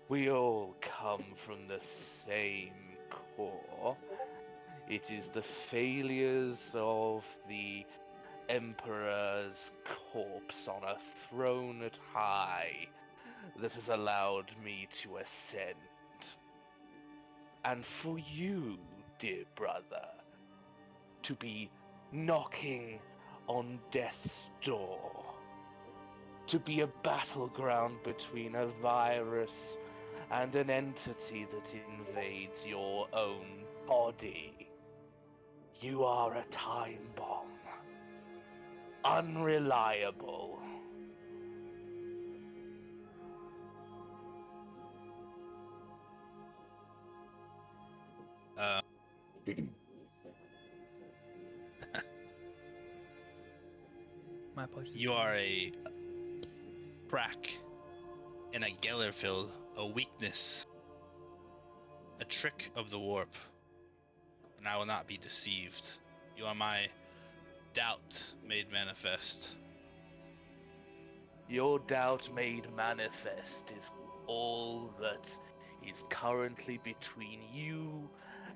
We all come from the same core. It is the failures of the Emperor's corpse on a throne at high that has allowed me to ascend. And for you, dear brother, to be knocking on death's door, to be a battleground between a virus and an entity that invades your own body. You are a time bomb. Unreliable. My apologies. You are a crack in a Gellar field, a weakness, a trick of the warp, and I will not be deceived. You are my doubt made manifest. Your doubt made manifest is all that is currently between you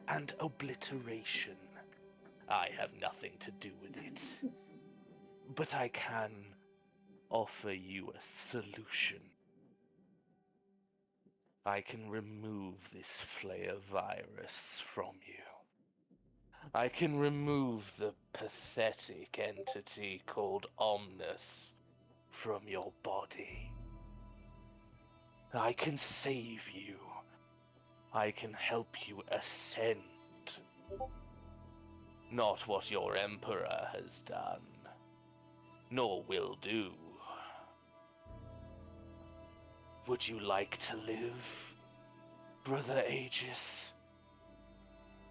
and obliteration. I have nothing to do with it. But I can offer you a solution. I can remove this flare virus from you. I can remove the pathetic entity called Omnus from your body. I can save you. I can help you ascend. Not what your Emperor has done, nor will do. Would you like to live, Brother Aegis?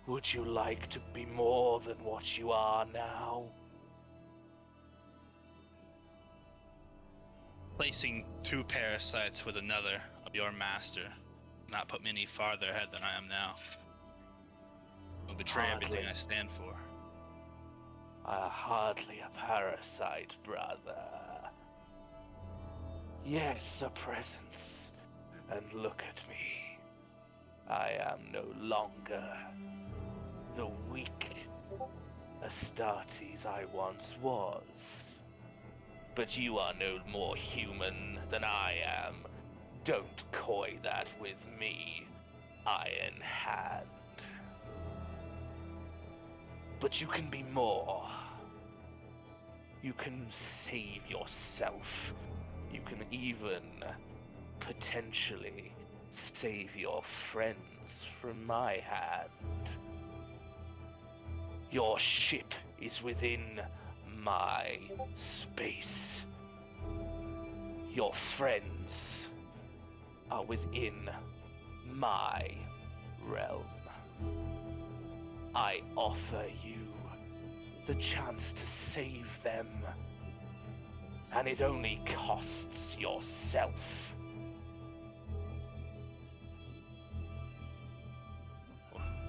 Would you like to be more than what you are now? Placing two parasites with another of your master does not put me any farther ahead than I am now. I'll betray everything I stand for. Hardly a parasite, brother. Yes, a presence. And look at me. I am no longer the weak Astartes I once was. But you are no more human than I am. Don't coy that with me, Iron Hand. But you can be more. You can save yourself. You can even potentially save your friends from my hand. Your ship is within my space. Your friends are within my realm. I offer you the chance to save them, and it only costs yourself.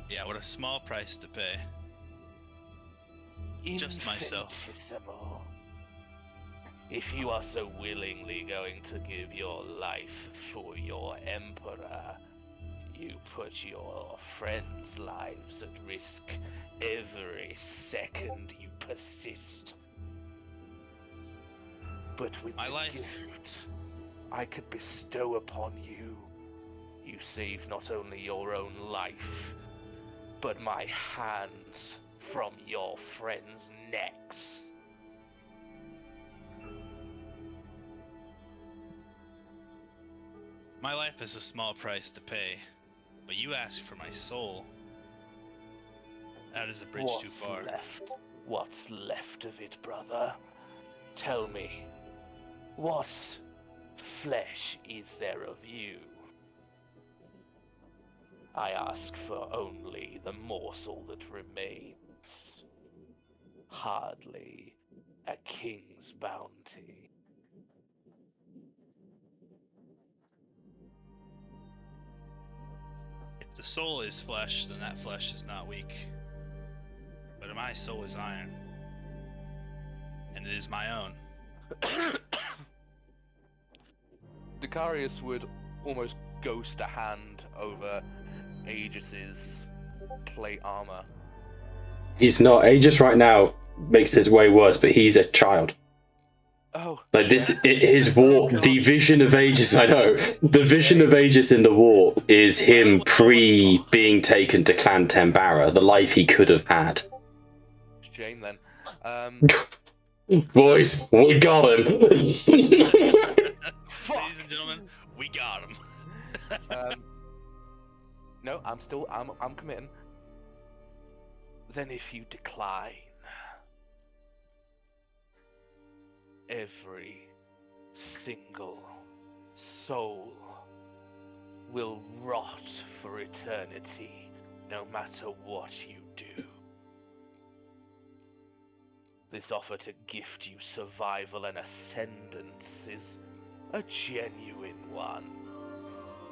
Yeah, what a small price to pay. Just myself. Infinitesimal. If you are so willingly going to give your life for your Emperor, you put your friends' lives at risk every second you persist. But with My the life. gift I could bestow upon you, you save not only your own life, but my hands from your friends' necks. My life is a small price to pay, But you asked for my soul. That is a bridge too far. What's left of it, brother? Tell me, what flesh is there of you? I ask for only the morsel that remains. Hardly a king's bounty. If the soul is flesh, then that flesh is not weak. But my soul is iron. And it is my own. Dicarius would almost ghost a hand over Aegis's plate armor. He's not. Aegis right now makes this way worse, but he's a child. Oh. Like his war, the vision of Aegis, I know. The vision of Aegis in the war is him being taken to Clan Tembara, the life he could have had. Shame then. Boys, we got him. Ladies and gentlemen, we got him. No, I'm committing. Then if you decline, every single soul will rot for eternity, no matter what you do. This offer to gift you survival and ascendance is a genuine one.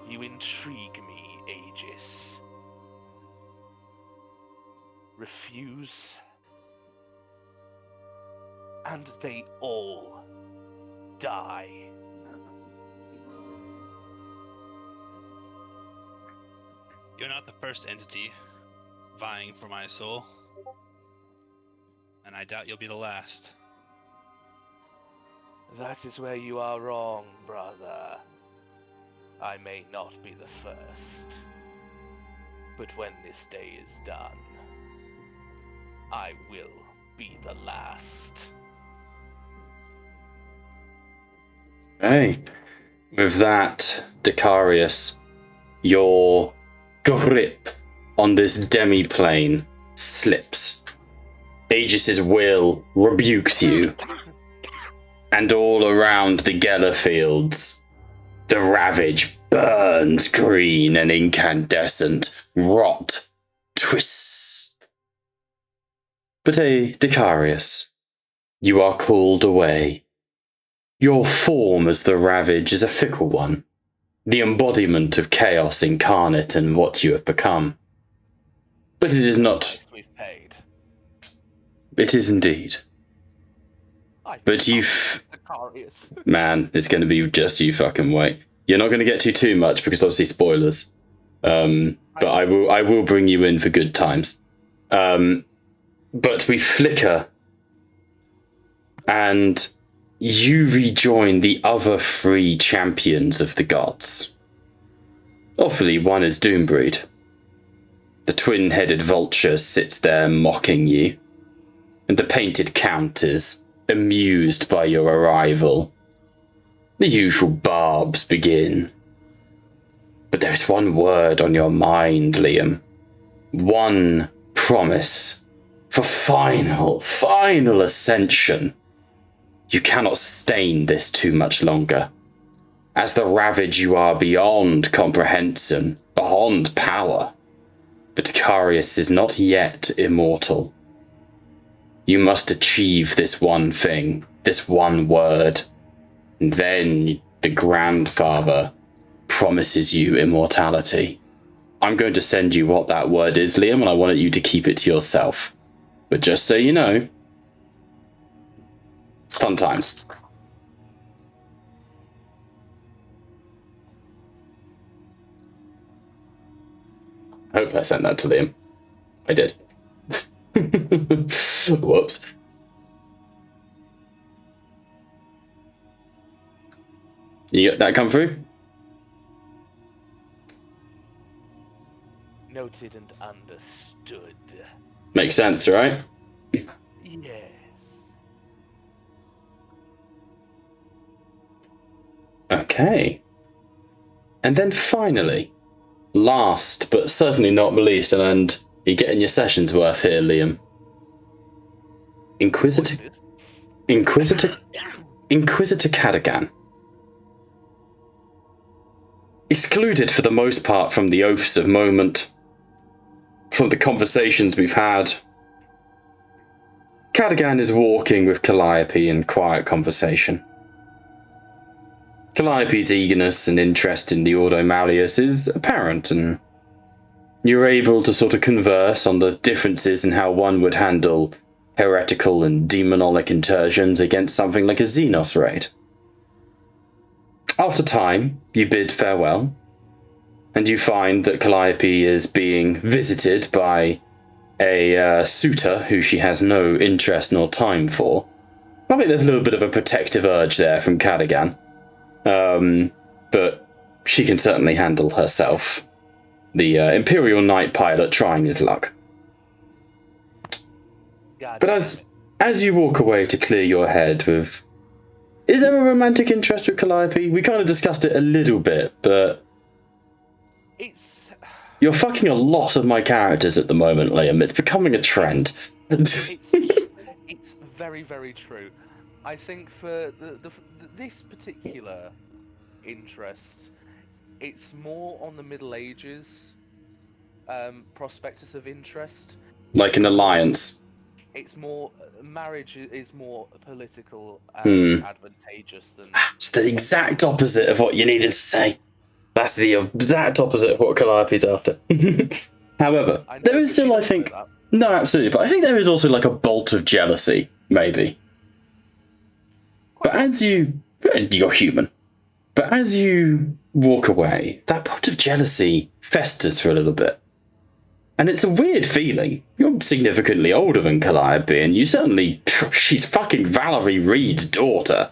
You intrigue me, Aegis. Refuse, and they all die. You're not the first entity vying for my soul. And I doubt you'll be the last. That is where you are wrong, brother. I may not be the first, but when this day is done, I will be the last. Hey, with that, Dicarius, your grip on this demi-plane slips. Aegis's will rebukes you, and all around the Gellar fields, the Ravage burns green and incandescent, rot, twists. But Dicarius, you are called away. Your form as the Ravage is a fickle one, the embodiment of chaos incarnate in what you have become. But it is not... We've paid. It is indeed. But man, it's going to be just you fucking wait. You're not going to get too much because obviously spoilers. But I will bring you in for good times. But we flicker, and you rejoin the other three champions of the gods. Awfully, one is Doombreed. The twin-headed vulture sits there mocking you, and the painted count is amused by your arrival. The usual barbs begin. But there is one word on your mind, Liam. One promise for final ascension. You cannot sustain this too much longer. As the Ravage, you are beyond comprehension, beyond power. But Dicarius is not yet immortal. You must achieve this one thing, this one word. And then the grandfather promises you immortality. I'm going to send you what that word is, Liam, and I want you to keep it to yourself. But just so you know, it's fun times. I hope I sent that to Liam. I did. Whoops. You got that come through? Noted and understood. Makes sense, right? Yes. Okay. And then finally, last but certainly not least, and you're getting your sessions worth here, Liam. Inquisitor Cadagan. Excluded for the most part from the oaths of moment, from the conversations we've had, Cadagan is walking with Calliope in quiet conversation. Calliope's eagerness and interest in the Ordo Malleus is apparent, and you're able to sort of converse on the differences in how one would handle heretical and demonic incursions against something like a Xenos raid. After time, you bid farewell, and you find that Calliope is being visited by a suitor who she has no interest nor time for. I think there's a little bit of a protective urge there from Cadagan, but she can certainly handle herself. The Imperial Knight pilot trying his luck. But as you walk away to clear your head with... Is there a romantic interest with Calliope? We kind of discussed it a little bit, but... You're fucking a lot of my characters at the moment, Liam. It's becoming a trend. It's very, very true. I think for this particular interest, it's more on the Middle Ages prospectus of interest. Like an alliance. It's more... Marriage is more political and advantageous than... It's the exact opposite of what you needed to say. That's the exact opposite of what Calliope's after. However, there is still, I think... No, absolutely, but I think there is also like a bolt of jealousy, maybe. But as you... You're human. But as you walk away, that bolt of jealousy festers for a little bit. And it's a weird feeling. You're significantly older than Calliope, and you certainly... She's fucking Valerie Reed's daughter.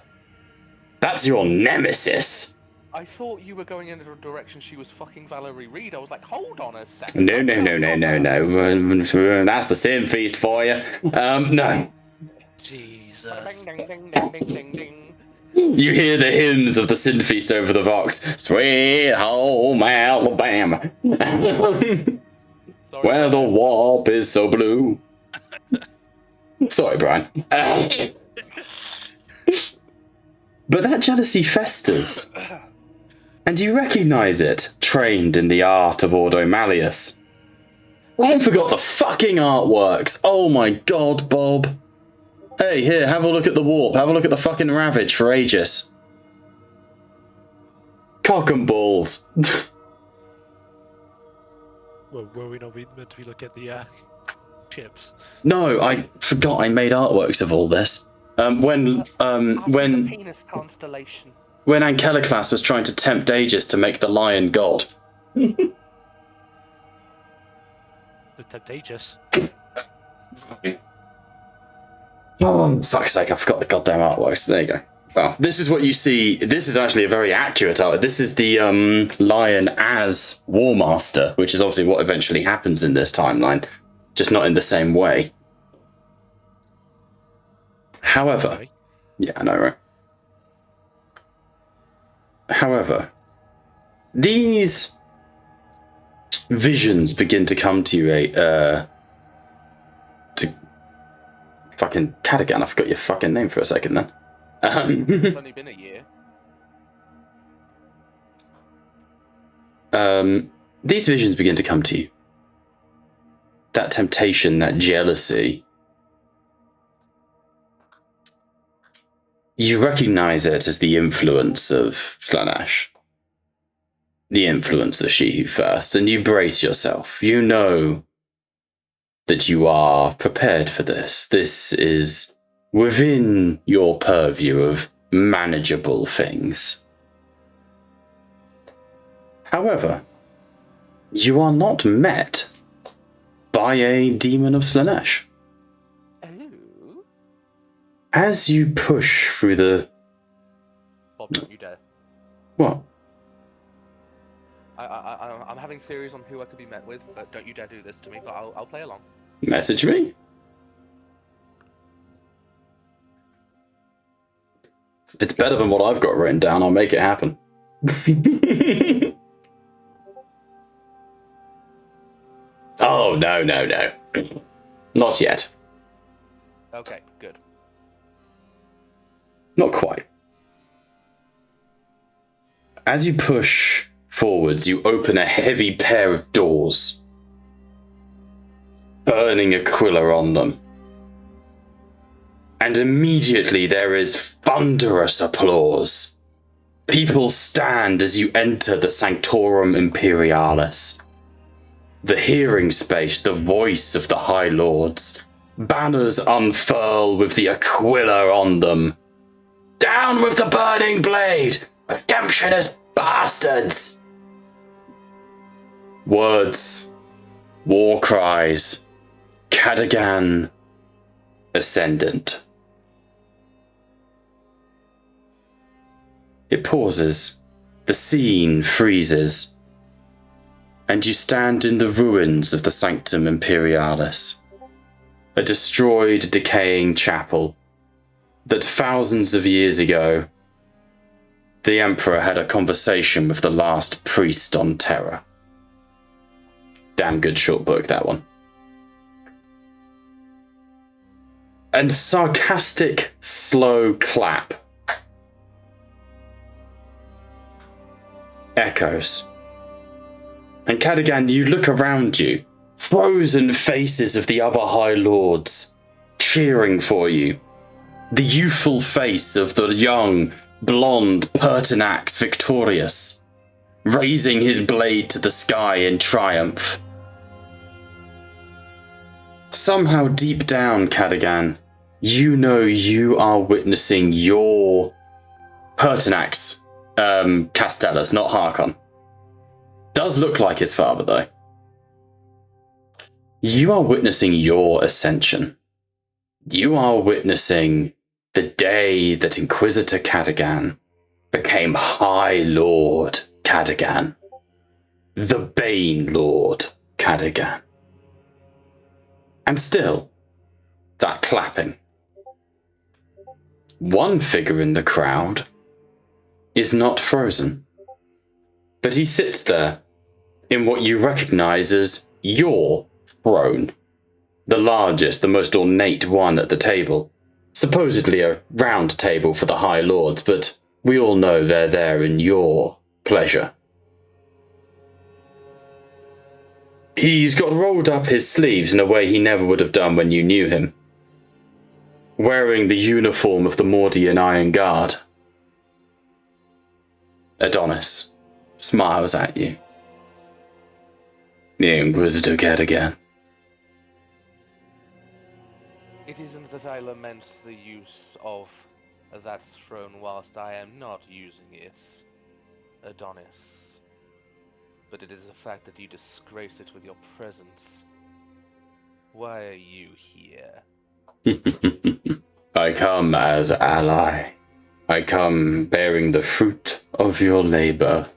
That's your nemesis. I thought you were going in a direction she was fucking Valerie Reed. I was like, hold on a second. No. That's the Sin Feast for you. No. Jesus. Ding, ding, ding, ding, ding, ding. You hear the hymns of the Sin Feast over the Vox. Sweet home Alabama. Where the warp is so blue. Sorry, Brian. But that jealousy festers. And you recognise it, trained in the art of Ordo Malleus. I forgot the fucking artworks. Oh my god, Bob. Hey, here, have a look at the warp. Have a look at the fucking Ravage for Aegis. Cock and balls. Well, were we not meant to be looking at the ships? No, I forgot I made artworks of all this. When penis constellation. When Ankeliclas was trying to tempt Aegis to make the lion god. The tempt Aegis? Oh, fuck's sake, I forgot the goddamn artworks. There you go. Well, this is what you see. This is actually a very accurate art. This is the lion as War Master, which is obviously what eventually happens in this timeline, just not in the same way. However, yeah, I know, right? However, these visions begin to come to you, to fucking Cadagan. I forgot your fucking name for a second then. It's only been a year. These visions begin to come to you. That temptation, that jealousy. You recognize it as the influence of Slaanesh. The influence of She Who First, and you brace yourself. You know that you are prepared for this. This is within your purview of manageable things. However, you are not met by a demon of Slaanesh. As you push through the... Bob, don't you dare. What? I'm having theories on who I could be met with, but don't you dare do this to me, but I'll play along. Message me? If it's better than what I've got written down, I'll make it happen. Oh, no. Not yet. Okay, good. Not quite. As you push forwards, you open a heavy pair of doors, burning Aquila on them. And immediately there is thunderous applause. People stand as you enter the Sanctorum Imperialis. The hearing space, the voice of the High Lords. Banners unfurl with the Aquila on them. Down with the burning blade! Redemptionist bastards! Words, war cries, Cadagan Ascendant. It pauses, the scene freezes, and you stand in the ruins of the Sanctum Imperialis, a destroyed, decaying chapel that thousands of years ago the Emperor had a conversation with the last priest on Terra. Damn good short book, that one. And sarcastic, slow clap echoes. And Cadagan, you look around you, frozen faces of the other High Lords cheering for you. The youthful face of the young, blonde Pertinax Victorious, raising his blade to the sky in triumph. Somehow deep down, Cadagan, you know you are witnessing your Pertinax, Castellus, not Harkon. Does look like his father, though. You are witnessing your ascension. You are witnessing the day that Inquisitor Cadagan became High Lord Cadagan. The Bane Lord Cadagan. And still, that clapping. One figure in the crowd is not frozen, but he sits there in what you recognize as your throne. The largest, the most ornate one at the table. Supposedly a round table for the High Lords, but we all know they're there in your pleasure. He's got rolled up his sleeves in a way he never would have done when you knew him. Wearing the uniform of the Mordian Iron Guard. Adonis smiles at you. The Inquisitor Cadagan. It isn't that I lament the use of that throne whilst I am not using it, Adonis. But it is the fact that you disgrace it with your presence. Why are you here? I come as ally. I come bearing the fruit of your labor.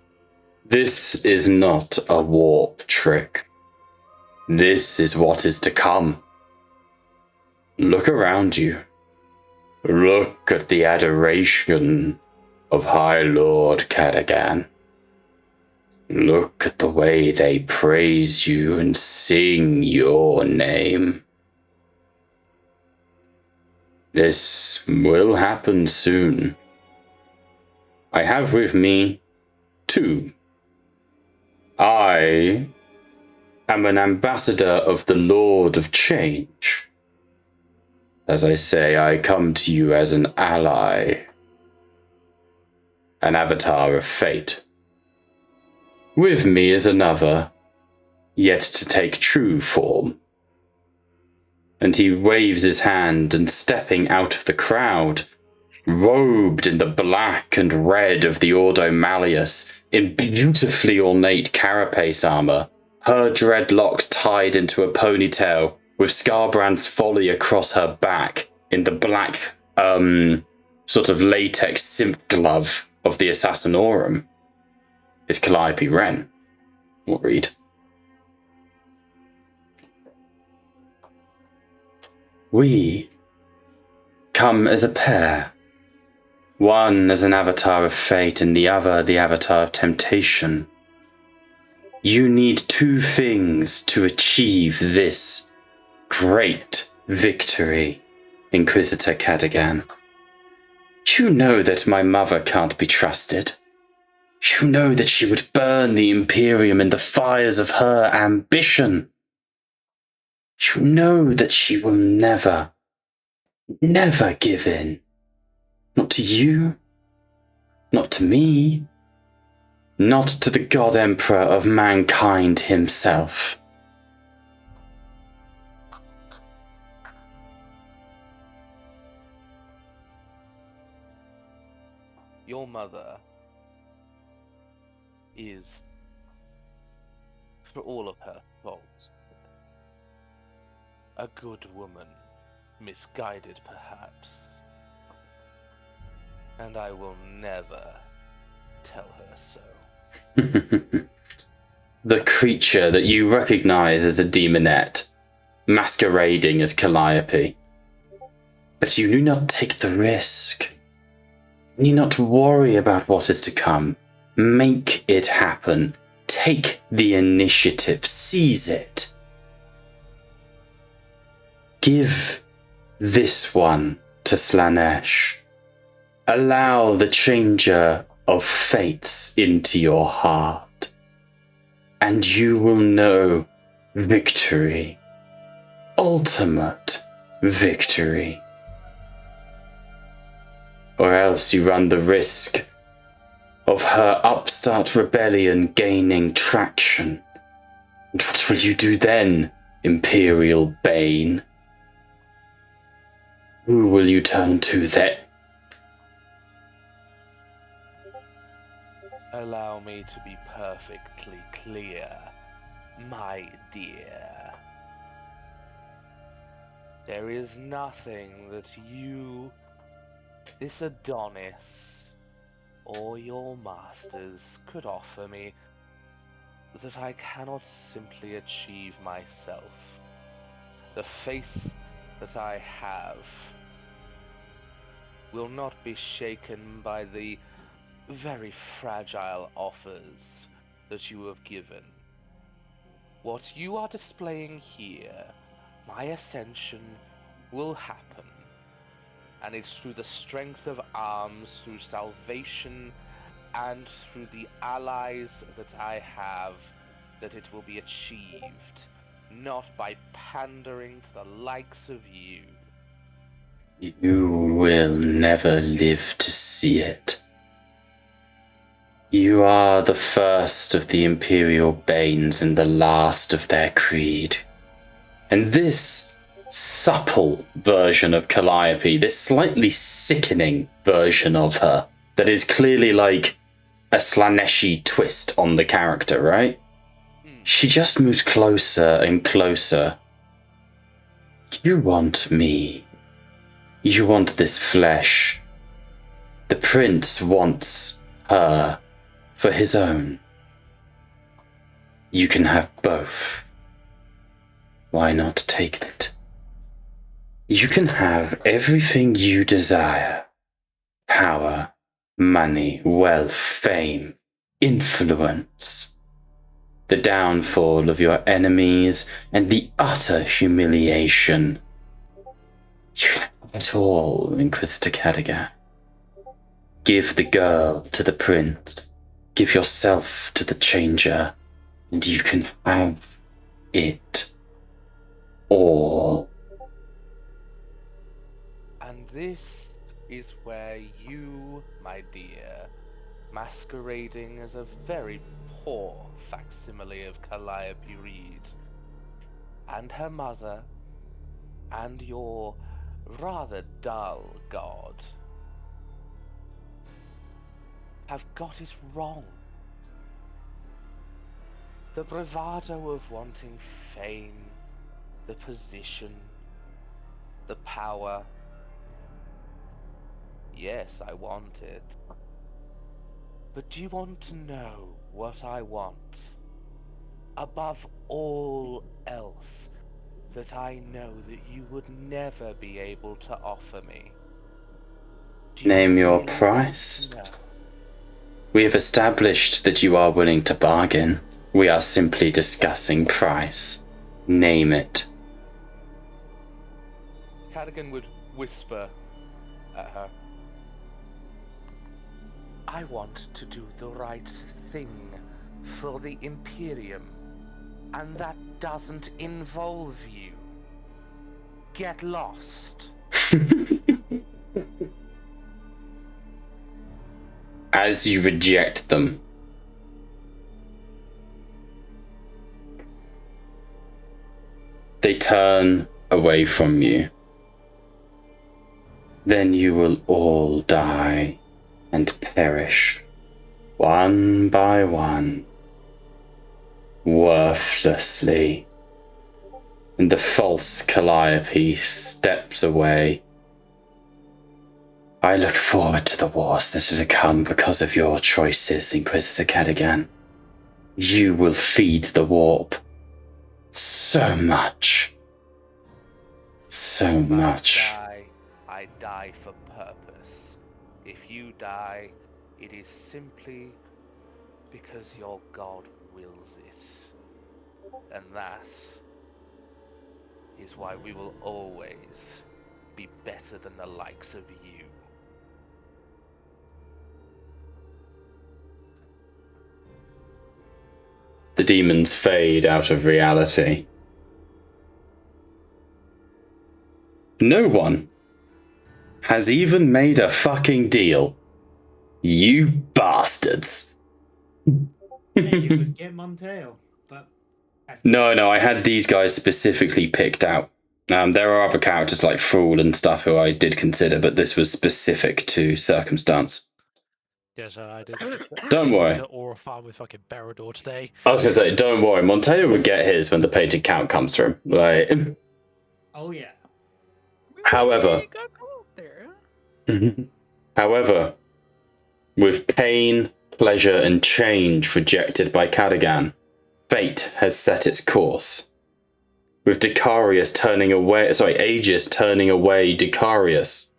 This is not a warp trick. This is what is to come. Look around you. Look at the adoration of High Lord Cadagan. Look at the way they praise you and sing your name. This will happen soon. I have with me two. I am an ambassador of the Lord of Change. As I say, I come to you as an ally. An avatar of fate. With me is another, yet to take true form. And he waves his hand, and stepping out of the crowd, robed in the black and red of the Ordo Malleus, in beautifully ornate carapace armor, her dreadlocks tied into a ponytail, with Scarbrand's folly across her back, in the black, sort of latex synth glove of the Assassinorum, is Calliope Wren. We'll read. We come as a pair. One as an avatar of fate and the other the avatar of temptation. You need two things to achieve this great victory, Inquisitor Cadogan. You know that my mother can't be trusted. You know that she would burn the Imperium in the fires of her ambition. You know that she will never give in. Not to you, not to me, not to the God Emperor of mankind himself. Your mother is, for all of her faults, a good woman, misguided perhaps, and I will never tell her so. The creature that you recognize as a demonette, masquerading as Calliope. But you do not take the risk. You need not worry about what is to come. Make it happen. Take the initiative. Seize it. Give this one to Slaanesh. Allow the changer of fates into your heart. And you will know victory. Ultimate victory. Or else you run the risk of her upstart rebellion gaining traction. And what will you do then, Imperial Bane? Who will you turn to then? Allow me to be perfectly clear, my dear. There is nothing that you, this Adonis, or your masters could offer me that I cannot simply achieve myself. The faith that I have will not be shaken by the very fragile offers that you have given. What you are displaying here, my ascension, will happen. And it's through the strength of arms, through salvation, and through the allies that I have, that it will be achieved, not by pandering to the likes of you. You will never live to see it. You are the first of the Imperial Banes and the last of their creed. And this supple version of Calliope, this slightly sickening version of her, that is clearly like a Slaaneshi twist on the character, right? She just moves closer and closer. You want me. You want this flesh. The prince wants her for his own. You can have both. Why not take it? You can have everything you desire. Power, money, wealth, fame, influence. The downfall of your enemies and the utter humiliation. You can have it all, Inquisitor Cadogan. Give the girl to the prince. Give yourself to the changer, and you can have it all. And this is where you, my dear, masquerading as a very poor facsimile of Calliope Reed, and her mother, and your rather dull god, have got it wrong. The bravado of wanting fame, the position, the power. Yes, I want it. But do you want to know what I want? Above all else, that I know that you would never be able to offer me. Do you Name your really price. want to know? We have established that you are willing to bargain. We are simply discussing price. Name it. Cadigan would whisper at her. I want to do the right thing for the Imperium, and that doesn't involve you. Get lost. As you reject them, they turn away from you. Then you will all die and perish, one by one, worthlessly. And the false Calliope steps away. I look forward to the wars that are to come because of your choices, Inquisitor Cadigan. You will feed the warp. So much. So much. I die for purpose. If you die, it is simply because your god wills it. And that is why we will always be better than the likes of you. The demons fade out of reality. No one has even made a fucking deal. You bastards. Yeah, you could get Monteo, but... No, I had these guys specifically picked out. There are other characters like Thrall and stuff who I did consider, but this was specific to circumstance. Yes, I did. Don't worry. Or a farm with fucking Berador today. I was going to say, don't worry. Monteo would get his when the painted count comes through. Like, oh, yeah. However, however, with pain, pleasure, and change rejected by Cadigan, fate has set its course. With Aegis turning away Dicarius,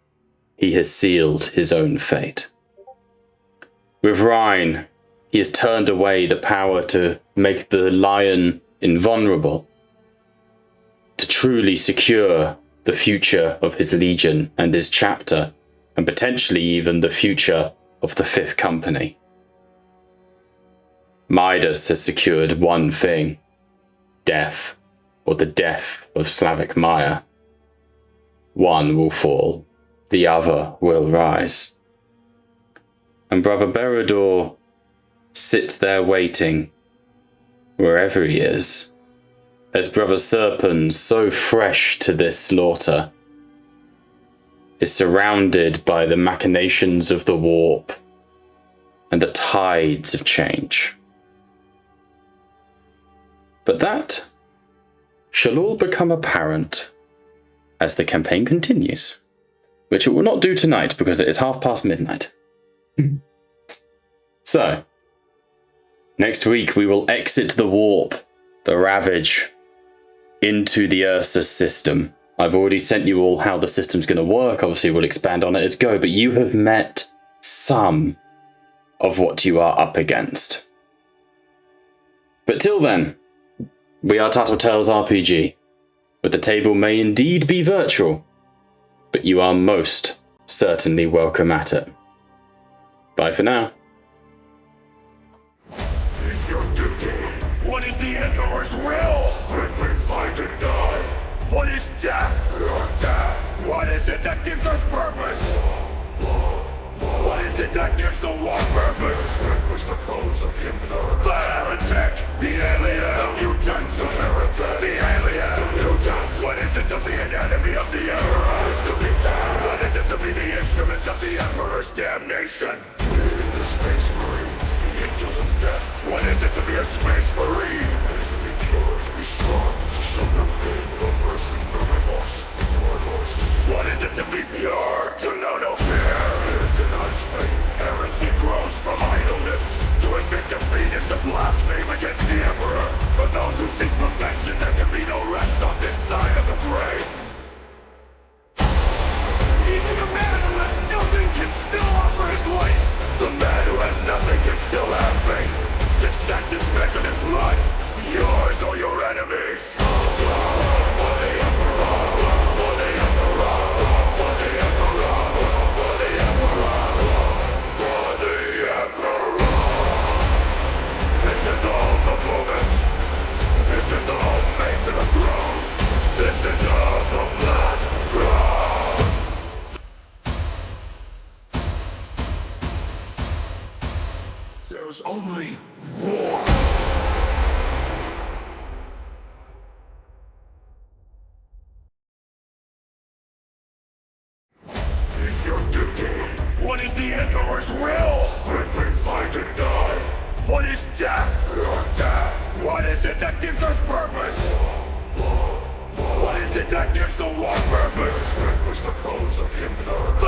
he has sealed his own fate. With Rhine, he has turned away the power to make the lion invulnerable, to truly secure the future of his legion and his chapter, and potentially even the future of the Fifth Company. Midas has secured one thing: death, or the death of Slavic Maya. One will fall, the other will rise. And Brother Berador sits there waiting, wherever he is, as Brother Serpens, so fresh to this slaughter, is surrounded by the machinations of the warp and the tides of change. But that shall all become apparent as the campaign continues, which it will not do tonight because it is midnight. So, next week we will exit the warp, the Ravage, into the Ursus System. I've already sent you all how the system's going to work. Obviously, we'll expand on it as go, but you have met some of what you are up against. But till then, we are Tattletales RPG, where the table may indeed be virtual, but you are most certainly welcome at it. Bye for now. Is your duty? What is the Emperor's will? If we fight and die. What is death? Your death. What is it that gives us purpose? What is it that gives the war purpose? Vanquish the foes of Himmler. The heretic, the alien, the mutants, the heretic, the alien, the mutants. What is it to be an enemy of the Emperor? To be dead. What is it to be the instrument of the Emperor's damnation? The Space Marines, the angels of death. What is it to be a Space Marine? It is to be pure, to be strong, to show no pain, no mercy, no remorse, no remorse. What is it to be pure? To know no fear. It is in God's faith. Heresy grows from idleness. To admit defeat is to blaspheme against the Emperor. For those who seek perfection, there can be no rest on this side of the grave. Even a man who has nothing can still offer his life. The man who has nothing can still have faith. Success is measured in There's only war. Is your duty? What is the Emperor's will? Simply fight and die. What is death? Your death. What is it that gives us purpose? What is it that gives the war purpose? Vanquish the foes of Himmler.